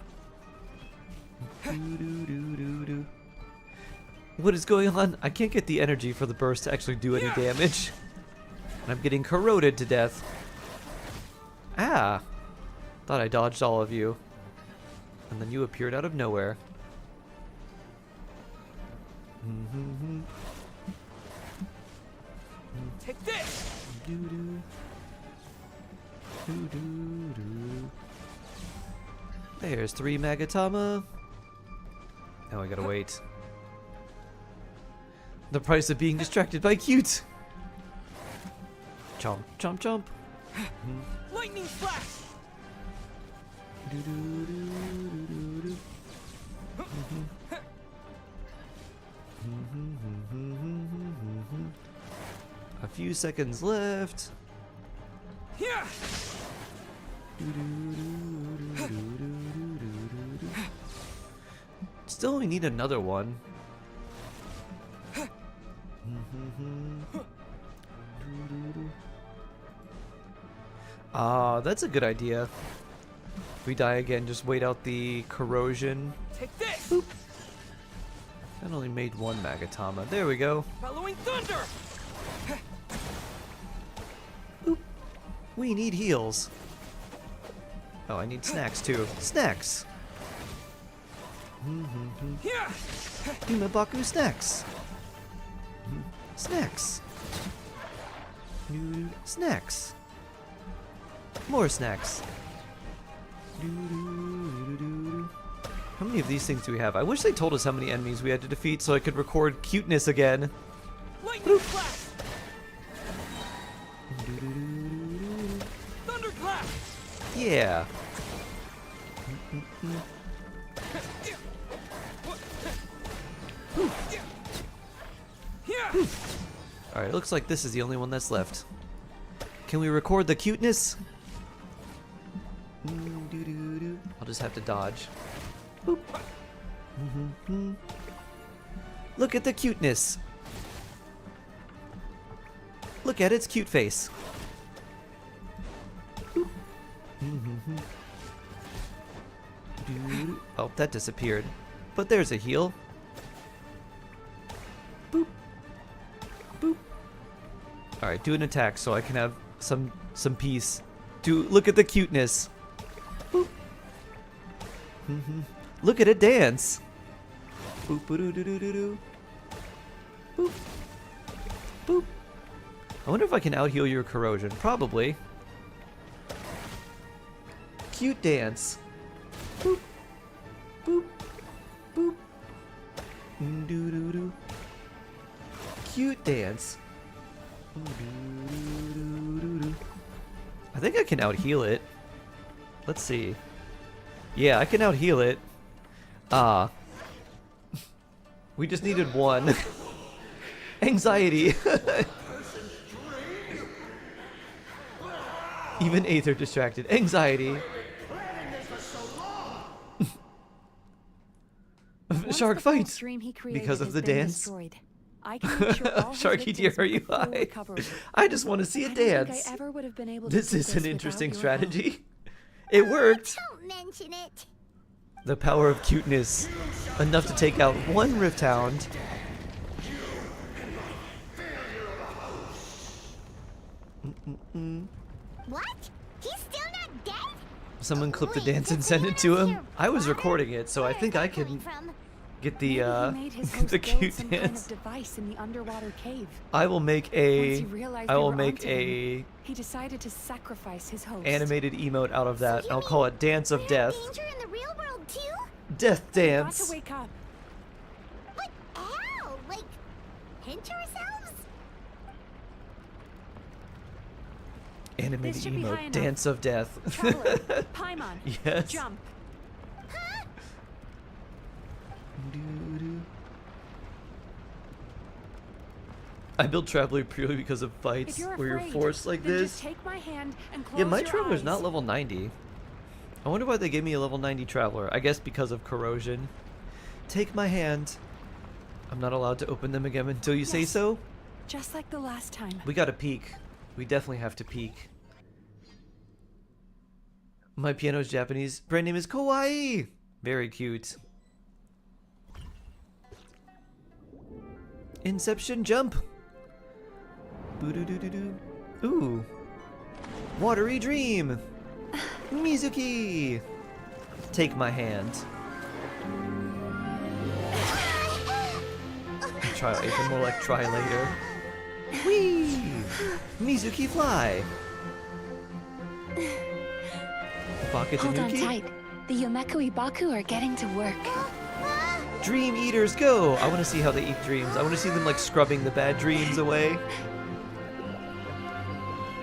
What is going on? I can't get the energy for the burst to actually do any damage. And I'm getting corroded to death. Ah! Thought I dodged all of you. And then you appeared out of nowhere. Take this! There's 3 Magatama. Now I gotta wait. The price of being distracted by cute. Chomp, chomp, chomp. Lightning flash! A few seconds left. Yeah. Still, we need another one. Ah, that's a good idea. If we die again, just wait out the corrosion. Take this! Boop. That only made 1 Magatama. There we go. Following thunder! Boop. We need heals. Oh, I need snacks too. Snacks! Himabaku snacks! Snacks! Snacks! More snacks! How many of these things do we have? I wish they told us how many enemies we had to defeat so I could record cuteness again. Lightning flash! Thunderclap! Yeah. Alright, looks like this is the only one that's left. Can we record the cuteness? I'll just have to dodge. Boop. Look at the cuteness. Look at its cute face. Oh, that disappeared. But there's a heal. Boop. Boop. Alright, do an attack so I can have some peace. Look at the cuteness. Boop. Look at it dance. Boop doo doo doo doo. Boop. Boop. I wonder if I can out-heal your corrosion. Probably. Cute dance. Boop. Boop. Boop. Doo doo doo. Cute dance. I think I can out-heal it. Let's see. Yeah, I can out-heal it. Ah. We just needed 1. Anxiety. Even Aether distracted. Anxiety. Shark fight. Because of the dance. Sharky dear, are you high? I just want to see it dance. This is an interesting strategy. It worked. Don't mention it. The power of cuteness. Enough to take out 1 Rift Hound. What? He's still not dead? Someone clip the dance and send it to him. I was recording it, so I think I can get the the cute dance. Device in the underwater cave. I will make a He decided to sacrifice his host. animated emote out of that. I'll call it Dance of Death. Danger in the real world too? Death Got dance. to wake up. But how? Like, pinch ourselves? Animated This should be emo, high enough. dance of death. Traveler, Paimon, Yes. jump. I built Traveler purely because of If fights you're where you're afraid, forced like then this. just take my hand and close Yeah, my your Traveler's eyes. not level 90. I wonder why they gave me a level 90 Traveler. I guess because of corrosion. Take my hand. I'm not allowed to open them again until you say Yes. so. Just like the last time. We gotta peek. We definitely have to peek. My piano's Japanese. Brand name is Kawaii. Very cute. Inception jump. Boo-doo-doo-doo-doo. Ooh. Watery dream. Mizuki. Take my hand. Try later, more like try later. Whee! Mizuki fly. Baka Hold on Tanuki? tight. The Yomeku Ibaku are getting to work. Dream eaters go! I want to see how they eat dreams. I want to see them like scrubbing the bad dreams away.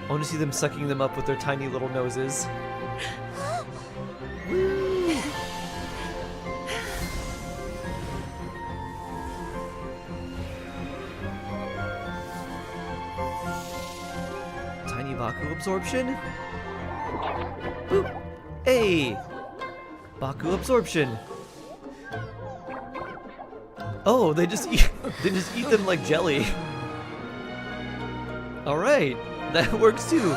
I want to see them sucking them up with their tiny little noses. Woo! Tiny Baku absorption. Boop. Hey! Baku absorption. Oh, they just eat them like jelly. All right, that works too.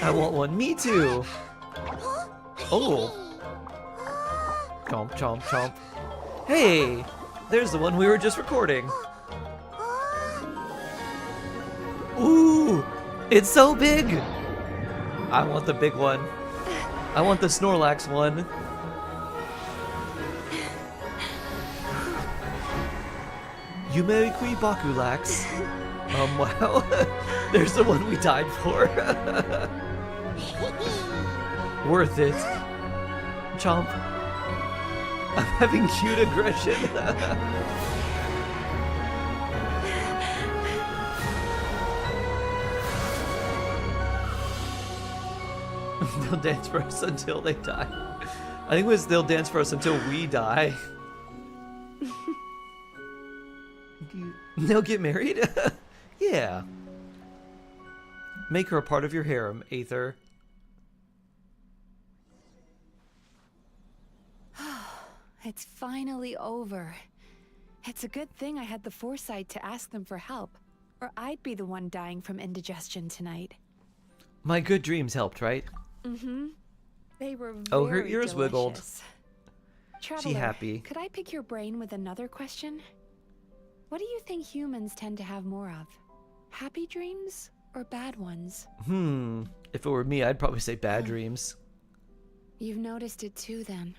I want one. Me too. Oh. Chomp, chomp, chomp. Hey, there's the one we were just recording. Ooh, it's so big. I want the big one. I want the Snorlax one. Yumeikui Bakulax. Wow. There's the one we died for. Worth it. Chomp. I'm having cute aggression. They'll dance for us until they die. I think it was they'll dance for us until we die. They'll get married? Yeah. Make her a part of your harem, Aether. It's finally over. It's a good thing I had the foresight to ask them for help, or I'd be the one dying from indigestion tonight. My good dreams helped, right? Mm-hmm. They were very Oh, her ears wiggled. delicious. Traveler, happy. could I pick your brain with another question? What do you think humans tend to have more of? Happy dreams or bad ones? If it were me, I'd probably say bad dreams. You've noticed it too, then.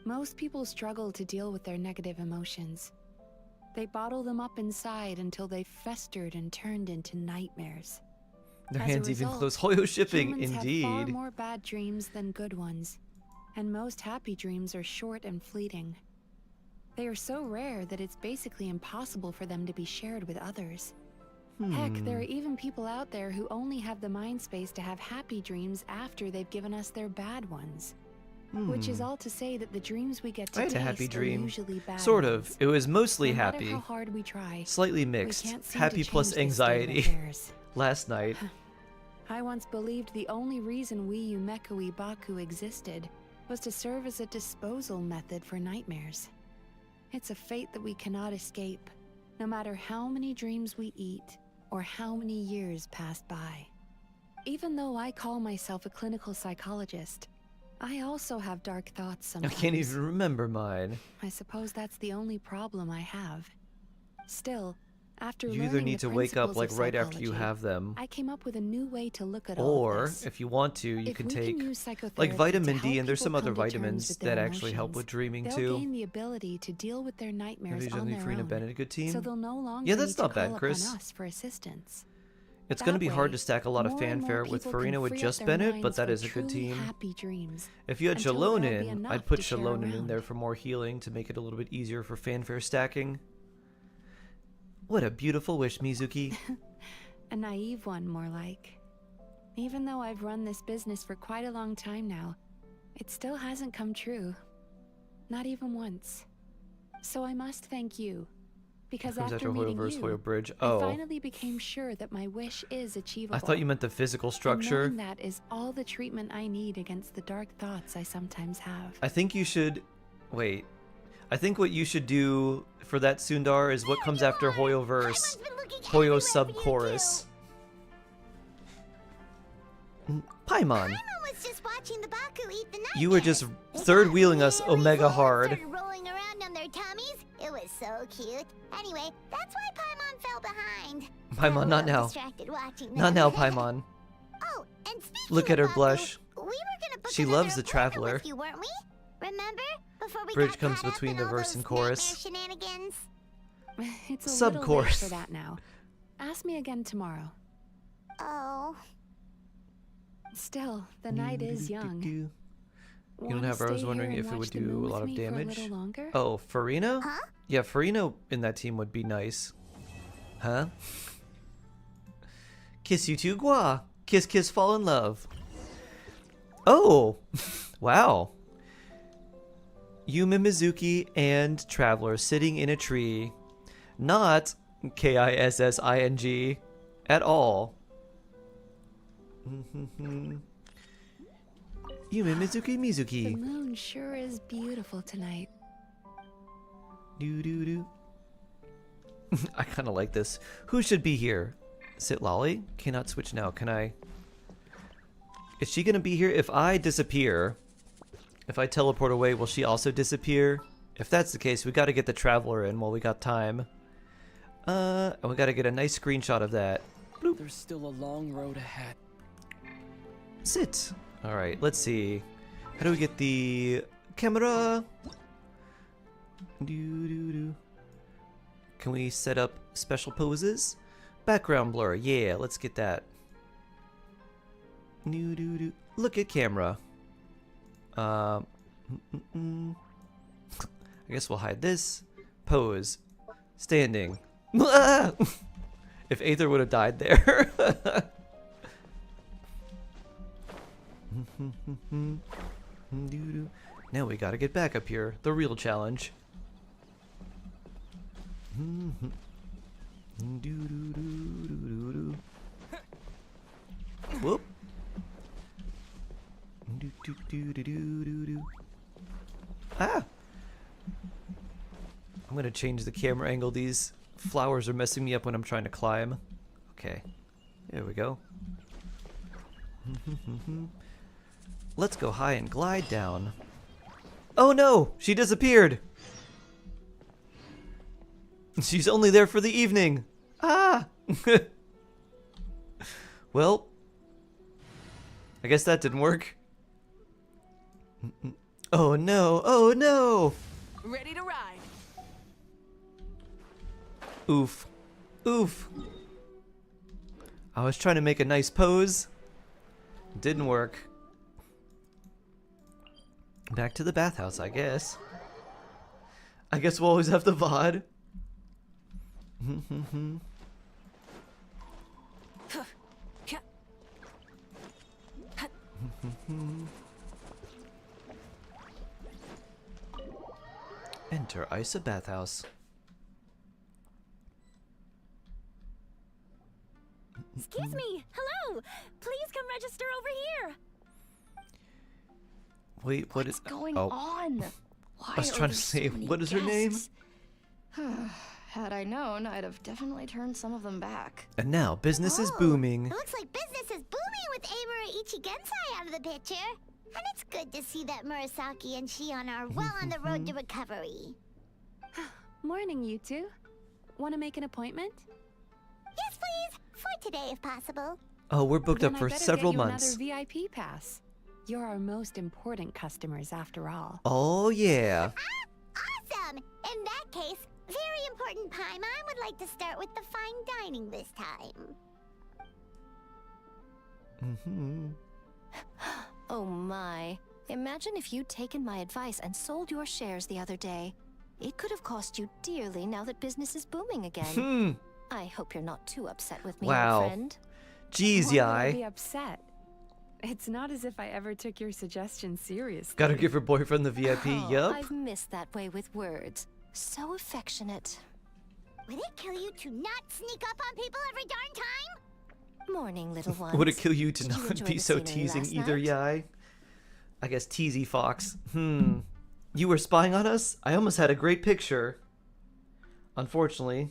Most people struggle to deal with their negative emotions. They bottle them up inside until they festered and turned into nightmares. Their As a hands even result, close. Hoyo shipping, humans have far indeed. more bad dreams than good ones, and most happy dreams are short and fleeting. They are so rare that it's basically impossible for them to be shared with others. Heck, there are even people out there who only have the mind space to have happy dreams after they've given us their bad ones. Which is all to say that the dreams we get to I had taste a happy are dream. usually bad Sort ones. of. It was mostly No matter happy. how hard we try, Slightly we mixed. can't seem Happy to plus change the state of anxiety. affairs. Last night. I once believed the only reason we Yumeku Ibaku existed was to serve as a disposal method for nightmares. It's a fate that we cannot escape, no matter how many dreams we eat or how many years pass by. Even though I call myself a clinical psychologist, I also have dark thoughts I sometimes. can't even remember mine. I suppose that's the only problem I have. Still, after You either learning need the to wake up principles like of right after you psychology, have them. I came up with a new way to look at all Or, of this. if you want to, you If can we take use psychotherapy like vitamin to D, help and there's some people other come to terms vitamins with their that actually help emotions, with dreaming they'll too. gain the ability to deal with their nightmares Maybe on something their for a own. Bennett, a good team. So they'll no longer Yeah, need that's to not call bad, Chris. upon us for assistance. It's That going to be hard way, to stack a lot of more and more fanfare with people can Farina with free up just their Bennett, but minds that for is a good truly team. happy dreams, If you had until Shalone there'll be in, enough I'd put to share Shalone in around. there for more healing to make it a little bit easier for fanfare stacking. What a beautiful wish, Mizuki. A naive one, more like. Even though I've run this business for quite a long time now, it still hasn't come true. Not even once. So I must thank you. Because Comes after after Hoyo meeting versus you, Hoyo Bridge. I Oh, finally became sure that my wish is achievable. I thought you meant the physical And structure. knowing that is all the treatment I need against the dark thoughts I sometimes have. I think you should... Wait. I think what you should do for that Sundar is what comes after Hoyo verse. Hoyo sub-chorus. Paimon. was just watching the Baku eat the nightmare. You were just third-wheeling us Omega hard. Started rolling around on their tummies. It was so cute. Anyway, that's why Paimon fell behind. Paimon, not now. Distracted watching Not them. now, Paimon. Oh, and speaking Look at her of Baku, blush. we were gonna book She another loves the appointment Traveler. with you, weren't we? Remember? Before we Bridge got comes caught up between in the all verse those and chorus. nightmare shenanigans. It's a little late Sub-chorus. for that now. Ask me again tomorrow. Oh. Still, the night is young. You don't Wanna have her. I was stay wondering here if and it would watch the do moon a with lot of me for a damage. little longer? Oh, Farina? Huh? Yeah, Farina in that team would be nice. Huh? Kiss you too, Gua. Kiss, kiss, fall in love. Oh, wow. Yume Mizuki and Traveler sitting in a tree. Not Kissing at all. Yume Mizuki The Mizuki. moon sure is beautiful tonight. Do do do. I kind of like this. Who should be here? Sit Lolly? Cannot switch now. Can I? Is she gonna be here if I disappear? If I teleport away, will she also disappear? If that's the case, we gotta get the Traveler in while we got time. And we gotta get a nice screenshot of that. Bloop. There's still a long road ahead. Sit. Alright, let's see. How do we get the camera? Do do do. Can we set up special poses? Background blur, yeah, let's get that. Do do do. Look at camera. I guess we'll hide this. Pose. Standing. If Aether would have died there. Now we gotta get back up here. The real challenge. Whoop. Ah! I'm gonna change the camera angle. These flowers are messing me up when I'm trying to climb. Okay. There we go. Let's go high and glide down. Oh no! She disappeared! She's only there for the evening! Ah! Well, I guess that didn't work. Oh no! Oh no! Ready to ride. Oof. Oof. I was trying to make a nice pose. Didn't work. Back to the bathhouse, I guess. I guess we'll always have the VOD. Enter AisaBathhouse. Excuse me. Hello. Please come register over here. Wait, What's going oh. on? Why I was are trying to there say, so many what is her name? guests? Had I known, I'd have definitely turned some of them back. And now business is Oh, booming. It looks like business is booming with Amura Ichigensai out of the picture. And it's good to see that Murasaki and Shion are well on the road to recovery. Morning, you two. Want to make an appointment? Yes, please. For today, if possible. Oh, we're booked Then up I for better several get you months. Another VIP pass. You're our most important customers, after all. Oh yeah. Awesome! In that case, very important Paimon would like to start with the fine dining this time. Oh my. Imagine if you'd taken my advice and sold your shares the other day. It could have cost you dearly now that business is booming again. I hope you're not too upset with me, Wow. old friend. Jeez, Why would I Yai. be upset? It's not as if I ever took your suggestion seriously. Gotta give her boyfriend the VIP, yup. I've missed that way with words. So affectionate. Would it kill you to not sneak up on people every darn time? Morning, little one. Would it kill you to Did you not enjoy be the so scenery teasing last either, night? Yai? I guess teasy fox. You were spying on us? I almost had a great picture. Unfortunately,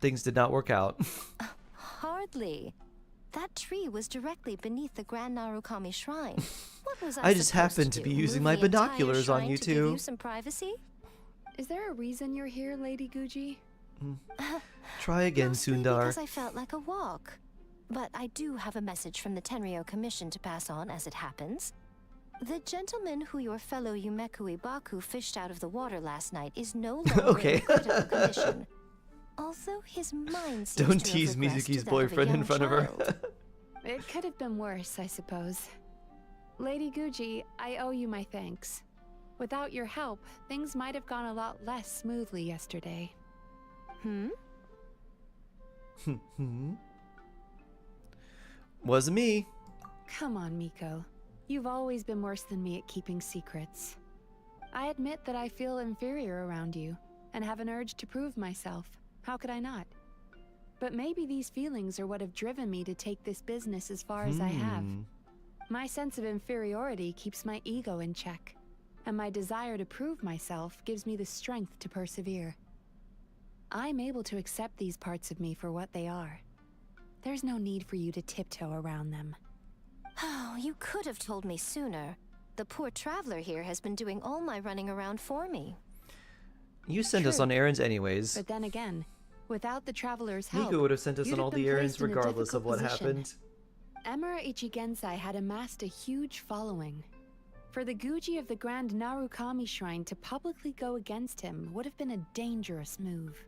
things did not work out. Hardly. That tree was directly beneath the Grand Narukami Shrine. What was I just supposed happened to do? be using Move my the entire binoculars on shrine you to give two. you some privacy? Is there a reason you're here, Lady Guji? Try again, Mostly Sundar. because I felt like a walk. But I do have a message from the Tenryo Commission to pass on as it happens. The gentleman who your fellow Yumeku Ibaku fished out of the water last night is no longer Okay. in critical condition. Although his mind seems Don't to tease have regressed Mizuki's to that of a boyfriend in young front of her. child. It could have been worse, I suppose. Lady Guji, I owe you my thanks. Without your help, things might have gone a lot less smoothly yesterday. Wasn't me. Come on, Miko. You've always been worse than me at keeping secrets. I admit that I feel inferior around you, and have an urge to prove myself. How could I not? But maybe these feelings are what have driven me to take this business as far as I have. My sense of inferiority keeps my ego in check, and my desire to prove myself gives me the strength to persevere. I'm able to accept these parts of me for what they are. There's no need for you to tiptoe around them. Oh, you could have told me sooner. The poor traveler here has been doing all my running around for me. You send us on errands anyways. But then again, without the traveler's help, Miko would have sent us you'd on have all been the errands placed in a regardless of difficult what position. happened. Emira Ichigensai had amassed a huge following. For the Guji of the Grand Narukami Shrine to publicly go against him would have been a dangerous move.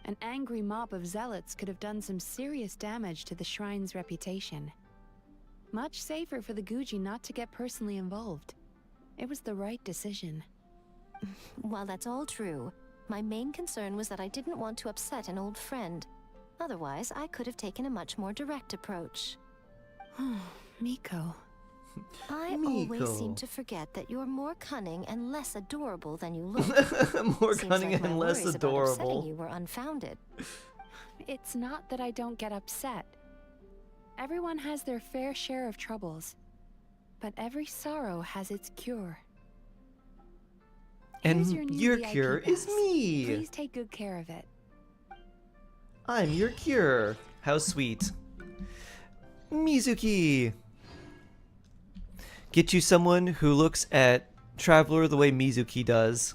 An angry mob of zealots could have done some serious damage to the shrine's reputation. Much safer for the Guji not to get personally involved. It was the right decision. While that's all true, my main concern was that I didn't want to upset an old friend. Otherwise, I could have taken a much more direct approach. Miko. I Miko. always seem to forget that you're more cunning and less adorable than you look. More Seems cunning like my and less worries about upsetting adorable. you were unfounded. It's not that I don't get upset. Everyone has their fair share of troubles. But every sorrow has its cure. And Here's your new your VIP cure is pass. me. Please take good care of it. I'm your cure. How sweet. Mizuki. Get you someone who looks at Traveler the way Mizuki does.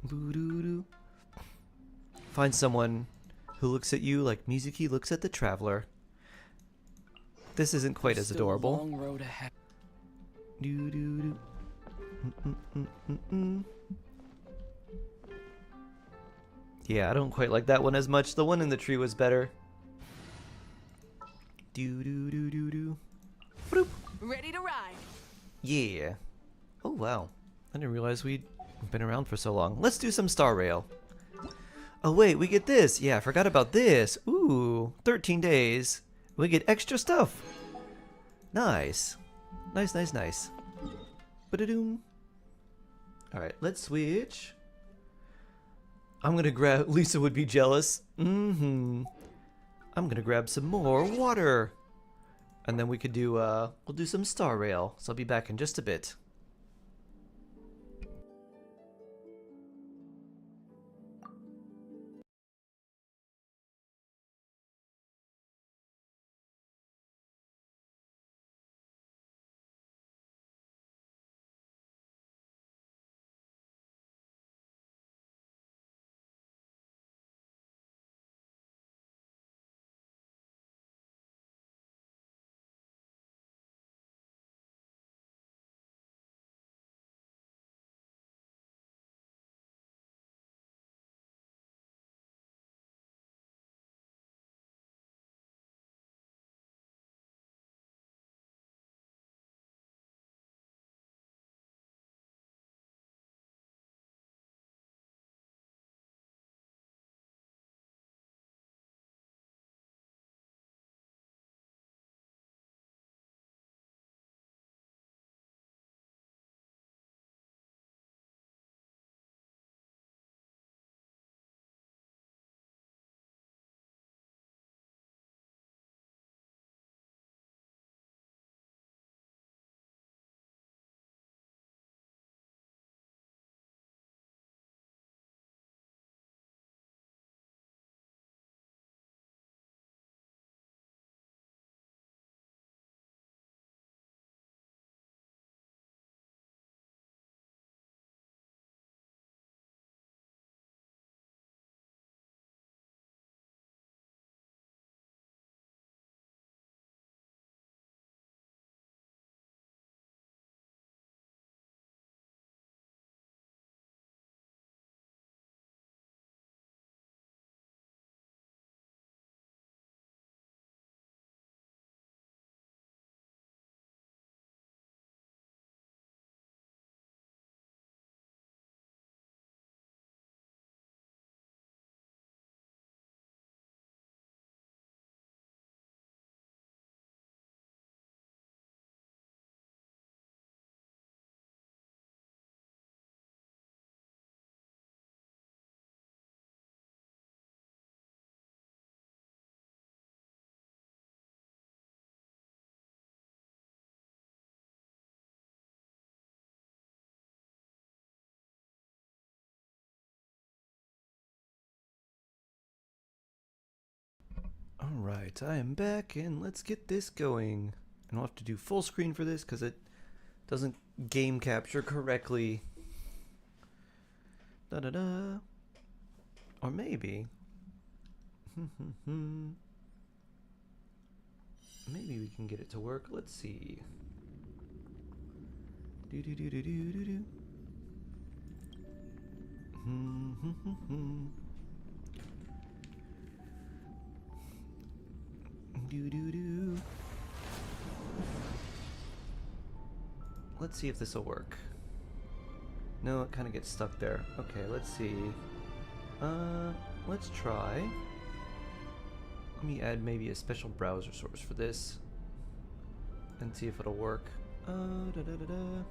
Boo-doo-doo. Find someone who looks at you like Mizuki looks at the Traveler. This isn't quite as adorable. Long road ahead. Doo-doo-doo. Yeah, I don't quite like that one as much. The one in the tree was better. Doo-doo-doo-doo-doo. Bloop. Ready to ride. Yeah. Oh, wow. I didn't realize we'd been around for so long. Let's do some Star Rail. Oh, wait, we get this. Yeah, I forgot about this. Ooh, 13 days. We get extra stuff. Nice. Nice, nice, nice. Ba-da-doom. Alright, let's switch. I'm gonna grab... Lisa would be jealous. I'm gonna grab some more water. And then we could do, we'll do some Star Rail. So I'll be back in just a bit. Alright, I am back and let's get this going. And I'll have to do full screen for this because it doesn't game capture correctly. Da da da. Or maybe. Maybe we can get it to work. Let's see. Do do do do do do do. Do do do. Let's see if this will work. No, it kind of gets stuck there. Okay, let's see. Let's try. Let me add maybe a special browser source for this and see if it'll work. Da da da da.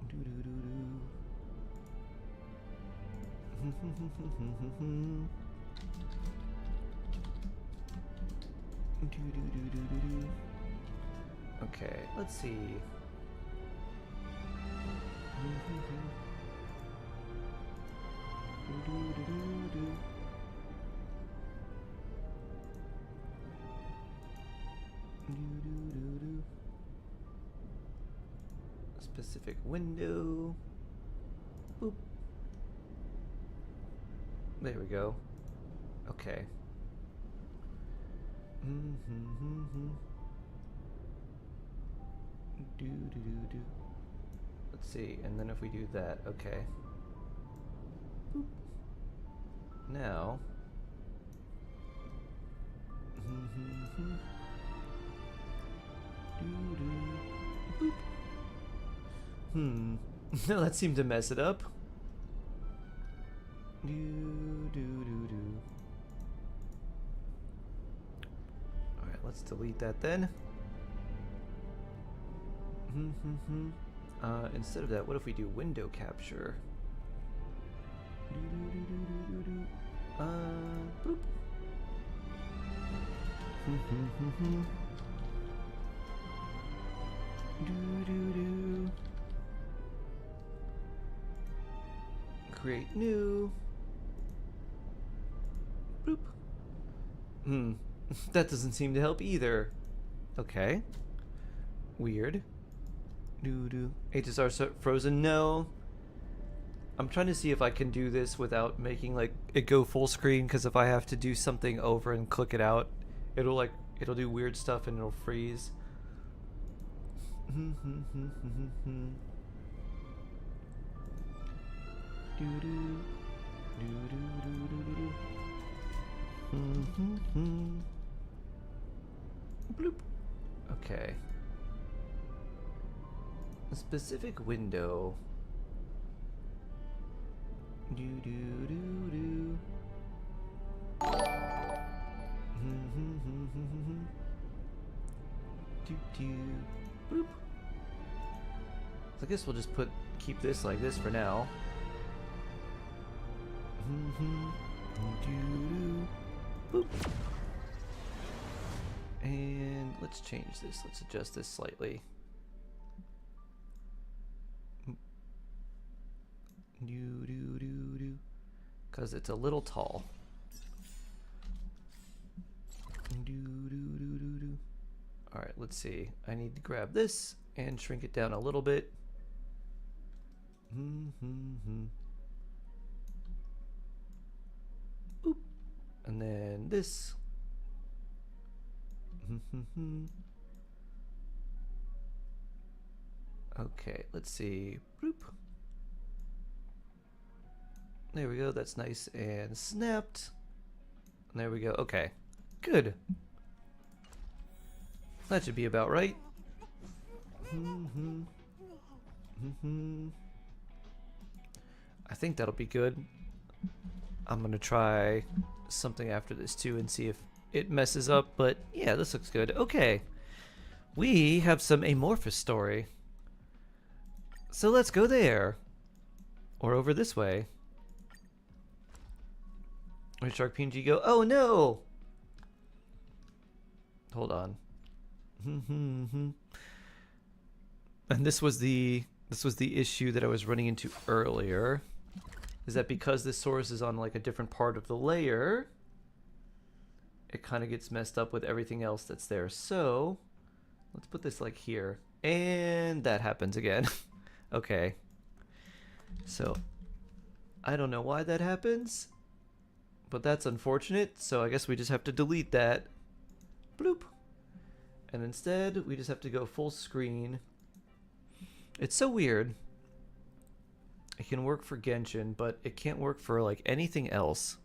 Do do do do. Okay, let's see. Specific window. Boop. There we go. Okay. Do do do do. Let's see, and then if we do that, okay. Boop. Now. Do do. Boop. No, that seemed to mess it up. Do do do do. Alright, let's delete that then. Instead of that, what if we do window capture? Boop. Create new. Boop. That doesn't seem to help either. Okay. Weird. HSR frozen? No. I'm trying to see if I can do this without making like it go full screen, because if I have to do something over and click it out, it'll do weird stuff and it'll freeze. Bloop. Okay. A specific window. Do do do do. Do do. Bloop. So I guess we'll just keep this like this for now. Boop. And let's change this. Let's adjust this slightly. Because it's a little tall. Alright, let's see. I need to grab this and shrink it down a little bit. Oop. And then this. Okay, let's see. Boop. There we go, that's nice and snapped. And there we go, okay. Good. That should be about right. I think that'll be good. I'm gonna try something after this too and see if it messes up, but yeah, this looks good. Okay. We have some amorphous story. So let's go there. Or over this way. Where did Shark PNG go? Oh no! Hold on. And this was the issue that I was running into earlier. Is that because this source is on like a different part of the layer, it kind of gets messed up with everything else that's there. So let's put this like here, and that happens again. Okay, so I don't know why that happens, but that's unfortunate. So I guess we just have to delete that. Bloop. And instead we just have to go full screen. It's so weird. It can work for Genshin, but it can't work for like anything else.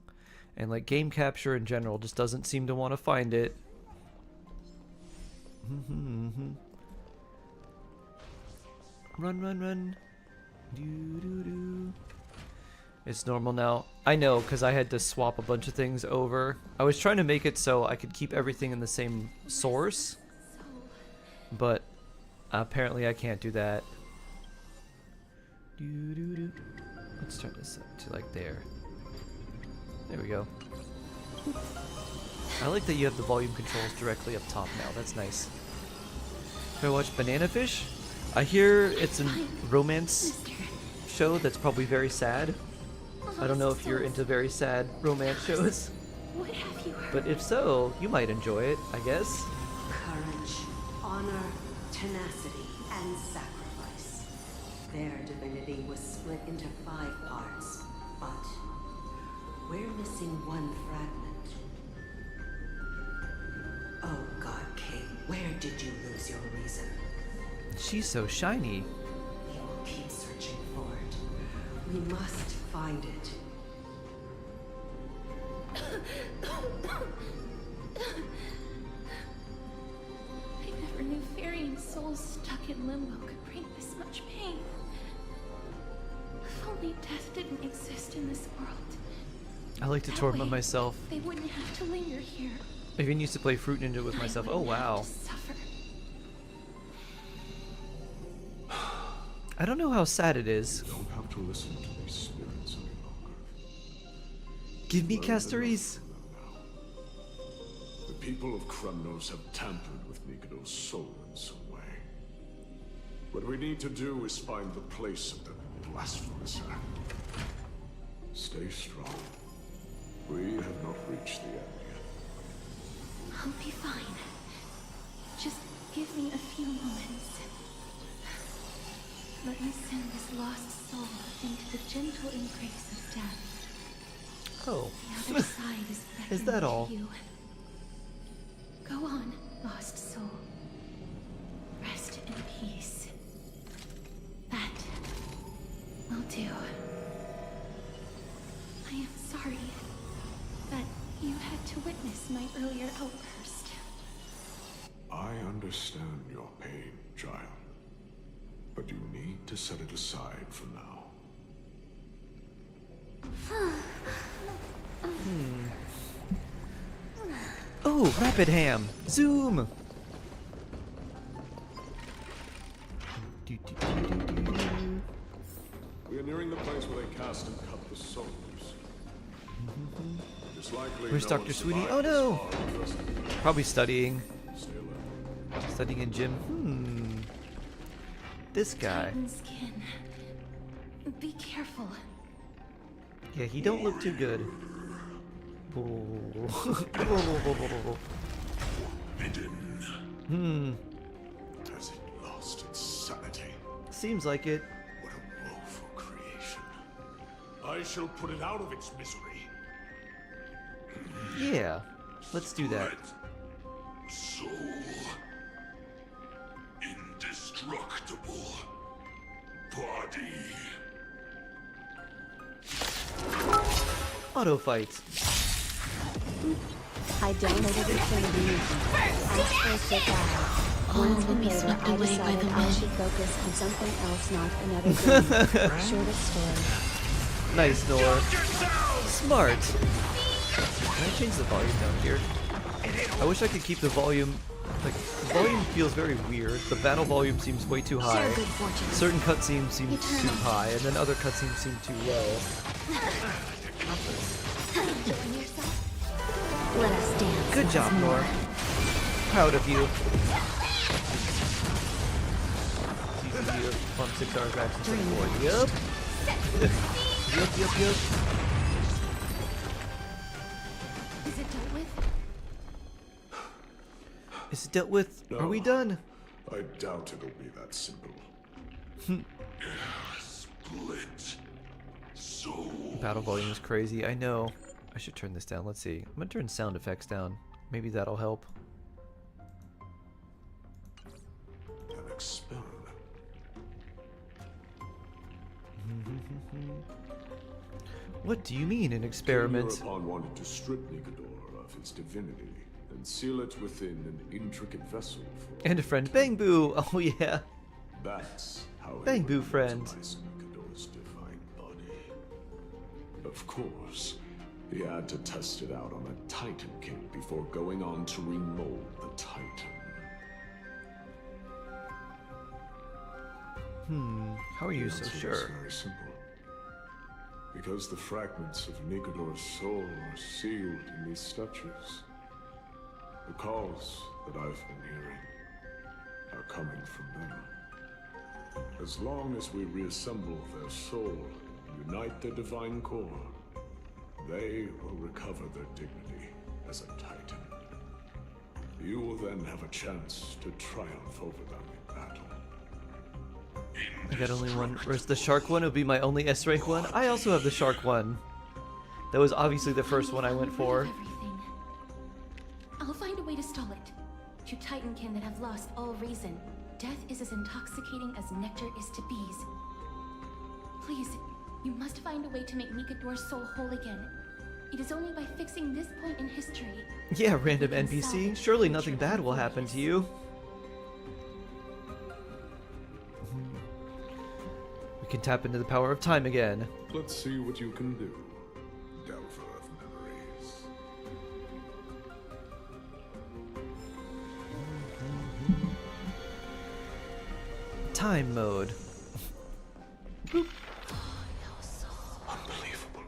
And like game capture in general just doesn't seem to want to find it. Run, run, run. Doo, doo, doo. It's normal now. I know, because I had to swap a bunch of things over. I was trying to make it so I could keep everything in the same source. But apparently I can't do that. Doo, doo, doo. Let's turn this up to like there. There we go. I like that you have the volume controls directly up top now. That's nice. Can I watch Banana Fish? I hear it's a romance show that's probably very sad. I don't know if you're into very sad romance shows. What have you heard? But if so, you might enjoy it, I guess. Courage, honor, tenacity, and sacrifice. Their divinity was split into 5 parts, but we're missing one fragment. Oh God, King, where did you lose your reason? She's so shiny. We will keep searching for it. We must find it. I never knew ferrying souls stuck in limbo could bring this much pain. If only death didn't exist in this world. I like to That torment way, myself. They wouldn't have to linger here. I even used to play Fruit Ninja with myself. Oh wow. Suffer. I don't know how sad it is. You don't have to listen to these spirits any longer. Give me Castories. The people of Kremnos have tampered with Nikodo's soul in some way. What we need to do is find the place of the blasphemous act. Stay strong. We have not reached the end yet. I'll be fine. Just give me a few moments. Let me send this lost soul into the gentle embrace of death. Oh. The other side is Is that beckoning all? to you. Go on, lost soul. Rest in peace. That will do. I am sorry that you had to witness my earlier outburst. I understand your pain, child. But you need to set it aside for now. Oh, Rapid Ham. Zoom. We are nearing the place where they cast and cut the souls. It's likely Where's no Dr. one Sweetie? survived Oh no. this far. Probably studying. Stay alert. Studying in gym. This guy. Titan skin. Be careful. Yeah, he don't look too good. Has it lost its sanity? Seems like it. What a woeful creation. I shall put it out of its misery. Yeah. Let's do that. Soul. Indestructible. Body. Auto fight. I downloaded Infinity. I first did that. Once let me later, swept I away by decided the I wind. should focus on something else, not another game. Shortest story. Nice, Nor. Smart. Can I change the volume down here? I wish I could keep the volume. Like, the volume feels very weird. The battle volume seems way too high. Certain cutscenes seem too high, and then other cutscenes seem too low. Let us dance. Good job, Nor. Proud of you. You have pumped 6 hours back since before. Yup. Yup. Is it dealt with? Is it dealt with? No, Are we done? I doubt it'll be that simple. Split. Soul. Battle volume is crazy. I know. I should turn this down. Let's see. I'm gonna turn sound effects down. Maybe that'll help. An experiment. What do you mean, an experiment? King Europan wanted to strip Nikodor of its divinity and seal it within an intricate vessel for... And a friend, Bang Boo! Oh yeah. That's how Bang Boo friend. Nikodor's divine body. Of course, he had to test it out on a Titan King before going on to remold the Titan. How are you The so answer is sure? very simple. Because the fragments of Nikodor's soul are sealed in these statues. The calls that I've been hearing are coming from them. As long as we reassemble their soul and unite their divine core, they will recover their dignity as a Titan. You will then have a chance to triumph over them in battle. I got only one. Where's the shark one? It'll be my only S-rank one. I also have the shark one. That was obviously the first one I went for. Everything. I'll find a way to stall it. To Titankin that have lost all reason, death is as intoxicating as nectar is to bees. Please, you must find a way to make Nikodor's soul whole again. It is only by fixing this point in history. Yeah, random NPC. Surely nothing bad will happen to you. We can tap into the power of time again. Let's see what you can do, Delver of Memories. Time mode. Unbelievable.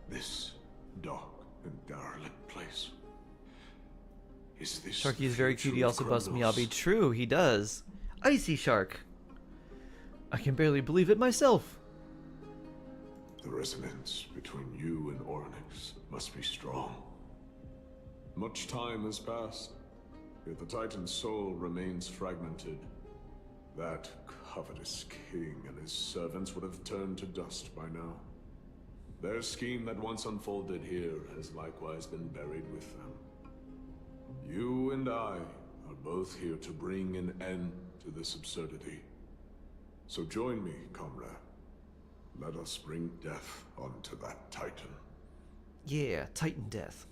This dark and derelict place. Is this Sharky is very cute. He also busts Kronos? Miyabi. True, he does. Icy Shark. I can barely believe it myself. The resonance between you and Oryx must be strong. Much time has passed, yet the Titan's soul remains fragmented. That covetous king and his servants would have turned to dust by now. Their scheme that once unfolded here has likewise been buried with them. You and I are both here to bring an end to this absurdity. So join me, comrade. Let us bring death onto that Titan. Yeah, Titan death.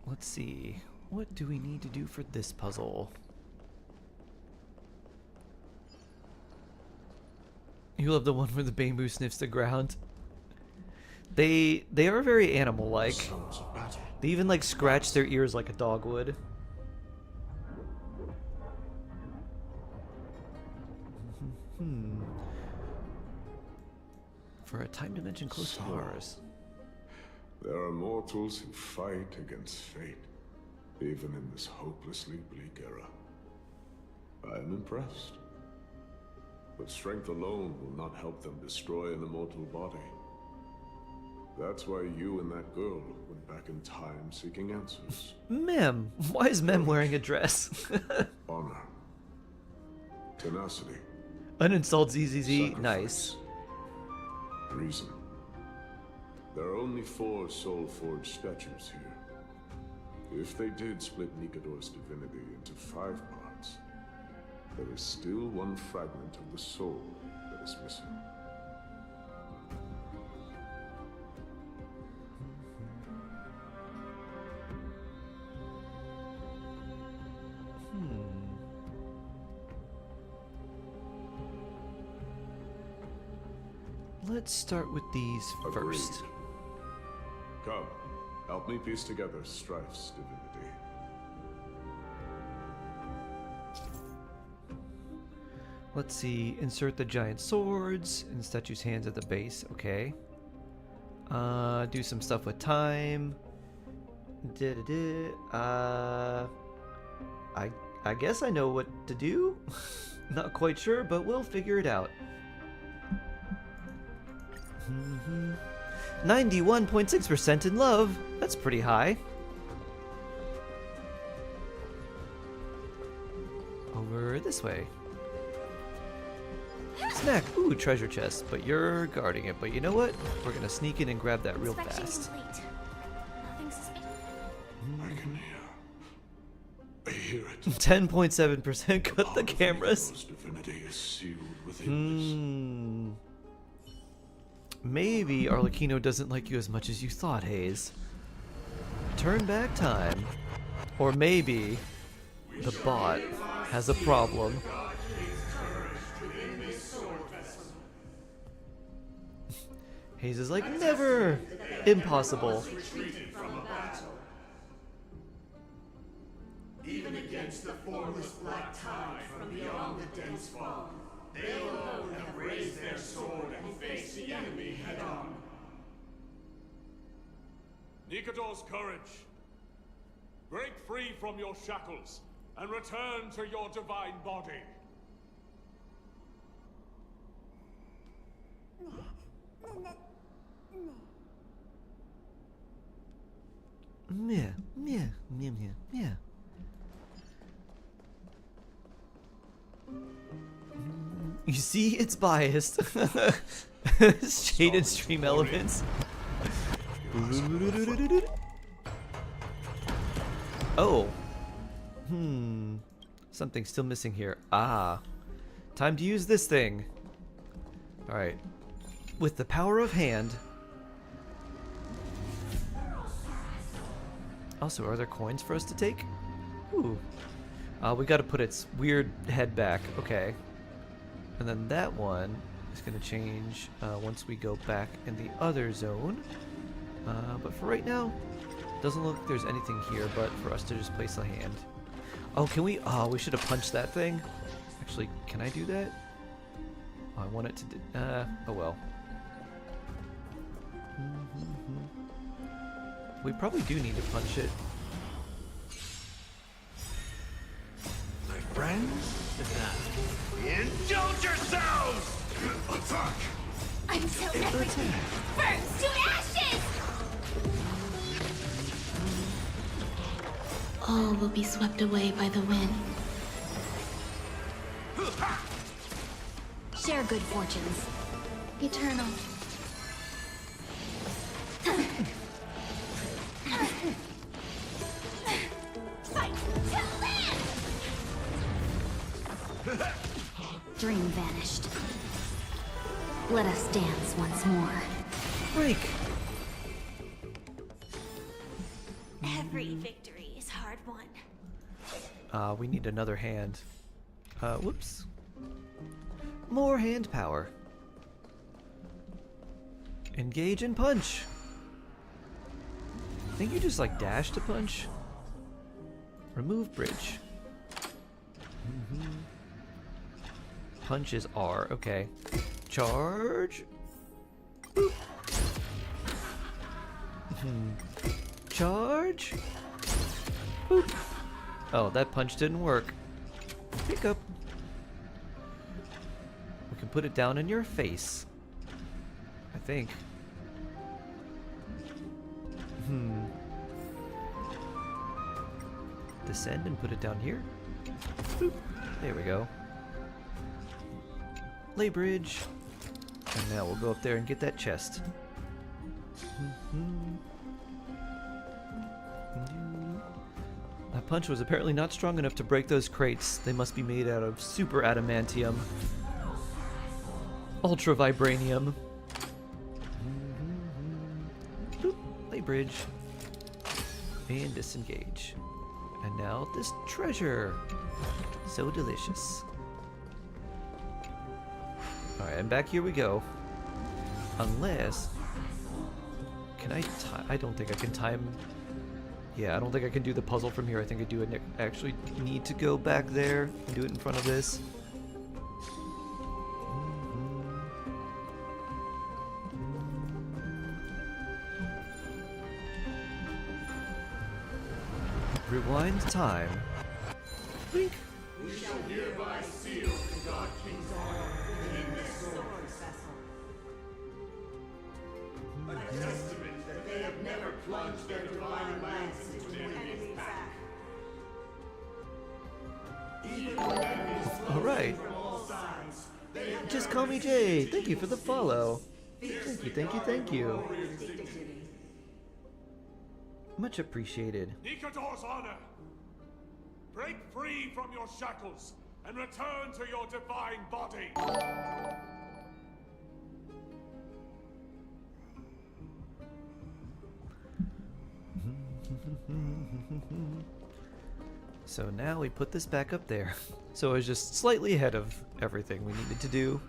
Let's see. What do we need to do for this puzzle? You love the one where the bamboo sniffs the ground. They are very animal-like. They even like scratch their ears like a dog would. For a time dimension close to ours. There are mortals who fight against fate, even in this hopelessly bleak era. I am impressed. But strength alone will not help them destroy an immortal body. That's why you and that girl went back in time seeking answers. Mem! Why is Mem wearing a dress? Honor. Tenacity. Uninstalled ZZZ. Nice. Reason. There are only 4 soul-forged statues here. If they did split Nikodor's divinity into 5 parts, there is still one fragment of the soul that is missing. Let's start with these first. Agreed. Come, help me piece together Strife's divinity. Let's see. Insert the giant swords in the statue's hands at the base. Okay. Do some stuff with time. I guess I know what to do. Not quite sure, but we'll figure it out. 91.6% in love. That's pretty high. Over this way. Snack. Ooh, treasure chest. But you're guarding it. But you know what? We're gonna sneak in and grab that real fast. I hear it. 10.7% cut the cameras. Divinity is sealed within Maybe Arlecchino doesn't like you as much as you thought, Hayes. Turn back time. Or maybe the bot has a problem. Hayes is like, never! Impossible. Even against the formless black tide from beyond the dense fog, they alone have raised their sword and faced the enemy head-on. Nikador's courage. Break free from your shackles and return to your divine body. Meh, meh, meh, meh, meh. You see, it's biased. Shaded stream elements. Oh. Something's still missing here. Ah. Time to use this thing. Alright. With the power of hand. Also, are there coins for us to take? Ooh. We gotta put its weird head back. Okay. And then that one is gonna change once we go back in the other zone. But for right now, doesn't look like there's anything here but for us to just place a hand. Oh, can we? Oh, we should have punched that thing. Actually, can I do that? Oh, I want it to do. Oh well. We probably do need to punch it. My friends, indulge yourselves! Attack! I'm so everything burns to ashes! All will be swept away by the wind. Share good fortunes. Eternal. Fight to live! Dream vanished. Let us dance once more. Break! Every victory is hard won. We need another hand. Whoops. More hand power. Engage and punch. I think you just like dash to punch. Remove bridge. Punch is R. Okay. Charge. Boop. Charge. Boop. Oh, that punch didn't work. Pick up. We can put it down in your face. I think. Descend and put it down here. Boop. There we go. Lay bridge. And now we'll go up there and get that chest. That punch was apparently not strong enough to break those crates. They must be made out of super adamantium. Ultra vibranium. Boop. Lay bridge. And disengage. And now this treasure. So delicious. Alright, and back here we go. Unless... Can I I don't think I can time... Yeah, I don't think I can do the puzzle from here. I think I do actually need to go back there and do it in front of this. Rewind time. Blink. We shall hereby seal the God King's honor within this sword vessel. plunge their divine lance into the enemy's back. Even when enemies All right. from all sides, they have Just call me Jay. Thank you for the follow. Thank you, thank you, thank you. Much appreciated. Nikador's honor! Break free from your shackles and return to your divine body! So now we put this back up there. So I was just slightly ahead of everything we needed to do.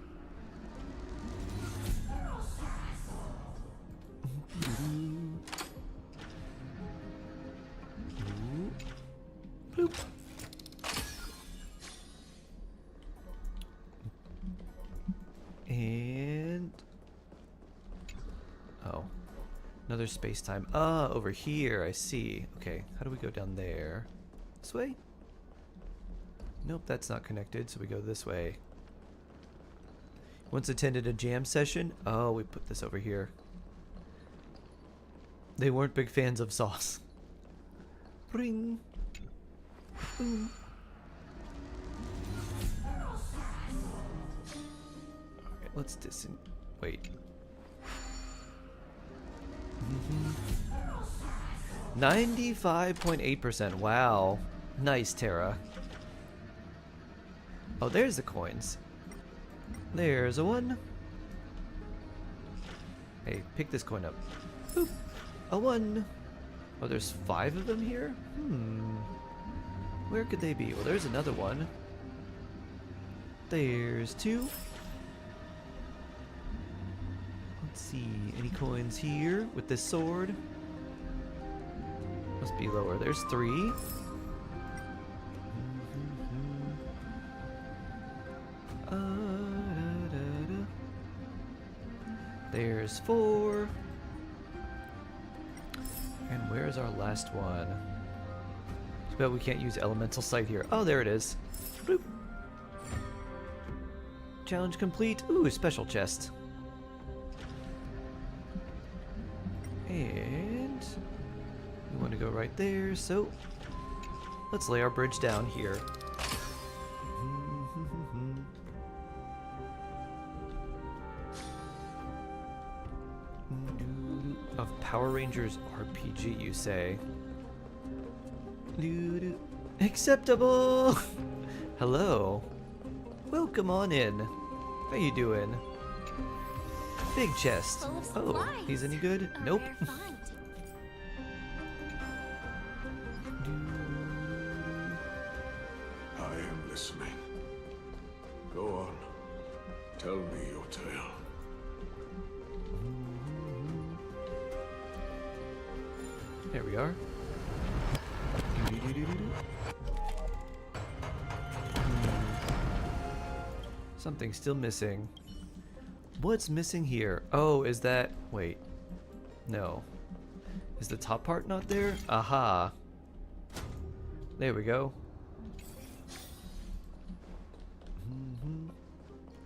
Bloop. And oh, another space-time. Ah, over here. I see. Okay, how do we go down there? This way? Nope, that's not connected, so we go this way. Once attended a jam session. Oh, we put this over here. They weren't big fans of sauce. Ring. Boom. Okay, let's wait. 95.8%. Wow. Nice, Terra. Oh, there's the coins. There's a 1. Hey, pick this coin up. Boop. A 1. Oh, there's 5 of them here? Where could they be? Well, there's another one. There's 2. Let's see. Any coins here with this sword? Must be lower. There's 3. There's 4. And where's our last one? Too bad we can't use elemental sight here. Oh, there it is. Bloop. Challenge complete. Ooh, special chest. And we want to go right there, so let's lay our bridge down here. Of Power Rangers RPG, you say? Acceptable! Hello. Welcome on in. How you doing? Big chest. Oh, he's any good? Nope. I am listening. Go on. Tell me your tale. There we are. Something's still missing. What's missing here? Oh, is that... Wait. No. Is the top part not there? Aha. There we go.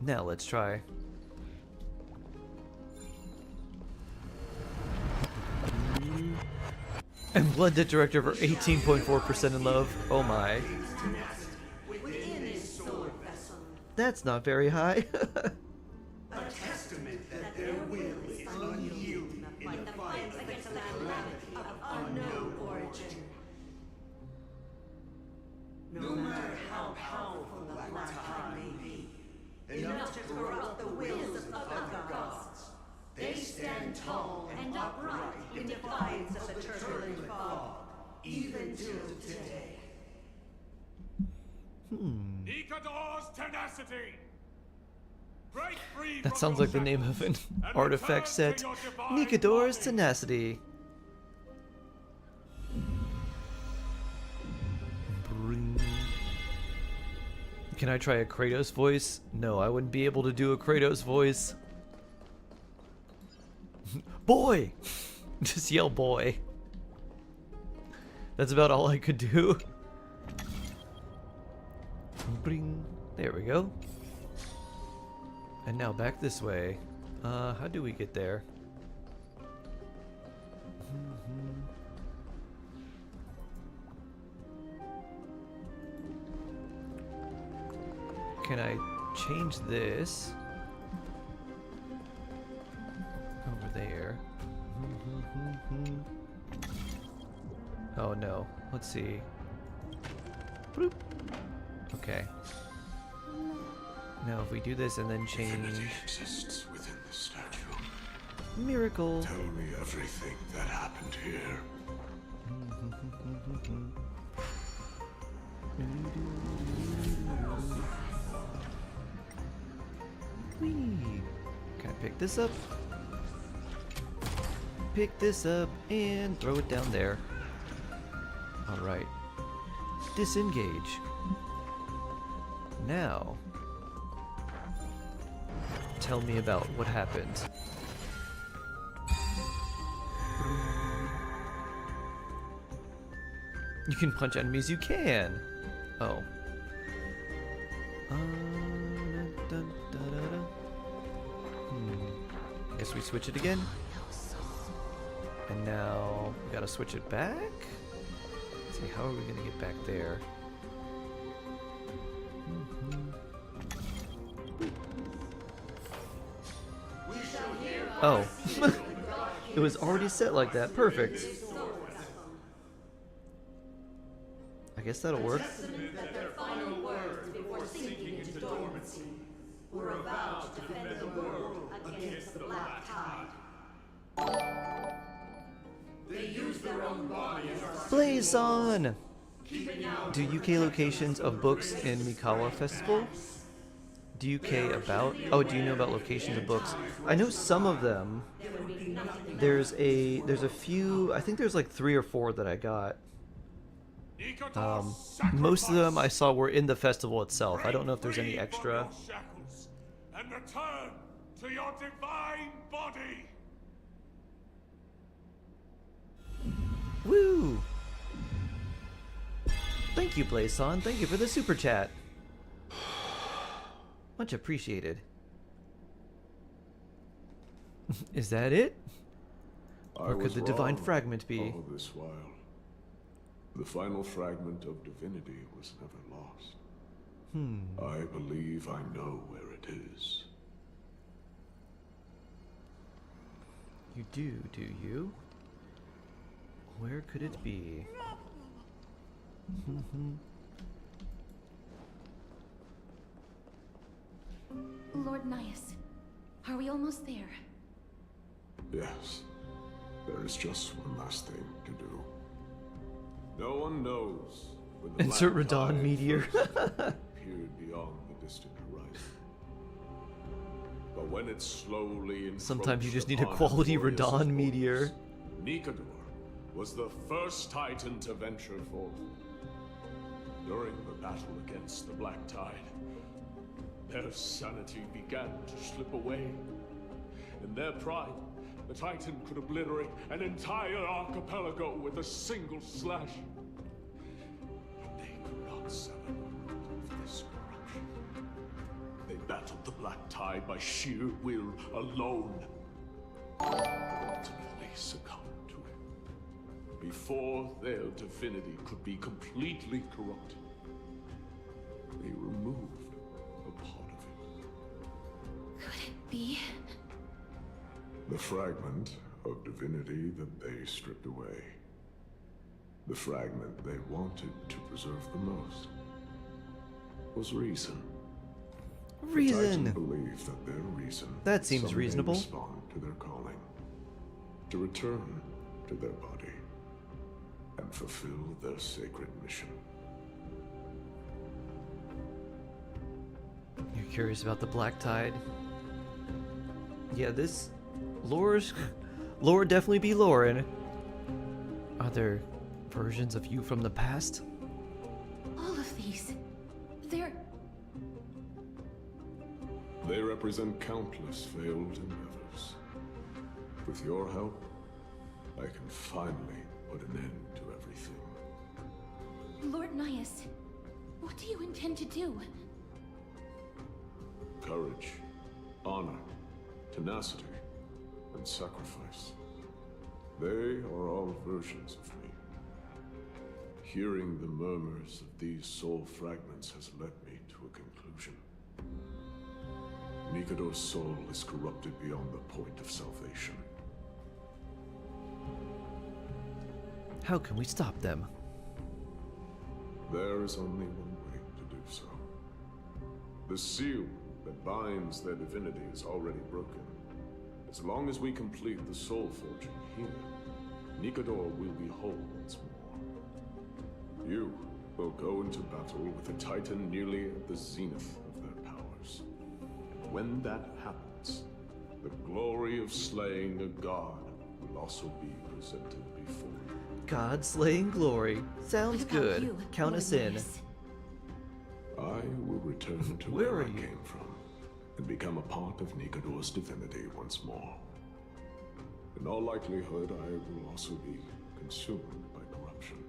Now let's try. And Blood Debt Director for 18.4% in love. Oh my. That's not very high. A testament that their will is unyielding in the fight against the calamity of unknown origin. No matter how powerful the black tide may be, enough to corrupt the wills of other gods, they stand tall and upright in defiance of the turbulent fog, even till today. Nikador's tenacity! Break free That from sounds your like the name of an shackles and artifact return set. to your divine Nikador's body. Tenacity. Can I try a Kratos voice? No, I wouldn't be able to do a Kratos voice. Boy! Just yell boy. That's about all I could do. Bring. There we go. And now back this way. How do we get there? Can I change this over there? Oh no. Let's see. Bloop. Okay. Now if we do this and then change. Infinity exists within the statue. Miracle. Tell me everything that happened here. Whee. Can I pick this up? Pick this up and throw it down there. Alright. Disengage. Now, tell me about what happened. You can punch enemies, you can! Oh. I guess we switch it again. And now we gotta switch it back? Let's see, how are we gonna get back there? Oh. It was already set like that. Perfect. I guess that'll work. That their final words before sinking into dormancy were a vow to defend the world against the black tide. They used their own body as our Blaze on! Do UK locations of books in Mikawa Festival? Do UK about? Oh, do you know about locations of books? I know some of them. There's a few. I think there's like 3 or 4 that I got. Most of them I saw were in the festival itself. I don't know if there's any extra. And return to your divine body. Woo! Thank you, Blazon. Thank you for the super chat. Much appreciated. Is that it? Or could the divine fragment be? All this while, the final fragment of divinity was never lost. I believe I know where it is. You do you? Where could it be? Lord Nias, are we almost there? Yes. There is just one last thing to do. No one knows when the Insert black Radon tide meteor. first appeared beyond the distant horizon. But when it slowly Sometimes you just need encroached a upon quality Glorious' Radon meteor. borders, Nikador was the first Titan to venture forth. During the battle against the Black Tide, their sanity began to slip away. In their pride, the Titan could obliterate an entire archipelago with a single slash. But they could not sever the root of this corruption. They battled the Black Tide by sheer will alone. But ultimately succumbed to it. Before their divinity could be completely corrupted, they removed a part of it. Could it be? The fragment of divinity that they stripped away. The fragment they wanted to preserve the most was reason. Reason. The Titan believed that their reason That seems someday reasonable. respond to their calling, to return to their body, and fulfill their sacred mission. You're curious about the Black Tide? Yeah, this lore definitely be Lauren. Are there versions of you from the past? All of these. They're... They represent countless failed endeavors. With your help, I can finally put an end to everything. Lord Nias, what do you intend to do? Courage, honor, tenacity, and sacrifice. They are all versions of me. Hearing the murmurs of these soul fragments has led me to a conclusion. Nikado's soul is corrupted beyond the point of salvation. How can we stop them? There is only one way to do so. The seal that binds their divinity is already broken. As long as we complete the soul forging here, Nikador will be whole once more. You will go into battle with a Titan nearly at the zenith of their powers. And when that happens, the glory of slaying a god will also be presented before you. God slaying glory. Sounds good. Count us in. I will return to where I came from and become a part of Nikador's divinity once more. In all likelihood, I will also be consumed by corruption.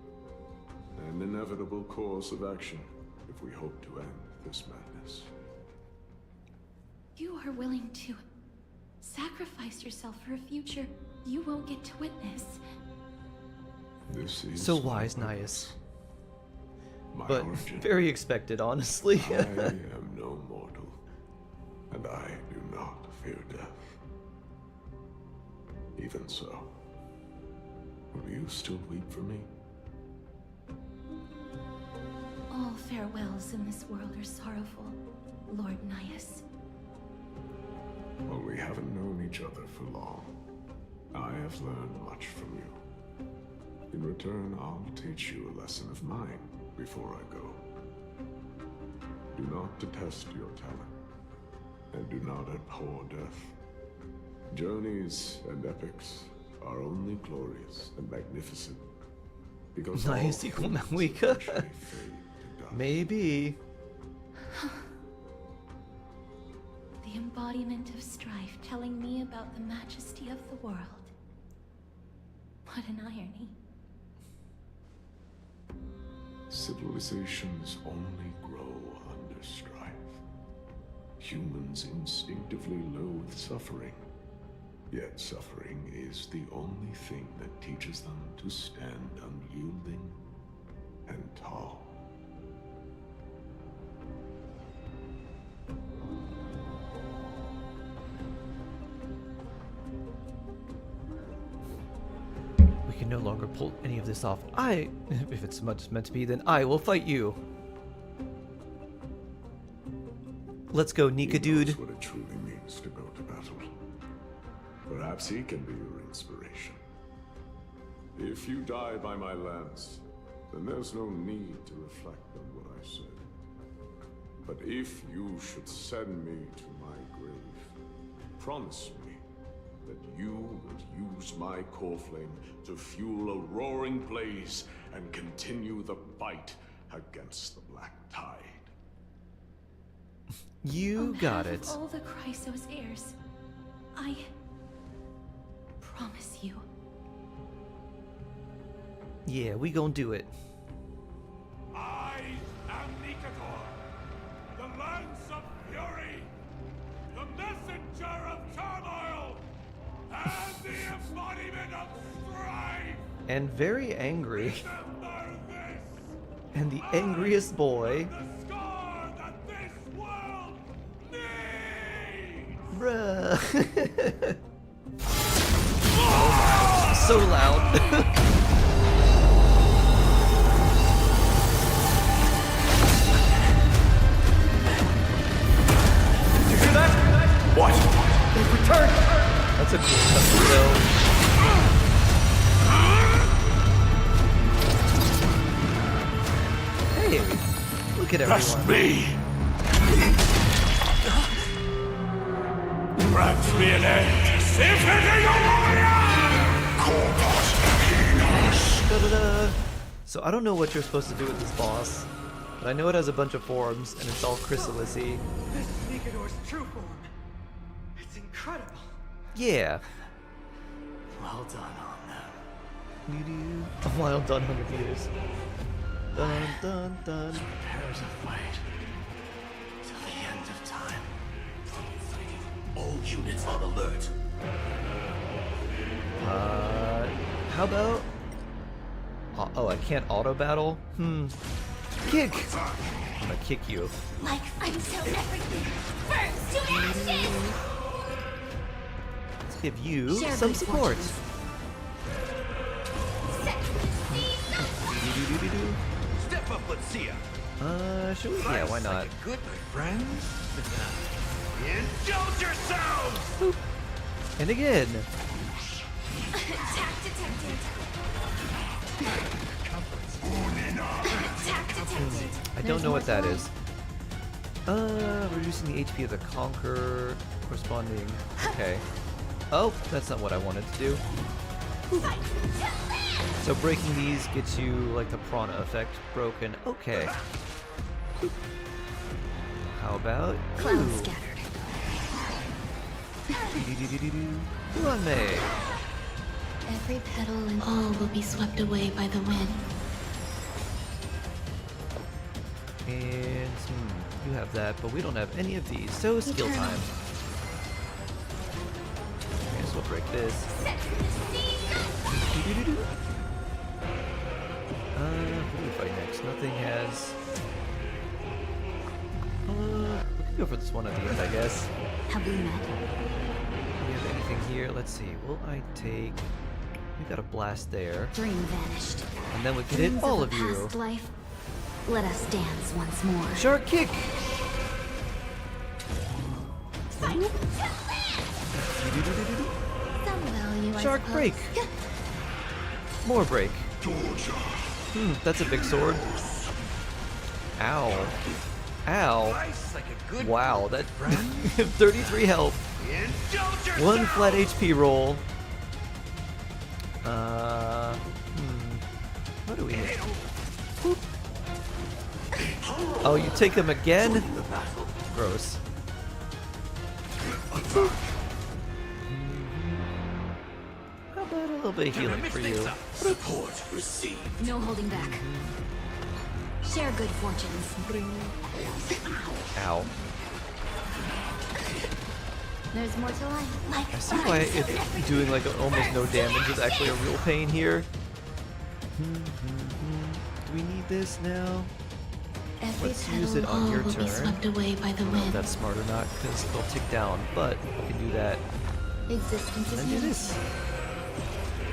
An inevitable course of action if we hope to end this madness. You are willing to sacrifice yourself for a future you won't get to witness. This is so wise, Nias. But origin. Very expected, honestly. I am no mortal, and I do not fear death. Even so, will you still weep for me? All farewells in this world are sorrowful, Lord Nias. Well, we haven't known each other for long. I have learned much from you. In return, I'll teach you a lesson of mine before I go. Do not detest your talent, and do not abhor death. Journeys and epics are only glorious and magnificent because Nice, equal Mawika. Maybe. The embodiment of strife telling me about the majesty of the world. What an irony. Civilizations only grow under strife. Humans instinctively loathe suffering. Yet suffering is the only thing that teaches them to stand unyielding and tall. We can no longer pull any of this off. If it's meant to be, then I will fight you. Let's go, Nika dude. He knows what it truly means to go to battle. Perhaps he can be your inspiration. If you die by my lance, then there's no need to reflect on what I said. But if you should send me to my grave, promise me that you will use my core flame to fuel a roaring blaze and continue the fight against the Black Tide. You got it. Of all the Chrysos heirs, I promise you. Yeah, we gonna do it. I am Nikador, the Lance of Fury, the messenger of turmoil, and the embodiment of strife. And very angry. Remember this. And the angriest boy. The scar that this world needs. Bruh. Oh, so loud. What? They've returned! That's a cool cutscene, though. Hey, look at everyone. That's me! Grant me an end! Infinity warrior! Da-da-da. So I don't know what you're supposed to do with this boss, but I know it has a bunch of forms, and it's all chrysalis-y. This is Nikador's true form. It's incredible. Yeah. Well done on them. Well done, 100 meters. Dun dun dun. Prepare to fight till the end of time. All units on alert. How about? Oh, I can't auto battle. Kick. I'm gonna kick you. Like until everything burns to ashes! Let's give you Share some good support. Step up, let's see ya. Should we? Yeah, why not? Good, my friends. Indulge yourselves! And again. Attack detected. Attack detected. I don't know what that is. Reducing the HP of the conqueror corresponding. Okay. Oh, that's not what I wanted to do. So breaking these gets you like the prana effect broken. Okay. How about Cloud you? scattered. Come on, May. Every petal and all will be swept away by the wind. And you have that, but we don't have any of these. So skill time. I guess we'll break this. Who do we fight next? Nothing has. We can go for this one at the end, I guess. Have we met? Do we have anything here? Let's see. Will I take? We got a blast there. Dream vanished. And then we can hit all of you. Past life. Let us dance once more. Shark kick. Some value, Shark I suppose. break. More break. That's a big sword. Ow. Ow. Wow, that 33 health. One flat HP roll. What do we hit? Boop. Oh, you take them again? Gross. How about a little bit of healing for you? Support received. No holding back. Share good fortunes. Ow. There's more to life. Like I see why it's doing like almost no damage is actually a real pain here. Do we need this now? Every Let's use it on your turn. Be swept away by the I don't know if wind. that's smart or not because they'll tick down, but we can do that. Existence is And do this.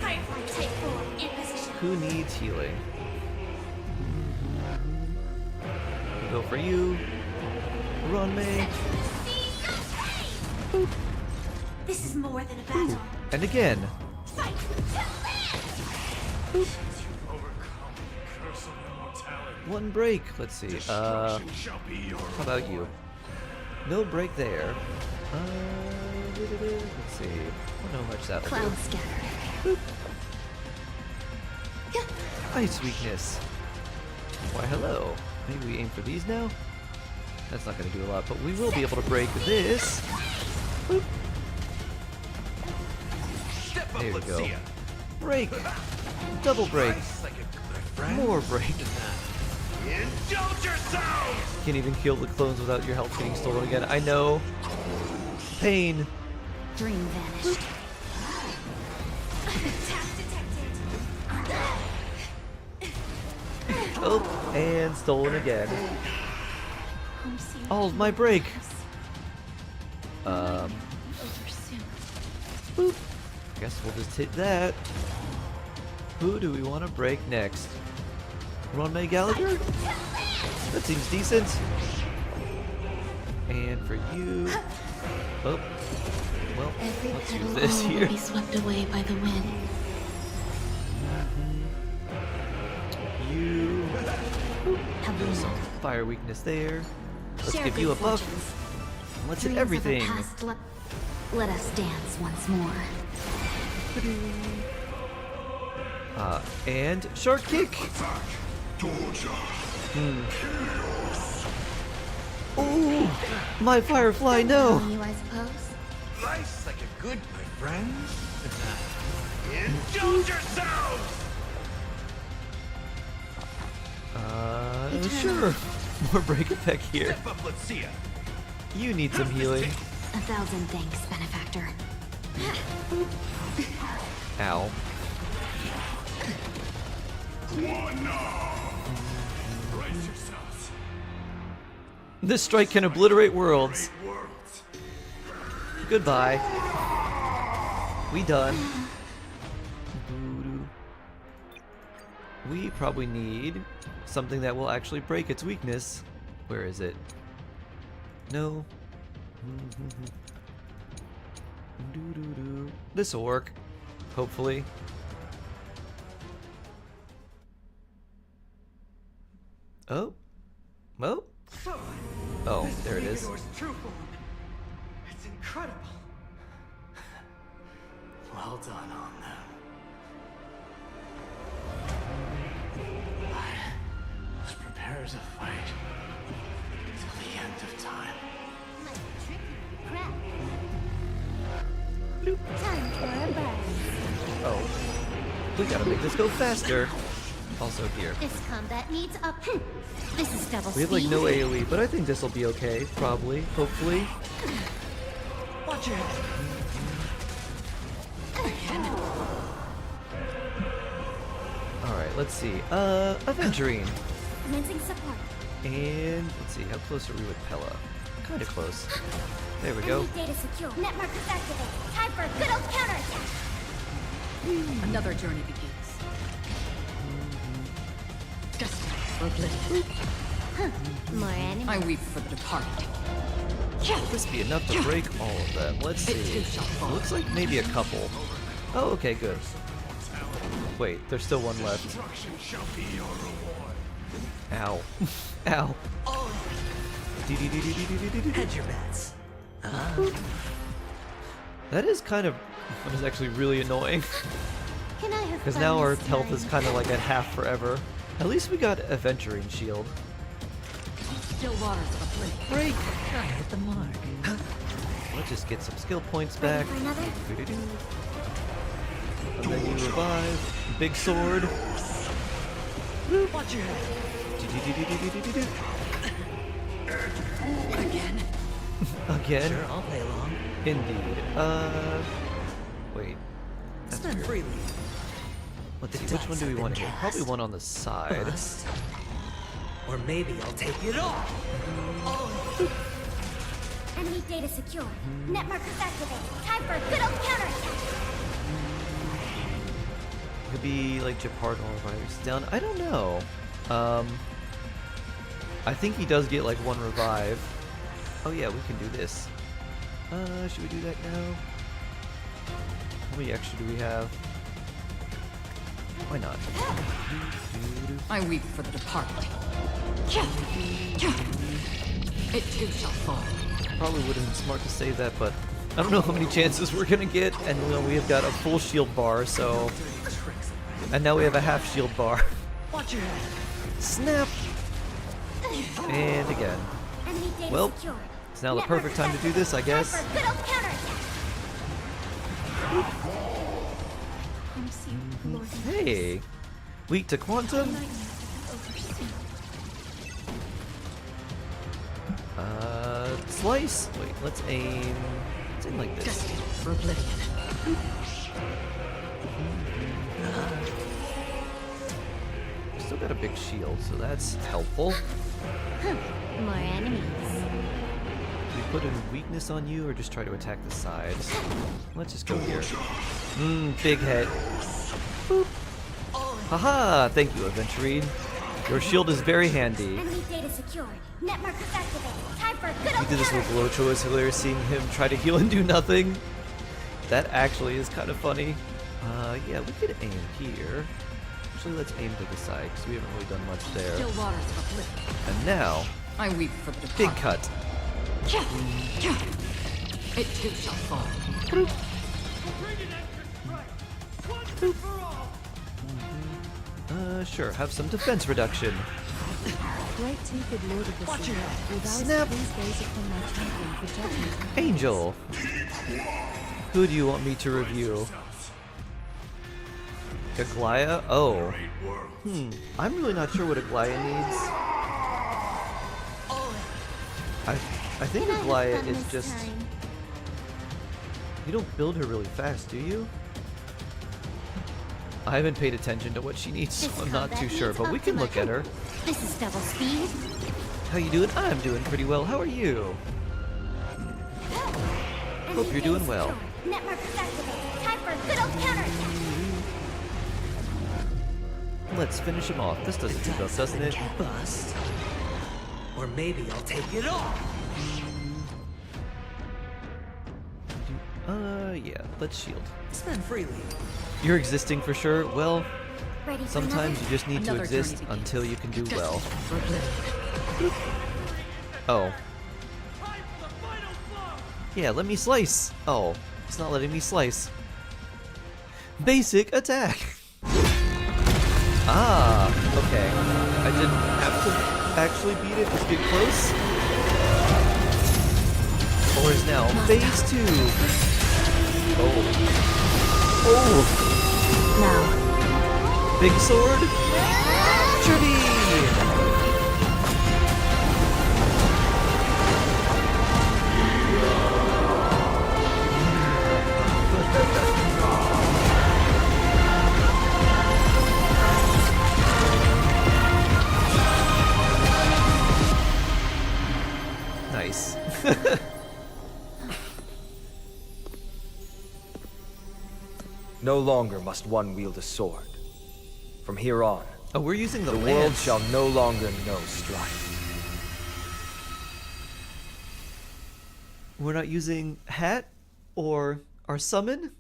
Firefly take form in position. Who needs healing? We'll go for you. Run, May. Boop. This is more than a battle. And again. Fight Boop. One break. Let's see. How about you? No break there. Let's see. I don't know how much that'll do. Cloud scattered. Boop. Ice weakness. Why, hello. Maybe we aim for these now? That's not going to do a lot, but we will be able to break this. Boop. There we go. Break. Double break. More break. Indulge yourselves! Can't even kill the clones without your health getting stolen again. I know. Pain. Dream vanished. Oh, and stolen again. Oh, my break. Boop. Guess we'll just hit that. Who do we want to break next? Ron May Gallagher? That seems decent. And for you. Oh. Well, Every let's petal use this all here. will be swept away by the wind. You. Have we There's some met? fire weakness there. Let's Share give good you a buff. fortunes. Let's hit Dreams of a everything. past let us dance once more. And shark kick. Oh, my firefly, no. You, I suppose. Life's like a good, my friends. Indulge yourselves! Sure. More break effect here. Step up, let's see ya. You need some healing. 1,000 thanks, benefactor. Ow. Brace yourselves. This strike can obliterate worlds. Goodbye. We done. We probably need something that will actually break its weakness. Where is it? No. This'll work. Hopefully. Oh. Oh. Oh, there it is. It's incredible. Well done on them. I was prepared to fight till the end of time. Time for a buzz. Oh. We gotta make this go faster. Also here. This combat needs a. This is double We have like speed. no AoE, but I think this will be okay. Probably. Hopefully. Watch your head. Alright, let's see. Aventurine. Commencing support. And let's see, how close are we with Pella? Kinda close. There we go. Enemy data secure. Net markers activated. Time for a good old counterattack. Another journey begins. Destiny for oblivion. More enemies. I weep for the departed. Will this be enough to break all of them? Let's see. It looks like maybe a couple. Oh, okay, good. Wait, there's still one left. Ow. Ow. Hedge your bets. That is kind of... That is actually really annoying. Can I have Because fun now our this health time? is kind of like at half forever. At least we got Aventurine Shield. Still waters of oblivion. Break! I hit the mark. Let's just get some skill points back. For another? And then you revive. Big sword. Watch your head. Again. Again? Sure, I'll play along. Indeed. Wait. That's Spend weird. freely. Let's The see, which one dice do we have want to been get? Probably cast. one on the side. Bust. Or maybe I'll take it all. Enemy data secure. Net markers activated. Time for a good old counterattack. Could be like Japard or Revives down. I don't know. I think he does get like one revive. Oh yeah, we can do this. Should we do that now? How many extra do we have? Why not? I weep for the departed. It too shall fall. Probably would have been smart to save that, but I don't know how many chances we're gonna get, and you know, we have got a full shield bar, so... And now we have a half shield bar. Watch your head. Snap! And again. Enemy data Well, secure. it's now the perfect time to do this, I guess. Time for a good old counterattack. Hey! Weak to quantum? Slice? Wait, let's aim... Let's aim like this. Destiny for oblivion. Still got a big shield, so that's helpful. More enemies. Do we put a weakness on you or just try to attack the sides? Let's just go here. Big head. Boop. Haha! Thank you, Aventurine. Your shield is very handy. Enemy data secure. Net markers activated. Time for a good We old did this with counterattack. Glocho. It's hilarious seeing him try to heal and do nothing. That actually is kind of funny. Yeah, we could aim here. Actually, let's aim to the side because we haven't really done much there. Still waters of oblivion. And now, I weep for the departed. big cut. It too shall fall. Sure, have some defense reduction. Great-toothed Lord of the Sea, without Snap. please gaze upon my champion for judgment. Angel. Who do you want me to review? Aglaya? Oh. I'm really not sure what Aglaya needs. I think Can I have Aglaya fun is this just... time? You don't build her really fast, do you? I haven't paid attention to what she needs, so This I'm not combat too sure, needs but we can look at her. This is double speed. How you doing? I'm doing pretty well. How are you? Hope you're doing well. Network is activated. Time for a good old counterattack. Let's finish him off. This doesn't do enough, doesn't it? Bust. Or maybe I'll take it all. Yeah, let's shield. Spend freely. You're existing for sure. Well, Ready for sometimes you another? just need to Another exist journey until you can do well. For oblivion. Oh. Yeah, let me slice. Oh, it's not letting me slice. Basic attack. Ah, okay. I didn't have to actually beat it, just get close. Or is now phase 2. Oh. Oh. Now. Big sword. Trivy. Nice. No longer must one wield a sword. From here on, oh, we're using the world lance. shall no longer know strife. We're not using hat or our summon.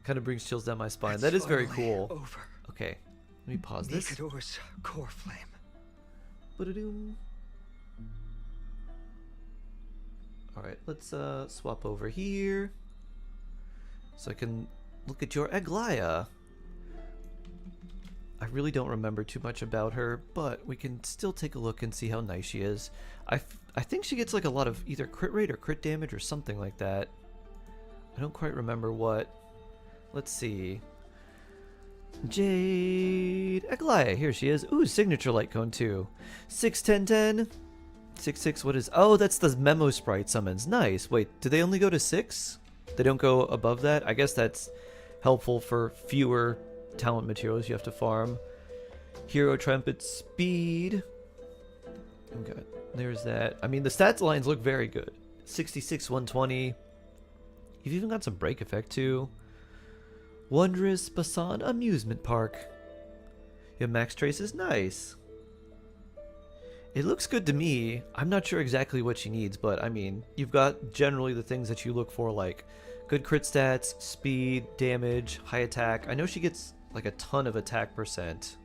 Kind of brings chills down my spine. It's that is very finally cool. over. Okay, let me pause this. Nikador's core flame. Ba-da-doom. All right, let's swap over here so I can look at your Aglaya. I really don't remember too much about her, but we can still take a look and see how nice she is. I think she gets like a lot of either crit rate or crit damage or something like that. I don't quite remember what. Let's see. Jade Aglaya, here she is. Ooh, signature light cone too. 6-10-10. 6-6, what is... Oh, that's the memo sprite summons. Nice. Wait, do they only go to 6? They don't go above that? I guess that's helpful for fewer talent materials you have to farm. Hero trumpet speed. Okay, there's that. I mean, the stats lines look very good. 66, 120. You've even got some break effect too. Wondrous Basan Amusement Park. Your max trace is nice. It looks good to me. I'm not sure exactly what she needs, but I mean, you've got generally the things that you look for, like good crit stats, speed, damage, high attack. I know she gets like a ton of attack percent.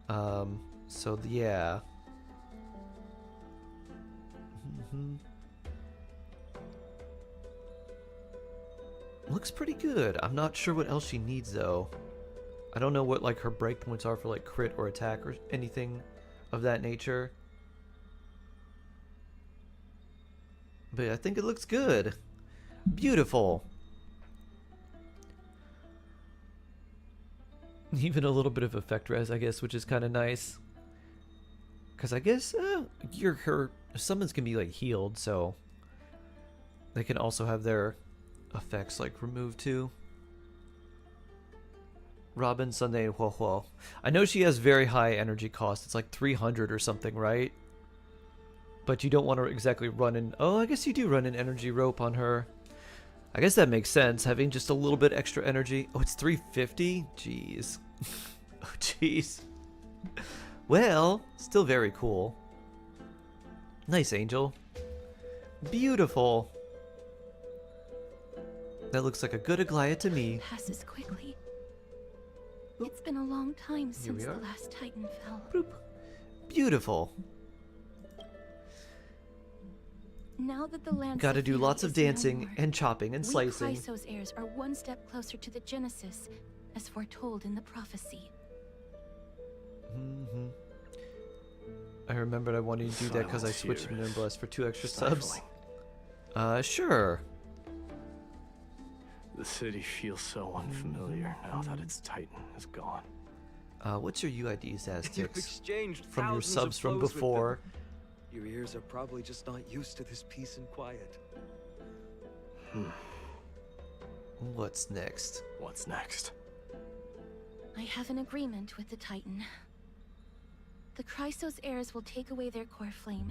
So yeah. Looks pretty good. I'm not sure what else she needs though. I don't know what like her breakpoints are for like crit or attack or anything of that nature. But I think it looks good. Beautiful. Even a little bit of effect res, I guess, which is kind of nice. Because I guess her summons can be like healed, so they can also have their effects like removed too. Robin, Sunday, and Huo. I know she has very high energy cost. It's like 300 or something, right? But you don't want to exactly run in... Oh, I guess you do run an energy rope on her. I guess that makes sense, having just a little bit extra energy. Oh, it's 350? Jeez. Oh, jeez. Well, still very cool. Nice, Angel. Beautiful. That looks like a good Aglaya to me. Passes quickly. It's been a long time since the last Titan fell. Boop. Beautiful. Now that the lands Gotta of do Phoenix lots of is no dancing more, and chopping and slicing. We Chrysos heirs are one step closer to the Genesis, as foretold in the prophecy. I remembered I wanted to do that because I switched to Nimbless for 2 extra subs. Sure. The city feels so unfamiliar now that its Titan is gone. What's your UID, Zaztix? You've exchanged from your thousands subs of from blows with before. them. Your ears are probably just not used to this peace and quiet. What's next? What's next? I have an agreement with the Titan. The Chrysos heirs will take away their core flame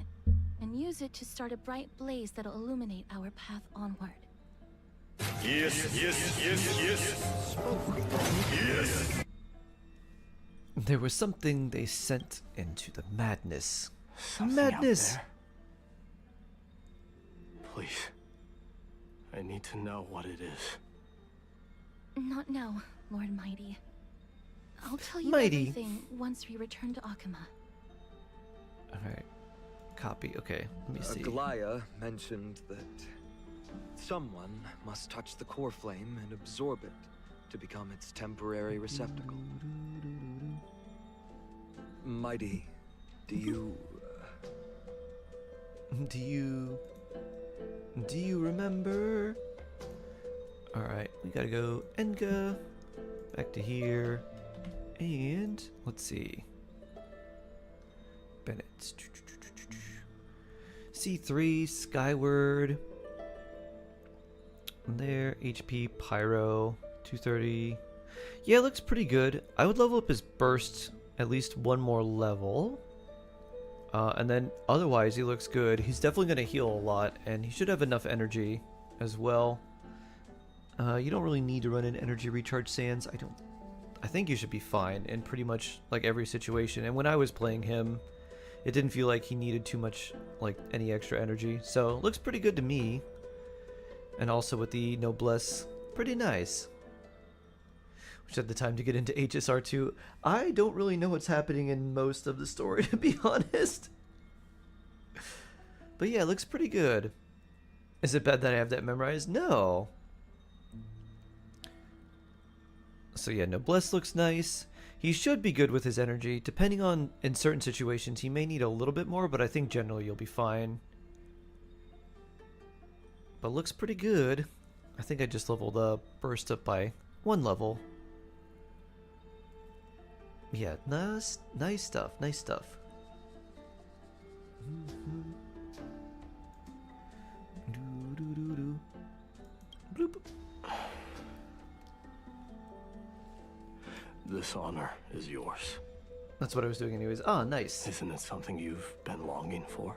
and use it to start a bright blaze that'll illuminate our path onward. Yes, yes, yes, yes. Yes. There was something they sent into the madness. Something out Madness! there. Please. I need to know what it is. Not now, Lord Mighty. I'll tell you Mighty. everything once we return to Akuma. Alright. Copy. Okay, let me see. Aglaya mentioned that someone must touch the core flame and absorb it to become its temporary receptacle. Mighty, do you... Do you remember? Alright, we gotta go Enga. Back to here. And let's see. Bennett. C3, Skyward. There, HP, Pyro, 230. Yeah, it looks pretty good. I would level up his burst at least one more level. And then otherwise he looks good. He's definitely going to heal a lot, and he should have enough energy as well. You don't really need to run an energy recharge sands. I think you should be fine in pretty much like every situation. And when I was playing him, it didn't feel like he needed too much, like any extra energy. So looks pretty good to me. And also with the Noblesse, pretty nice. Which had the time to get into HSR 2. I don't really know what's happening in most of the story, to be honest. But yeah, it looks pretty good. Is it bad that I have that memorized? No. So yeah, Noblesse looks nice. He should be good with his energy. Depending on, in certain situations, he may need a little bit more, but I think generally you'll be fine. But looks pretty good. I think I just leveled the burst up by 1 level. Yeah, nice stuff, nice stuff. Bloop. This honor is yours. That's what I was doing anyways. Ah, nice. Isn't it something you've been longing for?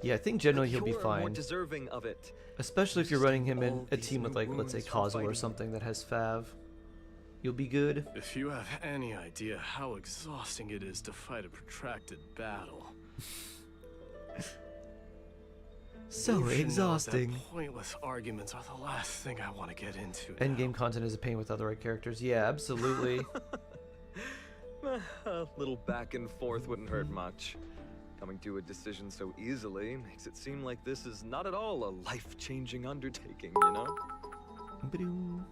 Yeah, I think generally he'll be You're fine. more deserving of it. Especially if you're running him in a team with, like, new let's say wounds from Kazuo or fighting. something that has Fav. You'll be good. If you have any idea how exhausting it is to fight a protracted battle. So You should know exhausting. that pointless arguments are the last thing I want to get into. Endgame content is a pain with other right characters. Yeah, absolutely. A little back and forth wouldn't hurt much. Coming to a decision so easily makes it seem like this is not at all a life-changing undertaking, you know? Ba-doo.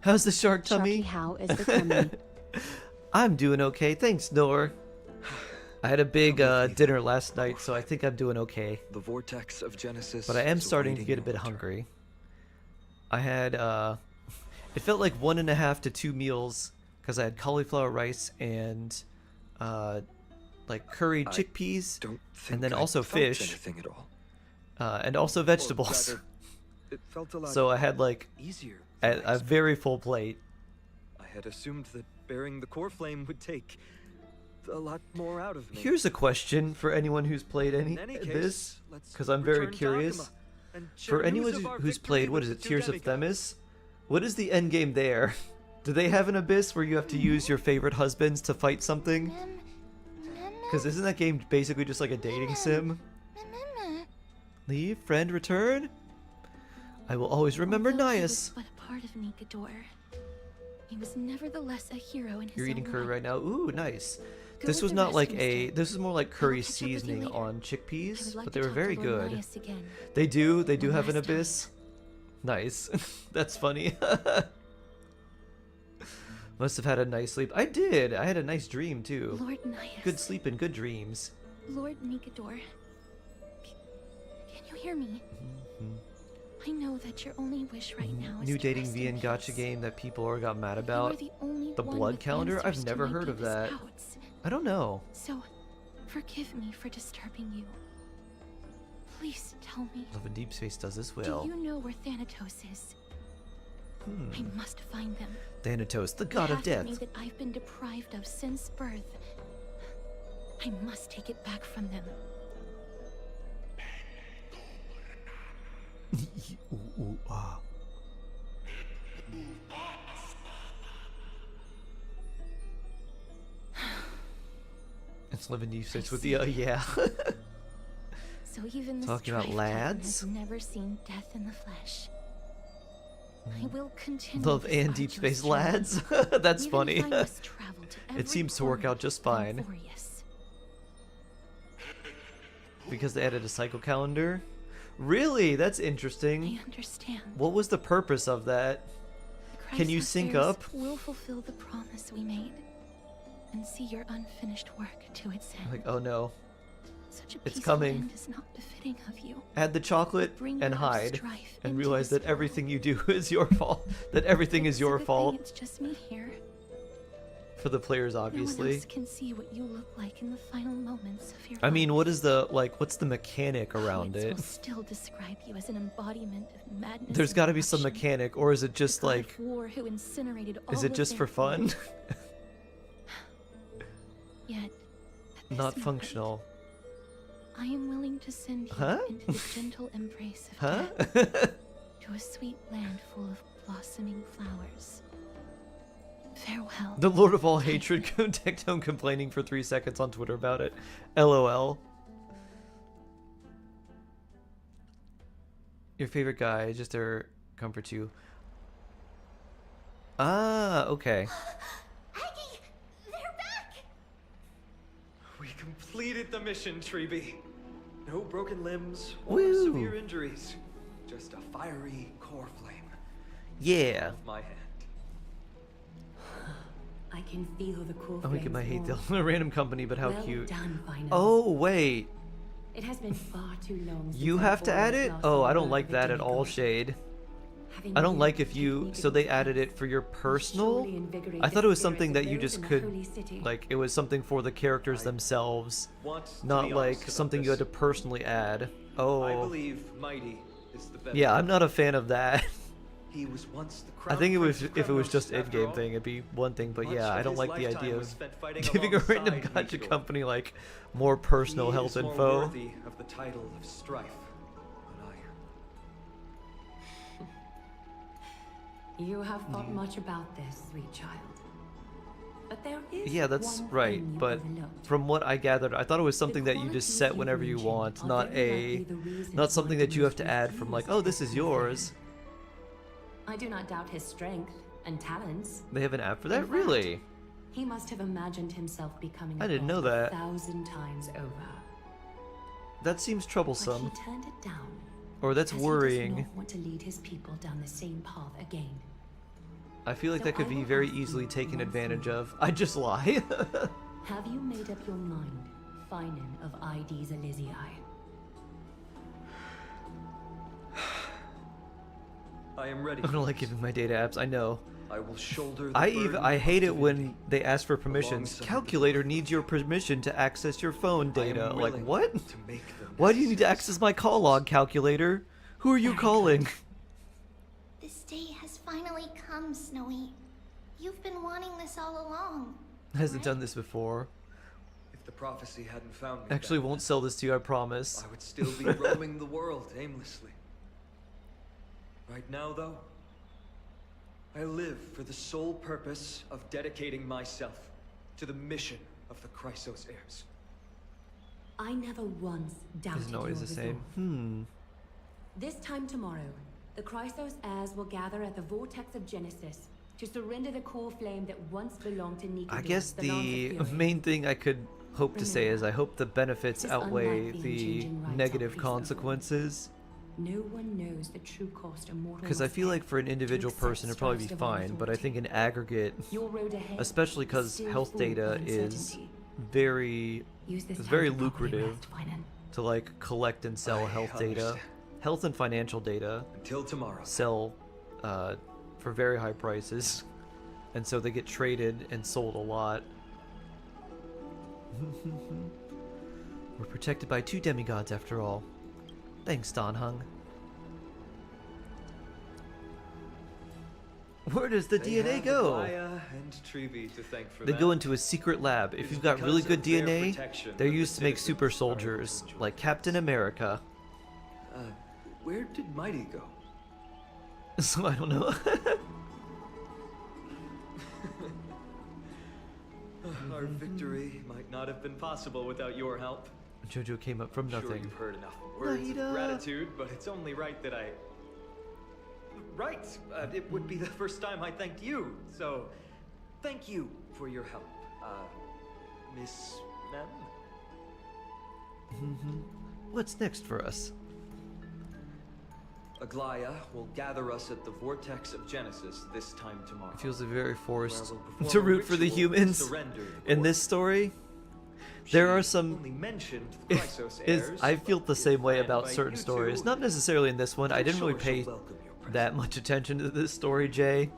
How's the shark tummy? Sharky, how is the tummy? I'm doing okay, thanks, Nor. I had a big dinner last night, so I think I'm doing okay. The vortex of Genesis. But I am is starting to awaiting get a your bit return. hungry. I had, it felt like 1.5 to 2 meals, because I had cauliflower rice and, like curried chickpeas, and then also felt fish, anything at all. and also vegetables. Rather, it felt a lot So I had like easier. a very full plate. I had assumed that bearing the core flame would take a lot more out of me. Here's a question for anyone who's played In any case, this, let's because I'm very return to curious. Akuma and share For anyone news of our who's victory played, what with is it, the Tears two of demigods. Themis? What is the end game there? Do they have an abyss where you have to use your favorite husbands to fight something? Because isn't that game basically just like a dating sim? Leave, friend, return? I will always remember Although he Nias. was but a part of Nikador, he was nevertheless a hero in his You're eating own curry right. right now? Ooh, nice. Go This with was the not rest like instead. this is more like I curry will catch up with you seasoning later. on I would chickpeas, like but to they were talk very to Lord good. Nias again. They do have One an last abyss. Nice. That's funny. Must have had a nice sleep. I did. I had a nice dream too. Lord Nias. Good sleep and good dreams. Lord Nikador. Can you hear me? I know that your only wish right now is New to dating rest V in and gacha peace. game that people are got mad You are about. the only The one blood with calendar? I've answers to never my heard of deepest that. doubts. I don't know. So, forgive me for disturbing you. Please tell me. Love in Deep Space does this well. Do you know where Thanatos is? I must find them. Thanatos, the The god of half death. me that I've been deprived of since birth. I must take it back from them. Ooh, ooh, ah. It's 11d6 with the yeah. So even the Talking about Strife lads? has never seen death in the flesh. I will continue. Love this and Deep arduous Space journey, lads. That's even funny. if I must travel to every It seems to work corner out just of fine. Emporius. Because they added a cycle calendar? Really? That's interesting. I understand. What was the purpose of that? The Can you Chrysos sync heirs up? will fulfill the promise we made and see your unfinished work to its end. Like, oh no. Such a It's peaceful coming. end is not befitting of you. Add the chocolate Bring and our hide. strife And into realize this that everything you do is your fault. That everything is your It's a good fault. thing it's just me here. For the players, No one obviously. else can see what you look like in the final moments of your I mean, life. what is the, like, what's the mechanic around Poets it? will still describe you as an embodiment of madness. There's and gotta be some corruption. mechanic, or is it just The god like, of war who incinerated is all it of just their for fun? food. Yet, at this Not moment, functional. I am willing to send you Huh? into the gentle embrace of Huh? death, to a sweet land full of blossoming flowers. Farewell. The Lord of all hatred, Tectone complaining for 3 seconds on Twitter about it. LOL. Your favorite guy, just to comfort you. Ah, okay. Aggie, they're back! We completed the mission, Treeby. No broken limbs or Woo. severe injuries. Just a fiery core flame. Yeah. Of my hand. I can feel the cool I'm gonna get my hate flames deal. A random company, but how Well cute. done, finally. Oh, wait. It has been far too long since You have to add it? Emporius Oh, lost I don't all like of that its at all, demigod. Shade. Having I don't lived like if to you, make so it they its added path, it for your personal? surely invigorate I the thought it was spirits something of that you those just in the could, holy city. like, it was something for the characters themselves, want to not be like honest about something you had to this. personally add. I Oh, believe Mighty is the better. yeah, I'm not a fan of that. He was once the I crown think it was, prince of if it was Kremnos, just after in-game all. thing, it'd be one thing, but Much yeah, I of don't his like the lifetime idea was of spent fighting giving a random alongside gotcha Mikador. company, like, more personal He health is more info. worthy of the title of Strife than I am. You have thought much about this, sweet child. But there is Yeah, that's one right, thing you but overlooked. from what I gathered, I thought it was something that you qualities just set you whenever you mentioned want, are not very likely a, the reasons not something why that you have the to add from like, refused oh, this is his yours. I do not doubt his strength and talents. They have an app for In that? fact, Really? He must have imagined himself becoming I a didn't know god that. 1,000 times over. That seems But troublesome. he turned it down. Or that's as worrying. He does not want to lead his people down the same path again. I feel like So that could I be will very ask you easily taken once advantage more. of. I just lie. Have you made up your mind, Finan of ID's Elysiae? I am ready. I don't like giving my data apps, I know. I will shoulder the I burden I hate of it when divinity they ask for permissions. alongside Calculator needs your permission to access your phone I am data. Like, willing what? to make the Why do you need to access my call log, calculator? Who are you calling? This day has finally come, Snowy. You've been wanting this all along. Hasn't done this before. If the prophecy hadn't found me, Actually, then won't sell this to you, I promise. I would still be roaming the world aimlessly. Right now, though, I live for the sole purpose of dedicating myself to the mission of the Chrysos heirs. I never once doubted Isn't always your the same. resolve. This time tomorrow, the Chrysos heirs will gather at the Vortex of Genesis to surrender the core flame that once belonged to Nikador, I guess the Lance the of Fury. main thing I could hope to say is I hope the benefits This is outweigh unlike the the unchanging rights of negative priests of war. consequences. No one knows the true cost a mortal Because I must feel pay like for an to individual accept person it'd probably be Strife's divine fine, but I authority. think in aggregate, Your road ahead especially is because still health full data of is uncertainty. very, Use this it's time very to properly lucrative rest, Finan. to like collect and sell health data, understand. health and financial data. Until tomorrow. Sell for very high prices, and so they get traded and sold a lot. We're protected by 2 demigods after all. Thanks, Don Hung. Where does the DNA go? Aglaia and Trevi to thank for They that. go into a secret lab. If you've got really good DNA, they're used to make super soldiers, like Captain America. Where did Mighty go? So I don't know. Our victory might not have been possible without your help. Jojo came up from I'm sure nothing. you've heard enough words Later. of gratitude, but it's only right that I... Right! It would be the first time I thanked you, so thank you for your help, Miss Mem? What's next for us? Aglaia will gather us at the Vortex of Genesis this time tomorrow. It feels very forced Where we'll to perform a root for the ritual of humans surrender in this story. There are some. only mentioned the Chrysos heirs, I feel the same way plan about by certain you stories. two. Not necessarily in this one. I didn't really Sure, she'll pay welcome your that much attention to this story, Jay.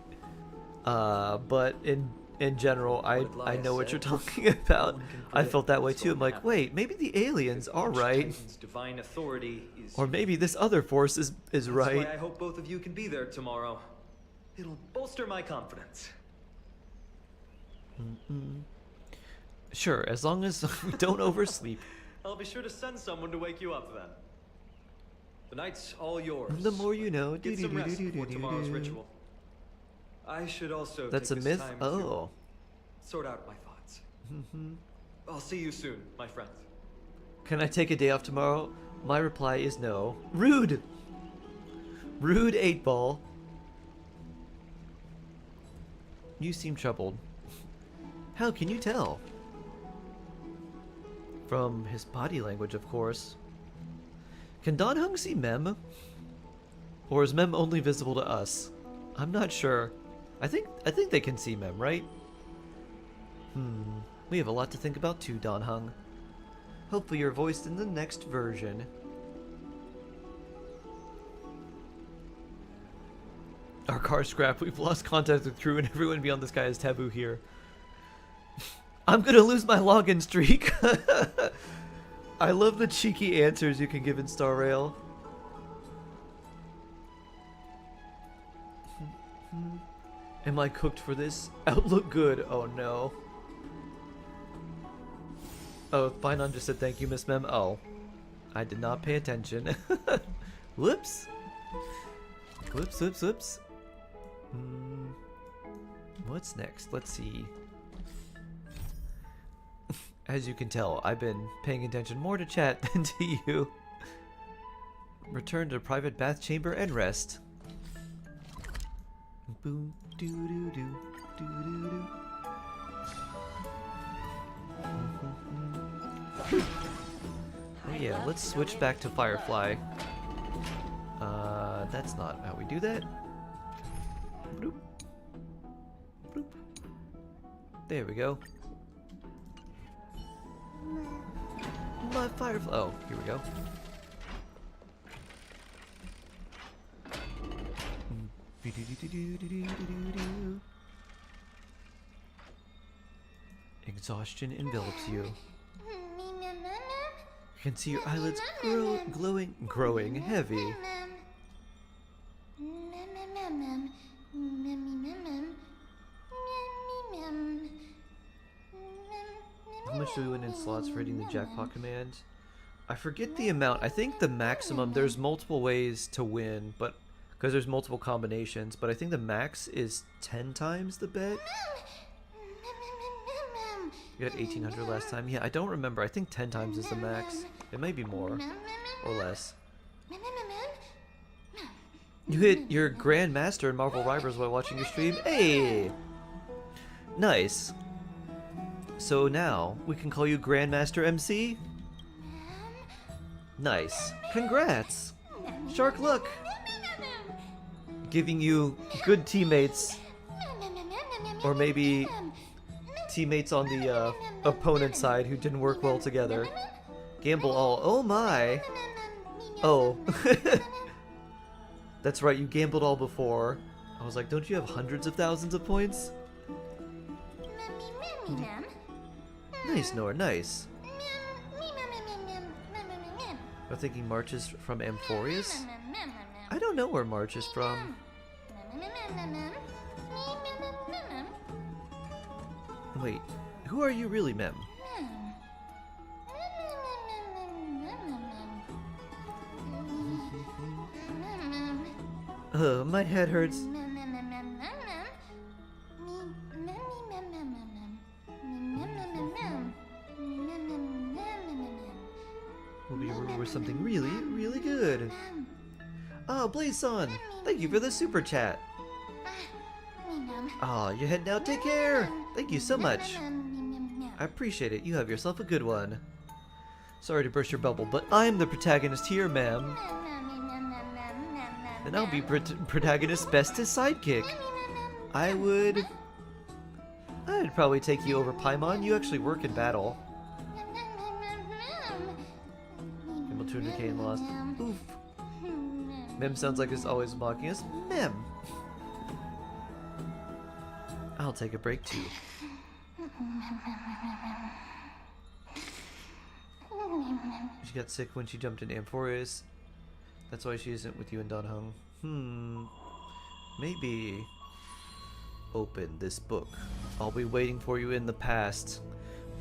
But in general, I know what you're talking about. I felt that way too. I'm like, wait, maybe the aliens are right, Titan's divine authority is or maybe this other force is That's right. why I hope both of you can be there tomorrow. It'll bolster my confidence. Sure, as long as we don't oversleep. I'll be sure to send someone to wake you up then. The night's all yours. The more you know. Get some rest before tomorrow's ritual. I should also That's a take this myth? time Oh. to sort out my thoughts. I'll see you soon, my friends. Can I take a day off tomorrow? My reply is no. Rude! Rude 8-ball. You seem troubled. How can you tell? From his body language, of course. Can Don Hung see Mem? Or is Mem only visible to us? I'm not sure. I think they can see Mem, right? We have a lot to think about too, Don Hung. Hopefully you're voiced in the next version. Our car scrapped. We've lost contact with crew and everyone beyond the sky is taboo here. I'm gonna lose my login streak. I love the cheeky answers you can give in Star Rail. Am I cooked for this? Outlook good. Oh no. Oh, Finon just said thank you, Miss Mem. Oh. I did not pay attention. Whoops. Whoops, whoops, whoops. What's next? Let's see. As you can tell, I've been paying attention more to chat than to you. Return to private bath chamber and rest. Boom, doo doo doo, doo doo doo. Oh yeah, let's switch back to Firefly. That's not how we do that. Bloop. Bloop. There we go. My Firefly. Oh, here we go. Exhaustion envelops you. You can see your eyelids growing heavy. How much do we win in slots for hitting the jackpot command? I forget the amount. I think the maximum, there's multiple ways to win, but because there's multiple combinations, but I think the max is 10 times the bet. You had 1800 last time. Yeah, I don't remember. I think 10 times is the max. It may be more or less. You hit your Grand Master in Marvel Rivals while watching your stream. Hey! Nice. So now, we can call you Grandmaster MC? Nice. Congrats! Shark luck! Giving you good teammates. Or maybe teammates on the opponent side who didn't work well together. Gamble all. Oh my! Oh. That's right, you gambled all before. I was like, don't you have hundreds of thousands of points? Nice, Nor, nice. I'm thinking March is from Amphorius? I don't know where March is from. Wait, who are you really, Mem? My head hurts. We'll be remember something really, really good. Oh, Blaze-san, thank you for the super chat. Oh, you're heading out. Take care. Thank you so much. I appreciate it. You have yourself a good one. Sorry to burst your bubble, but I'm the protagonist here, ma'am. And I'll be protagonist's bestest sidekick. I'd probably take you over Paimon. You actually work in battle. Mem 200k and lost. Oof. Mem sounds like it's always mocking us. Mem. I'll take a break too. She got sick when she jumped in Amphoris. That's why she isn't with you in Danheng. Maybe. Open this book. I'll be waiting for you in the past.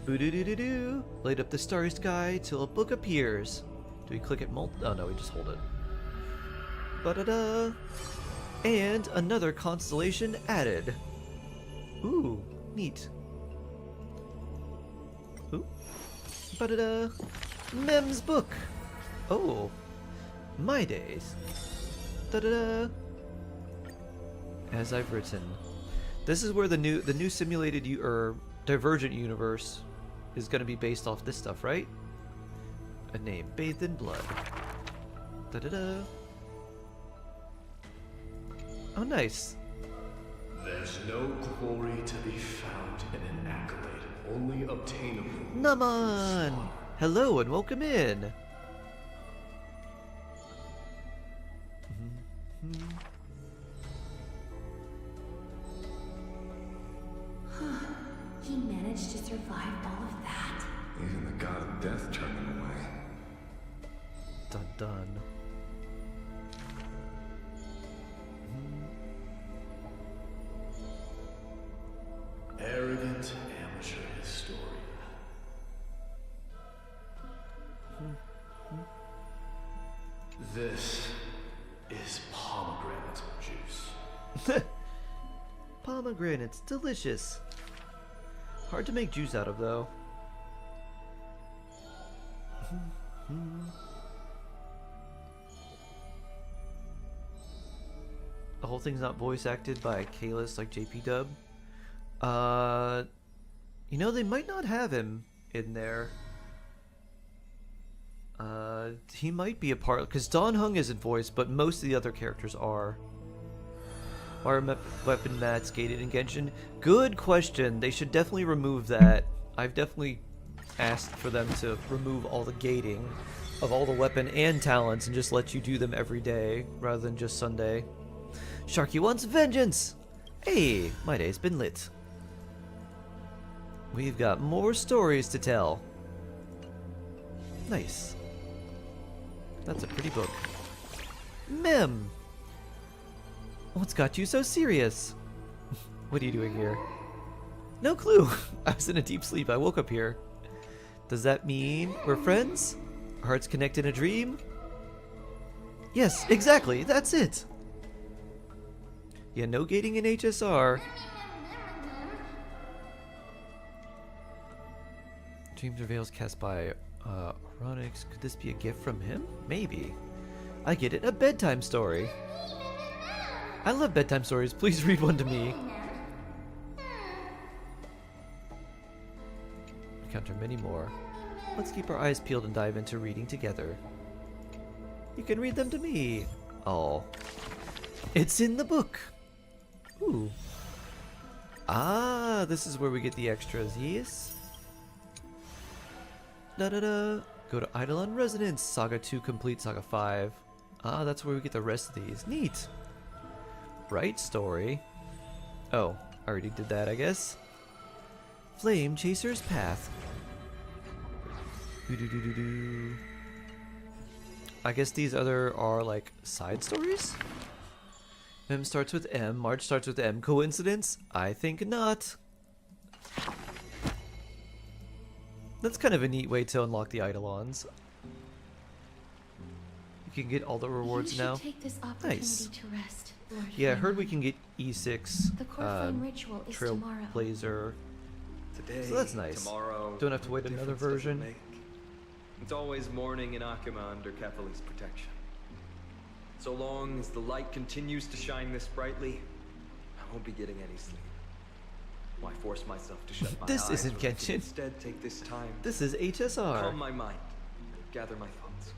Boo-doo-doo-doo-doo. Light up the starry sky till a book appears. Do we click it Oh no, we just hold it. Ba-da-da. And another constellation added. Ooh, neat. Ooh. Ba-da-da. Mem's book. Oh. My days. Da-da-da. As I've written. This is where the new simulated Divergent universe is going to be based off this stuff, right? A name bathed in blood. Da-da-da. Oh, nice. There's no glory to be found in an accolade, only obtainable. Naman! Hello and welcome in. He managed to survive all of that? Even the god of death turned him away. Dun dun. Arrogant amateur historian. This is pomegranate juice. Pomegranates, delicious. Hard to make juice out of, though. The whole thing's not voice acted by Kalis like JP Dub. You know, they might not have him in there. He might be a part, because Don Hung isn't voiced, but most of the other characters are. Are weapon mats gated in Genshin? Good question. They should definitely remove that. I've definitely asked for them to remove all the gating of all the weapon and talents and just let you do them every day rather than just Sunday. Sharky wants vengeance! Hey, my day's been lit. We've got more stories to tell. Nice. That's a pretty book. Mem! What's got you so serious? What are you doing here? No clue. I was in a deep sleep. I woke up here. Does that mean we're friends? Our hearts connect in a dream? Yes, exactly. That's it. Yeah, no gating in HSR. Dreams or veils cast by Ronix. Could this be a gift from him? Maybe. I get it. A bedtime story. I love bedtime stories. Please read one to me. Encounter many more. Let's keep our eyes peeled and dive into reading together. You can read them to me. Oh. It's in the book. Ooh. Ah, this is where we get the extras. Yes. Da-da-da. Go to Eidolon Resonance. Saga 2 complete. Saga 5. Ah, that's where we get the rest of these. Neat. Right story. Oh, I already did that, I guess. Flame Chaser's Path. Doo-doo-doo-doo-doo. I guess these other are like side stories? Mem starts with M, March starts with M. Coincidence? I think not. That's kind of a neat way to unlock the Eidolons. You can get all the rewards now. Take this opportunity Nice. to rest, Lord Yeah, I heard Finon. we can get E6, The core flame ritual is tomorrow. Trailblazer. Today, So that's nice. tomorrow, Don't have to wait what another difference does it version. make? It's always morning in Akima under Kefali's protection. So long as the light continues to shine this brightly, I won't be getting any sleep. Why force myself to shut my This eyes isn't when I can Genshin. instead take this time, This is HSR. calm my mind, gather my thoughts.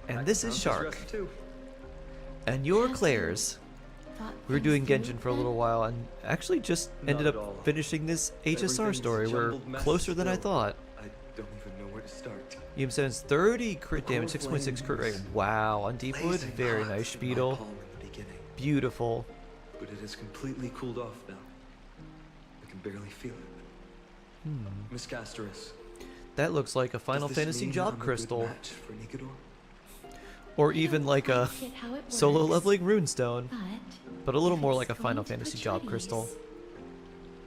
And this is Counts as Shark. rest too. And you're Claire's. We were doing Genshin for a little while and actually just ended Not up at all. finishing this HSR Everything's story. We're jumbled mess closer than I still. thought. I don't even know where to start. Yum-sen's 30 crit The damage, core 6.6 crit rate. flame Wow, on Deepwood, blazing very hot nice in my Speedle. palm in the beginning, Beautiful. but it has completely cooled off now. I can barely feel it. Miss Castoris, That looks like a Final does this Fantasy mean job I'm a good crystal. match for Nikador? Or even like a Get how it solo works, leveling runestone. But a little if more it's like a going Final to Fantasy put job you at crystal. ease,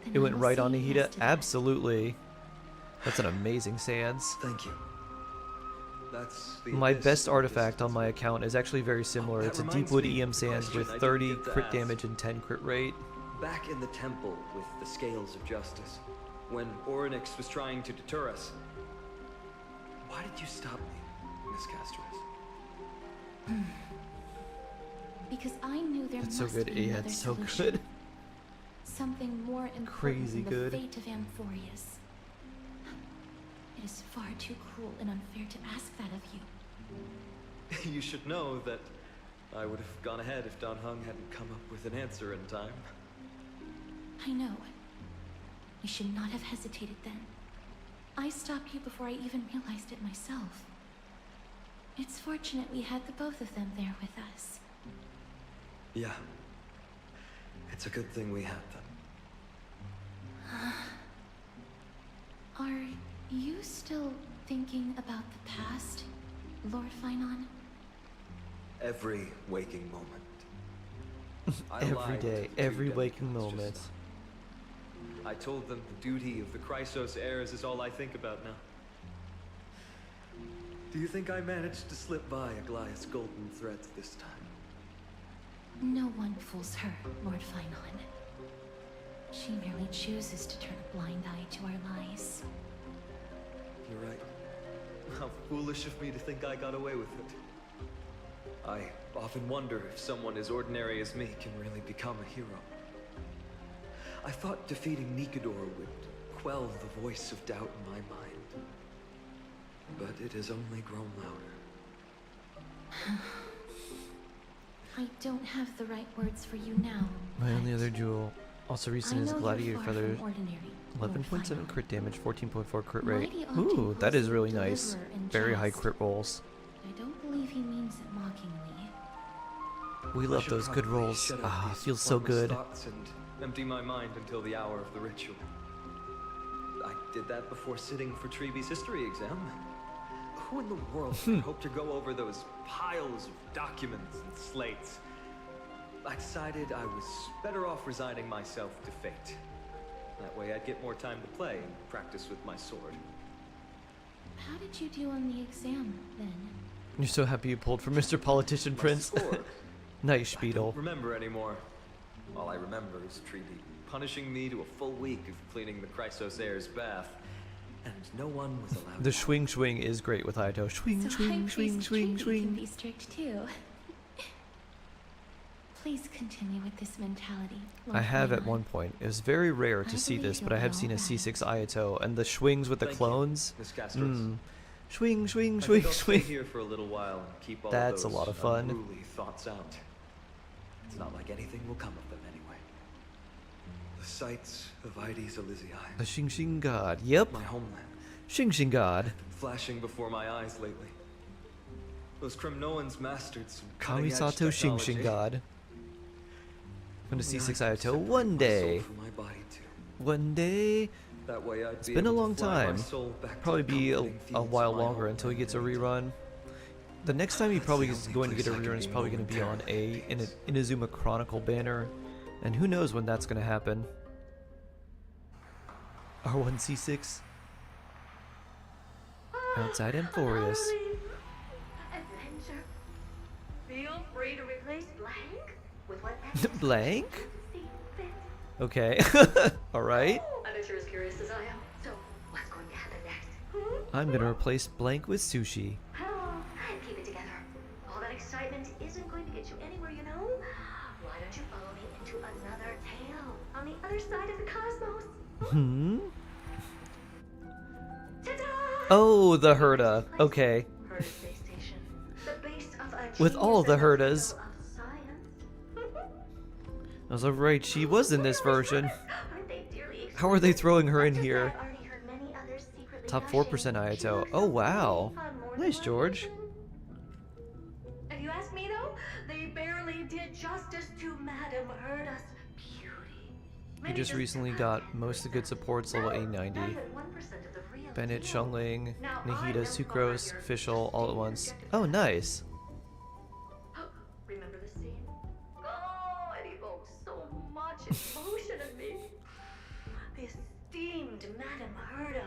then It I went will right on say Nihita. yes to that. Absolutely. That's an amazing Sans. Thank you. That's the My abyss best of artifact on my account is actually very similar. that It's a reminds Deepwood me, EM Sans question with I didn't 30 get to crit ask. damage and 10 crit rate. Back in the temple with the scales of justice, when Orynyx was trying to deter us, why did you stop me, Miss Castoris? Because I knew there That's so must good. be Yeah, another it's so solution. good. Something more important Crazy than good. the fate of Amphorius. It is far too cruel and unfair to ask that of you. You should know that I would have gone ahead if Don Hung hadn't come up with an answer in time. I know. You should not have hesitated then. I stopped you before I even realized it myself. It's fortunate we had the both of them there with us. Yeah. It's a good thing we had them. Are you still thinking about the past, Lord Finon? Every waking moment. I Every lied day, to the every two waking demigods just moment. now. I told them the duty of the Chrysos heirs is all I think about now. Do you think I managed to slip by Aglaya's golden threads this time? No one fools her, Lord Finon. She merely chooses to turn a blind eye to our lies. You're right. How foolish of me to think I got away with it. I often wonder if someone as ordinary as me can really become a hero. I thought defeating Nikador would quell the voice of doubt in my mind. But it has only grown louder. I don't have the right words for you now. My only other jewel. Also recent I is know you're Gladiator far Feather. from ordinary, Lord 11.7 Finon. crit damage, 14.4 crit rate. Mighty often Ooh, that is calls really him nice. deliverer and Very high just. crit rolls. I don't believe he means it mockingly. We I love should those good probably rolls. shut out Ah, these feels so formless good. thoughts and empty my mind until the hour of the ritual. I did that before sitting for Treeby's history exam. Who in the world could hope to go over those piles of documents and slates? I decided I was better off resigning myself to fate. That way I'd get more time to play and practice with my sword. How did you do on the exam, then? You're so happy you pulled for Mr. Politician Prince. Score. Nice, I Speedle. don't remember anymore. All I remember is Treeby punishing me to a full week of cleaning the Chrysos heir's bath, and no one was allowed. The swing is great with Aito. Swing, So swing, High swing, Priest swing, Treaty can swing. be strict too. Please continue with this mentality. I Lord have at Finon. one point. It was very rare to I see believe this, but you'll I have be seen a all right. C6 Ayato, and the swings with the Thank you, clones. Miss Castros. Swing, swing, I swing, think I'll stay swing. here for a little while and keep all That's of a those lot of fun. unruly thoughts out. It's not like anything will come of them anyway. The sights of AisaBathhouse, The Xing Xing God. Yep. my homeland, Xing Xing God. flashing before my eyes lately. Those Kremnoans mastered some cutting-edge Kamisato Xing technology. Xing God. I'm gonna Only C6 I could Ayato separate one my day. soul from my body too. One day. That way I'd It's be been a able to long fly my time. soul back to Probably the be a comforting fields while of my longer until he homeland gets a in Aeon. rerun. The next time he probably is going to get a rerun is probably going to be on a Inazuma Chronicle banner, and who knows when that's going to happen. R1C6 outside Amphorius. Adventure. Feel free to replace blank with whatever Blank? see fit. Okay. All right. I bet you're as curious as I am. So, what's going to happen next? I'm going to replace blank with sushi. Oh, keep it together. All that excitement isn't going to get you anywhere, you know? Why don't you follow me into another tale on the other side of the cosmos? Hmm? Oh, the Herda. Okay. Herda Space Station, the base of a With all the genius Herdas. of science. I was like, right, she was in this version. How are they throwing her in here? Top 4% Ayato. Oh, wow. Nice, George. If you ask me though, they barely did justice to Madame Herda's beauty. He just recently got most of the good supports level A90. Bennett, Shungling, Nahida, Sucrose, Official, all at once. Oh, nice. Remember the scene? Oh, it evokes so much emotion in me. The esteemed Madame Herda,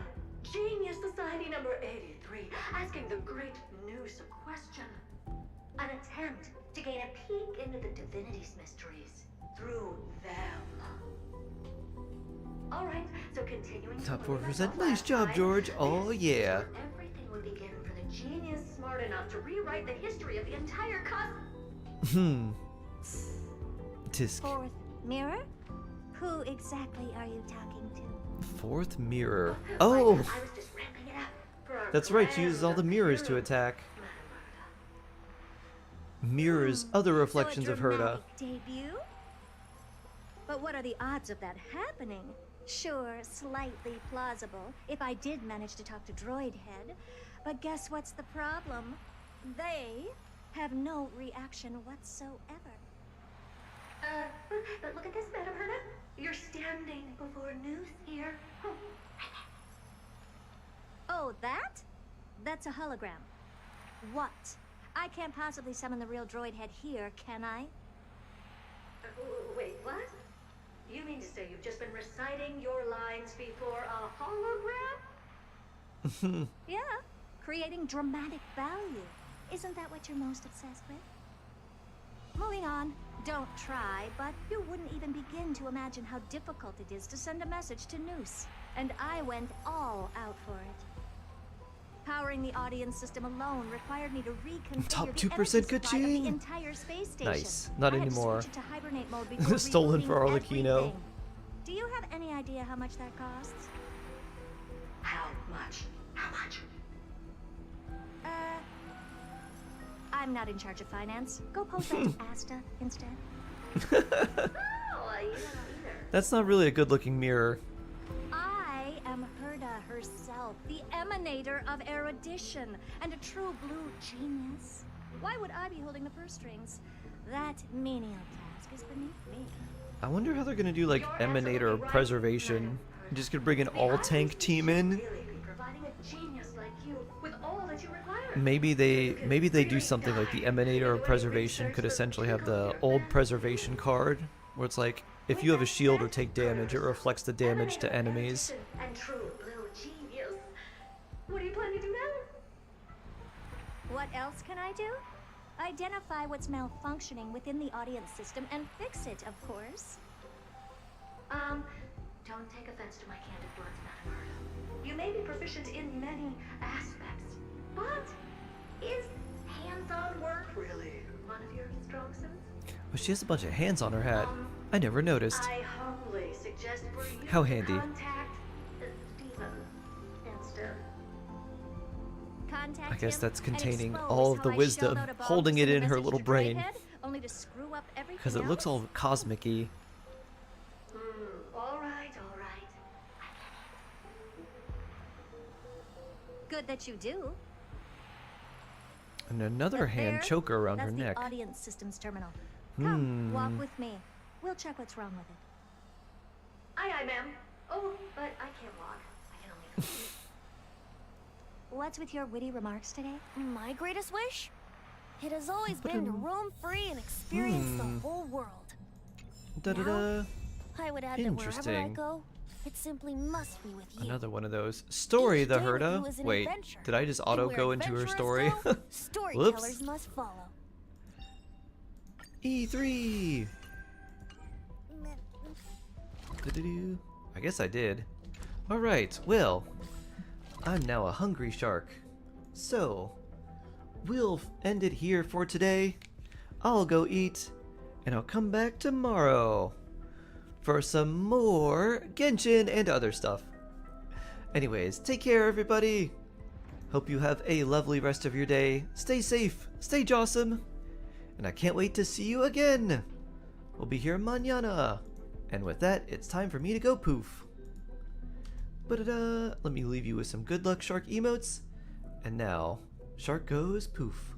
Genius Society number 83, asking the great Noose a question. An attempt to gain a peek into the divinity's mysteries through them. Alright, so continuing Top to 4%. Nice job, George. Oh, yeah. everything would begin for the genius smart enough to rewrite the history of the entire cosmos. Tisk. Fourth mirror? Who exactly are you talking to? Fourth mirror. Oh! That's right, she uses all the mirrors to attack. Mirrors other reflections of Herda. Debut? But what are the odds of that happening? Sure, slightly plausible, if I did manage to talk to Droid Head. But guess what's the problem? They have no reaction whatsoever. But look at this, Madame Herda. You're standing before Noose here. Oh, that? That's a hologram. What? I can't possibly summon the real Droid Head here, can I? Wait, what? You mean to say you've just been reciting your lines before a hologram? Yeah, creating dramatic value. Isn't that what you're most obsessed with? Moving on. Don't try, but you wouldn't even begin to imagine how difficult it is to send a message to Noose. And I went all out for it. Powering the audience system alone required me to reconfigure Top the 2% energy supply of ka-ching. the entire space station. Nice. Not I had to anymore. switch it to hibernate mode before Stolen for rebooting Arlecchino. everything. Do you have any idea how much that costs? How much? How much? I'm not in charge of finance. Go post that to Asta instead. That's not really a good looking mirror. I am Herda herself, the emanator of erudition, and a true blue genius. Why would I be holding the purse strings? That menial task is beneath me. I wonder how they're gonna do like Emanator Preservation. Just gonna bring an all-tank team in. Providing a genius like you with all that you require. Maybe they do something like the Emanator of Preservation could essentially have the old Preservation card, where it's like if you have a shield or take damage, it reflects the damage to enemies. And true blue genius. What do you plan to do now? What else can I do? Identify what's malfunctioning within the audience system and fix it, of course. Don't take offense to my candid words, Madame Herda. You may be proficient in many aspects, but is hands-on work really one of your strong suits? Oh, she has a bunch of hands on her hat. I never noticed. I humbly suggest for you How to handy. contact Steven instead. I guess that's containing all of the wisdom, holding it in her little brain. Because it looks all cosmic-y. All right, all right. Good that you do. And another hand There, choker around her that's neck. the audience systems terminal. Come, Hmm. walk with me. We'll check what's wrong with it. Aye, ma'am. Oh, but I can't walk. I can only What's with your witty remarks today? My greatest wish? It has always been to roam free and experience the whole world. Da-da-da. I would add that wherever I Interesting. go, it simply must be with you. Another one of those. Story the Each day with Herda. you is an Wait, adventure. did I just And auto where go into her adventurers story? go, storytellers must follow. E3. Do-do-do. I guess I did. Alright, well, I'm now a hungry shark. So, we'll end it here for today. I'll go eat, and I'll come back tomorrow for some more Genshin and other stuff. Anyways, take care, everybody. Hope you have a lovely rest of your day. Stay safe, stay jawsome, and I can't wait to see you again. We'll be here mañana. And with that, it's time for me to go poof. Let me leave you with some good luck shark emotes. And now, shark goes poof.